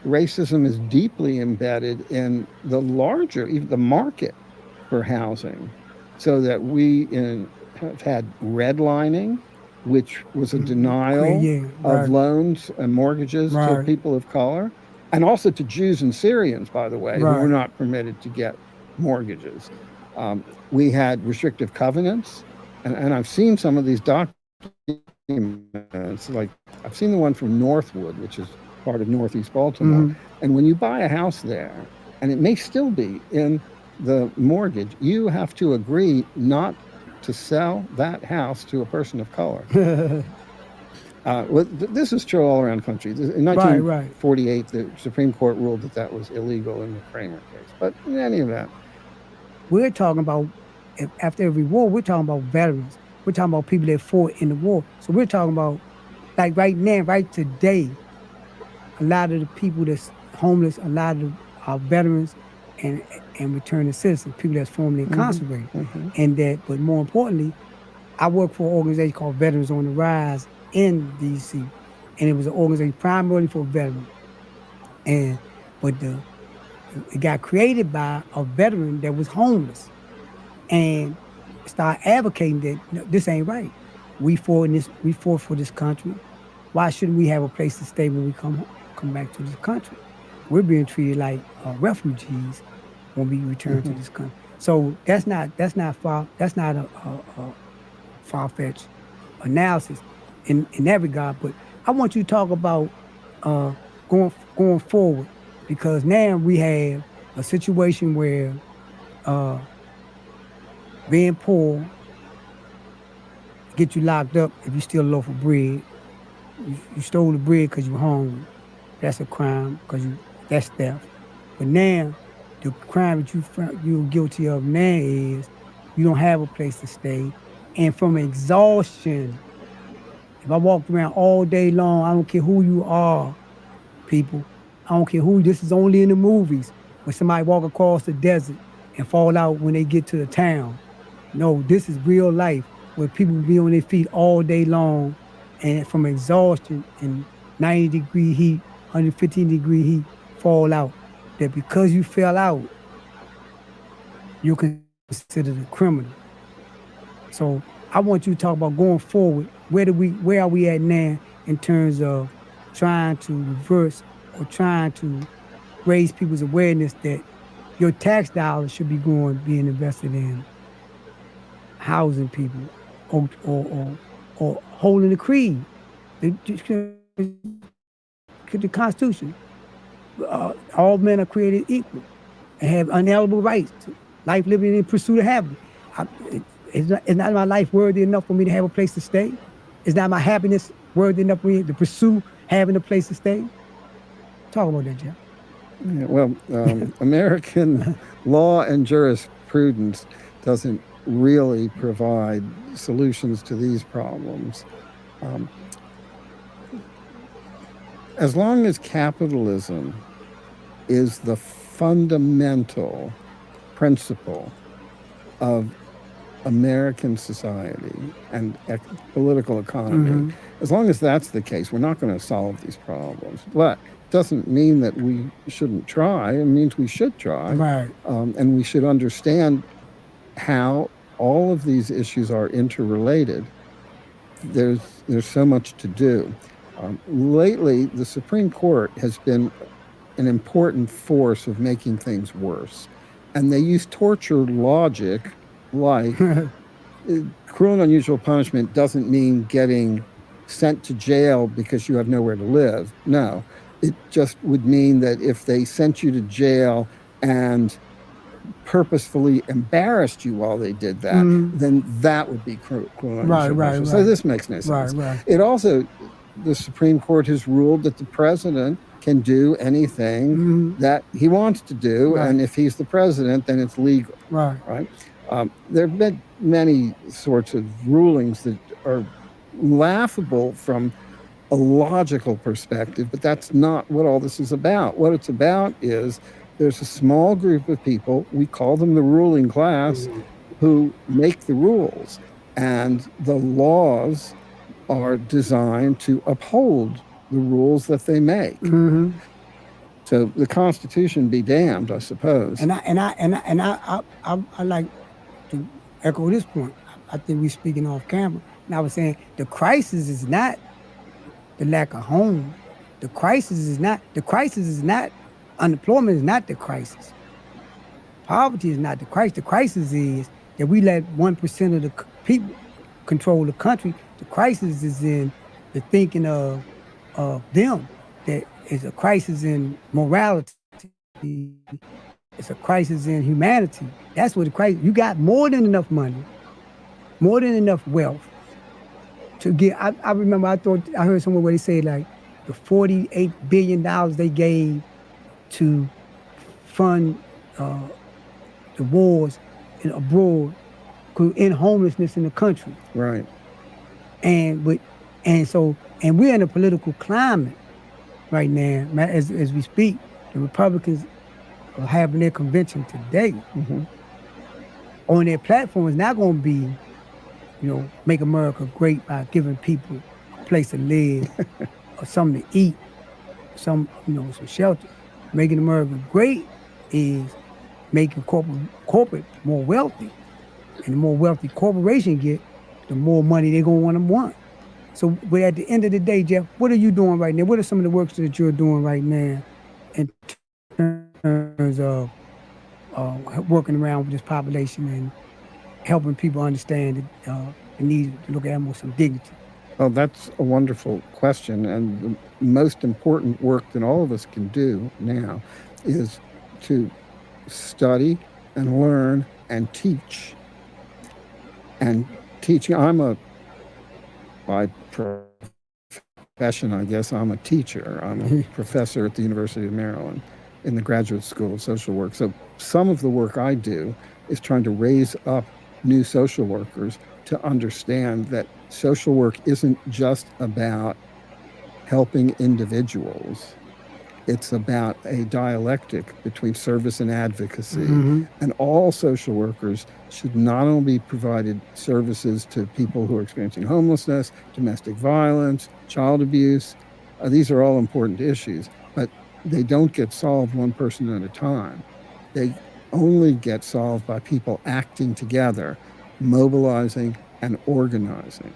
Speaker 11: racism is deeply embedded in the larger, even the market for housing, so that we have had redlining, which was a denial of loans and mortgages to people of color, and also to Jews and Syrians, by the way, who were not permitted to get mortgages. We had restrictive covenants, and I've seen some of these documents. Like I've seen the one from Northwood, which is part of Northeast Baltimore. And when you buy a house there, and it may still be in the mortgage, you have to agree not to sell that house to a person of color. This is true all around the country. In 1948, the Supreme Court ruled that that was illegal in the Kramer case. But in any event,
Speaker 7: we're talking about, after every war, we're talking about veterans. We're talking about people that fought in the war. So we're talking about, like right now, right today, a lot of the people that's homeless, a lot of our veterans and returning citizens, people that's formerly incarcerated. And that, but more importantly, I work for an organization called Veterans on the Rise in DC. And it was an organization primarily for veterans. But it got created by a veteran that was homeless and started advocating that this ain't right. We fought for this country. Why shouldn't we have a place to stay when we come back to this country? We're being treated like refugees when we return to this country. So that's not a far-fetched analysis in that regard. But I want you to talk about going forward, because now we have a situation where being poor get you locked up if you steal a loaf of bread. You stole the bread because you're hungry. That's a crime, because that's theft. But now, the crime that you're guilty of now is you don't have a place to stay. And from exhaustion, if I walked around all day long, I don't care who you are, people. I don't care who, this is only in the movies, when somebody walk across the desert and fall out when they get to the town. No, this is real life, where people be on their feet all day long and from exhaustion and 90-degree heat, 115-degree heat, fall out. That because you fell out, you're considered a criminal. So I want you to talk about going forward. Where are we at now in terms of trying to reverse or trying to raise people's awareness that your tax dollars should be being invested in housing people or holding the creed, the Constitution. All men are created equal and have unalienable rights to life, liberty, and pursuit of happiness. Is not my life worthy enough for me to have a place to stay? Is not my happiness worthy enough for me to pursue having a place to stay? Talk about that, Jeff.
Speaker 11: Yeah, well, American law and jurisprudence doesn't really provide solutions to these problems. As long as capitalism is the fundamental principle of American society and political economy, as long as that's the case, we're not going to solve these problems. But it doesn't mean that we shouldn't try. It means we should try.
Speaker 7: Right.
Speaker 11: And we should understand how all of these issues are interrelated. There's so much to do. Lately, the Supreme Court has been an important force of making things worse. And they use torture logic, like cruel and unusual punishment doesn't mean getting sent to jail because you have nowhere to live. No, it just would mean that if they sent you to jail and purposefully embarrassed you while they did that, then that would be cruel and unusual punishment. So this makes no sense. It also, the Supreme Court has ruled that the president can do anything that he wants to do, and if he's the president, then it's legal. Right? There have been many sorts of rulings that are laughable from a logical perspective, but that's not what all this is about. What it's about is there's a small group of people, we call them the ruling class, who make the rules, and the laws are designed to uphold the rules that they make. So the Constitution be damned, I suppose.
Speaker 7: And I like to echo this point. I think we're speaking off camera. And I was saying the crisis is not the lack of home. The crisis is not unemployment is not the crisis. Poverty is not the crisis. The crisis is that we let 1% of the people control the country. The crisis is in the thinking of them. That is a crisis in morality. It's a crisis in humanity. That's what the crisis. You got more than enough money, more than enough wealth to get. I remember I heard somewhere where they said like the $48 billion they gave to fund the wars abroad could end homelessness in the country.
Speaker 11: Right.
Speaker 7: And we're in a political climate right now, as we speak. The Republicans are having their convention today.
Speaker 11: Mm-hmm.
Speaker 7: On their platform is not going to be, make America great by giving people a place to live or something to eat, some shelter. Making America great is making corporate more wealthy. And the more wealthy corporation get, the more money they're going to want. So, but at the end of the day, Jeff, what are you doing right now? What are some of the works that you're doing right now in terms of working around with this population and helping people understand the need to look at them with some dignity?
Speaker 11: Well, that's a wonderful question. And the most important work that all of us can do now is to study and learn and teach. And teaching, by profession, I guess, I'm a teacher. I'm a professor at the University of Maryland in the Graduate School of Social Work. So some of the work I do is trying to raise up new social workers to understand that social work isn't just about helping individuals. It's about a dialectic between service and advocacy.
Speaker 7: Mm-hmm.
Speaker 11: And all social workers should not only be provided services to people who are experiencing homelessness, domestic violence, child abuse. These are all important issues, but they don't get solved one person at a time. They only get solved by people acting together, mobilizing and organizing.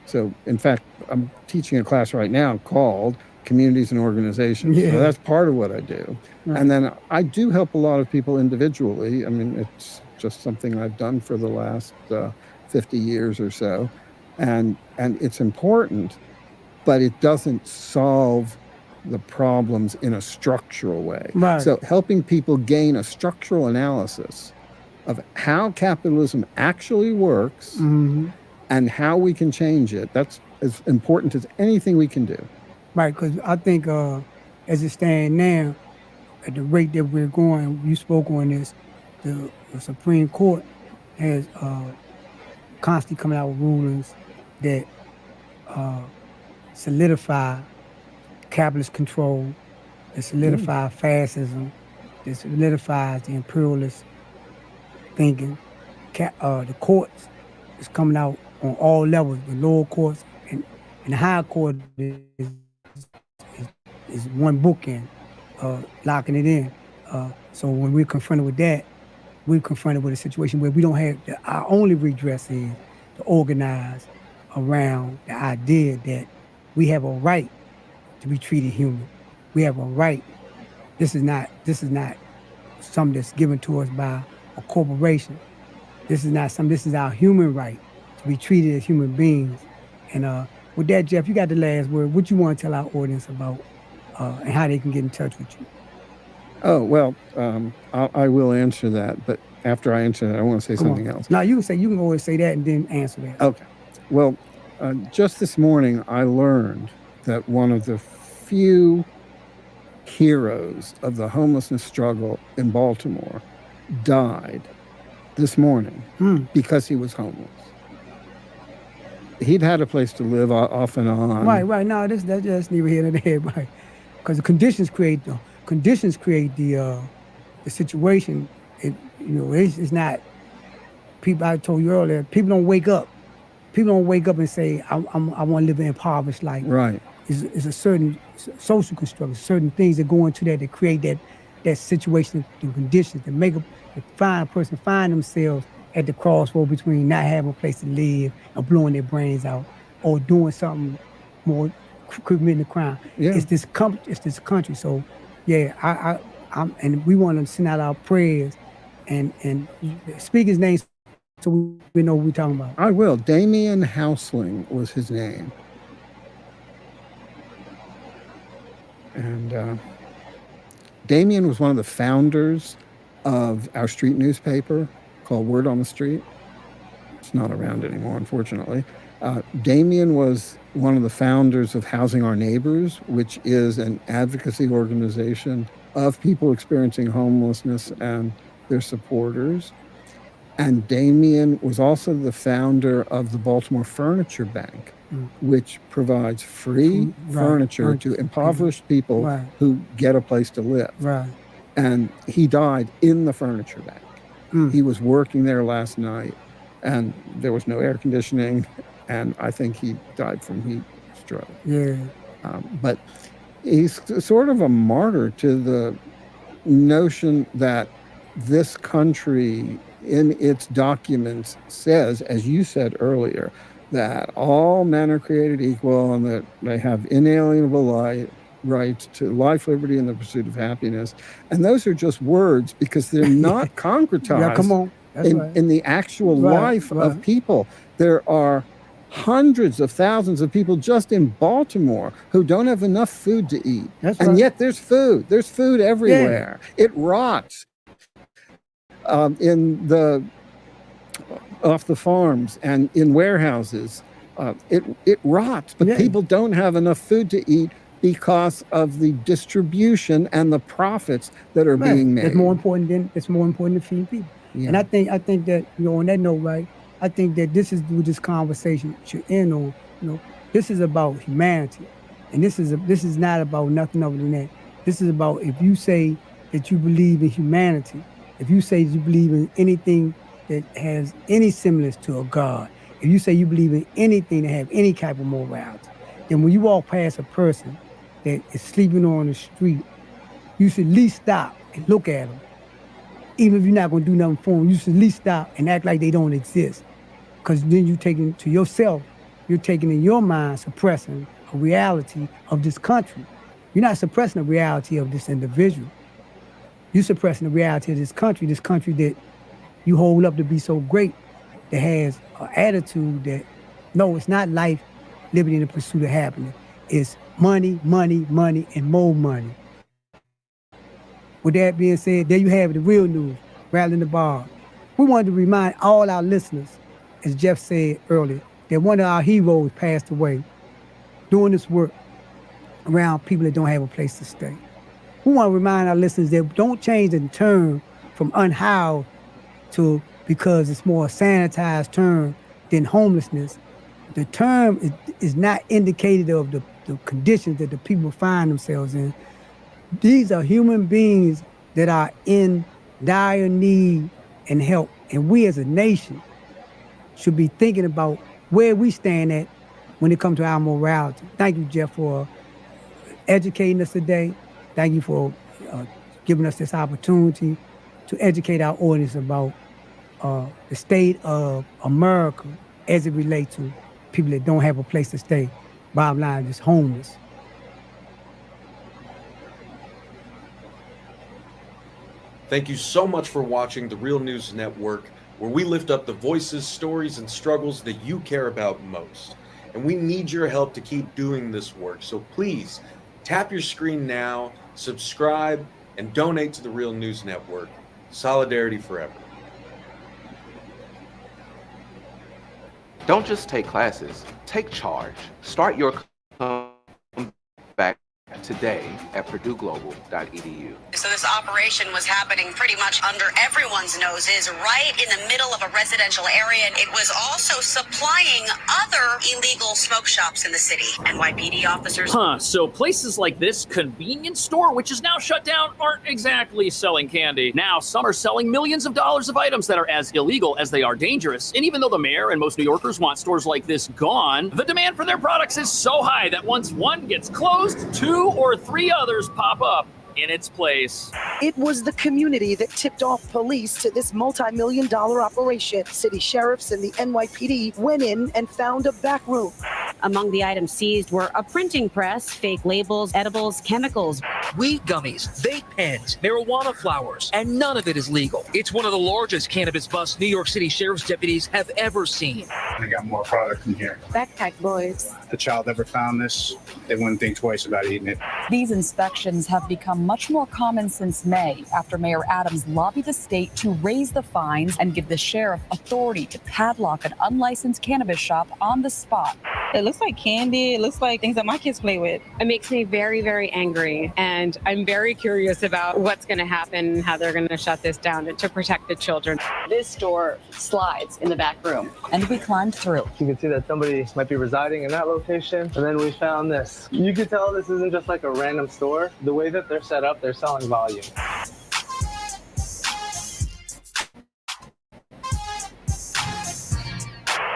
Speaker 11: So, in fact, I'm teaching a class right now called Communities and Organizations.
Speaker 7: Yeah.
Speaker 11: So that's part of what I do.
Speaker 7: Right.
Speaker 11: And then I do help a lot of people individually. I mean, it's just something I've done for the last 50 years or so. And it's important, but it doesn't solve the problems in a structural way.
Speaker 7: Right.
Speaker 11: So helping people gain a structural analysis of how capitalism actually works
Speaker 7: Mm-hmm.
Speaker 11: and how we can change it, that's as important as anything we can do.
Speaker 7: Right, because I think as it stands now, at the rate that we're going, you spoke on this, the Supreme Court has constantly coming out with rulings that solidify capitalist control, that solidify fascism, that solidifies the imperialist thinking. The courts is coming out on all levels, the lower courts and the higher court is one bookend, locking it in. So when we're confronted with that, we're confronted with a situation where we don't have, our only redress is to organize around the idea that we have a right to be treated human. We have a right. This is not something that's given to us by a corporation. This is our human right to be treated as human beings. And with that, Jeff, you got the last word. What you want to tell our audience about and how they can get in touch with you?
Speaker 11: Oh, well, I will answer that, but after I answer that, I want to say something else.
Speaker 7: No, you can always say that and then answer that.
Speaker 11: Okay. Well, just this morning, I learned that one of the few heroes of the homelessness struggle in Baltimore died this morning because he was homeless. He'd had a place to live off and on.
Speaker 7: Right. No, that's just neither here nor there, right? Because the conditions create the situation. It's not people. I told you earlier, people don't wake up. People don't wake up and say, I want to live an impoverished life.
Speaker 11: Right.
Speaker 7: It's a certain social construct, certain things that go into that create that situation, the conditions that make a person find themselves at the crossroad between not having a place to live and blowing their brains out, or doing something more, committing a crime.
Speaker 11: Yeah.
Speaker 7: It's this country. So, yeah, and we want to send out our prayers and speak his name so we know what we're talking about.
Speaker 11: I will. Damian Housling was his name. And Damian was one of the founders of our street newspaper called Word on the Street. It's not around anymore, unfortunately. Damian was one of the founders of Housing Our Neighbors, which is an advocacy organization of people experiencing homelessness and their supporters. And Damian was also the founder of the Baltimore Furniture Bank, which provides free furniture to impoverished people who get a place to live.
Speaker 7: Right.
Speaker 11: And he died in the furniture bank. He was working there last night, and there was no air conditioning, and I think he died from heat stroke.
Speaker 7: Yeah.
Speaker 11: But he's sort of a martyr to the notion that this country in its documents says, as you said earlier, that all men are created equal and that they have inalienable rights to life, liberty, and the pursuit of happiness. And those are just words because they're not concretized in the actual life of people. There are hundreds of thousands of people just in Baltimore who don't have enough food to eat. And yet there's food. There's food everywhere. Yeah. It rots off the farms and in warehouses. It rots, but people don't have enough food to eat because of the distribution and the profits that are being made.
Speaker 7: It's more important than feeding people. Yeah. And I think that, on that note, right, I think that this is what this conversation should end on. This is about humanity. And this is not about nothing other than that. This is about, if you say that you believe in humanity, if you say you believe in anything that has any semblance to a God, if you say you believe in anything that have any type of morality, then when you walk past a person that is sleeping on the street, you should at least stop and look at them. Even if you're not going to do nothing for them, you should at least stop and act like they don't exist. Because then you're taking to yourself, you're taking in your mind, suppressing a reality of this country. You're not suppressing the reality of this individual. You're suppressing the reality of this country that you hold up to be so great, that has an attitude that, no, it's not life, liberty, and the pursuit of happiness. It's money, money, money, and more money. With that being said, there you have it, the real news, rattling the bar. We wanted to remind all our listeners, as Jeff said earlier, that one of our heroes passed away doing this work around people that don't have a place to stay. We want to remind our listeners that don't change the term from unhoused to, because it's more a sanitized term than homelessness. The term is not indicated of the conditions that the people find themselves in. These are human beings that are in dire need and help. And we as a nation should be thinking about where we stand at when it comes to our morality. Thank you, Jeff, for educating us today. Thank you for giving us this opportunity to educate our audience about the state of America as it relates to people that don't have a place to stay. Bottom line, just homeless.
Speaker 4: Thank you so much for watching the Real News Network, where we lift up the voices, stories, and struggles that you care about most. And we need your help to keep doing this work. So please tap your screen now, subscribe, and donate to the Real News Network. Solidarity forever.
Speaker 14: Don't just take classes, take charge. Start your comeback today at purdueglobal.edu.
Speaker 15: So this operation was happening pretty much under everyone's noses, right in the middle of a residential area. It was also supplying other illegal smoke shops in the city. NYPD officers...
Speaker 17: So places like this convenience store, which is now shut down, aren't exactly selling candy. Now, some are selling millions of dollars of items that are as illegal as they are dangerous. And even though the mayor and most New Yorkers want stores like this gone, the demand for their products is so high that once one gets closed, 2 or 3 others pop up. in its place.
Speaker 1: It was the community that tipped off police to this multi-million-dollar operation. City sheriffs and the NYPD went in and found a back room.
Speaker 9: Among the items seized were a printing press, fake labels, edibles, chemicals.
Speaker 18: Weed gummies, vape pens, marijuana flowers, and none of it is legal. It's one of the largest cannabis busts New York City sheriff's deputies have ever seen.
Speaker 10: They got more product in here.
Speaker 9: Backpack boys.
Speaker 10: If the child ever found this, they wouldn't think twice about eating it.
Speaker 19: These inspections have become much more common since May, after Mayor Adams lobbied the state to raise the fines and give the sheriff authority to padlock an unlicensed cannabis shop on the spot.
Speaker 9: It looks like candy. It looks like things that my kids play with. It makes me very, very angry. And I'm very curious about what's going to happen, how they're going to shut this down to protect the children.
Speaker 19: This door slides in the back room, and we climbed through.
Speaker 20: You can see that somebody might be residing in that location. And then we found this. You can tell this isn't just like a random store. The way that they're set up, they're selling volume.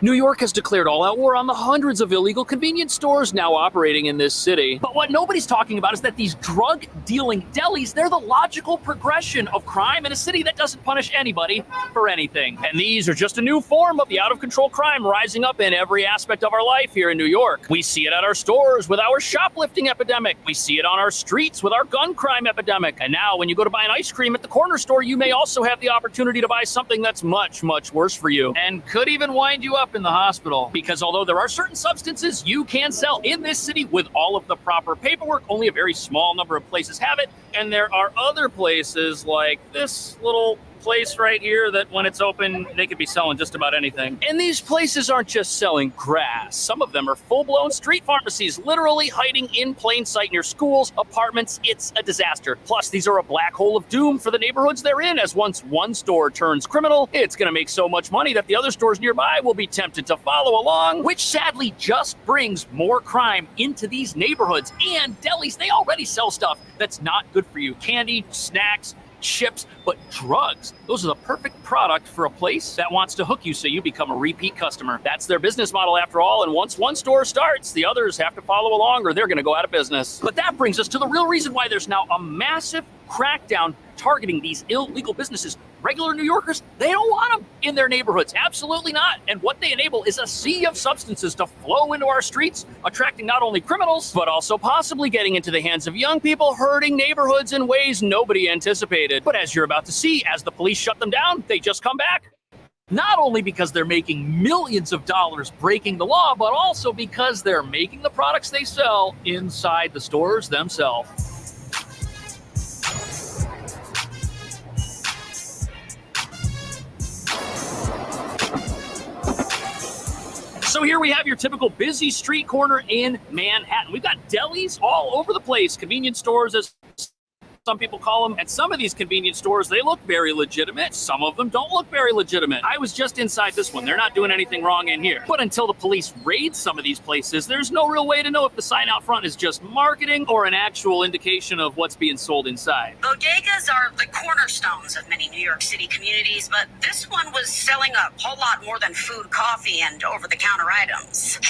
Speaker 17: New York has declared all-out war on the hundreds of illegal convenience stores now operating in this city. But what nobody's talking about is that these drug-dealing delis, they're the logical progression of crime in a city that doesn't punish anybody for anything. And these are just a new form of the out-of-control crime rising up in every aspect of our life here in New York. We see it at our stores with our shoplifting epidemic. We see it on our streets with our gun crime epidemic. And now when you go to buy an ice cream at the corner store, you may also have the opportunity to buy something that's much, much worse for you and could even wind you up in the hospital. Because although there are certain substances you can sell in this city with all of the proper paperwork, only a very small number of places have it. And there are other places like this little place right here that when it's open, they could be selling just about anything. And these places aren't just selling grass. Some of them are full-blown street pharmacies, literally hiding in plain sight near schools, apartments. It's a disaster. Plus, these are a black hole of doom for the neighborhoods they're in, as once one store turns criminal, it's going to make so much money that the other stores nearby will be tempted to follow along, which sadly just brings more crime into these neighborhoods. And delis, they already sell stuff that's not good for you. Candy, snacks, chips, but drugs. Those are the perfect product for a place that wants to hook you so you become a repeat customer. That's their business model after all, and once one store starts, the others have to follow along or they're going to go out of business. But that brings us to the real reason why there's now a massive crackdown targeting these illegal businesses. Regular New Yorkers, they don't want them in their neighborhoods. Absolutely not. And what they enable is a sea of substances to flow into our streets, attracting not only criminals, but also possibly getting into the hands of young people, hurting neighborhoods in ways nobody anticipated. But as you're about to see, as the police shut them down, they just come back. Not only because they're making millions of dollars breaking the law, but also because they're making the products they sell inside the stores themselves. So here we have your typical busy street corner in Manhattan. We've got delis all over the place, convenience stores, as some people call them. And some of these convenience stores, they look very legitimate. Some of them don't look very legitimate. I was just inside this one. They're not doing anything wrong in here. But until the police raid some of these places, there's no real way to know if the sign out front is just marketing or an actual indication of what's being sold inside.
Speaker 15: Bodegas are the cornerstones of many New York City communities, but this one was selling a whole lot more than food, coffee, and over-the-counter items.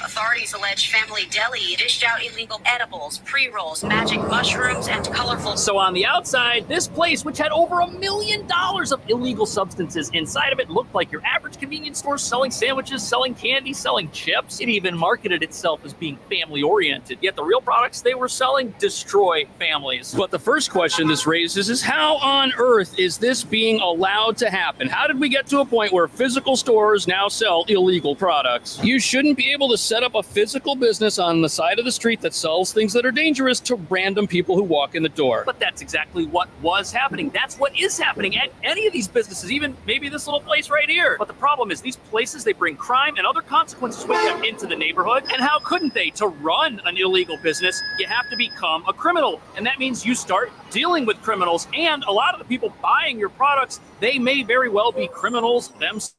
Speaker 15: Authorities allege Family Deli dished out illegal edibles, pre-rolls, magic mushrooms, and colorful...
Speaker 17: So on the outside, this place, which had over $1 million of illegal substances inside of it, looked like your average convenience store selling sandwiches, selling candy, selling chips. It even marketed itself as being family-oriented. Yet the real products they were selling destroy families. But the first question this raises is how on earth is this being allowed to happen? How did we get to a point where physical stores now sell illegal products? You shouldn't be able to set up a physical business on the side of the street that sells things that are dangerous to random people who walk in the door. But that's exactly what was happening. That's what is happening at any of these businesses, even maybe this little place right here. But the problem is these places, they bring crime and other consequences with them into the neighborhood. And how couldn't they? To run an illegal business, you have to become a criminal. And that means you start dealing with criminals. And a lot of the people buying your products, they may very well be criminals themselves.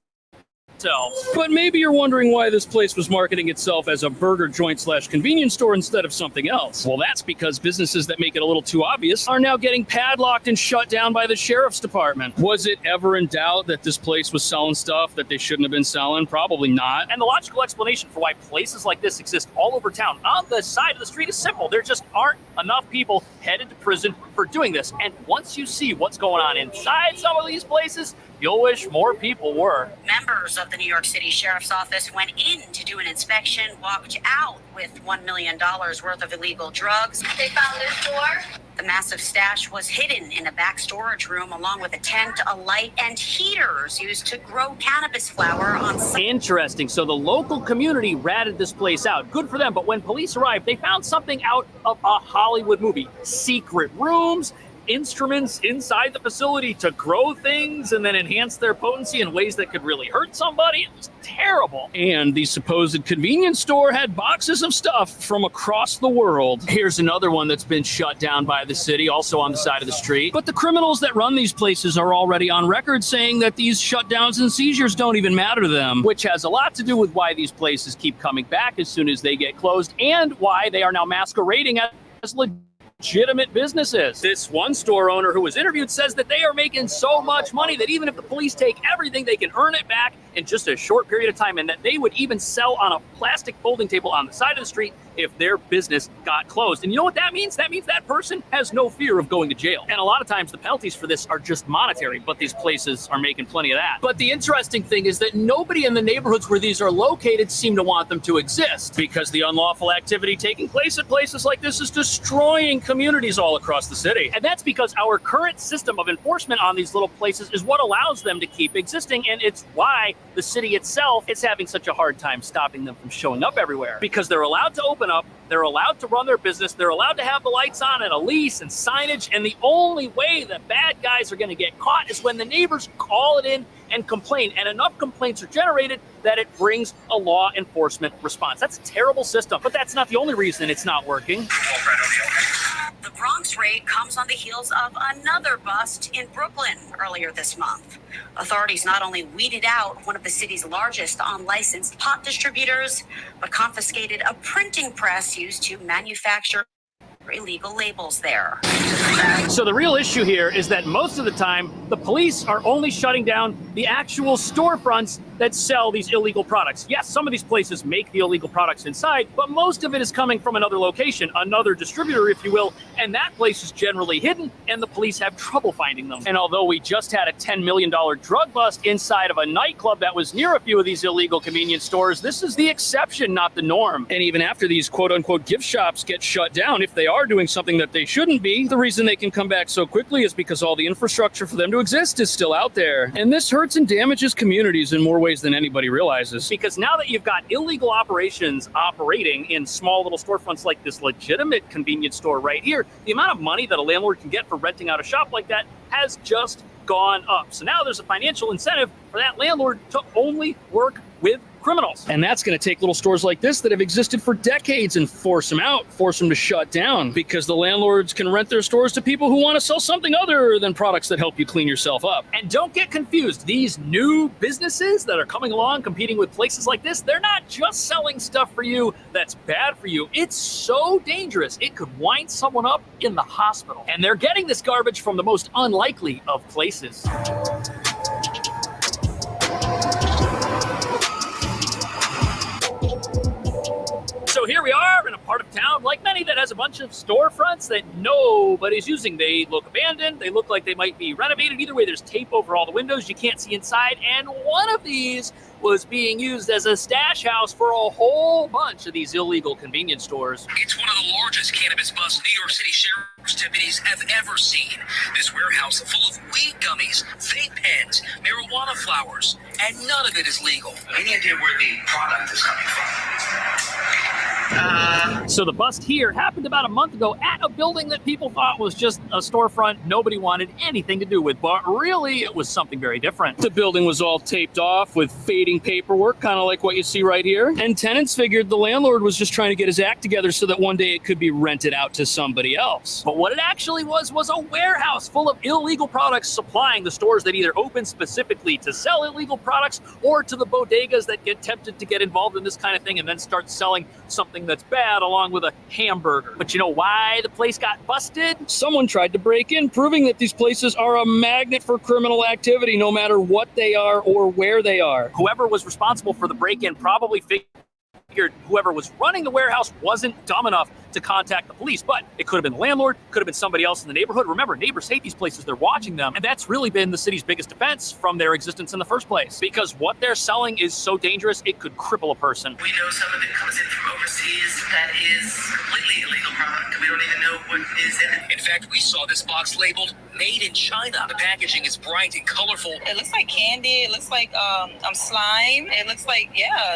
Speaker 17: But maybe you're wondering why this place was marketing itself as a burger joint / convenience store instead of something else. Well, that's because businesses that make it a little too obvious are now getting padlocked and shut down by the sheriff's department. Was it ever in doubt that this place was selling stuff that they shouldn't have been selling? Probably not. And the logical explanation for why places like this exist all over town on the side of the street is simple. There just aren't enough people headed to prison for doing this. And once you see what's going on inside some of these places, you'll wish more people were.
Speaker 15: Members of the New York City Sheriff's Office went in to do an inspection, walked out with $1 million worth of illegal drugs. They found this door. The massive stash was hidden in a back storage room along with a tent, a light, and heaters used to grow cannabis flower on site.
Speaker 17: Interesting. So the local community ratted this place out. Good for them. But when police arrived, they found something out of a Hollywood movie. Secret rooms, instruments inside the facility to grow things and then enhance their potency in ways that could really hurt somebody. It was terrible. And the supposed convenience store had boxes of stuff from across the world. Here's another one that's been shut down by the city, also on the side of the street. But the criminals that run these places are already on record saying that these shutdowns and seizures don't even matter to them, which has a lot to do with why these places keep coming back as soon as they get closed and why they are now masquerading as legitimate businesses. This one store owner who was interviewed says that they are making so much money that even if the police take everything, they can earn it back in just a short period of time, and that they would even sell on a plastic folding table on the side of the street if their business got closed. And you know what that means? That means that person has no fear of going to jail. And a lot of times the penalties for this are just monetary, but these places are making plenty of that. But the interesting thing is that nobody in the neighborhoods where these are located seem to want them to exist, because the unlawful activity taking place at places like this is destroying communities all across the city. And that's because our current system of enforcement on these little places is what allows them to keep existing, and it's why the city itself is having such a hard time stopping them from showing up everywhere. Because they're allowed to open up, they're allowed to run their business, they're allowed to have the lights on and a lease and signage, and the only way that bad guys are going to get caught is when the neighbors call it in and complain, and enough complaints are generated that it brings a law enforcement response. That's a terrible system, but that's not the only reason it's not working.
Speaker 15: The Bronx raid comes on the heels of another bust in Brooklyn earlier this month. Authorities not only weeded out one of the city's largest unlicensed pot distributors, but confiscated a printing press used to manufacture illegal labels there.
Speaker 17: So the real issue here is that most of the time, the police are only shutting down the actual storefronts that sell these illegal products. Yes, some of these places make the illegal products inside, but most of it is coming from another location, another distributor, if you will, and that place is generally hidden, and the police have trouble finding them. And although we just had a $10 million drug bust inside of a nightclub that was near a few of these illegal convenience stores, this is the exception, not the norm. And even after these quote-unquote gift shops get shut down, if they are doing something that they shouldn't be, the reason they can come back so quickly is because all the infrastructure for them to exist is still out there. And this hurts and damages communities in more ways than anybody realizes. Because now that you've got illegal operations operating in small little storefronts like this legitimate convenience store right here, the amount of money that a landlord can get for renting out a shop like that has just gone up. So now there's a financial incentive for that landlord to only work with criminals. And that's going to take little stores like this that have existed for decades and force them out, force them to shut down, because the landlords can rent their stores to people who want to sell something other than products that help you clean yourself up. And don't get confused. These new businesses that are coming along competing with places like this, they're not just selling stuff for you that's bad for you. It's so dangerous. It could wind someone up in the hospital. And they're getting this garbage from the most unlikely of places. So here we are in a part of town, like many, that has a bunch of storefronts that nobody's using. They look abandoned. They look like they might be renovated. Either way, there's tape over all the windows. You can't see inside. And one of these was being used as a stash house for a whole bunch of these illegal convenience stores.
Speaker 18: It's one of the largest cannabis busts New York City Sheriff's deputies have ever seen. This warehouse full of weed gummies, vape pens, marijuana flowers, and none of it is legal.
Speaker 16: Any idea where the product is coming from?
Speaker 17: So the bust here happened about a month ago at a building that people thought was just a storefront nobody wanted anything to do with, but really it was something very different. The building was all taped off with fading paperwork, kind of like what you see right here, and tenants figured the landlord was just trying to get his act together so that one day it could be rented out to somebody else. But what it actually was a warehouse full of illegal products supplying the stores that either open specifically to sell illegal products or to the bodegas that get tempted to get involved in this kind of thing and then start selling something that's bad along with a hamburger. But you know why the place got busted? Someone tried to break in, proving that these places are a magnet for criminal activity no matter what they are or where they are. Whoever was responsible for the break-in probably figured whoever was running the warehouse wasn't dumb enough to contact the police, but it could have been the landlord, could have been somebody else in the neighborhood. Remember, neighbors hate these places, they're watching them, and that's really been the city's biggest defense from their existence in the first place, because what they're selling is so dangerous it could cripple a person.
Speaker 16: We know some of it comes in from overseas that is completely illegal product. We don't even know what is in it. In fact, we saw this box labeled Made in China. The packaging is bright and colorful.
Speaker 9: It looks like candy. It looks like slime. It looks like,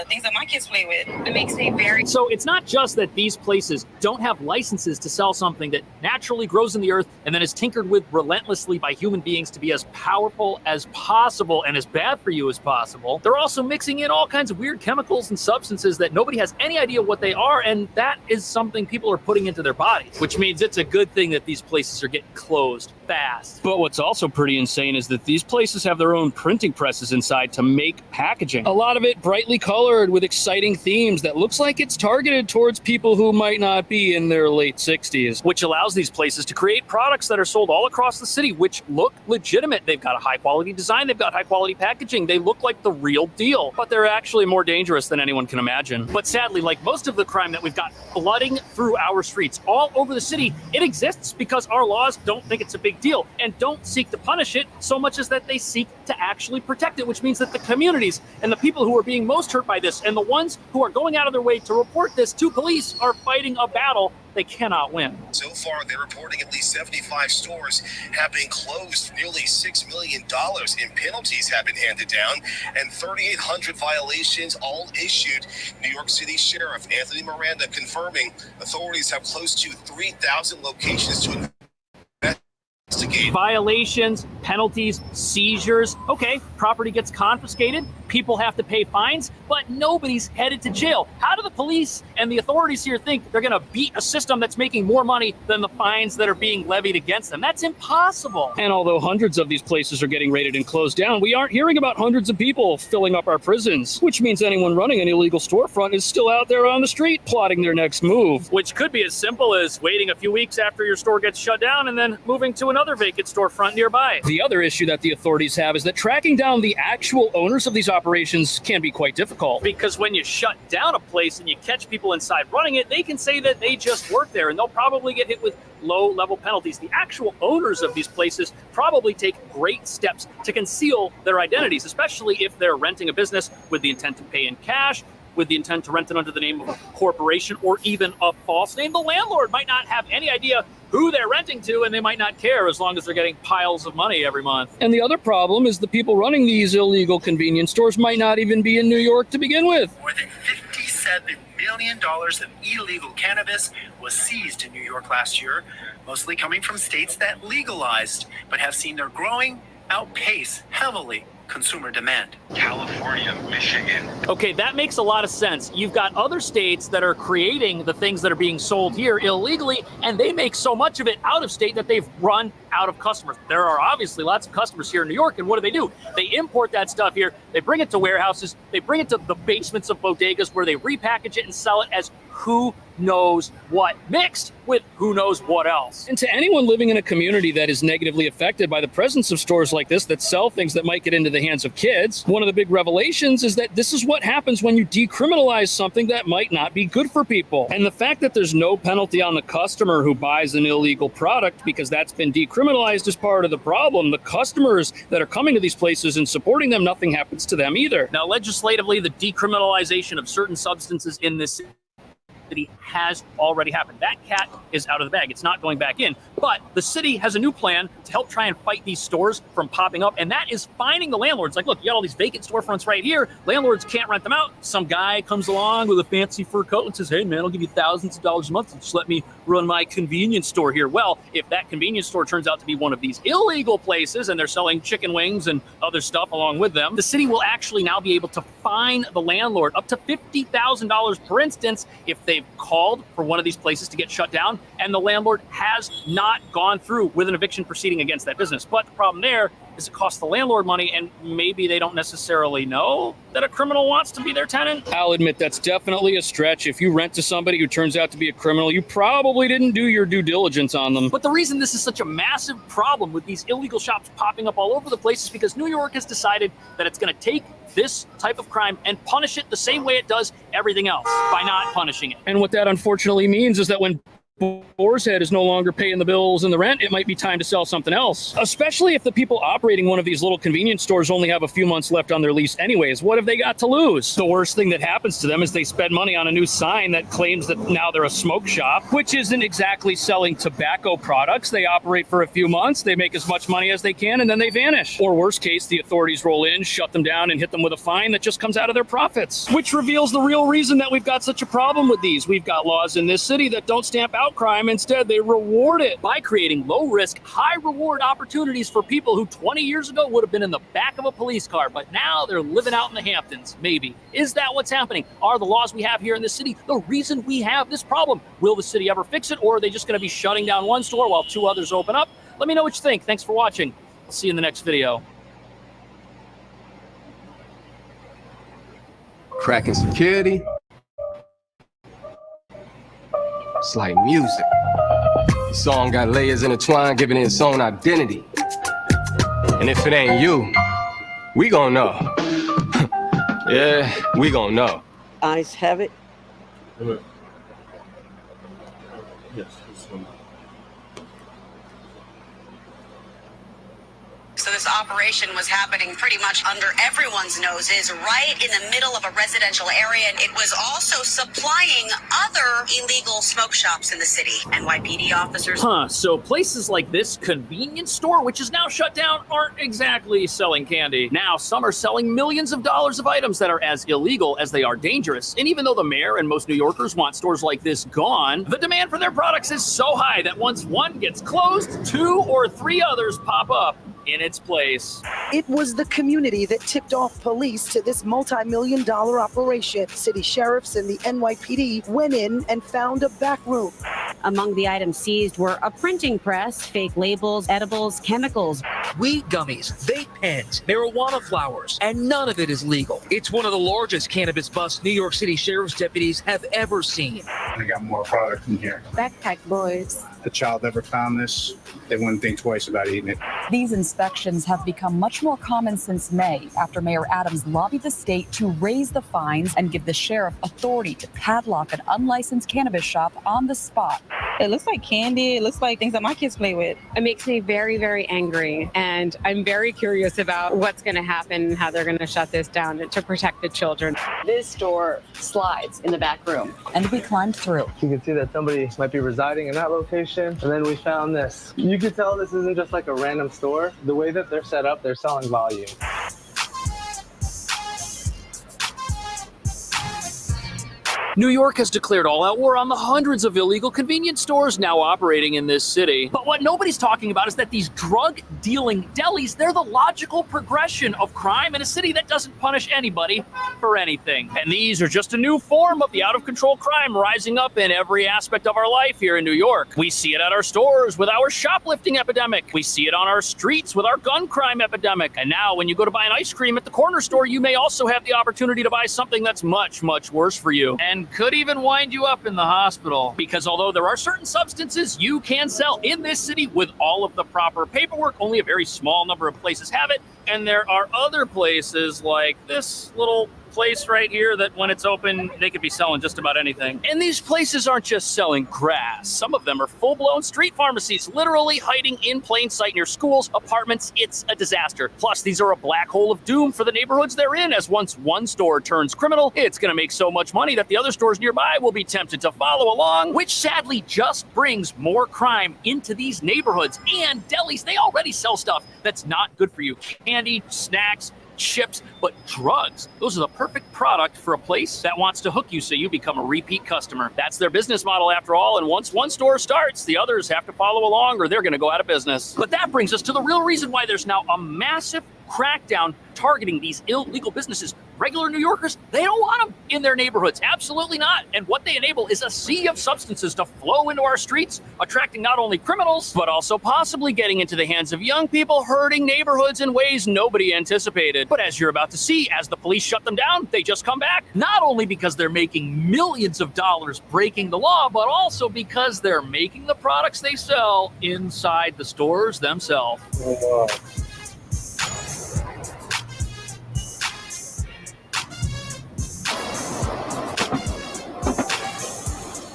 Speaker 9: things that my kids play with. It makes me very...
Speaker 17: So it's not just that these places don't have licenses to sell something that naturally grows in the earth and then is tinkered with relentlessly by human beings to be as powerful as possible and as bad for you as possible. They're also mixing in all kinds of weird chemicals and substances that nobody has any idea what they are, and that is something people are putting into their bodies, which means it's a good thing that these places are getting closed fast. But what's also pretty insane is that these places have their own printing presses inside to make packaging. A lot of it brightly colored with exciting themes that looks like it's targeted towards people who might not be in their late 60s, which allows these places to create products that are sold all across the city, which look legitimate. They've got a high quality design, they've got high quality packaging, they look like the real deal, but they're actually more dangerous than anyone can imagine. But sadly, like most of the crime that we've got flooding through our streets all over the city, it exists because our laws don't think it's a big deal and don't seek to punish it so much as that they seek to actually protect it, which means that the communities and the people who are being most hurt by this and the ones who are going out of their way to report this to police are fighting a battle they cannot win.
Speaker 21: So far, they're reporting at least 75 stores have been closed. Nearly $6 million in penalties have been handed down, and 3,800 violations all issued. New York City Sheriff Anthony Miranda confirming authorities have close to 3,000 locations to investigate.
Speaker 17: Violations, penalties, seizures. Okay, property gets confiscated, people have to pay fines, but nobody's headed to jail. How do the police and the authorities here think they're going to beat a system that's making more money than the fines that are being levied against them? That's impossible. And although hundreds of these places are getting raided and closed down, we aren't hearing about hundreds of people filling up our prisons, which means anyone running an illegal storefront is still out there on the street plotting their next move, which could be as simple as waiting a few weeks after your store gets shut down and then moving to another vacant storefront nearby. The other issue that the authorities have is that tracking down the actual owners of these operations can be quite difficult, because when you shut down a place and you catch people inside running it, they can say that they just work there and they'll probably get hit with low-level penalties. The actual owners of these places probably take great steps to conceal their identities, especially if they're renting a business with the intent to pay in cash, with the intent to rent it under the name of a corporation or even a false name. The landlord might not have any idea who they're renting to, and they might not care as long as they're getting piles of money every month. And the other problem is the people running these illegal convenience stores might not even be in New York to begin with.
Speaker 16: More than $57 million of illegal cannabis was seized in New York last year, mostly coming from states that legalized but have seen their growing outpace heavily consumer demand.
Speaker 22: California, Michigan.
Speaker 17: Okay, that makes a lot of sense. You've got other states that are creating the things that are being sold here illegally, and they make so much of it out of state that they've run out of customers. There are obviously lots of customers here in New York, and what do? They import that stuff here, they bring it to warehouses, they bring it to the basements of bodegas where they repackage it and sell it as who knows what, mixed with who knows what else. And to anyone living in a community that is negatively affected by the presence of stores like this that sell things that might get into the hands of kids, one of the big revelations is that this is what happens when you decriminalize something that might not be good for people. And the fact that there's no penalty on the customer who buys an illegal product because that's been decriminalized is part of the problem. The customers that are coming to these places and supporting them, nothing happens to them either. Now, legislatively, the decriminalization of certain substances in this activity has already happened. That cat is out of the bag. It's not going back in. But the city has a new plan to help try and fight these stores from popping up, and that is fining the landlords. Like, look, you got all these vacant storefronts right here. Landlords can't rent them out. Some guy comes along with a fancy fur coat and says, hey, man, I'll give you thousands of dollars a month. Just let me run my convenience store here. Well, if that convenience store turns out to be one of these illegal places and they're selling chicken wings and other stuff along with them, the city will actually now be able to fine the landlord up to $50,000 per instance if they've called for one of these places to get shut down and the landlord has not gone through with an eviction proceeding against that business. But the problem there is it costs the landlord money, and maybe they don't necessarily know that a criminal wants to be their tenant. I'll admit that's definitely a stretch. If you rent to somebody who turns out to be a criminal, you probably didn't do your due diligence on them. But the reason this is such a massive problem with these illegal shops popping up all over the place is because New York has decided that it's going to take this type of crime and punish it the same way it does everything else, by not punishing it. And what that unfortunately means is that when Boar's Head is no longer paying the bills and the rent, it might be time to sell something else. Especially if the people operating one of these little convenience stores only have a few months left on their lease anyways. What have they got to lose? The worst thing that happens to them is they spend money on a new sign that claims that now they're a smoke shop, which isn't exactly selling tobacco products. They operate for a few months, they make as much money as they can, and then they vanish. Or worst case, the authorities roll in, shut them down, and hit them with a fine that just comes out of their profits. Which reveals the real reason that we've got such a problem with these. We've got laws in this city that don't stamp out crime. Instead, they reward it by creating low-risk, high-reward opportunities for people who 20 years ago would have been in the back of a police car, but now they're living out in the Hamptons, maybe. Is that what's happening? Are the laws we have here in this city the reason we have this problem? Will the city ever fix it, or are they just going to be shutting down one store while two others open up? Let me know what you think. Thanks for watching. I'll see you in the next video.
Speaker 8: Cracking security. It's like music. The song got layers intertwined, giving it its own identity. And if it ain't you, we gon' know. Yeah, we gon' know.
Speaker 12: Eyes have it.
Speaker 2: Yes, this one.
Speaker 15: So this operation was happening pretty much under everyone's noses, right in the middle of a residential area. And it was also supplying other illegal smoke shops in the city. NYPD officers.
Speaker 17: So places like this convenience store, which is now shut down, aren't exactly selling candy. Now, some are selling millions of dollars of items that are as illegal as they are dangerous. And even though the mayor and most New Yorkers want stores like this gone, the demand for their products is so high that once one gets closed, 2 or 3 others pop up in its place.
Speaker 1: It was the community that tipped off police to this multi-million-dollar operation. City sheriffs and the NYPD went in and found a back room.
Speaker 23: Among the items seized were a printing press, fake labels, edibles, chemicals.
Speaker 18: Weed gummies, vape pens, marijuana flowers, and none of it is legal. It's one of the largest cannabis busts New York City sheriff's deputies have ever seen.
Speaker 10: They got more product in here.
Speaker 23: Backpack boys.
Speaker 10: If a child ever found this, they wouldn't think twice about eating it.
Speaker 19: These inspections have become much more common since May, after Mayor Adams lobbied the state to raise the fines and give the sheriff authority to padlock an unlicensed cannabis shop on the spot.
Speaker 9: It looks like candy. It looks like things that my kids play with. It makes me very, very angry. And I'm very curious about what's going to happen, how they're going to shut this down to protect the children.
Speaker 19: This door slides in the back room, and we climbed through.
Speaker 20: You can see that somebody might be residing in that location. And then we found this. You can tell this isn't just like a random store. The way that they're set up, they're selling volume.
Speaker 17: New York has declared all-out war on the hundreds of illegal convenience stores now operating in this city. But what nobody's talking about is that these drug-dealing delis, they're the logical progression of crime in a city that doesn't punish anybody for anything. And these are just a new form of the out-of-control crime rising up in every aspect of our life here in New York. We see it at our stores with our shoplifting epidemic. We see it on our streets with our gun crime epidemic. And now when you go to buy an ice cream at the corner store, you may also have the opportunity to buy something that's much, much worse for you. And could even wind you up in the hospital. Because although there are certain substances you can sell in this city with all of the proper paperwork, only a very small number of places have it. And there are other places like this little place right here that when it's open, they could be selling just about anything. And these places aren't just selling grass. Some of them are full-blown street pharmacies, literally hiding in plain sight near schools, apartments. It's a disaster. Plus, these are a black hole of doom for the neighborhoods they're in, as once one store turns criminal, it's going to make so much money that the other stores nearby will be tempted to follow along, which sadly just brings more crime into these neighborhoods. And delis, they already sell stuff that's not good for you. Candy, snacks, chips, but drugs. Those are the perfect product for a place that wants to hook you so you become a repeat customer. That's their business model after all, and once one store starts, the others have to follow along or they're going to go out of business. But that brings us to the real reason why there's now a massive crackdown targeting these illegal businesses. Regular New Yorkers, they don't want them in their neighborhoods. Absolutely not. And what they enable is a sea of substances to flow into our streets, attracting not only criminals, but also possibly getting into the hands of young people, hurting neighborhoods in ways nobody anticipated. But as you're about to see, as the police shut them down, they just come back. Not only because they're making millions of dollars breaking the law, but also because they're making the products they sell inside the stores themselves.
Speaker 2: Oh, wow.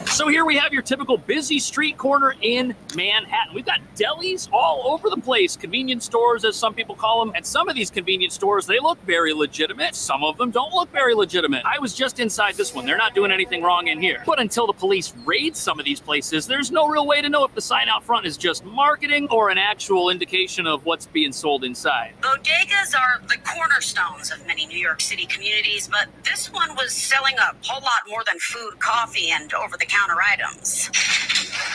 Speaker 17: So here we have your typical busy street corner in Manhattan. We've got delis all over the place, convenience stores, as some people call them. And some of these convenience stores, they look very legitimate. Some of them don't look very legitimate. I was just inside this one. They're not doing anything wrong in here. But until the police raid some of these places, there's no real way to know if the sign out front is just marketing or an actual indication of what's being sold inside.
Speaker 15: Bodegas are the cornerstones of many New York City communities, but this one was selling a whole lot more than food, coffee, and over-the-counter items.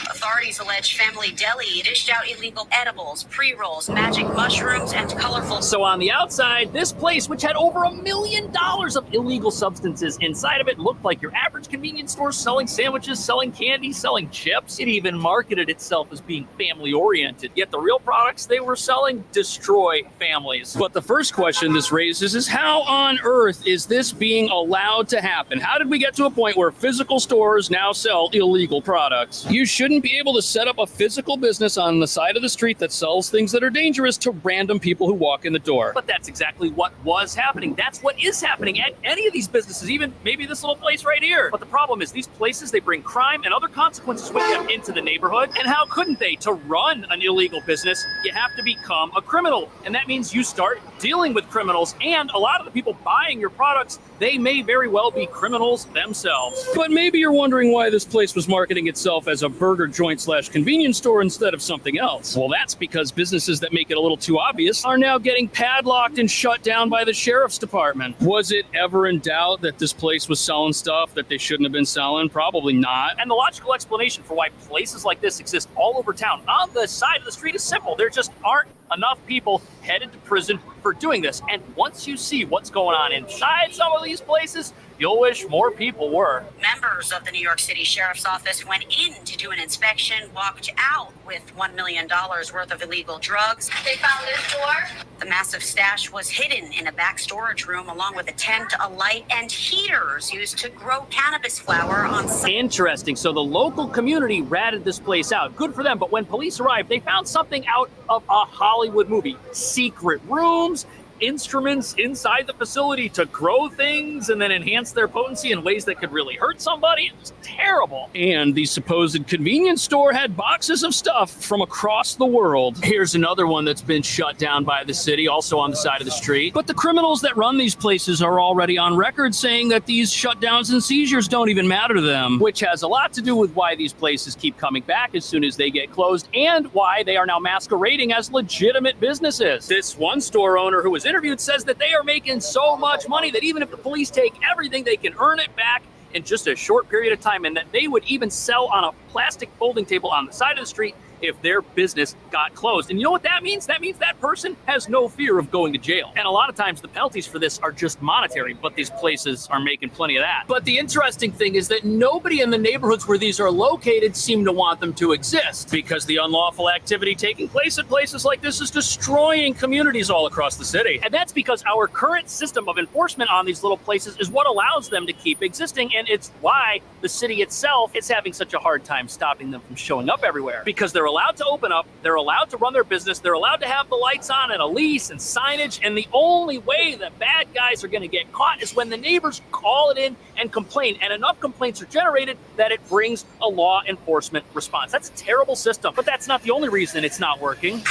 Speaker 15: Authorities allege Family Deli dished out illegal edibles, pre-rolls, magic mushrooms, and colorful...
Speaker 17: So on the outside, this place, which had over $1 million of illegal substances inside of it, looked like your average convenience store selling sandwiches, selling candy, selling chips. It even marketed itself as being family-oriented. Yet the real products they were selling destroy families. But the first question this raises is how on earth is this being allowed to happen? How did we get to a point where physical stores now sell illegal products? You shouldn't be able to set up a physical business on the side of the street that sells things that are dangerous to random people who walk in the door. But that's exactly what was happening. That's what is happening at any of these businesses, even maybe this little place right here. But the problem is these places, they bring crime and other consequences with them into the neighborhood. And how couldn't they? To run an illegal business, you have to become a criminal. And that means you start dealing with criminals. And a lot of the people buying your products, they may very well be criminals themselves. But maybe you're wondering why this place was marketing itself as a burger joint / convenience store instead of something else. Well, that's because businesses that make it a little too obvious are now getting padlocked and shut down by the sheriff's department. Was it ever in doubt that this place was selling stuff that they shouldn't have been selling? Probably not. And the logical explanation for why places like this exist all over town on the side of the street is simple. There just aren't enough people headed to prison for doing this. And once you see what's going on inside some of these places, you'll wish more people were.
Speaker 15: Members of the New York City Sheriff's Office went in to do an inspection, walked out with $1 million worth of illegal drugs. They found this door. The massive stash was hidden in a back storage room along with a tent, a light, and heaters used to grow cannabis flower on site.
Speaker 17: Interesting. So the local community ratted this place out. Good for them. But when police arrived, they found something out of a Hollywood movie. Secret rooms, instruments inside the facility to grow things and then enhance their potency in ways that could really hurt somebody. It was terrible. And the supposed convenience store had boxes of stuff from across the world. Here's another one that's been shut down by the city, also on the side of the street. But the criminals that run these places are already on record saying that these shutdowns and seizures don't even matter to them, which has a lot to do with why these places keep coming back as soon as they get closed and why they are now masquerading as legitimate businesses. This one store owner who was interviewed says that they are making so much money that even if the police take everything, they can earn it back in just a short period of time, and that they would even sell on a plastic folding table on the side of the street if their business got closed. And you know what that means? That means that person has no fear of going to jail. And a lot of times the penalties for this are just monetary, but these places are making plenty of that. But the interesting thing is that nobody in the neighborhoods where these are located seem to want them to exist, because the unlawful activity taking place at places like this is destroying communities all across the city. And that's because our current system of enforcement on these little places is what allows them to keep existing, and it's why the city itself is having such a hard time stopping them from showing up everywhere, because they're allowed to open up, they're allowed to run their business, they're allowed to have the lights on and a lease and signage, and the only way that bad guys are going to get caught is when the neighbors call it in and complain, and enough complaints are generated that it brings a law enforcement response. That's a terrible system, but that's not the only reason it's not working.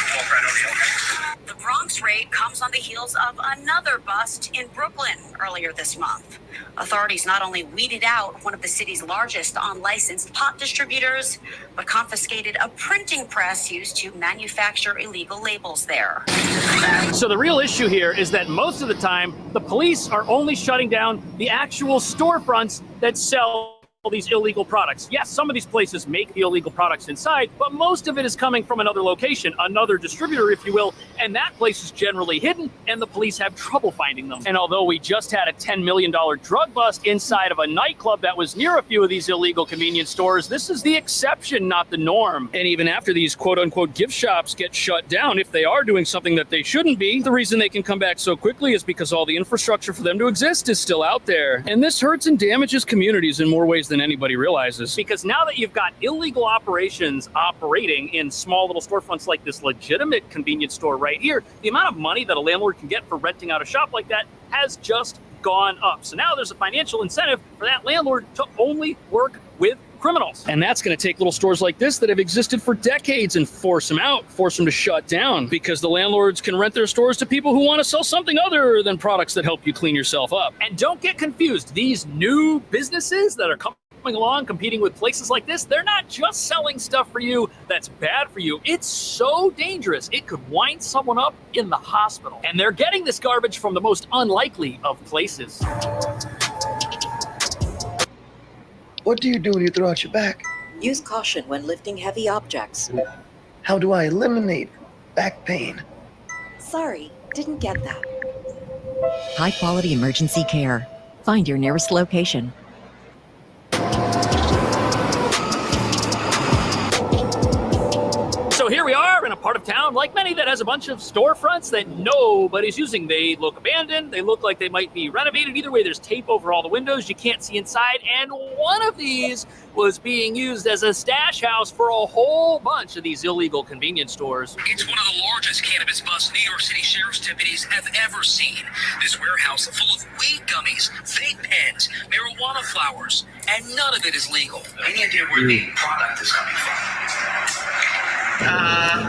Speaker 15: The Bronx raid comes on the heels of another bust in Brooklyn earlier this month. Authorities not only weeded out one of the city's largest unlicensed pot distributors, but confiscated a printing press used to manufacture illegal labels there.
Speaker 17: So the real issue here is that most of the time, the police are only shutting down the actual storefronts that sell all these illegal products. Yes, some of these places make the illegal products inside, but most of it is coming from another location, another distributor, if you will, and that place is generally hidden, and the police have trouble finding them. And although we just had a $10 million drug bust inside of a nightclub that was near a few of these illegal convenience stores, this is the exception, not the norm. And even after these quote-unquote gift shops get shut down, if they are doing something that they shouldn't be, the reason they can come back so quickly is because all the infrastructure for them to exist is still out there. And this hurts and damages communities in more ways than anybody realizes. Because now that you've got illegal operations operating in small little storefronts like this legitimate convenience store right here, the amount of money that a landlord can get for renting out a shop like that has just gone up. So now there's a financial incentive for that landlord to only work with criminals. And that's going to take little stores like this that have existed for decades and force them out, force them to shut down, because the landlords can rent their stores to people who want to sell something other than products that help you clean yourself up. And don't get confused, these new businesses that are coming along competing with places like this, they're not just selling stuff for you that's bad for you. It's so dangerous it could wind someone up in the hospital. And they're getting this garbage from the most unlikely of places.
Speaker 1: What do you do when you throw out your back?
Speaker 6: Use caution when lifting heavy objects.
Speaker 1: How do I eliminate back pain?
Speaker 6: Sorry, didn't get that. High-quality emergency care. Find your nearest location.
Speaker 17: So here we are in a part of town, like many, that has a bunch of storefronts that nobody's using. They look abandoned. They look like they might be renovated. Either way, there's tape over all the windows. You can't see inside. And one of these was being used as a stash house for a whole bunch of these illegal convenience stores.
Speaker 18: It's one of the largest cannabis busts New York City sheriff's deputies have ever seen. This warehouse full of weed gummies, vape pens, marijuana flowers, and none of it is legal. Any idea where the product is coming from?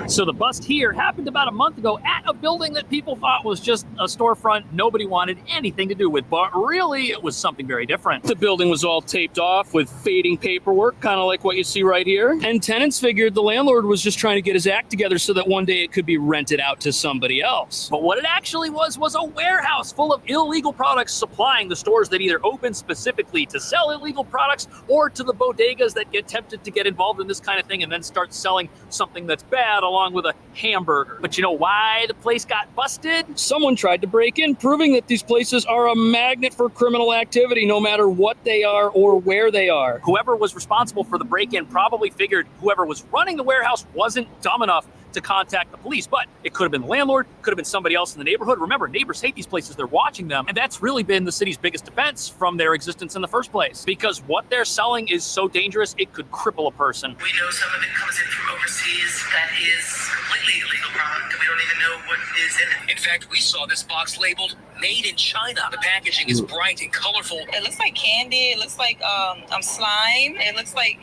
Speaker 17: So the bust here happened about a month ago at a building that people thought was just a storefront nobody wanted anything to do with, but really it was something very different. The building was all taped off with fading paperwork, kind of like what you see right here, and tenants figured the landlord was just trying to get his act together so that one day it could be rented out to somebody else. But what it actually was a warehouse full of illegal products supplying the stores that either open specifically to sell illegal products or to the bodegas that get tempted to get involved in this kind of thing and then start selling something that's bad along with a hamburger. But you know why the place got busted? Someone tried to break in, proving that these places are a magnet for criminal activity, no matter what they are or where they are. Whoever was responsible for the break-in probably figured whoever was running the warehouse wasn't dumb enough to contact the police, but it could have been the landlord, could have been somebody else in the neighborhood. Remember, neighbors hate these places, they're watching them, and that's really been the city's biggest defense from their existence in the first place, because what they're selling is so dangerous it could cripple a person.
Speaker 18: We know some of it comes in from overseas that is completely illegal product. We don't even know what is in it. In fact, we saw this box labeled Made in China. The packaging is bright and colorful.
Speaker 9: It looks like candy. It looks like slime. It looks like,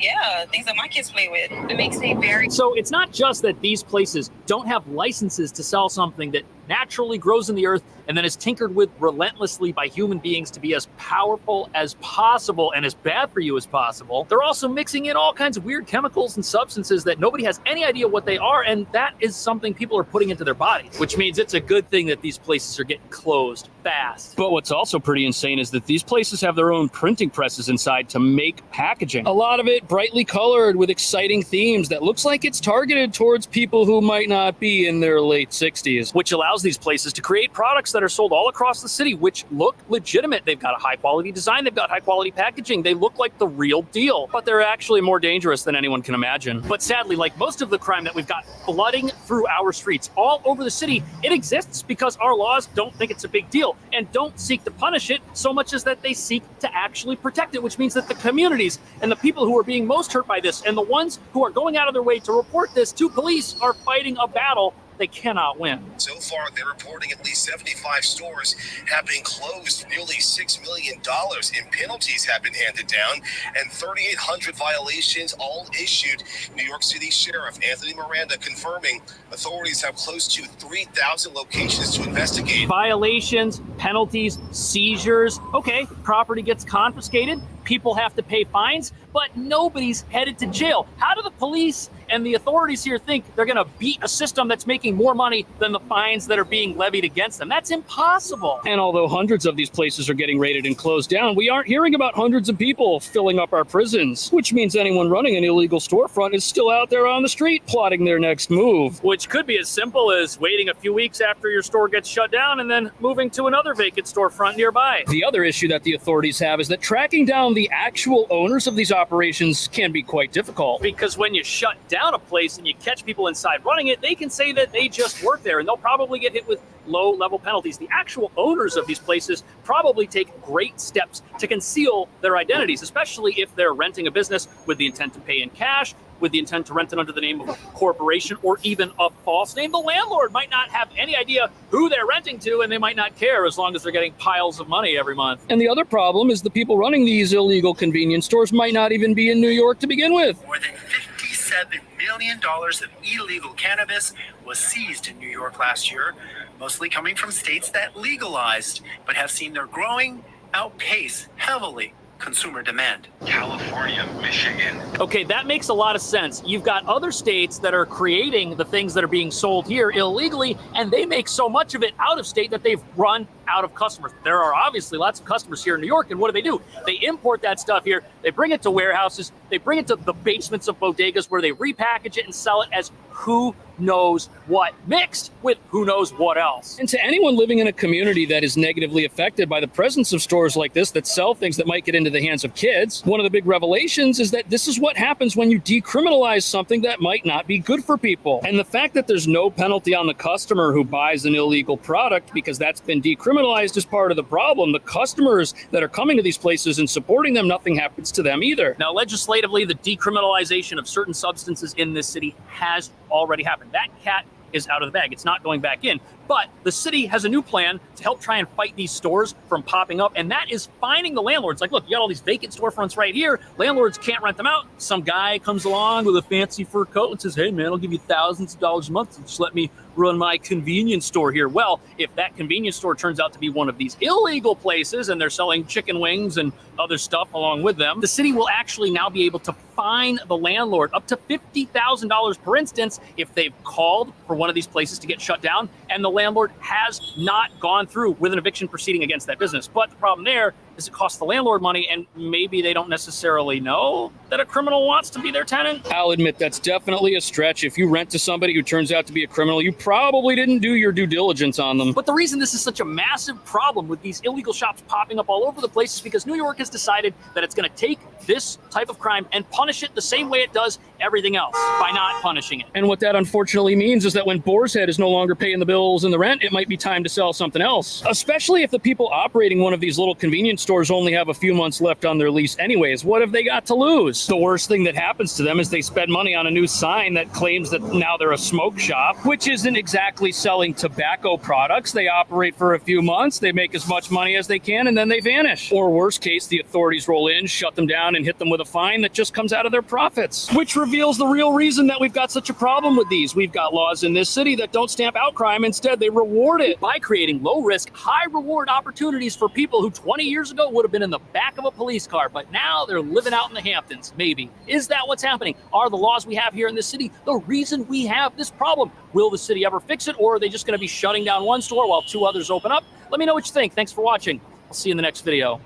Speaker 9: things that my kids play with. It makes me very...
Speaker 17: So it's not just that these places don't have licenses to sell something that naturally grows in the earth and then is tinkered with relentlessly by human beings to be as powerful as possible and as bad for you as possible. They're also mixing in all kinds of weird chemicals and substances that nobody has any idea what they are, and that is something people are putting into their bodies, which means it's a good thing that these places are getting closed fast. But what's also pretty insane is that these places have their own printing presses inside to make packaging. A lot of it brightly colored with exciting themes that looks like it's targeted towards people who might not be in their late 60s, which allows allows these places to create products that are sold all across the city, which look legitimate. They've got a high-quality design. They've got high-quality packaging. They look like the real deal, but they're actually more dangerous than anyone can imagine. But sadly, like most of the crime that we've got flooding through our streets all over the city, it exists because our laws don't think it's a big deal and don't seek to punish it so much as that they seek to actually protect it, which means that the communities and the people who are being most hurt by this and the ones who are going out of their way to report this to police are fighting a battle they cannot win.
Speaker 21: So far, they're reporting at least 75 stores have been closed. Nearly $6 million in penalties have been handed down, and 3,800 violations all issued. New York City Sheriff Anthony Miranda confirming authorities have close to 3,000 locations to investigate.
Speaker 17: Violations, penalties, seizures. Okay, property gets confiscated. People have to pay fines, but nobody's headed to jail. How do the police and the authorities here think they're going to beat a system that's making more money than the fines that are being levied against them? That's impossible. And although hundreds of these places are getting raided and closed down, we aren't hearing about hundreds of people filling up our prisons, which means anyone running an illegal storefront is still out there on the street plotting their next move, which could be as simple as waiting a few weeks after your store gets shut down and then moving to another vacant storefront nearby. The other issue that the authorities have is that tracking down the actual owners of these operations can be quite difficult, because when you shut down a place and you catch people inside running it, they can say that they just work there and they'll probably get hit with low-level penalties. The actual owners of these places probably take great steps to conceal their identities, especially if they're renting a business with the intent to pay in cash, with the intent to rent it under the name of a corporation or even a false name. The landlord might not have any idea who they're renting to, and they might not care as long as they're getting piles of money every month. And the other problem is the people running these illegal convenience stores might not even be in New York to begin with.
Speaker 16: More than $57 million of illegal cannabis was seized in New York last year, mostly coming from states that legalized but have seen their growing outpace heavily consumer demand.
Speaker 18: California, Michigan.
Speaker 17: Okay, that makes a lot of sense. You've got other states that are creating the things that are being sold here illegally, and they make so much of it out of state that they've run out of customers. There are obviously lots of customers here in New York, and what do? They import that stuff here, they bring it to warehouses, they bring it to the basements of bodegas where they repackage it and sell it as who knows what, mixed with who knows what else. And to anyone living in a community that is negatively affected by the presence of stores like this that sell things that might get into the hands of kids, one of the big revelations is that this is what happens when you decriminalize something that might not be good for people. And the fact that there's no penalty on the customer who buys an illegal product because that's been decriminalized is part of the problem. The customers that are coming to these places and supporting them, nothing happens to them either. Now, legislatively, the decriminalization of certain substances in this city has already happened. That cat is out of the bag. It's not going back in. But the city has a new plan to help try and fight these stores from popping up, and that is fining the landlords. Like, look, you got all these vacant storefronts right here. Landlords can't rent them out. Some guy comes along with a fancy fur coat and says, hey, man, I'll give you thousands of dollars a month to just let me run my convenience store here. Well, if that convenience store turns out to be one of these illegal places and they're selling chicken wings and other stuff along with them, the city will actually now be able to fine the landlord up to $50,000 per instance if they've called for one of these places to get shut down and the landlord has not gone through with an eviction proceeding against that business. But the problem there is it costs the landlord money, and maybe they don't necessarily know that a criminal wants to be their tenant. I'll admit that's definitely a stretch. If you rent to somebody who turns out to be a criminal, you probably didn't do your due diligence on them. But the reason this is such a massive problem with these illegal shops popping up all over the place is because New York has decided that it's going to take this type of crime and punish it the same way it does everything else, by not punishing it. And what that unfortunately means is that when Boar's Head is no longer paying the bills and the rent, it might be time to sell something else. Especially if the people operating one of these little convenience stores only have a few months left on their lease anyways. What have they got to lose? The worst thing that happens to them is they spend money on a new sign that claims that now they're a smoke shop, which isn't exactly selling tobacco products. They operate for a few months, they make as much money as they can, and then they vanish. Or worst case, the authorities roll in, shut them down, and hit them with a fine that just comes out of their profits, which reveals the real reason that we've got such a problem with these. We've got laws in this city that don't stamp out crime. Instead, they reward it by creating low-risk, high-reward opportunities for people who 20 years ago would have been in the back of a police car, but now they're living out in the Hamptons, maybe. Is that what's happening? Are the laws we have here in this city the reason we have this problem? Will the city ever fix it, or are they just going to be shutting down one store while two others open up? Let me know what you think. Thanks for watching. I'll see you in the next video.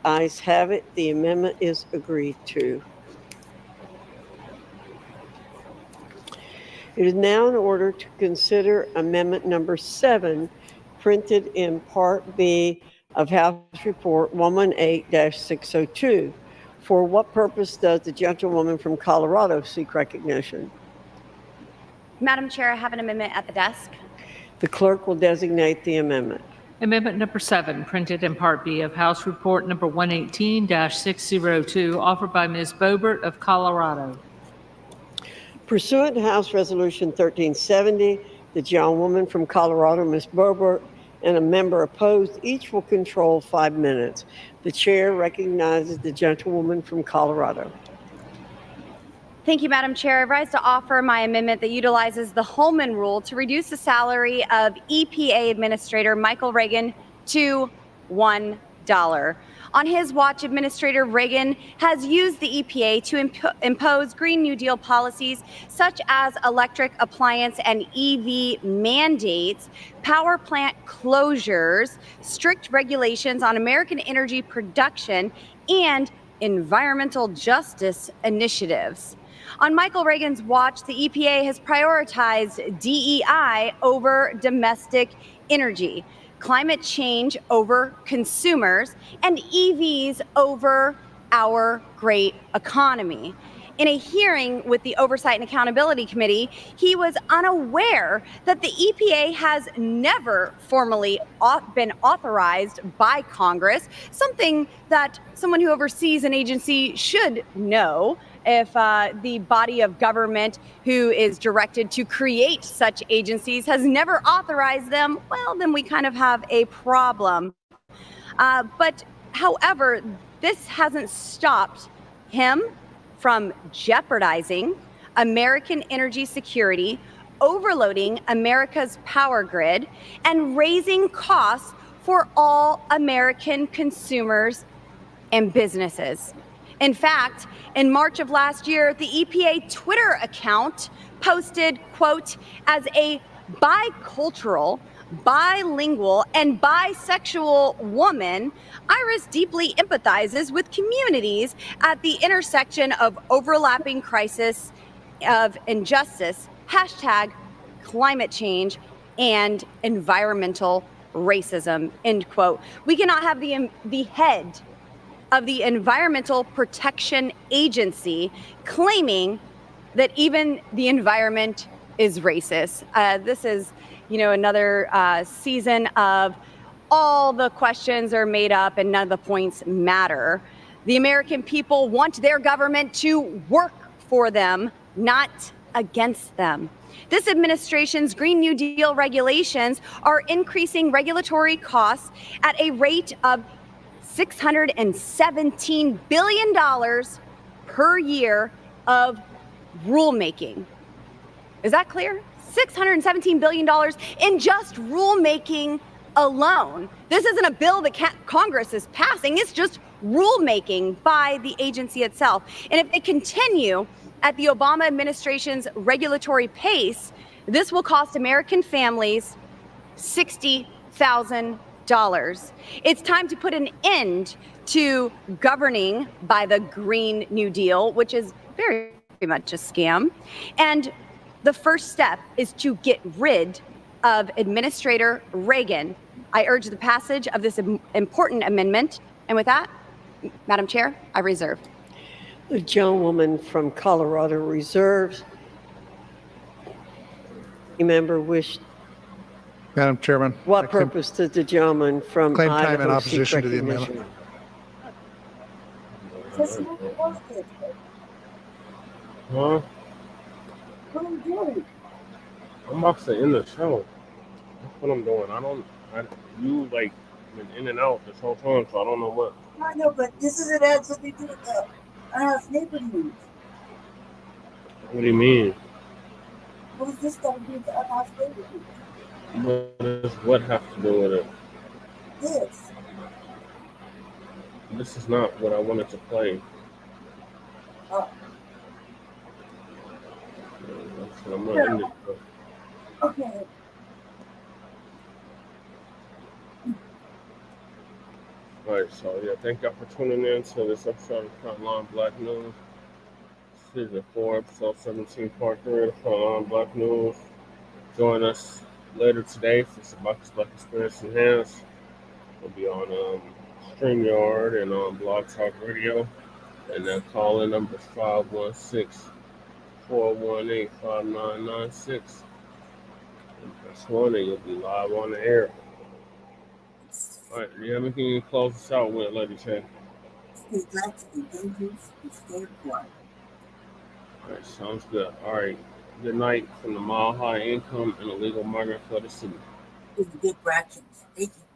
Speaker 5: Ayes have it. The amendment is agreed to. It is now in order to consider Amendment Number 7, printed in Part B of House Report 118-602. For what purpose does the gentlewoman from Colorado seek recognition?
Speaker 3: Madam Chair, I have an amendment at the desk.
Speaker 5: The clerk will designate the amendment.
Speaker 12: Amendment number 7, printed in Part B of House Report number 118-602, offered by Ms. Boebert of Colorado.
Speaker 5: Pursuant to House Resolution 1370, the gentlewoman from Colorado, Ms. Boebert, and a member opposed, each will control 5 minutes. The chair recognizes the gentlewoman from Colorado.
Speaker 3: Thank you, Madam Chair. I rise to offer my amendment that utilizes the Holman Rule to reduce the salary of EPA Administrator Michael Reagan to $1. On his watch, Administrator Reagan has used the EPA to impose Green New Deal policies such as electric appliance and EV mandates, power plant closures, strict regulations on American energy production, and environmental justice initiatives. On Michael Reagan's watch, the EPA has prioritized DEI over domestic energy, climate change over consumers, and EVs over our great economy. In a hearing with the Oversight and Accountability Committee, he was unaware that the EPA has never formally been authorized by Congress, something that someone who oversees an agency should know. If the body of government who is directed to create such agencies has never authorized them, well, then we kind of have a problem. But however, this hasn't stopped him from jeopardizing American energy security, overloading America's power grid, and raising costs for all American consumers and businesses. In fact, in March of last year, the EPA Twitter account posted, quote, as a bicultural, bilingual, and bisexual woman, Iris deeply empathizes with communities at the intersection of overlapping crisis of injustice, hashtag climate change, and environmental racism, end quote. We cannot have the head of the Environmental Protection Agency claiming that even the environment is racist. This is, another season of all the questions are made up and none of the points matter. The American people want their government to work for them, not against them. This administration's Green New Deal regulations are increasing regulatory costs at a rate of $617 billion per year of rulemaking. Is that clear? $617 billion in just rulemaking alone. This isn't a bill that Congress is passing. It's just rulemaking by the agency itself. And if they continue at the Obama administration's regulatory pace, this will cost American families $60,000. It's time to put an end to governing by the Green New Deal, which is very much a scam. And the first step is to get rid of Administrator Reagan. I urge the passage of this important amendment. And with that, Madam Chair, I reserve.
Speaker 5: The gentlewoman from Colorado reserves. Any member wish?
Speaker 13: Madam Chairman.
Speaker 5: What purpose does the gentleman from
Speaker 13: claim
Speaker 5: Idaho
Speaker 13: time in opposition to the
Speaker 5: recognition?
Speaker 13: amendment?
Speaker 2: Huh? I'm about to end the show. That's what I'm doing. You like been in and out this whole time, so I don't know what.
Speaker 24: I know, but this is an ad what they do at the Unhoused neighborhood.
Speaker 2: What do you mean?
Speaker 24: What is this got to do with the Unhoused neighborhood?
Speaker 2: What does what have to do with it?
Speaker 24: This.
Speaker 2: This is not what I wanted to play.
Speaker 24: Oh.
Speaker 2: That's what I'm gonna end it for.
Speaker 24: Okay.
Speaker 2: Alright, so yeah, thank y'all for tuning in to this episode of Frontline Black News. Season 4, Episode 17, Part 3 from Black News. Join us later today for some Black Experience Enhanced. We'll be on StreamYard and on Blog Talk Radio. And then call in number 516-418-5996. And press 1 and you'll be live on the air. All right, do you have anything to close us out with, Lady Chen?
Speaker 4: Stay black, stay dangerous, and stay quiet.
Speaker 2: All right, sounds good. All right, good night from the Mile High Income and Illegal Migrant Flooded City.
Speaker 4: This is Big Blacc. Thank you.